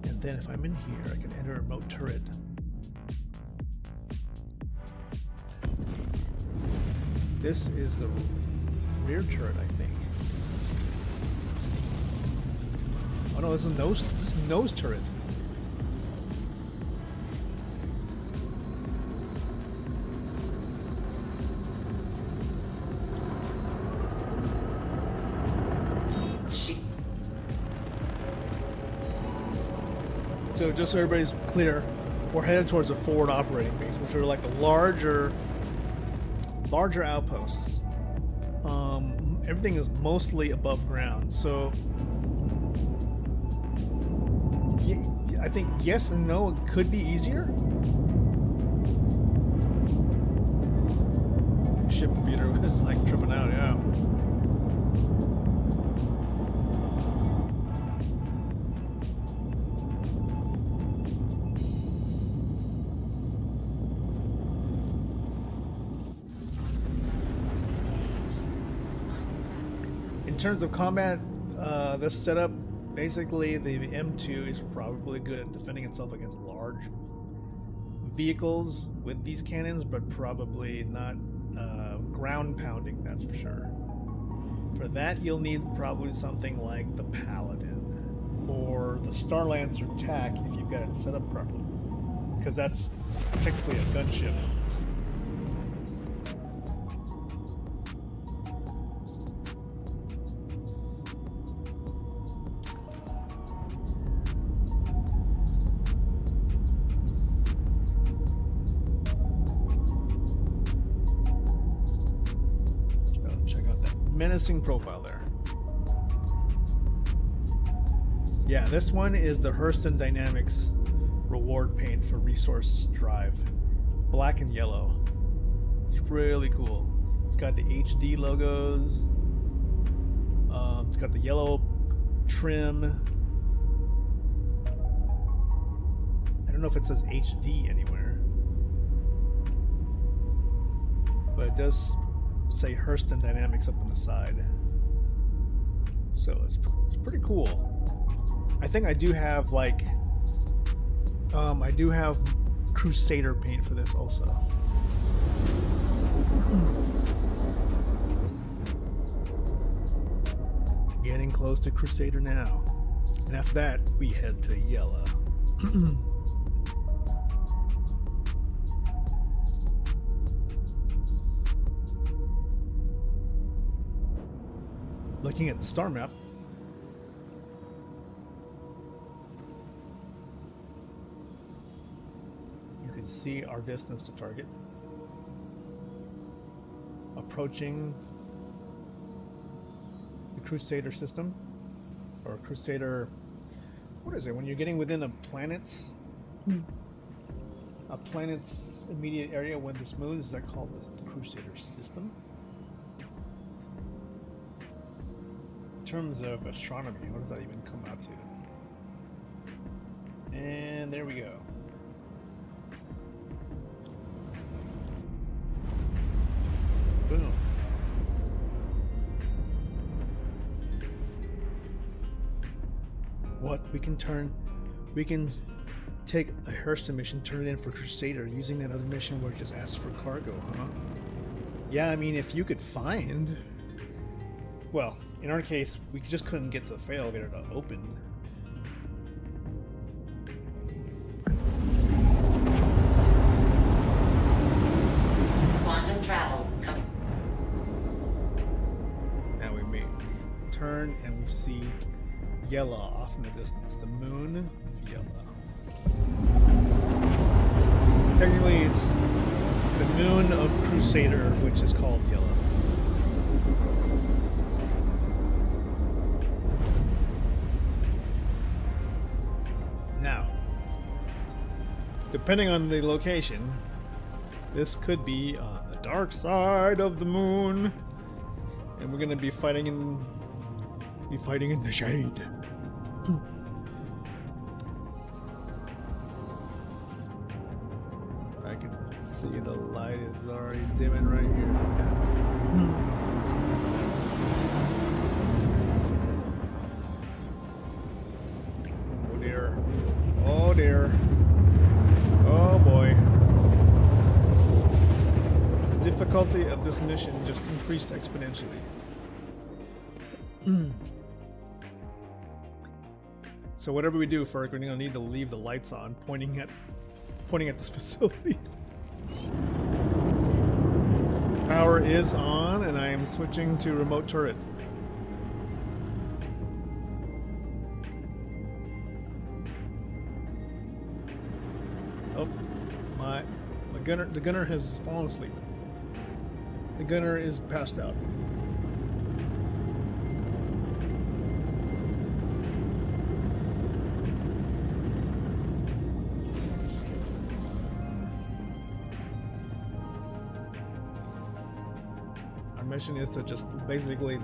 And then if I'm in here, I can enter a remote turret. This is the rear turret, I think. Oh no, this is a nose turret. So just so everybody's clear, we're headed towards a forward operating base, which are like the larger outposts. Everything is mostly above ground, so I think yes and no, it could be easier. Ship computer was like tripping out, yeah. In terms of combat, this setup, basically the M2 is probably good at defending itself against large vehicles with these cannons, but probably not ground pounding, that's for sure. For that, you'll need probably something like the Paladin or the Starlancer TAC if you've got it set up properly, because that's technically a gunship. Menacing profile there. Yeah, this one is the Hurston Dynamics reward paint for resource drive. Black and yellow. It's really cool. It's got the HD logos. It's got the yellow trim. I don't know if it says HD anywhere, but it does say Hurston Dynamics up on the side. So it's pretty cool. I think I do have like I do have Crusader paint for this also. Getting close to Crusader now. And after that, we head to yellow. Looking at the star map, you can see our distance to target. Approaching the Crusader system, or Crusader. What is it? When you're getting within a planet's immediate area when this moves, is that called the Crusader system? In terms of astronomy, what does that even come out to? And there we go. Boom. What? We can take a Hurston mission, turn it in for Crusader, using that other mission where it just asks for cargo, huh? Yeah, I mean, if you could find... Well, in our case, we just couldn't get the fail elevator to open. Quantum travel. Now we may turn and we see Yella off in the distance. The moon of Yella. Technically, it's the moon of Crusader, which is called Yella. Now, depending on the location, this could be on the dark side of the moon, and we're gonna be fighting in the shade. I can see the light is already dimming right here. Oh dear. Oh dear. Oh boy. The difficulty of this mission just increased exponentially. So whatever we do, Ferg, we're gonna need to leave the lights on, pointing at this facility. Power is on, and I am switching to remote turret. Oh, the gunner has fallen asleep. The gunner is passed out. Our mission is to just basically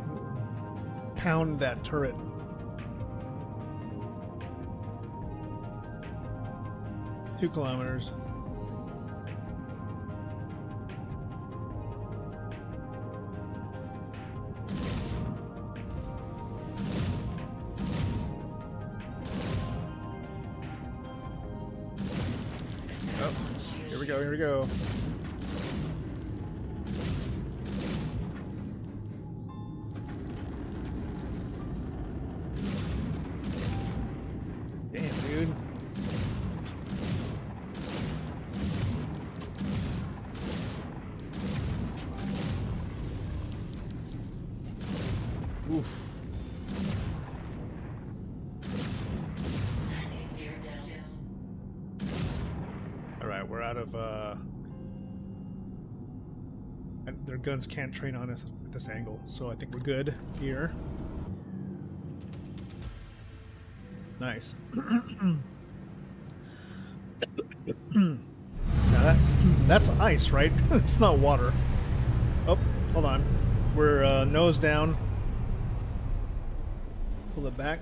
pound that turret. Two kilometers. Oh, here we go, here we go. Damn, dude. Oof. Alright, we're out of, their guns can't train on us at this angle, so I think we're good here. Nice. Now that's ice, right? It's not water. Oh, hold on. We're nose down. Pull it back.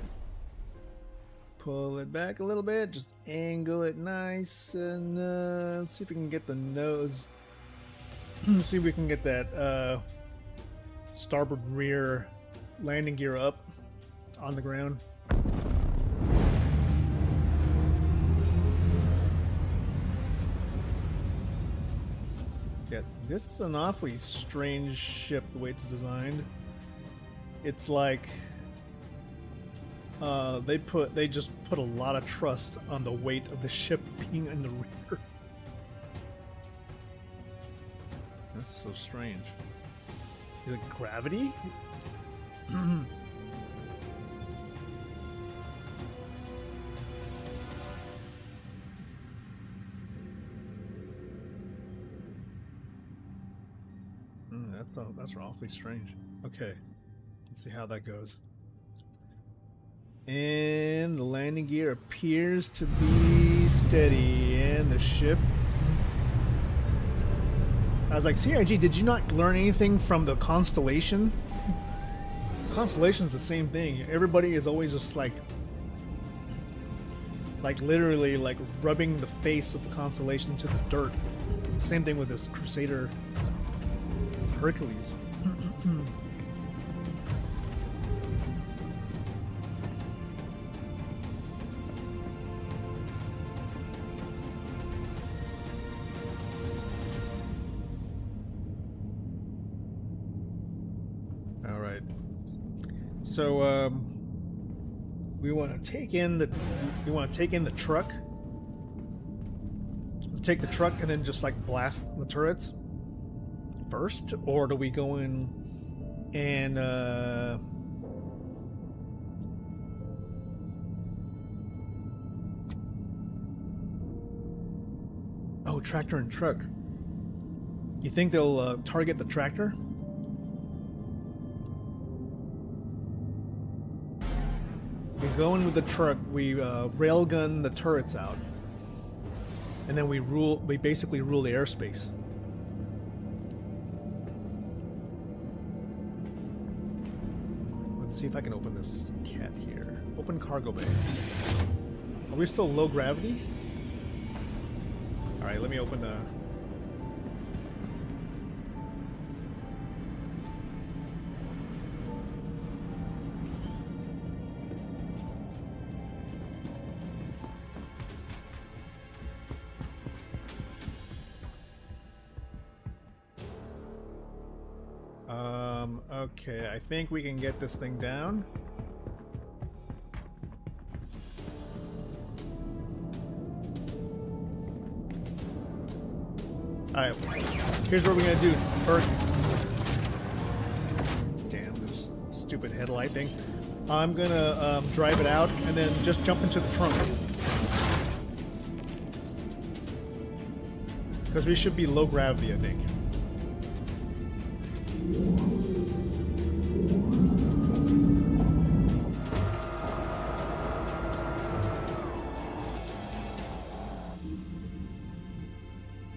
Pull it back a little bit. Just angle it nice, and let's see if we can get the nose. Let's see if we can get that starboard rear landing gear up on the ground. Yeah, this is an awfully strange ship the way it's designed. It's like they just put a lot of trust on the weight of the ship being in the rear. That's so strange. Is it gravity? That's awfully strange. Okay, let's see how that goes. And the landing gear appears to be steady, and the ship. I was like, CIG, did you not learn anything from the Constellation? Constellation's the same thing. Everybody is always just like literally like rubbing the face of the Constellation to the dirt. Same thing with this Crusader Hercules. All right. So we want to take in the truck. Take the truck and then just like blast the turrets first, or do we go in and oh, tractor and truck. You think they'll target the tractor? We go in with the truck, we railgun the turrets out, and then we basically rule the airspace. Let's see if I can open this cat here. Open cargo bay. Are we still low gravity? Alright, let me open the... Okay, I think we can get this thing down. Alright, here's what we're gonna do, Burke. Damn, this stupid headlight thing. I'm gonna drive it out and then just jump into the trunk. Because we should be low gravity, I think.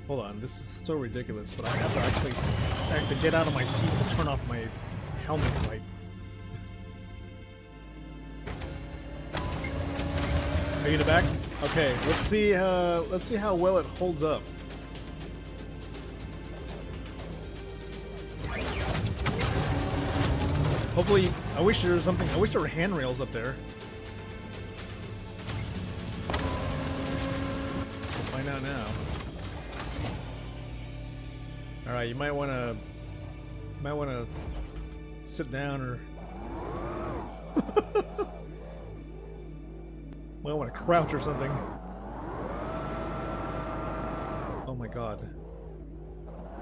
Hold on, this is so ridiculous, but I have to get out of my seat to turn off my helmet light. Are you in the back? Okay, let's see how well it holds up. Hopefully, I wish there was something. I wish there were handrails up there. We'll find out now. All right, you might want to sit down or might want to crouch or something. Oh my God.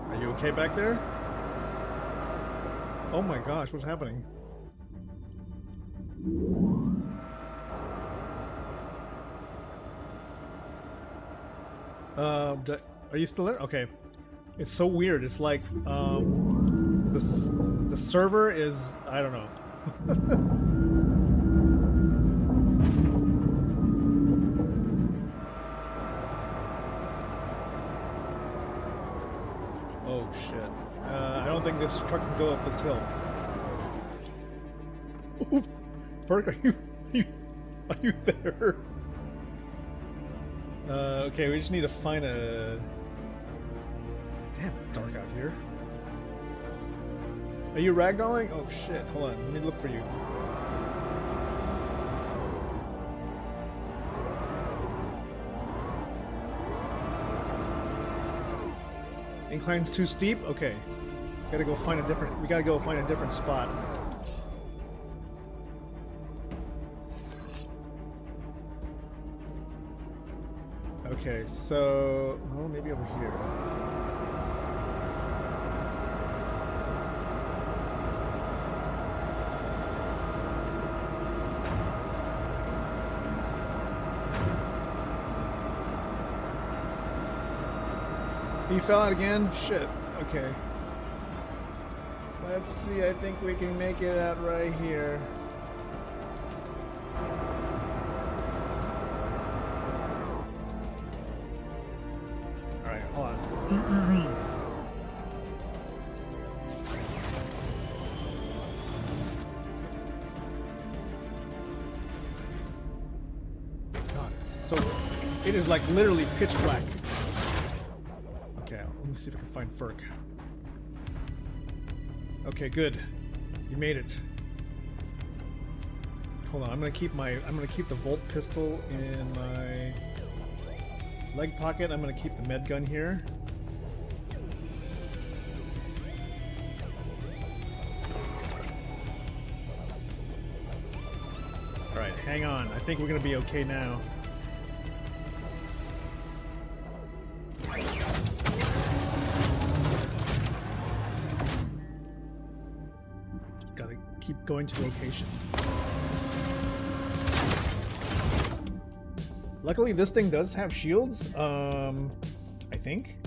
Are you okay back there? Oh my gosh, what's happening? Are you still there? Okay. It's so weird. It's like the server is, I don't know. Oh shit. I don't think this truck can go up this hill. Ooh, Burke, are you there? Okay, we just need to find a... Damn, it's dark out here. Are you ragdolling? Oh shit, hold on, let me look for you. Incline's too steep? Okay. We gotta go find a different spot. Okay, so well, maybe over here. He fell out again? Shit. Okay. Let's see, I think we can make it out right here. Alright, hold on. God, it's so... It is like literally pitch black. Okay, let me see if I can find Ferk. Okay, good. You made it. Hold on, I'm gonna keep the Volt pistol in my leg pocket. I'm gonna keep the med gun here. Alright, hang on. I think we're gonna be okay now. Gotta keep going to location. Luckily, this thing does have shields. I think.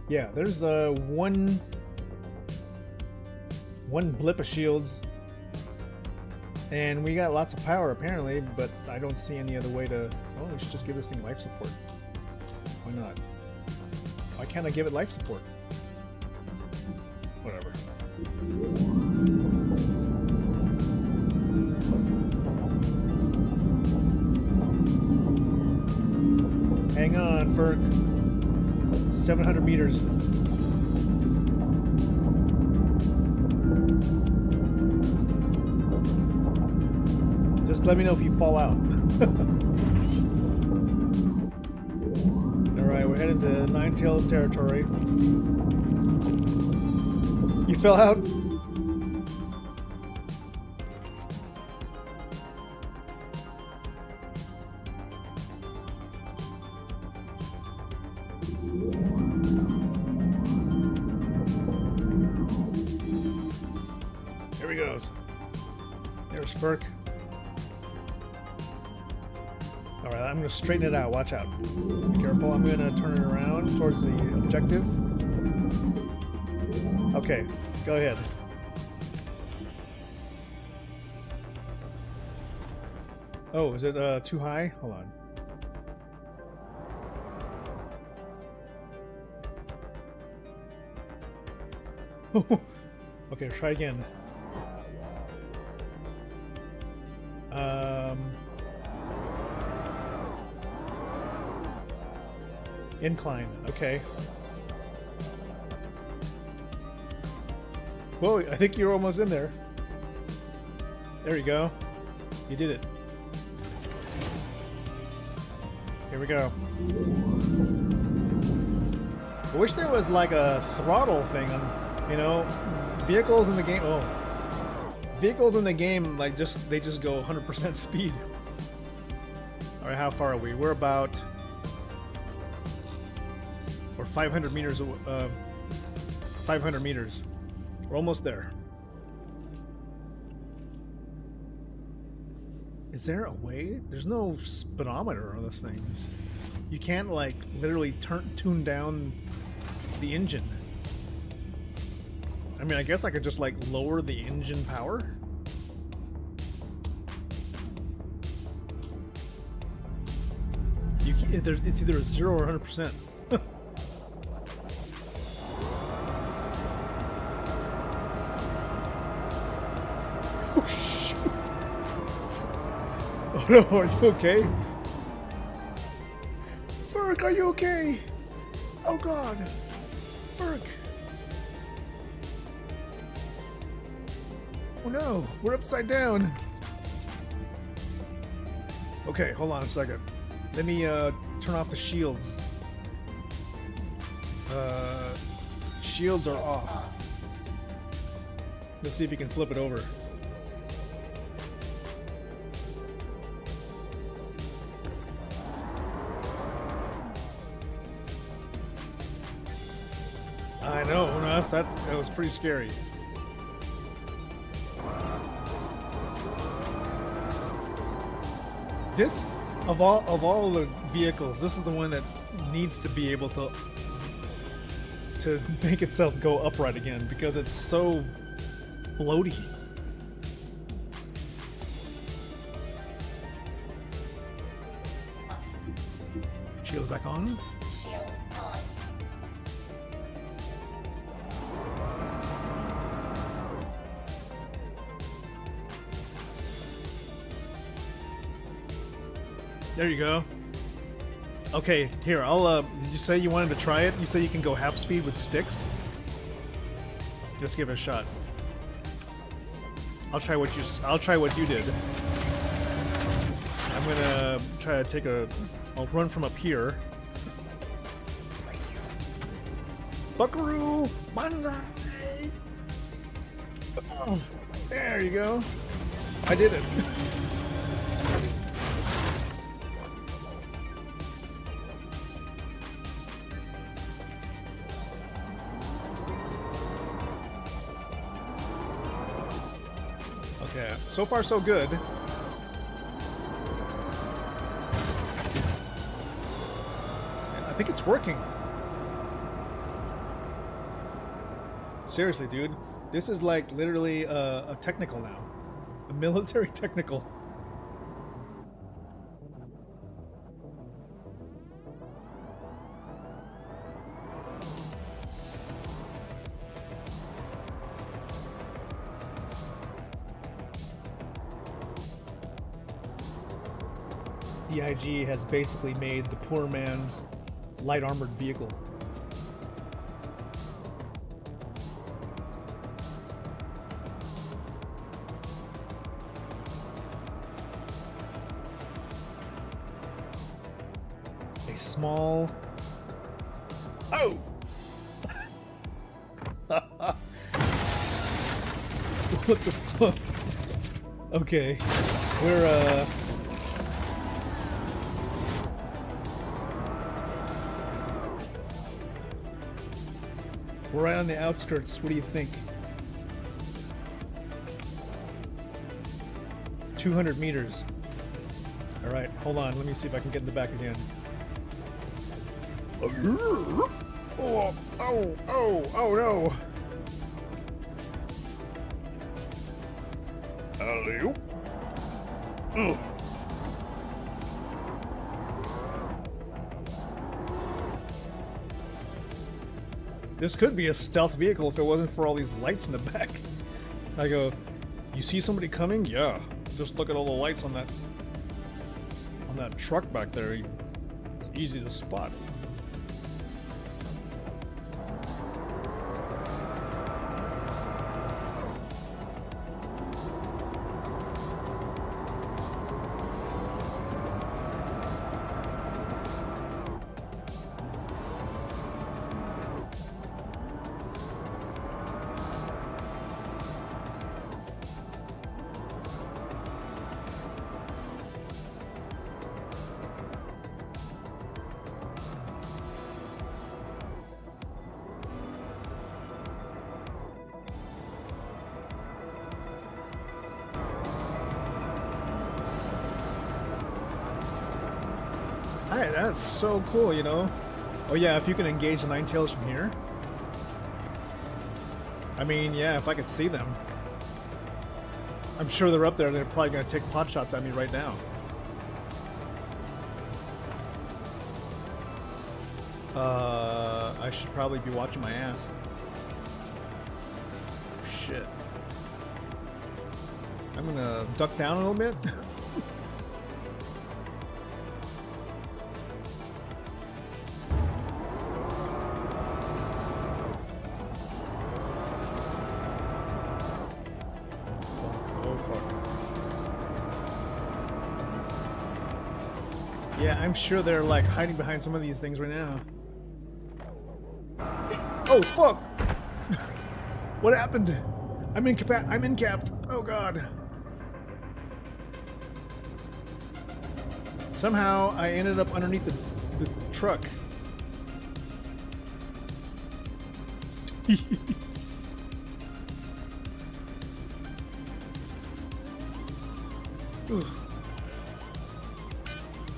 Yeah, there's one blip of shields, and we got lots of power apparently. But I don't see any other way to. Oh, we should just give this thing life support. Why not? Why can't I give it life support? Whatever. Hang on, Ferk. 700 meters. Just let me know if you fall out. Alright, we're heading to Ninetales territory. You fell out? Here he goes. There's Ferk. Alright, I'm going to straighten it out. Watch out. Be careful. I'm going to turn it around towards the objective. Okay, go ahead. Oh, is it too high? Hold on. Okay, try again. Incline, okay. Whoa, I think you're almost in there. There you go. You did it. Here we go. I wish there was like a throttle thing on, you know, vehicles in the game. Oh, vehicles in the game, like they just go 100% speed. All right, how far are we? We're about, we're 500 meters. 500 meters. We're almost there. Is there a way? There's no speedometer on this thing. You can't like literally tune down the engine. I mean, I guess I could just like lower the engine power. You can't, it's either 0 or 100%. Oh shoot! Oh no, are you okay? Ferk, are you okay? Oh god! Ferk! Oh no, we're upside down! Okay, hold on a second. Let me turn off the shields. Shields are off. Let's see if you can flip it over. I know, Unas, that was pretty scary. This, of all the vehicles, this is the one that needs to be able to make itself go upright again because it's so bloaty. Shield back on. Shields on. There you go. Okay, here, I'll, did you say you wanted to try it? You say you can go half speed with sticks? Let's give it a shot. I'll try what you did. I'm gonna try to take I'll run from up here. Buckaroo! Banzai! Oh, there you go. I did it. Okay, so far so good. I think it's working. Seriously, dude. This is like literally a technical now. A military technical. EIG has basically made the poor man's light armored vehicle. A small... Oh! What the fuck? Okay. We're right on the outskirts. What do you think? 200 meters. All right, hold on. Let me see if I can get in the back again. Oh, no. Alley-oop. Ugh. This could be a stealth vehicle if it wasn't for all these lights in the back. I go, you see somebody coming? Yeah. Just look at all the lights on that truck back there. It's easy to spot. Hi, that's so cool, you know? Oh yeah, if you can engage the Ninetales from here. I mean, yeah, if I could see them. I'm sure they're up there, they're probably gonna take pot shots at me right now. I should probably be watching my ass. Shit. I'm gonna duck down a little bit. Yeah, I'm sure they're like hiding behind some of these things right now. Oh fuck! What happened? I'm incapped. Oh god. Somehow I ended up underneath the truck.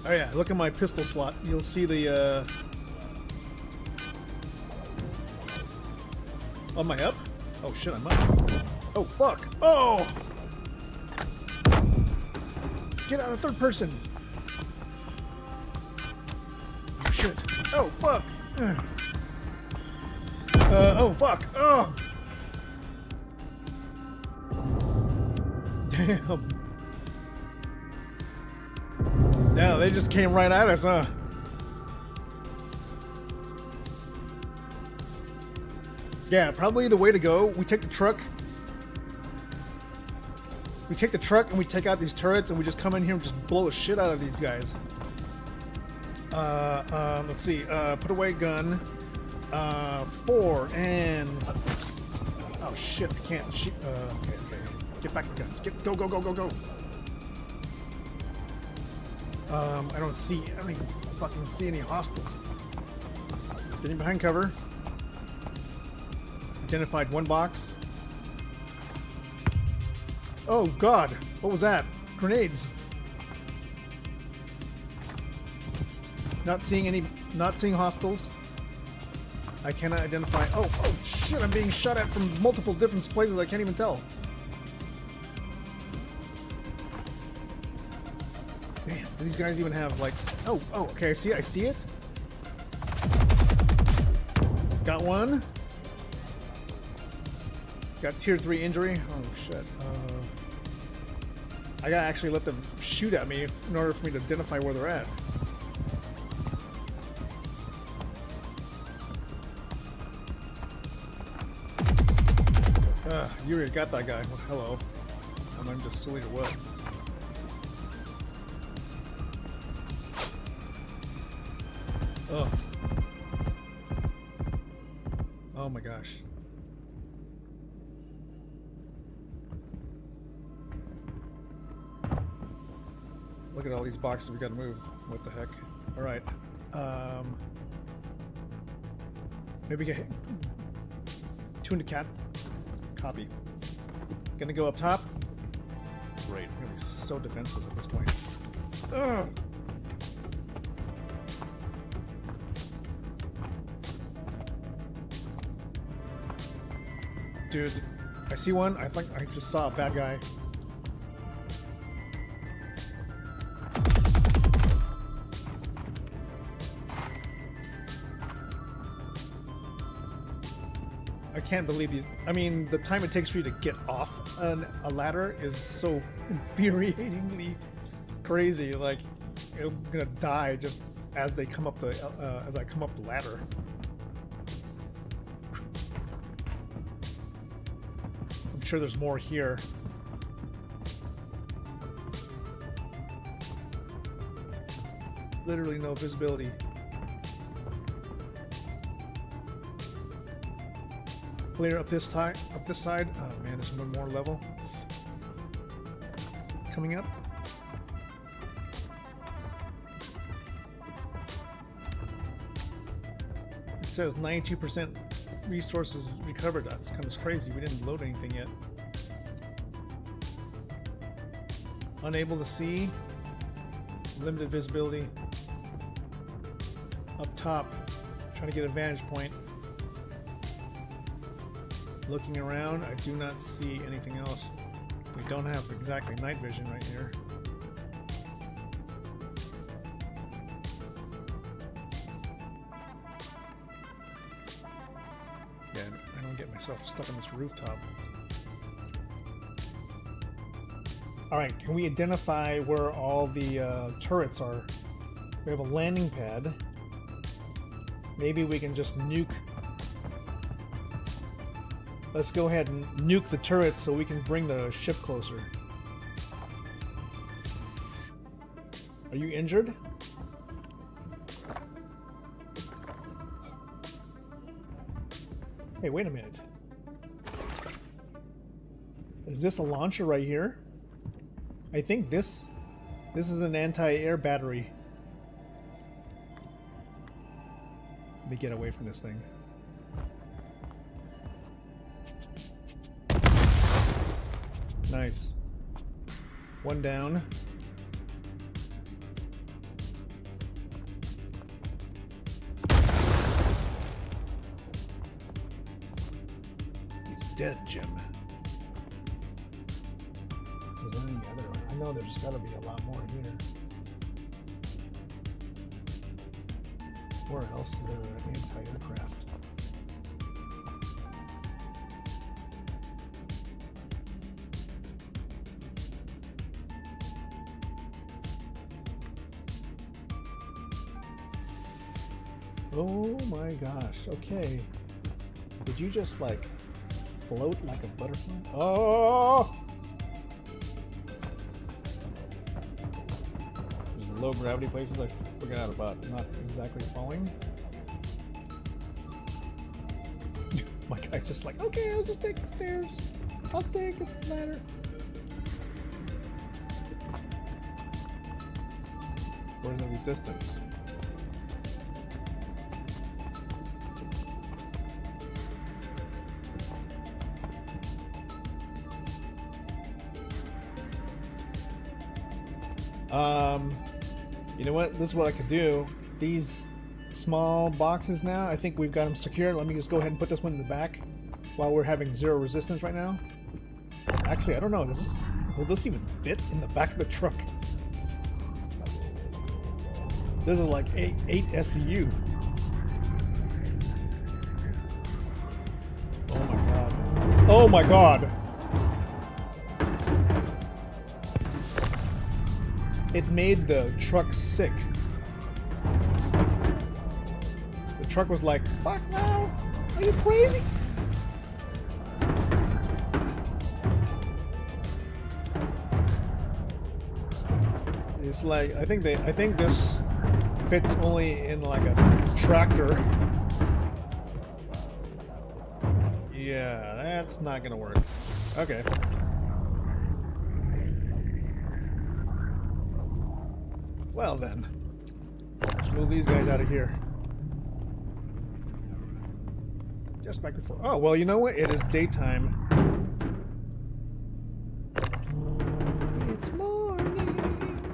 Oh yeah, look at my pistol slot. You'll see the Am I up? Oh shit, I'm up. Oh fuck! Oh! Get out of third person! Oh shit! Oh fuck! Oh fuck! Oh! Damn! Yeah, they just came right at us, huh? Yeah, probably the way to go. We take the truck. We take the truck and we take out these turrets and we just come in here and just blow the shit out of these guys. Let's see. Put away gun. 4 and... Oh shit, I can't shoot. Okay. Get back the guns. Go. I don't even fucking see any hostiles. Getting behind cover. Identified one box. Oh god, what was that? Grenades. Not seeing hostiles. I cannot identify. Oh shit, I'm being shot at from multiple different places. I can't even tell. Man, do these guys even have like... Oh, okay, I see it. Got one. Got tier 3 injury. Oh shit. I gotta actually let them shoot at me in order for me to identify where they're at. You already got that guy. Well, hello. I'm just silly or what? Oh. Oh my gosh. Look at all these boxes we gotta move. What the heck? Alright. Maybe get hit. Tune to cat. Copy. Gonna go up top. Great. I'm gonna be so defenseless at this point. Ugh. Dude, I see one. I think I just saw a bad guy. I can't believe these. I mean, the time it takes for you to get off a ladder is so infuriatingly crazy. Like, I'm gonna die just as they come up the as I come up the ladder. I'm sure there's more here. Literally no visibility. Clear up this side. Oh man, there's one more level coming up. It says 92% resources recovered. That's kind of crazy. We didn't load anything yet. Unable to see. Limited visibility. Up top, trying to get a vantage point. Looking around, I do not see anything else. We don't have exactly night vision right here. Yeah, I don't get myself stuck on this rooftop. Alright, can we identify where all the turrets are? We have a landing pad. Maybe we can just nuke. Let's go ahead and nuke the turrets so we can bring the ship closer. Are you injured? Hey, wait a minute. Is this a launcher right here? I think this is an anti-air battery. Let me get away from this thing. Nice. One down. dead, Jim. Is there any other? I know there's got to be a lot more here. Where else is there an anti-aircraft? Oh my gosh, okay. Did you just like float like a butterfly? Oh! There's low gravity places I forgot about not exactly falling. My guy's just like, okay, I'll just take the stairs. I'll take the ladder. Where's the resistance? You know what? This is what I could do. These small boxes now, I think we've got them secured. Let me just go ahead and put this one in the back while we're having zero resistance right now. Actually, I don't know. Will this even fit in the back of the truck? This is like 8 SCU. Oh my god. Oh my god! It made the truck sick. The truck was like, fuck no! Are you crazy? It's like, I think this fits only in like a tractor. Yeah, that's not gonna work. Okay. Well then, let's move these guys out of here. Just back before. Oh, well, you know what? It is daytime. It's morning.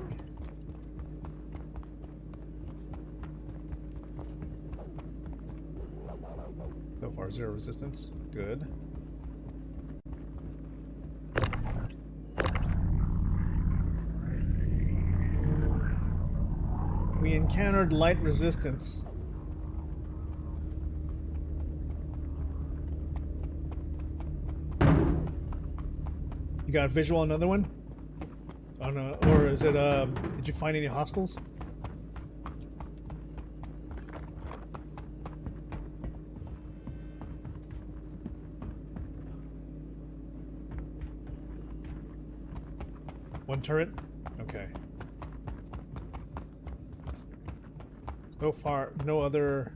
So far, zero resistance. Good. We encountered light resistance. You got a visual on another one? Oh no, or is it, did you find any hostiles? One turret? Okay. So far, no other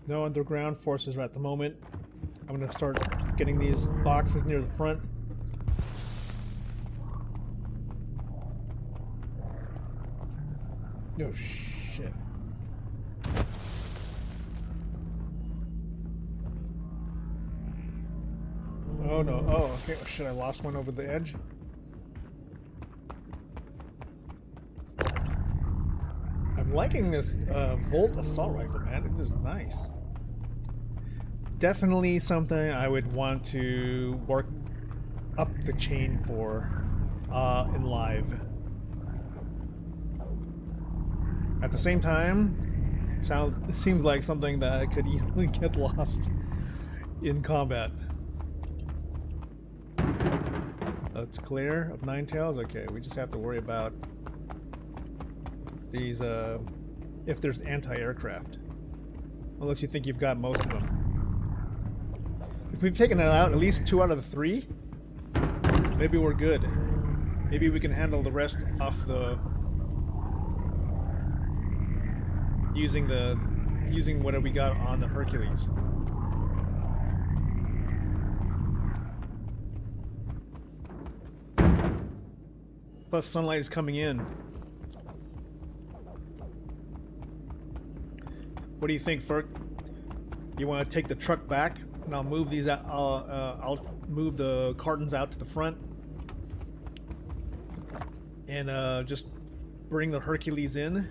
ground forces at the moment. I'm gonna start getting these boxes near the front. Oh shit. Oh no, oh okay, oh, shit, I lost one over the edge. I'm liking this Volt assault rifle, man. It is nice. Definitely something I would want to work up the chain for in live. At the same time, it seems like something that could easily get lost in combat. That's clear of Nine Tails. Okay, we just have to worry about these, if there's anti-aircraft. Unless you think you've got most of them. If we've taken it out, at least 2 out of the 3, maybe we're good. Maybe we can handle the rest off the... using whatever we got on the Hercules. Plus sunlight is coming in. What do you think, Ferk? You want to take the truck back, and I'll move these out. I'll move the cartons out to the front, and just bring the Hercules in.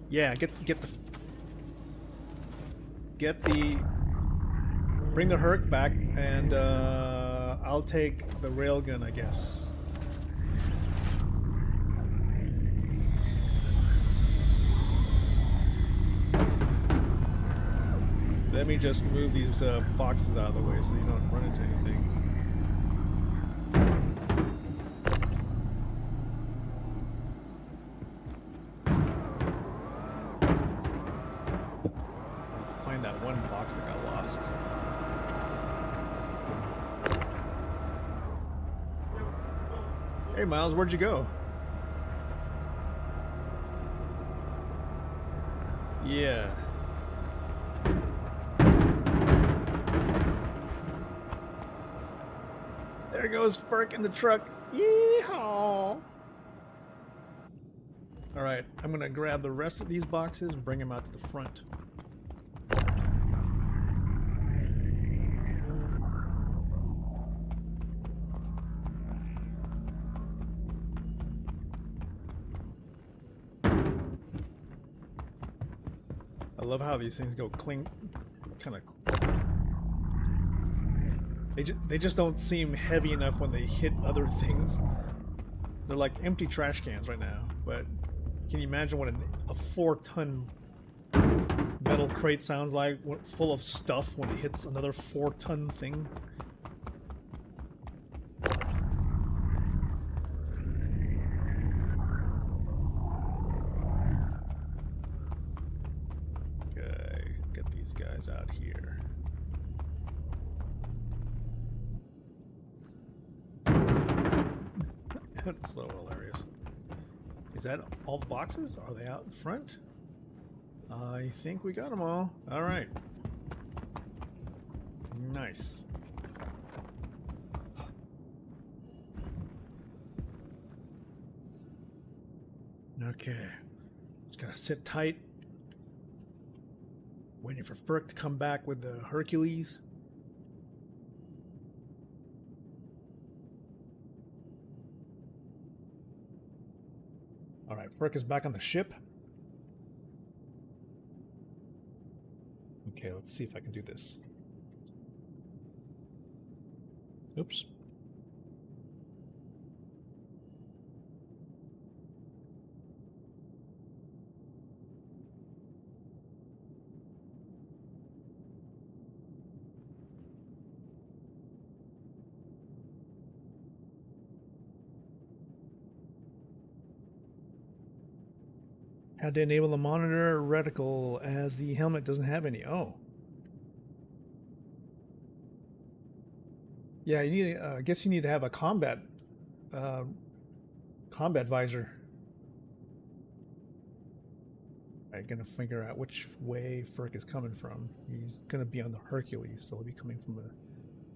Yeah, get the. bring the Herc back, and I'll take the railgun, I guess. Let me just move these boxes out of the way so you don't run into anything. I'll find that one box that got lost. Hey Miles, where'd you go? Yeah. There goes Burke in the truck. Yeehaw! Alright, I'm gonna grab the rest of these boxes and bring them out to the front. I love how these things go clink, kind of. They just don't seem heavy enough when they hit other things. They're like empty trash cans right now. But can you imagine what a 4-ton metal crate sounds like, full of stuff, when it hits another 4-ton thing? Okay, get these guys out here. That's so hilarious. Is that all the boxes? Are they out in front? I think we got them all. All right. Nice. Okay. Just gotta sit tight. Waiting for Burke to come back with the Hercules. Alright, Burke is back on the ship. Okay, let's see if I can do this. Oops. Had to enable the monitor reticle as the helmet doesn't have any. Oh. Yeah, you need. I guess you need to have a combat visor. I'm gonna figure out which way Ferk is coming from. He's gonna be on the Hercules, so he'll be coming from the.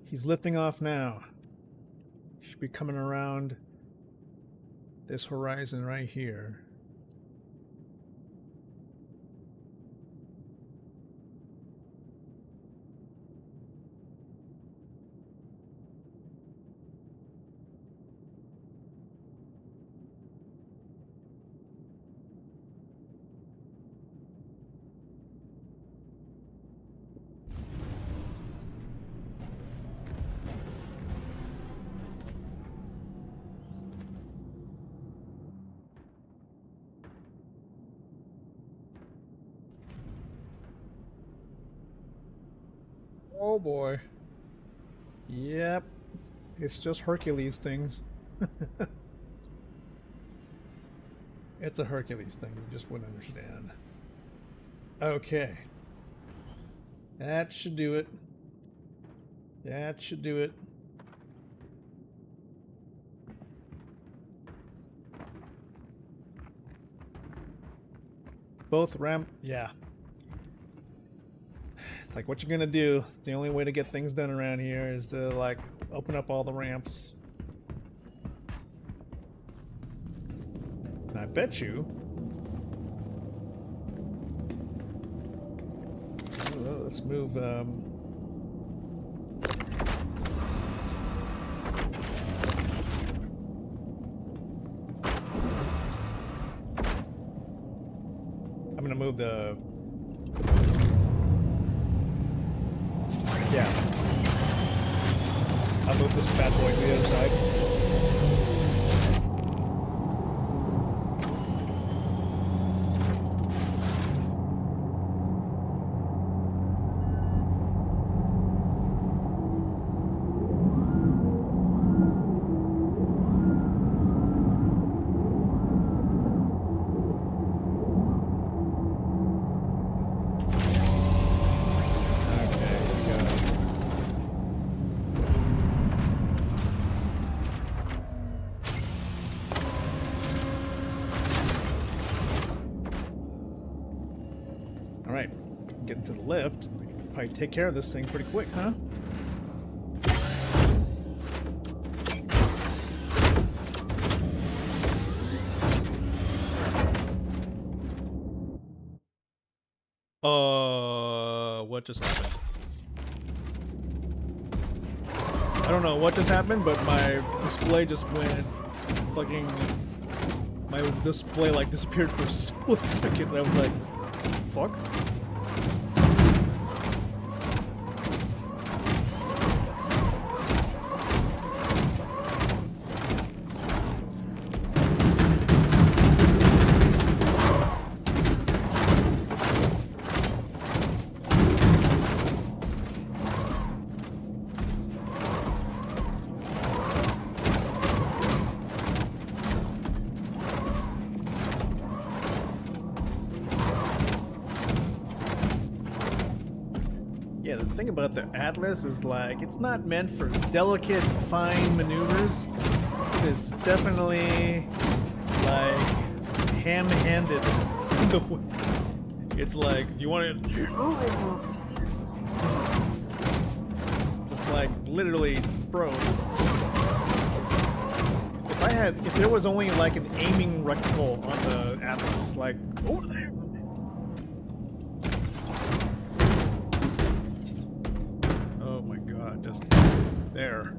He's lifting off now. He should be coming around this horizon right here. Oh boy. Yep. It's just Hercules things. It's a Hercules thing. You just wouldn't understand. Okay. That should do it. That should do it. Both ramp. Yeah. Like, what you're gonna do, the only way to get things done around here is to, like, open up all the ramps. And I bet you... Oh, let's move, I'm gonna move the... Yeah. I'll move this bad boy to the other side. Alright, get into the lift. Probably take care of this thing pretty quick, huh? What just happened? I don't know what just happened, but my display just went fucking... My display like disappeared for a split second. I was like, fuck? Yeah, the thing about the Atlas is like, it's not meant for delicate, fine maneuvers. It is definitely like ham-handed. It's like, you want to... Just like, literally, bro. If there was only like an aiming reticle on the Atlas, like, over there. Just there.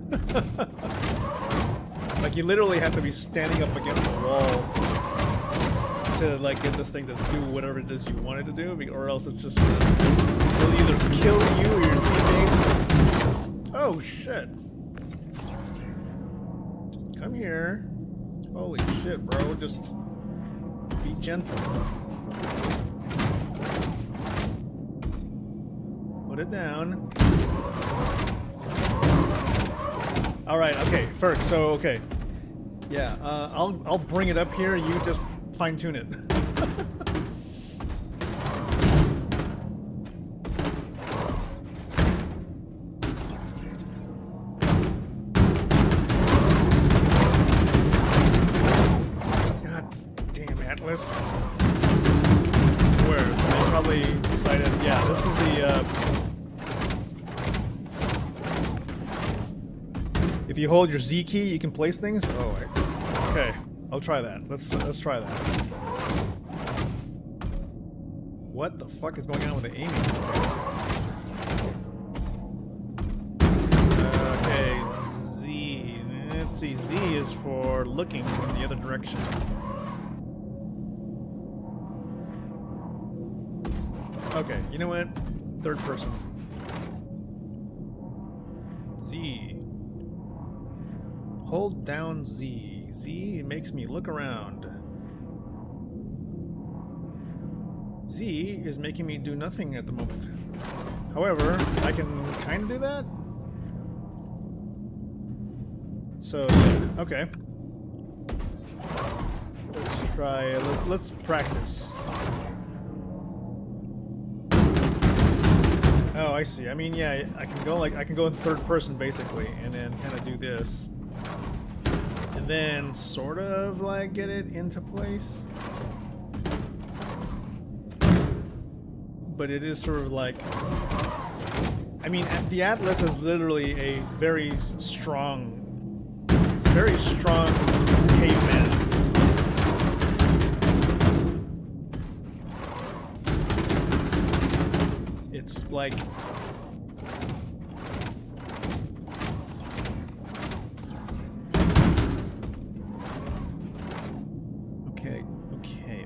Like you literally have to be standing up against the wall to like get this thing to do whatever it is you want it to do, or else it's just it'll either kill you or your teammates. Oh shit. Just come here. Holy shit, bro. Just be gentle. Put it down. All right. Okay. First. So okay. Yeah. I'll bring it up here. You just fine tune it. God damn Atlas. Where they probably decided. Yeah. This is the. If you hold your Z key, you can place things. Oh, okay. I'll try that. Let's try that. What the fuck is going on with the aiming? Okay, Z. Let's see. Z is for looking in the other direction. Okay, you know what? Third person. Z. Hold down Z. Z makes me look around. Z is making me do nothing at the moment. However, I can kind of do that. So, yeah, okay. Let's try, let's practice. Oh, I see. I mean, yeah, I can go in third person basically, and then kind of do this. And then sort of like get it into place. But it is sort of like, I mean, the Atlas is literally a very strong caveman. It's like,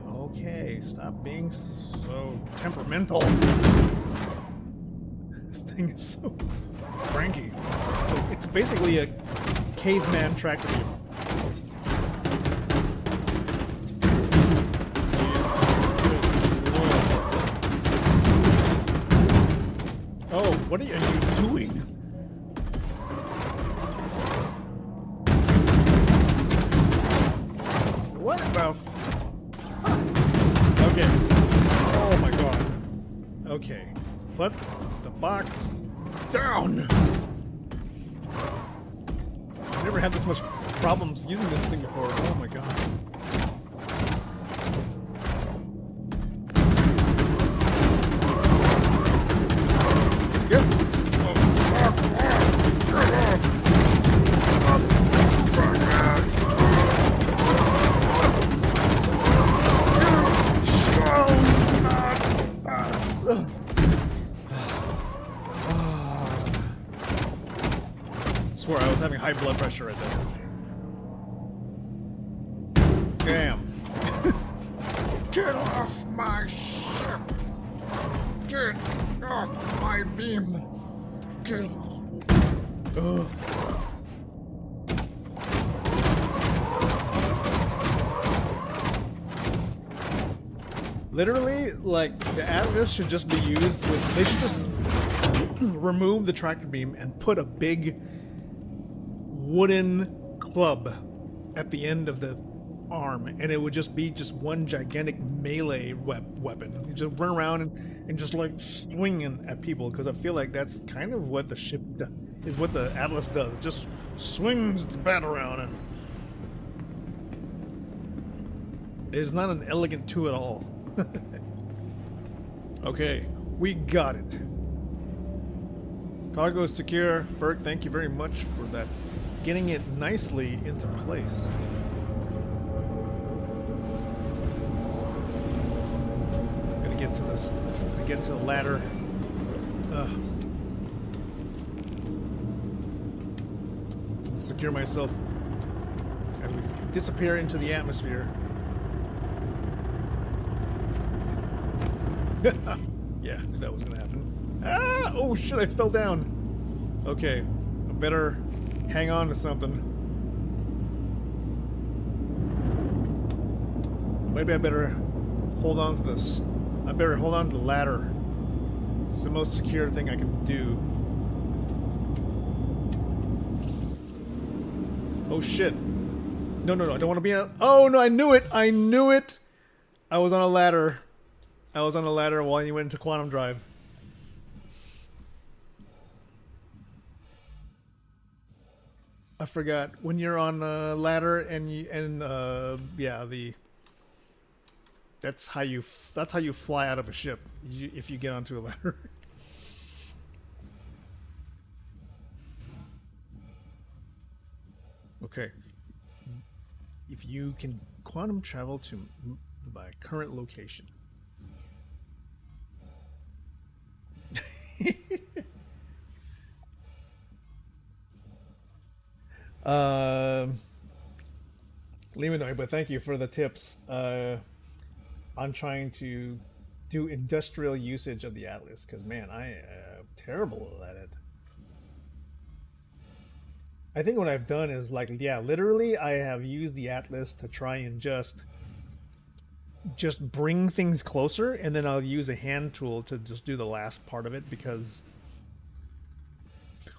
okay, stop being so temperamental. thing is so cranky. So it's basically a caveman tractor beam. Oh, what are you doing? What the Okay. Oh my god. Okay. Put the box down! I've never had this much problems using this thing before. Oh my god. Swear I was having high blood pressure right there. Damn. Get off my ship! Get off my beam! Get off. Literally, like, the Atlas should just be used with... They should just remove the tractor beam and put a big wooden club at the end of the arm, and it would just be just one gigantic melee weapon. You just run around and just like swinging at people, because I feel like that's kind of what the ship is, what the Atlas does. It just swings the bat around, and it is not an elegant tool at all. Okay, we got it. Cargo is secure. Ferg, thank you very much for that. Getting it nicely into place. Gotta get to this. Gotta get to the ladder. Secure myself as we disappear into the atmosphere. Yeah, knew that was gonna happen. Ah! Oh shit! I fell down. Okay, I better hang on to something. Maybe I better hold on to this. I better hold on to the ladder. It's the most secure thing I can do. Oh shit! No, I don't want to be on. Oh no! I knew it! I knew it! I was on a ladder. I was on a ladder while you went into quantum drive. I forgot when you're on a ladder and yeah, that's how you fly out of a ship, if you get onto a ladder. Okay. If you can quantum travel to my current location. Leave me know, but thank you for the tips on trying to do industrial usage of the Atlas, because man, I am terrible at it. I think what I've done is, like, yeah, literally I have used the Atlas to try and just bring things closer, and then I'll use a hand tool to just do the last part of it, because,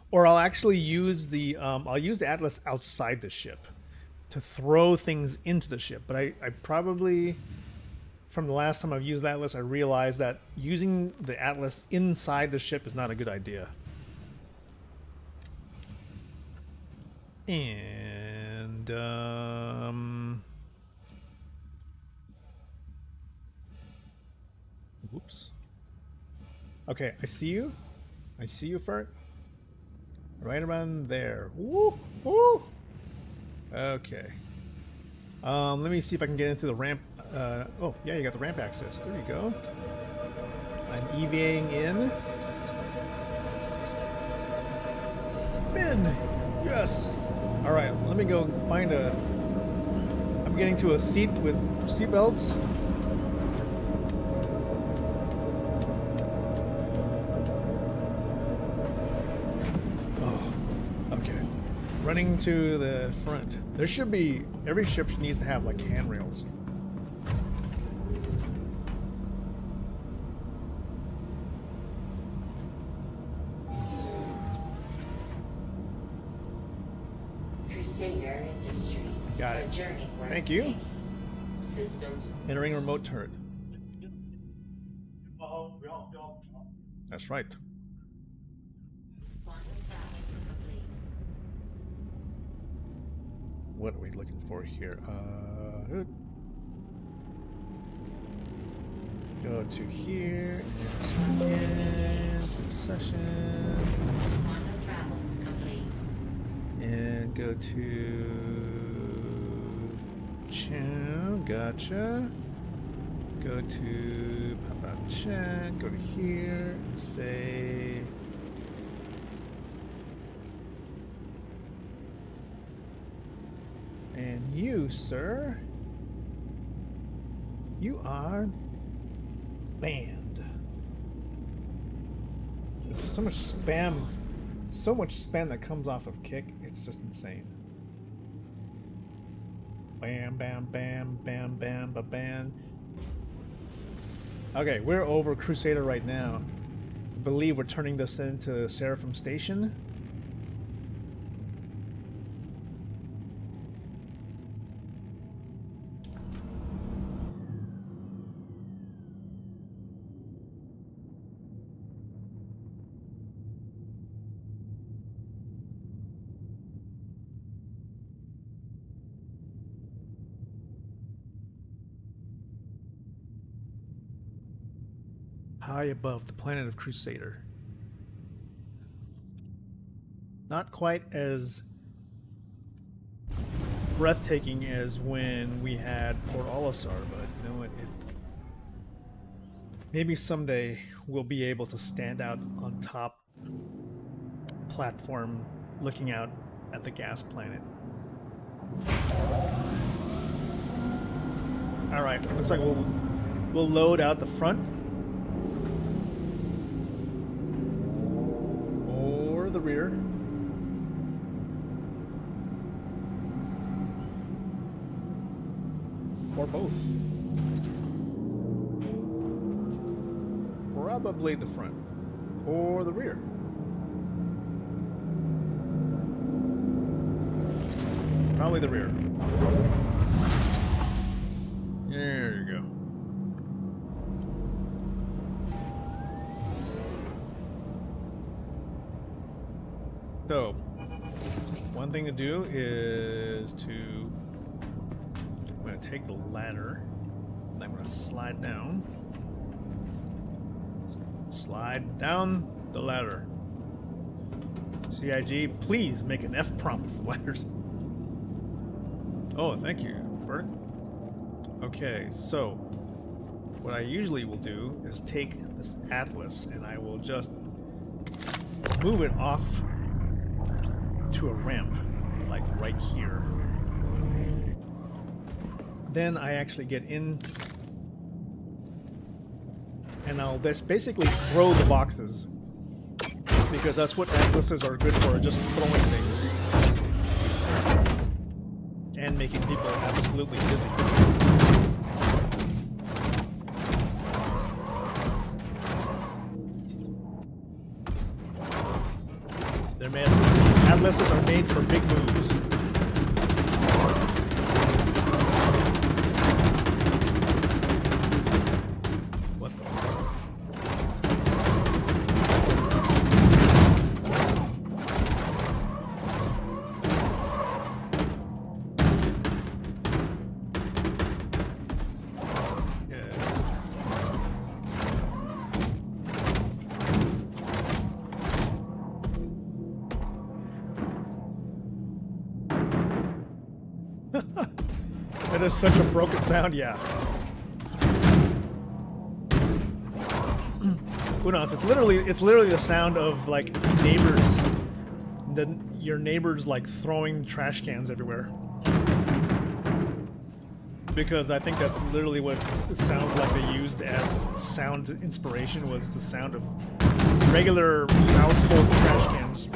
or I'll actually use the I'll use the Atlas outside the ship to throw things into the ship. But I probably, from the last time I've used the Atlas, I realized that using the Atlas inside the ship is not a good idea. And whoops. Okay, I see you. I see you, Fert. Right around there. Woo! Woo! Okay. Let me see if I can get into the ramp. Oh, yeah, you got the ramp access. There you go. I'm EVAing in. Bin! Yes! Alright, let me go find a... I'm getting to a seat with seatbelts. Running to the front. There should be, every ship needs to have like handrails. Crusader Industries. Got it. A journey worth Thank you. taking. Systems. Entering remote turret. That's right. What are we looking for here? Go to here and session. And go to channel. Gotcha. Go to pop out chat. Go to here and say. And you, sir, you are banned. There's so much spam that comes off of Kick, it's just insane. Bam, bam, bam, bam, bam, ba, bam. Okay, we're over Crusader right now. I believe we're turning this into Seraphim Station. High above the planet of Crusader. Not quite as breathtaking as when we had Port Olisar, but you know what? Maybe someday we'll be able to stand out on top platform looking out at the gas planet. Alright, looks like we'll load out the front. The rear. Or both. Probably the front. Or the rear. Probably the rear. There you go. So, one thing to do is I'm going to take the ladder, and I'm going to slide down. Slide down the ladder. CIG, please make an F prompt for ladders. Oh, thank you, Bert. Okay, so what I usually will do is take this Atlas and I will just move it off to a ramp, like right here. Then I actually get in and I'll just basically throw the boxes, because that's what Atlases are good for, just throwing things and making people absolutely dizzy. Atlases are made for big moves. What the fuck? That is such a broken sound, yeah. Who knows? It's literally the sound of like neighbors, your neighbors like throwing trash cans everywhere. Because I think that's literally what it sounds like they used as sound inspiration, was the sound of regular household trash cans.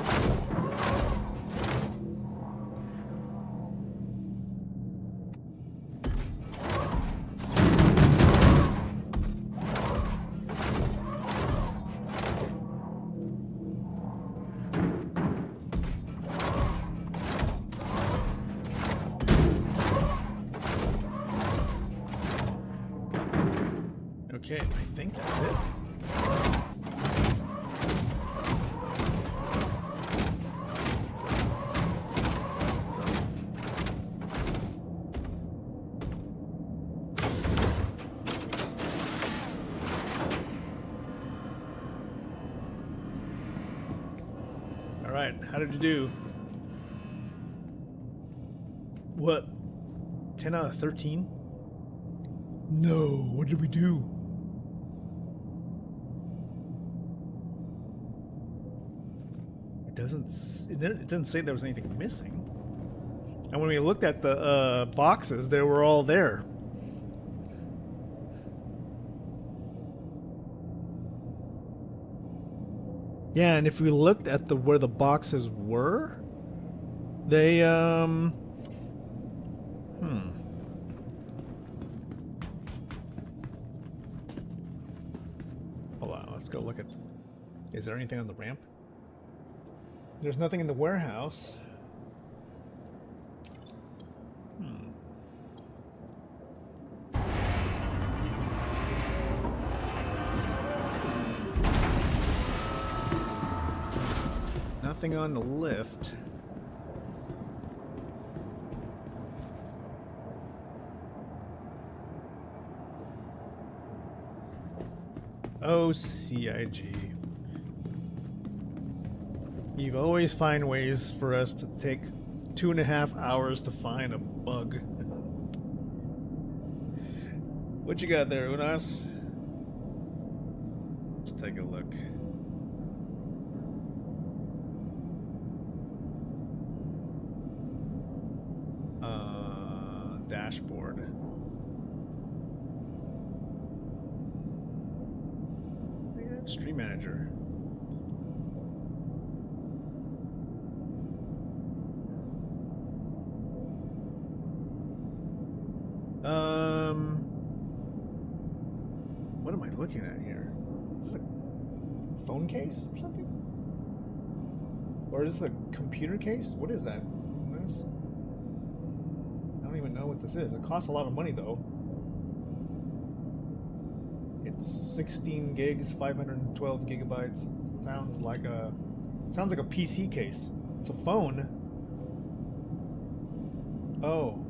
Okay, I think that's it. All right, how did you do? What? 10 out of 13? No, what did we do? It didn't say there was anything missing. And when we looked at the boxes, they were all there. Yeah, and if we looked at where the boxes were, they Hold on, let's go look at. Is there anything on the ramp? There's nothing in the warehouse. Nothing on the lift. Oh, CIG. You always find ways for us to take 2.5 hours to find a bug. What you got there, Unas? Let's take a look. Dashboard. Yeah, Stream Manager. What am I looking at here? Is this a phone case or something? Or is this a computer case? What is that? I don't even know what this is. It costs a lot of money though. It's 16 gigs, 512 gigabytes. It sounds like a PC case. It's a phone. Oh.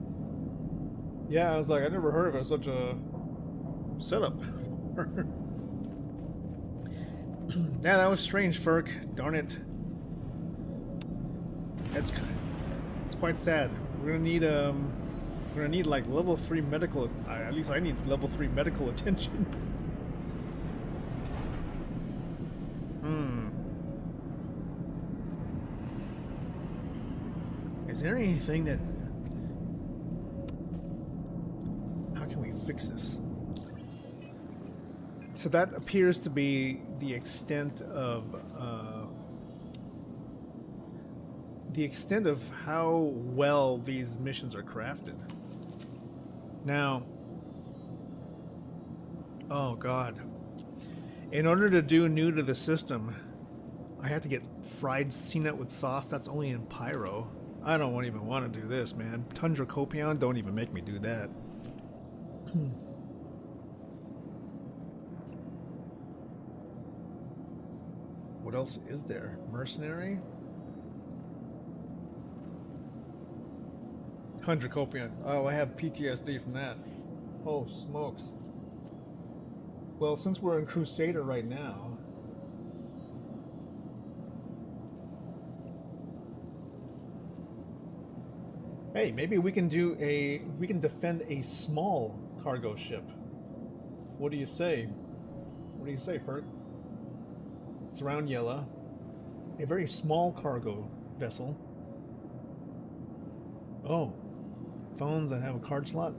Yeah, I was like, I never heard of such a setup. Yeah, that was strange, Ferk. Darn it. It's quite sad. We're gonna need like level 3 medical. At least I need level 3 medical attention. Is there anything that? How can we fix this? So that appears to be the extent of how well these missions are crafted. Now, oh god, in order to do new to the system, I have to get fried CNET with sauce. That's only in Pyro. I don't even want to do this, man. Tundra Copion, don't even make me do that. What else is there? Mercenary? 100 Copion. Oh, I have PTSD from that. Oh, smokes. Well, since we're in Crusader right now... Hey, maybe we can defend a small cargo ship. What do you say? What do you say, Ferg? It's around Yella. A very small cargo vessel. Oh. Phones that have a card slot?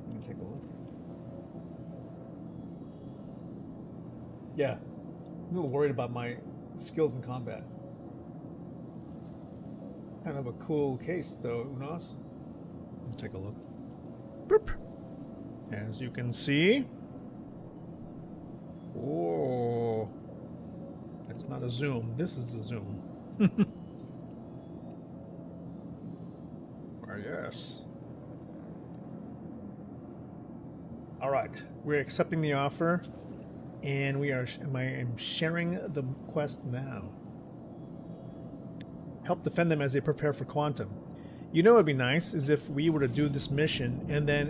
Let me take a look. Yeah. I'm a little worried about my skills in combat. Kind of a cool case, though, Unas. Let's take a look. Boop. As you can see. Oh. That's not a zoom. This is a zoom. Why, yes. All right, we're accepting the offer, and we are. I am sharing the quest now. Help defend them as they prepare for quantum. You know, it'd be nice is if we were to do this mission, and then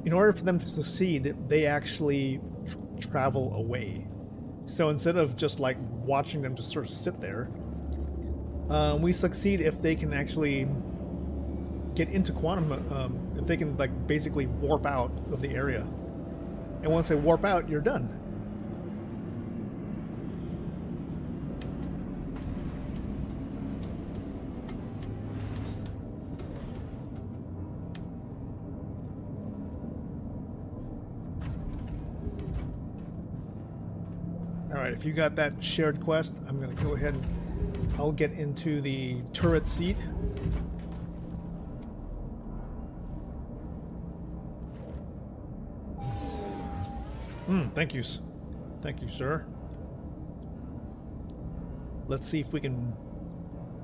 in order for them to succeed, they actually travel away. So instead of just like watching them just sort of sit there, we succeed if they can actually get into quantum, if they can like basically warp out of the area. And once they warp out, you're done. Alright, if you got that shared quest, I'm going to go ahead and I'll get into the turret seat. Thank you. Thank you, sir. Let's see if we can...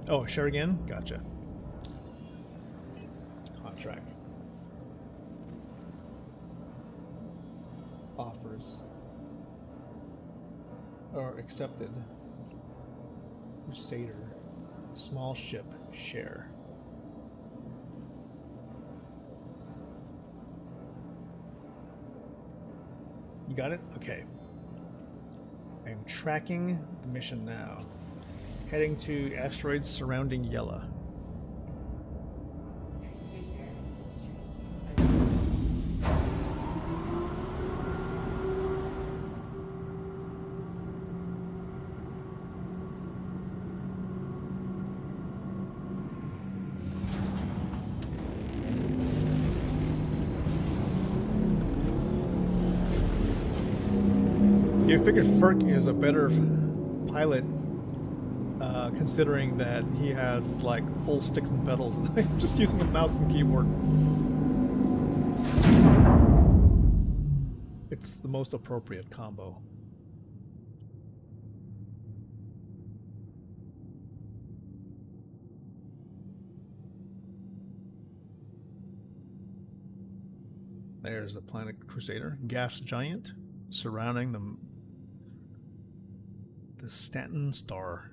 Oh, share again? Gotcha. Contract. Offers. Or accepted. Crusader. Small ship. Share. You got it? Okay. I am tracking the mission now. Heading to asteroids surrounding Yella. You figured Ferk is a better pilot, considering that he has like full sticks and pedals, and I'm just using a mouse and keyboard. It's the most appropriate combo. There's the planet Crusader, gas giant, surrounding the Stanton star.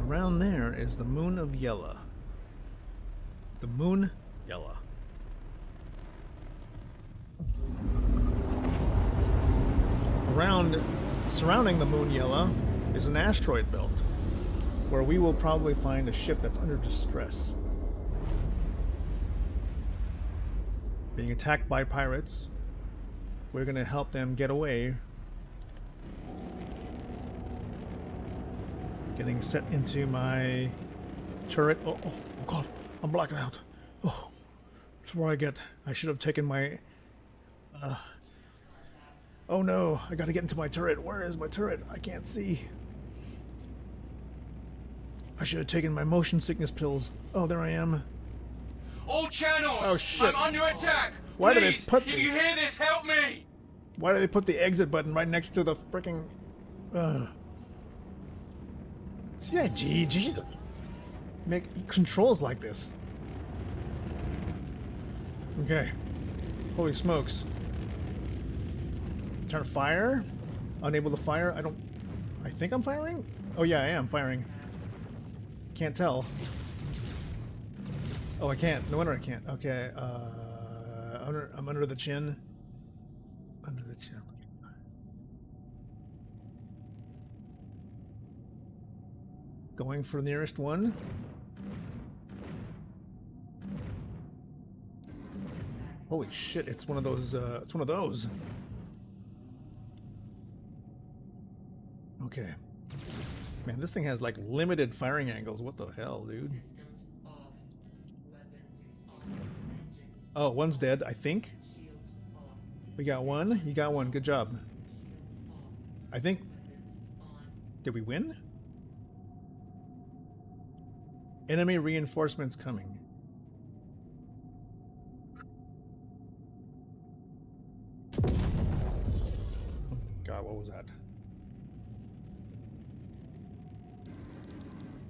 Around there is the moon of Yella. The moon Yella. Surrounding the moon Yella is an asteroid belt, where we will probably find a ship that's under distress. Being attacked by pirates. We're going to help them get away. Getting set into my turret. Oh god, I'm blacking out. Oh, that's where I should have taken my... Oh no, I gotta get into my turret. Where is my turret? I can't see. I should have taken my motion sickness pills. Oh, there I am. All channels! Oh shit. I'm under attack! Why Please, did they put if you hear this, help me! Why did they put the exit button right next to the freaking... Yeah, Jesus. Make controls like this. Okay. Holy smokes. Trying to fire? Unable to fire? I think I'm firing? Oh yeah, I am firing. Can't tell. Oh, I can't. No wonder I can't. Okay, I'm under the chin. Under the chin. Going for the nearest one. Holy shit! It's one of those. It's one of those. Okay. Man, this thing has like limited firing angles. What the hell, dude? Oh, one's dead, I think. We got one. You got one. Good job. I think. Did we win? Enemy reinforcements coming. Oh God, what was that?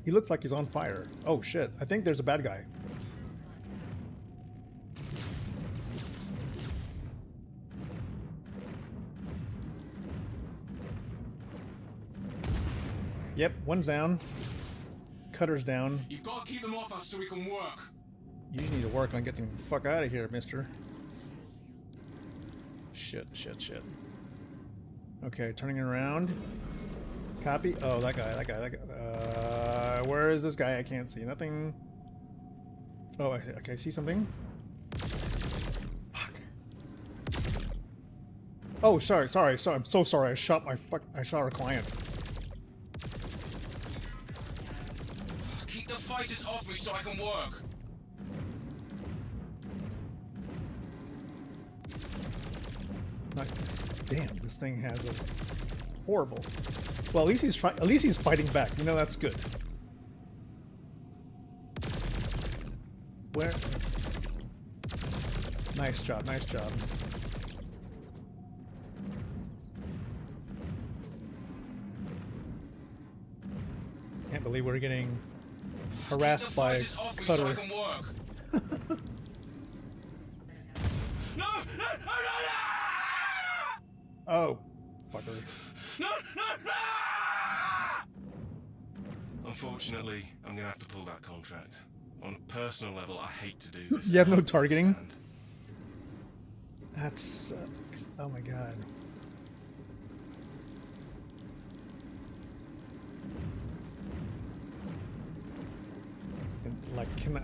He looked like he's on fire. Oh shit, I think there's a bad guy. Yep, one's down. Cutter's down. You've got to keep them off us so we can work. You need to work on getting the fuck out of here, mister. Shit, shit, shit. Okay, turning around. Copy. Oh, that guy. Where is this guy? I can't see nothing. Oh, okay, I see something. Fuck. Oh, sorry. I'm so sorry. I shot our client. Keep the fighters off me so I can work. Damn, this thing has a horrible. Well, at least he's trying. At least he's fighting back. You know, that's good. Where? Nice job. Nice job. Can't believe we're getting harassed by Cutter. Oh, fucker. Unfortunately, I'm gonna have to pull that contract. On a personal level, I hate to do this. You have no targeting? That sucks. Oh my god. Like, can I...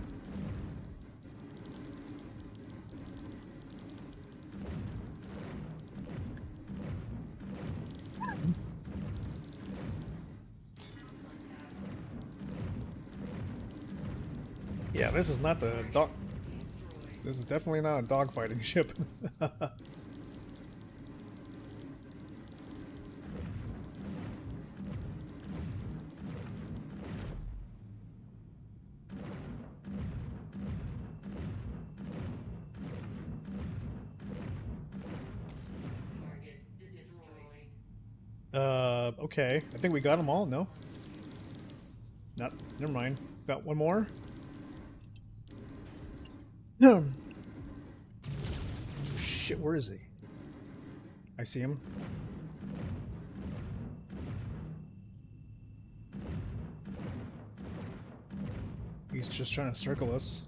Yeah, this is not the dog. This is definitely not a dogfighting ship. Okay. I think we got them all. No. Not. Never mind. Got one more. Shit, where is he? I see him. He's just trying to circle us.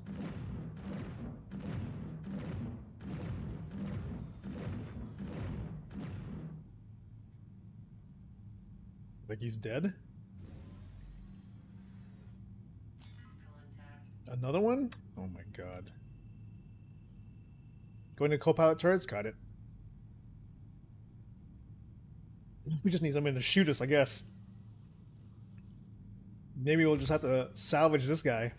Like he's dead? Another one? Oh my god. Going to co-pilot turrets? Got it. We just need somebody to shoot us, I guess. Maybe we'll just have to salvage this guy.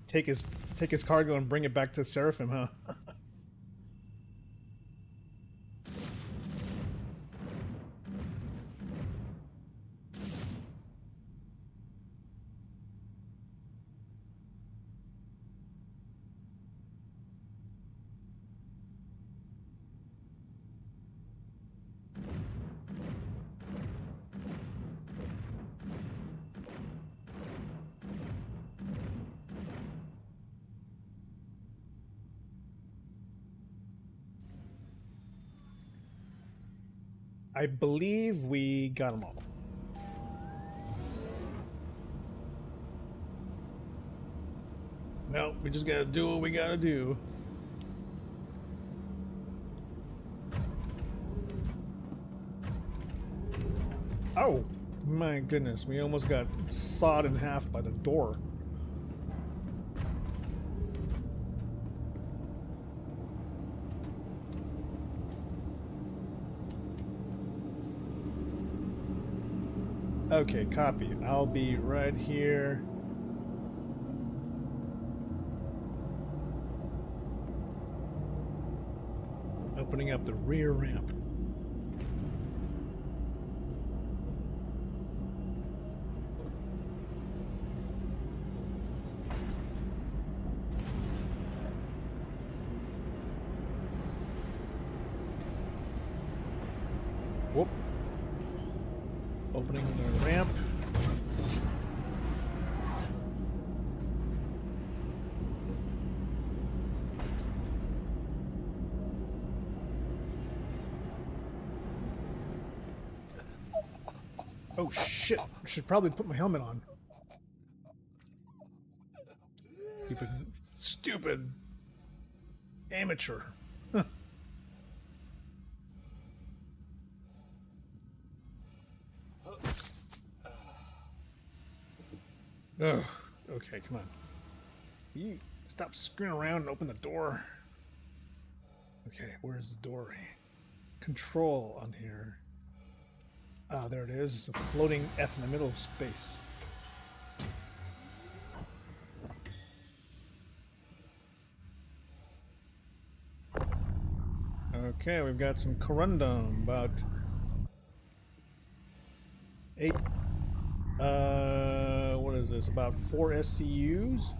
Take his cargo and bring it back to Seraphim, huh? I believe we got them all. No, we just gotta do what we gotta do. Oh, my goodness. We almost got sawed in half by the door. Okay, copy. I'll be right here. Opening up the rear ramp. Whoop. Opening the ramp. Oh shit, I should probably put my helmet on. Stupid amateur. Oh, okay, come on. You stop screwing around and open the door. Okay, where's the door? Control on here. Ah, there it is. It's a floating F in the middle of space. Okay, we've got some corundum, about 8. What is this? About 4 SCUs?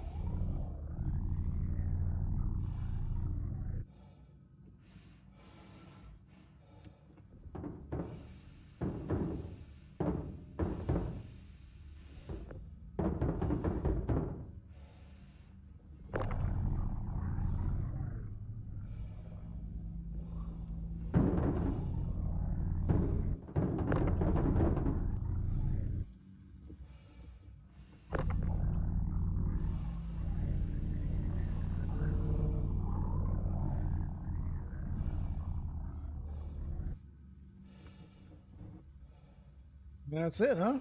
That's it, huh?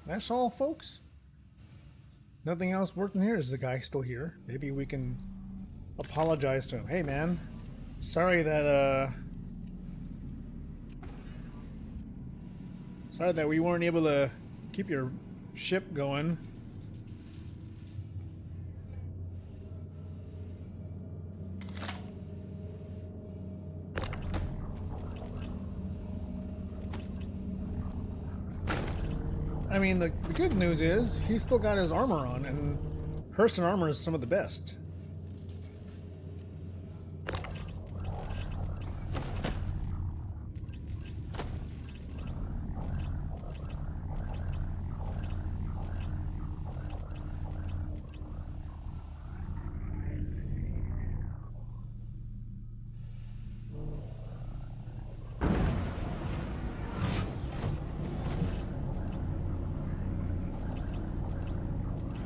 That's all, folks? Nothing else working here? Is the guy still here? Maybe we can apologize to him. Hey, man. Sorry that, sorry that we weren't able to keep your ship going. I mean, the good news is he's still got his armor on, and Hurston armor is some of the best.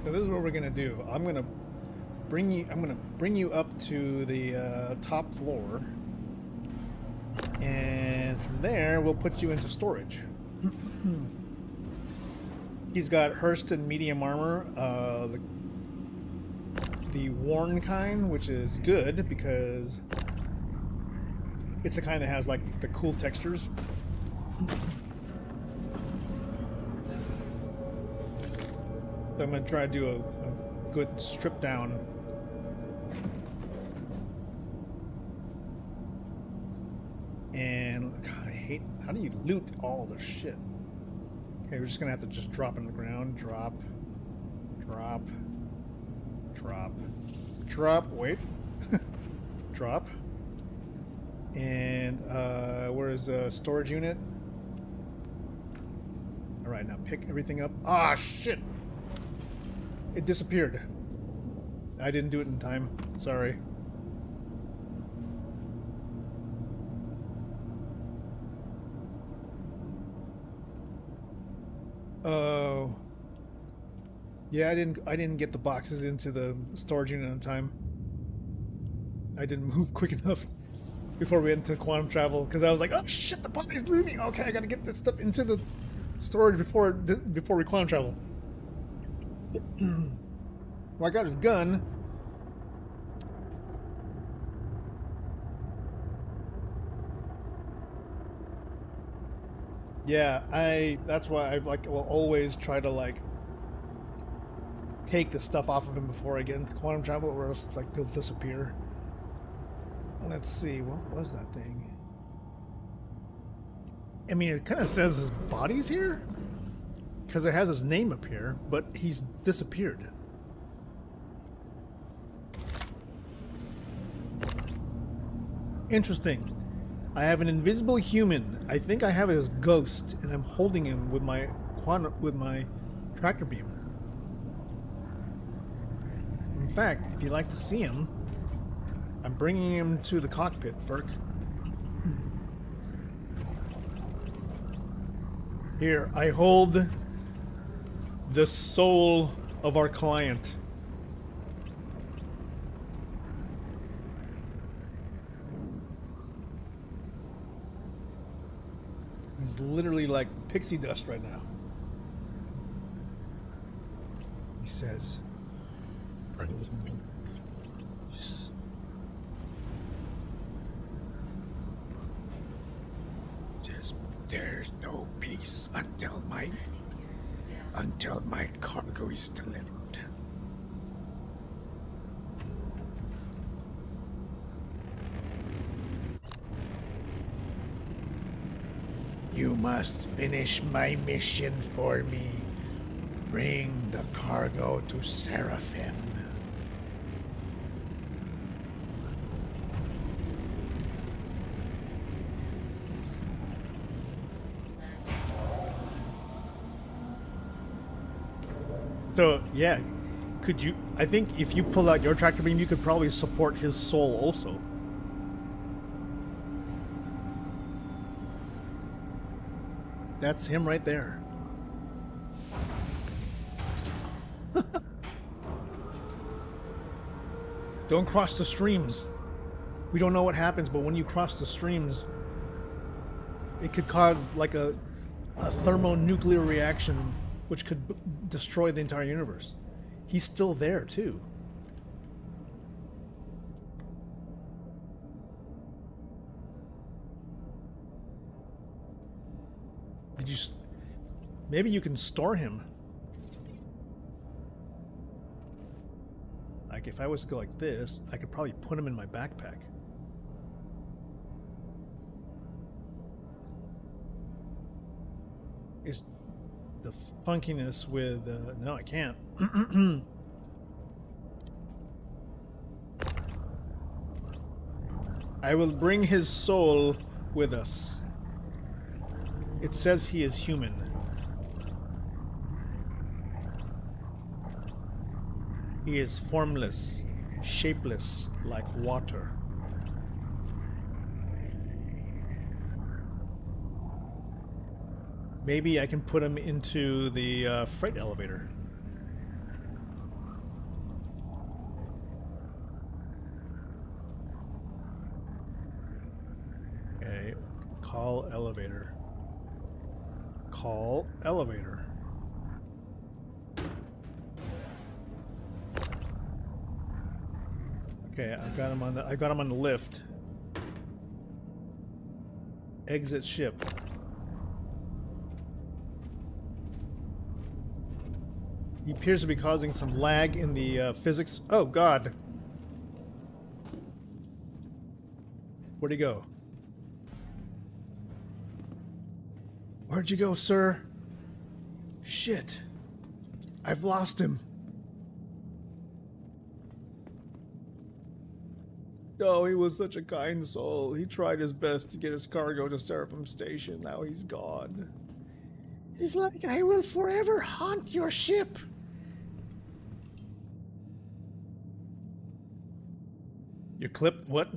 So this is what we're gonna do. I'm gonna bring you up to the top floor, and from there we'll put you into storage. He's got Hurston medium armor, the worn kind, which is good because it's the kind that has like the cool textures. So I'm going to try to do a good strip down. And God, I hate, how do you loot all this shit? Okay, we're just going to have to just drop it on the ground. Drop, drop, drop, drop, wait. Drop. And where is the storage unit? Alright, now pick everything up. Ah, shit! It disappeared. I didn't do it in time. Sorry. Oh. Yeah, I didn't get the boxes into the storage unit in time. I didn't move quick enough before we went into quantum travel because I was like, oh shit, the body's leaving. Okay, I gotta get this stuff into the storage before we quantum travel. Well, I got his gun. Yeah, that's why I will always try to like take the stuff off of him before I get into quantum travel, or else like they'll disappear. Let's see, what was that thing? I mean, it kind of says his body's here because it has his name up here, but he's disappeared. Interesting. I have an invisible human. I think I have his ghost, and I'm holding him with my tractor beam. In fact, if you'd like to see him, I'm bringing him to the cockpit, Ferk. Here, I hold the soul of our client. He's literally like pixie dust right now. He says, "There's no peace until my cargo is delivered." You must finish my mission for me. Bring the cargo to Seraphim. So, yeah, could you... I think if you pull out your tractor beam, you could probably support his soul also. That's him right there. Don't cross the streams. We don't know what happens, but when you cross the streams, it could cause like a thermonuclear reaction, which could destroy the entire universe. He's still there too. Did you? Maybe you can store him. Like if I was to go like this, I could probably put him in my backpack. Is the funkiness with no, I can't. I will bring his soul with us. It says he is human. He is formless, shapeless, like water. Maybe I can put him into the freight elevator. Okay, call elevator. Call elevator. Okay, I got him on the lift. Exit ship. He appears to be causing some lag in the physics. Oh God. Where'd he go? Where'd you go, sir? Shit. I've lost him. Oh, he was such a kind soul. He tried his best to get his cargo to Seraphim Station. Now he's gone. He's like, I will forever haunt your ship. You clipped what?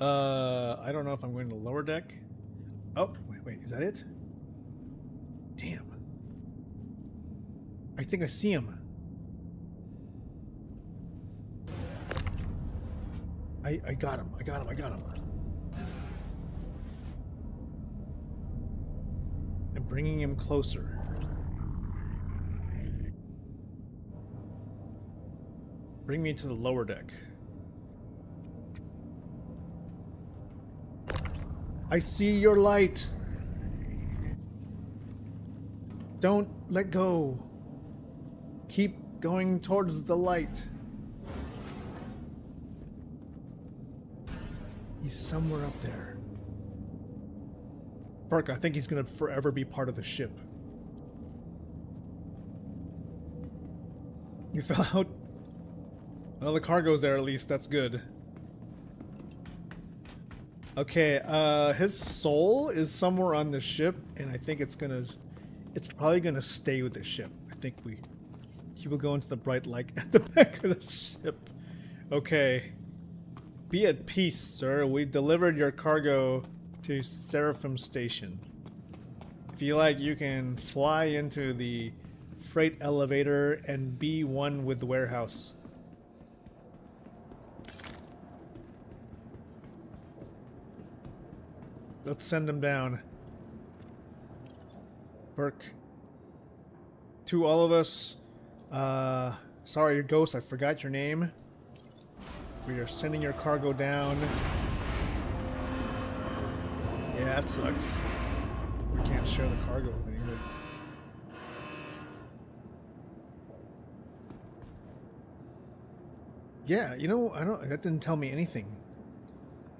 I don't know if I'm going to lower deck. Oh, wait, is that it? Damn. I think I see him. I got him. I got him. I'm bringing him closer. Bring me to the lower deck. I see your light. Don't let go. Keep going towards the light. He's somewhere up there. Burke, I think he's gonna forever be part of the ship. You fell out? Well, the cargo's there at least. That's good. Okay, his soul is somewhere on the ship, and I think it's probably gonna stay with the ship. I think he will go into the bright light at the back of the ship. Okay. Be at peace, sir. We delivered your cargo to Seraphim Station. If you like, you can fly into the freight elevator and be one with the warehouse. Let's send him down. Burke. To all of us, sorry, Ghost, I forgot your name. We are sending your cargo down. Yeah, that sucks. We can't share the cargo with anyone. Yeah, you know, that didn't tell me anything.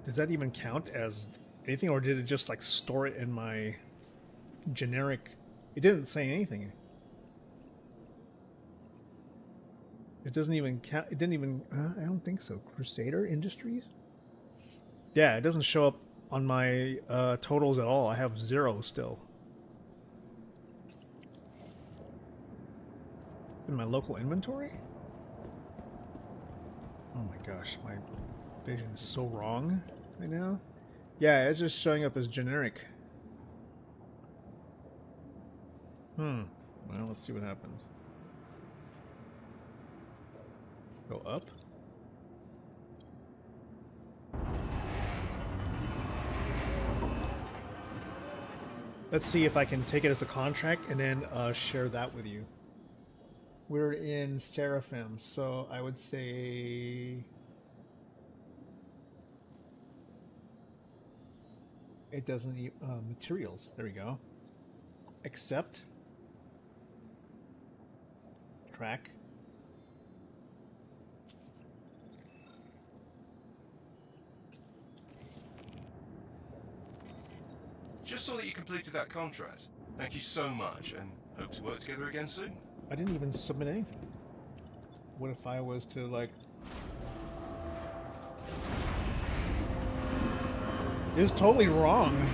Does that even count as anything, or did it just like store it in my generic? It didn't say anything. It doesn't even count. It didn't even. I don't think so. Crusader Industries. Yeah, it doesn't show up on my totals at all. I have 0 still. In my local inventory. Oh my gosh, my vision is so wrong right now. Yeah, it's just showing up as generic. Well, let's see what happens. Go up. Let's see if I can take it as a contract and then share that with you. We're in Seraphim, so I would say it doesn't need materials. There we go. Accept. Track. Just saw that you completed that contract. Thank you so much, and hope to work together again soon. I didn't even submit anything. What if I was to, like... It was totally wrong.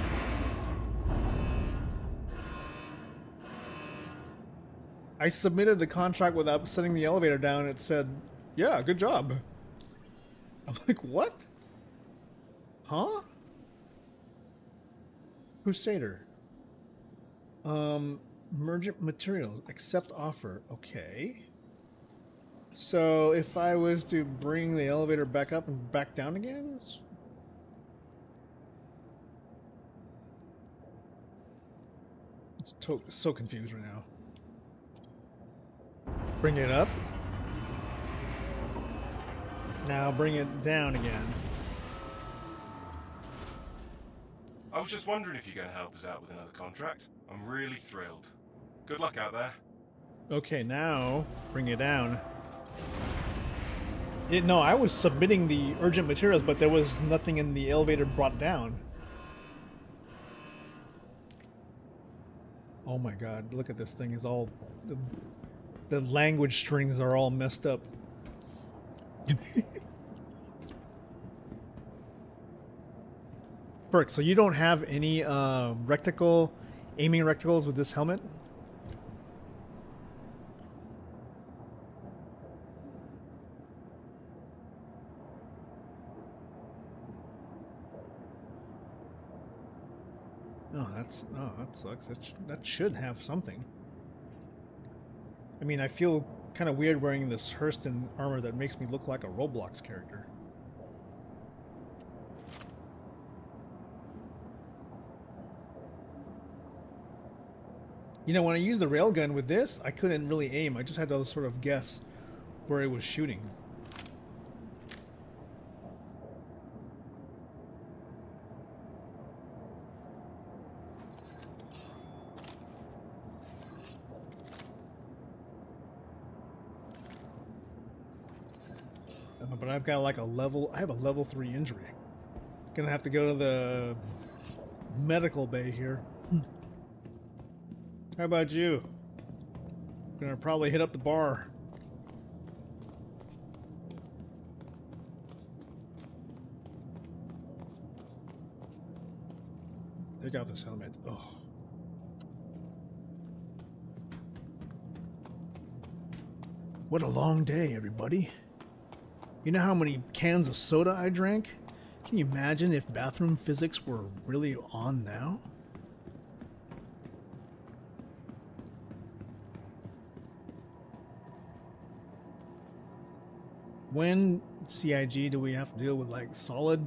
I submitted the contract without setting the elevator down. It said, yeah, good job. I'm like, what? Huh? Crusader. Merchant materials. Accept offer. Okay. So if I was to bring the elevator back up and back down again? It's so confused right now. Bring it up. Now bring it down again. I was just wondering if you're going to help us out with another contract. I'm really thrilled. Good luck out there. Okay, now bring it down. No, I was submitting the urgent materials, but there was nothing in the elevator brought down. Oh my god, look at this thing. Is all... The language strings are all messed up. Burke, so you don't have any aiming reticles with this helmet? Oh, that sucks. That should have something. I mean, I feel kind of weird wearing this Hurston armor that makes me look like a Roblox character. You know, when I used the railgun with this, I couldn't really aim. I just had to sort of guess where it was shooting. But I've got like I have a level 3 injury. Gonna have to go to the medical bay here. How about you? Gonna probably hit up the bar. Take out this helmet. Oh. What a long day, everybody. You know how many cans of soda I drank? Can you imagine if bathroom physics were really on now? When CIG do we have to deal with like solid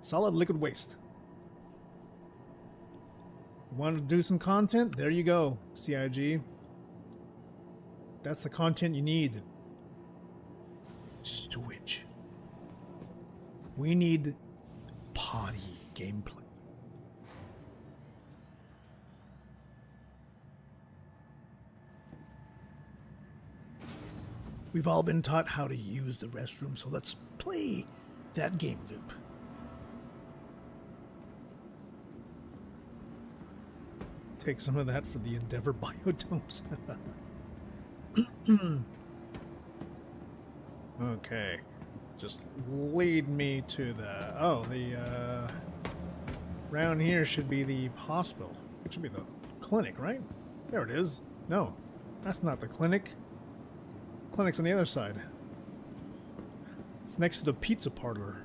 liquid waste? Want to do some content? There you go, CIG. That's the content you need. Switch. We need potty gameplay. We've all been taught how to use the restroom, so let's play that game loop. Take some of that for the Endeavor biodomes. Okay. Just lead me to the, around here should be the hospital. It should be the clinic, right? There it is. No, that's not the clinic. Clinic's on the other side. It's next to the pizza parlor.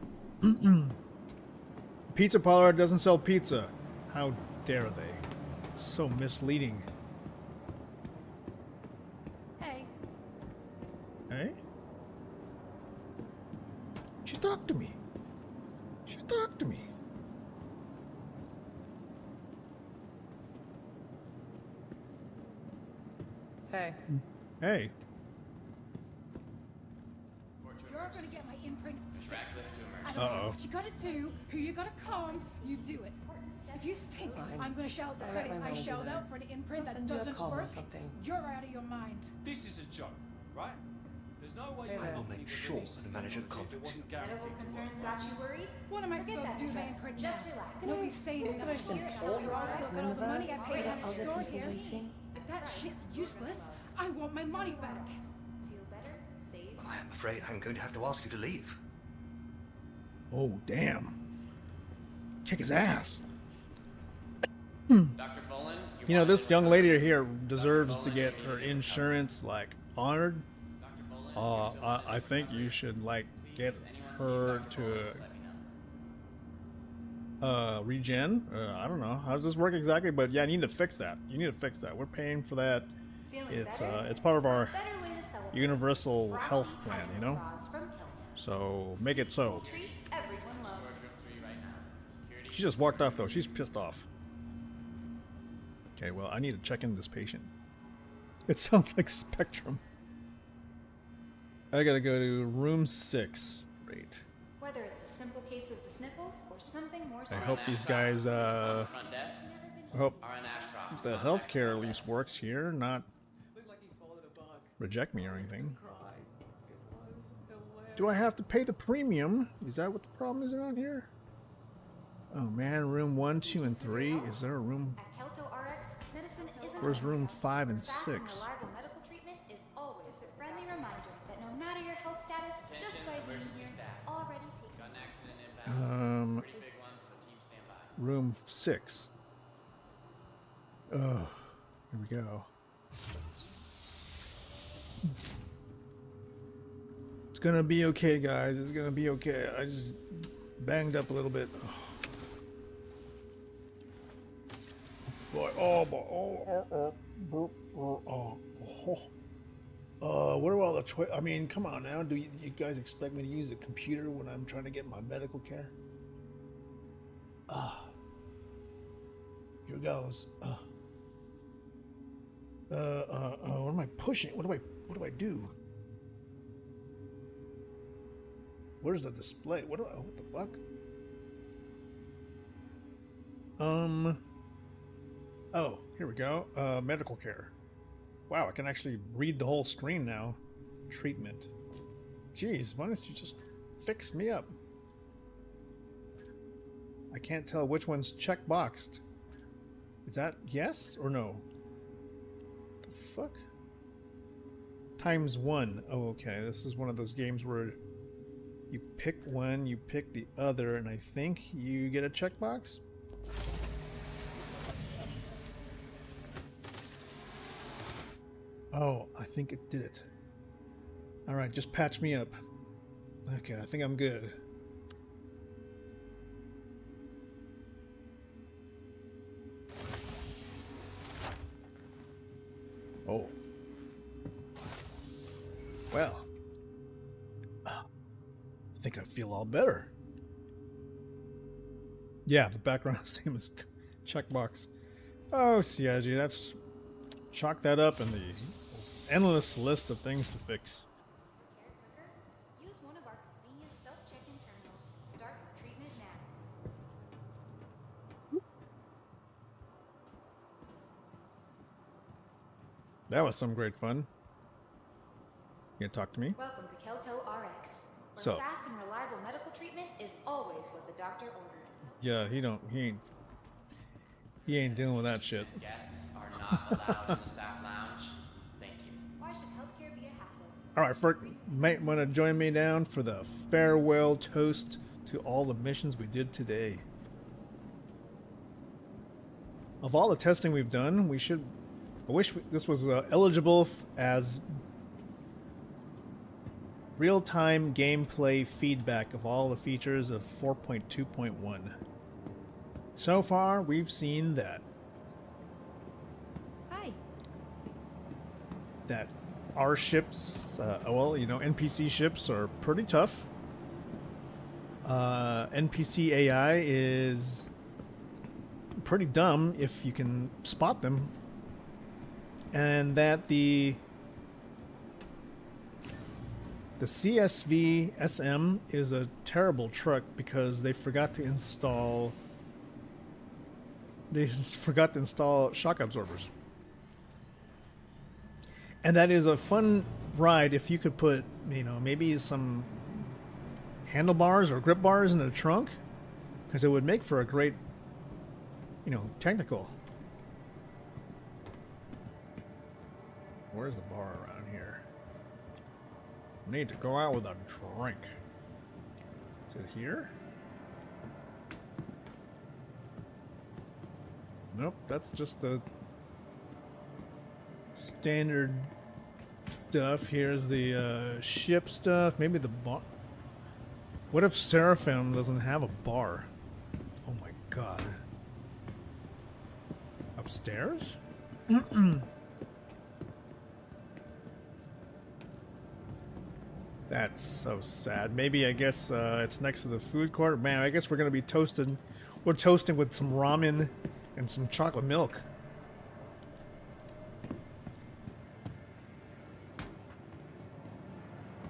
Pizza parlor doesn't sell pizza. How dare they? So misleading. Hey. Hey? She talked to me. She talked to me. Hey. Hey. You're gonna get my imprint. Tracks us to emergency. I don't know what you gotta do, who you gotta calm, you do it. If you think I'm gonna shell out the credits I shelled out for an imprint that doesn't work, you're out of your mind. This is a joke, right? There's no way I will make sure the manager contacts you. Medical concerns got you worried? What am I Forget supposed that to do with my stress. imprint Just now? relax. Nobody's saying nothing here. After all, still got all the money I paid to have it stored here. If that shit's useless, I want my money back. Feel better? Save? I'm afraid I'm going to have to ask you to leave. Oh, damn. Kick his ass. Dr. Bullen, You know, this young lady here deserves to get her insurance, like, honored. I think you should, like, get her to regen. I don't know. How does this work exactly? But yeah, I need to fix that. You need to fix that. We're paying for that. It's part of our universal health plan, you know? So make it so. She just walked off though. She's pissed off. Okay, well, I need to check in this patient. It sounds like Spectrum. I gotta go to room 6. Great. Whether it's a simple case of the sniffles or something more I hope these guys, I hope the healthcare at least works here, not reject me or anything. Do I have to pay the premium? Is that what the problem is around here? Oh man, room 1, 2, and 3. Is there a room? Where's room 5 and 6? Medical treatment is always just a friendly reminder that no matter your health status, just by being here, already taken. Room 6. Oh, here we go. It's gonna be okay, guys. It's gonna be okay. I just banged up a little bit. Boy, oh, boy, what are all the I mean, come on now. Do you guys expect me to use a computer when I'm trying to get my medical care? Here goes. What am I pushing? What do I do? Where's the display? What the fuck? Oh, here we go. Medical care. Wow, I can actually read the whole screen now. Treatment. Jeez, why don't you just fix me up? I can't tell which one's checkboxed. Is that yes or no? The fuck? ×1. Oh, okay. This is one of those games where you pick one, you pick the other, and I think you get a checkbox? Oh, I think it did it. Alright, just patch me up. Okay, I think I'm good. Oh. Well. I think I feel all better. Yeah, the background name is checkbox. Oh, CIG, that's... Chalk that up in the endless list of things to fix. Use one of our convenient self-check-in terminals. Start your treatment now. That was some great fun. You gonna talk to me? Welcome to Kelto RX. Where So. fast and reliable medical treatment is always what the doctor ordered. Yeah, he ain't dealing with that shit. Guests are not allowed in the staff lounge. Thank you. Why should healthcare be a hassle? Alright, Ferk, might want to join me down for the farewell toast to all the missions we did today. Of all the testing we've done, I wish this was eligible as real-time gameplay feedback of all the features of 4.2.1. So far, we've seen that. Hi. That our ships, well, you know, NPC ships are pretty tough. NPC AI is pretty dumb if you can spot them. And that the CSV SM is a terrible truck because they forgot to install shock absorbers. And that is a fun ride if you could put, you know, maybe some handlebars or grip bars in the trunk, because it would make for a great, you know, technical. Where's the bar around here? Need to go out with a drink. Is it here? Nope, that's just the standard stuff. Here's the ship stuff. Maybe the bar. What if Seraphim doesn't have a bar? Oh my god. Upstairs? That's so sad. Maybe, I guess, it's next to the food court. Man, I guess we're gonna be toasted. We're toasting with some ramen and some chocolate milk.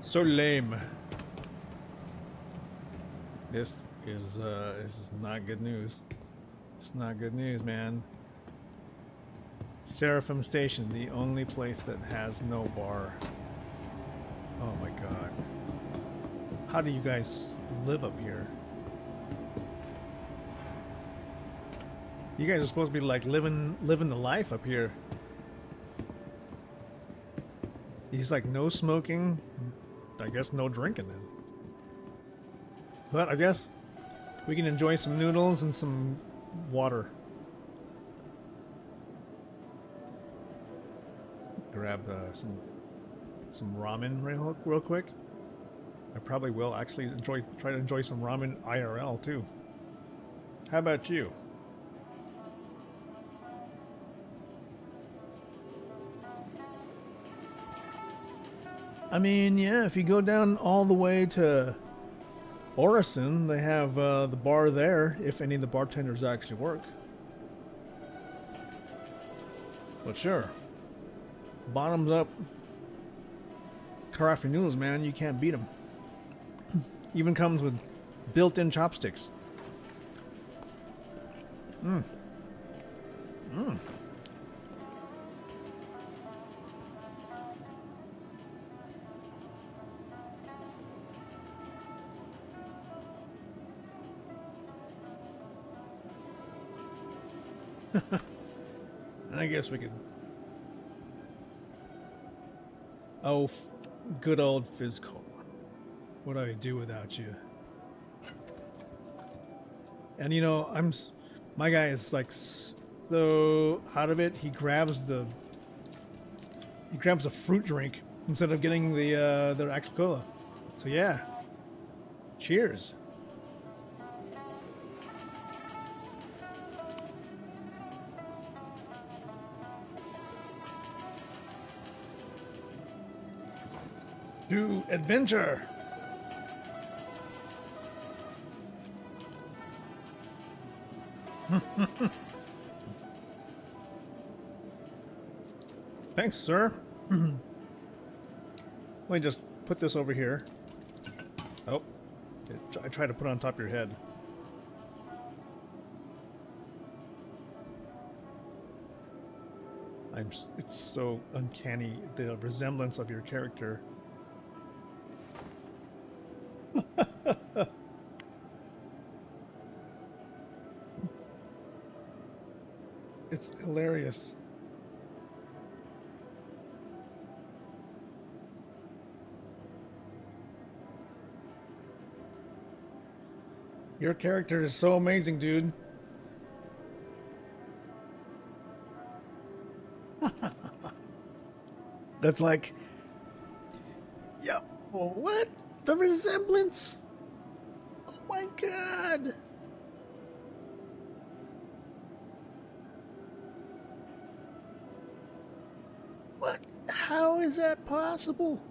So lame. This is not good news. It's not good news, man. Seraphim Station, the only place that has no bar. Oh my god. How do you guys live up here? You guys are supposed to be like living the life up here. He's like, no smoking. I guess no drinking then. But I guess we can enjoy some noodles and some water. Grab some ramen real quick. I probably will actually try to enjoy some ramen IRL too. How about you? I mean, yeah, if you go down all the way to Orison, they have the bar there, if any of the bartenders actually work. But sure, bottoms up Karafi noodles, man, you can't beat them. Even comes with built-in chopsticks. Mmm. Mmm. I guess we could. Oh, good old physical. What do I do without you? And you know, my guy is like so out of it. He grabs a fruit drink instead of getting the actual cola. So yeah, cheers. To adventure. Thanks, sir. Let me just put this over here. Oh, I tried to put it on top of your head. It's so uncanny, the resemblance of your character. It's hilarious. Your character is so amazing, dude. That's like, yeah, what? The resemblance? Oh my god. What? How is that possible?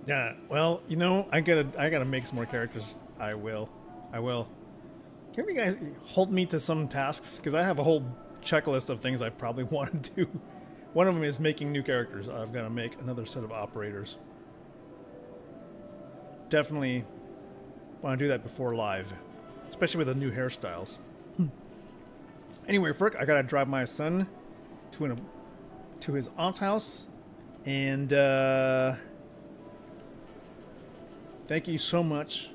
Yeah, well, you know, I gotta make some more characters. I will. Can you guys hold me to some tasks? Because I have a whole checklist of things I probably want to do. One of them is making new characters. I've got to make another set of operators. Definitely want to do that before live, especially with the new hairstyles. Anyway, Frick, I gotta drive my son to his aunt's house, and thank you so much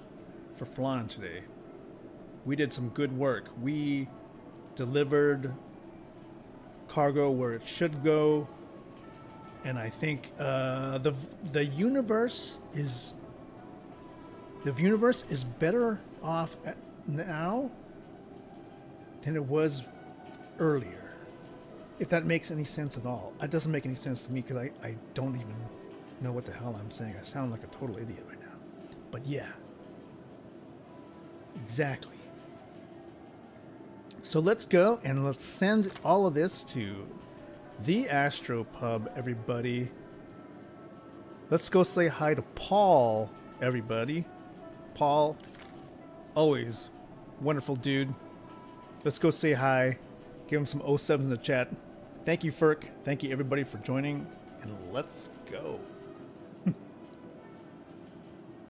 for flying today. We did some good work. We delivered cargo where it should go, and I think the universe is better off now than it was earlier. If that makes any sense at all. It doesn't make any sense to me because I don't even know what the hell I'm saying. I sound like a total idiot right now. But yeah. Exactly. So let's go and let's send all of this to the Astro Pub, everybody. Let's go say hi to Paul, everybody. Paul, always wonderful dude. Let's go say hi. Give him some 07s in the chat. Thank you, Ferk. Thank you, everybody, for joining. And let's go.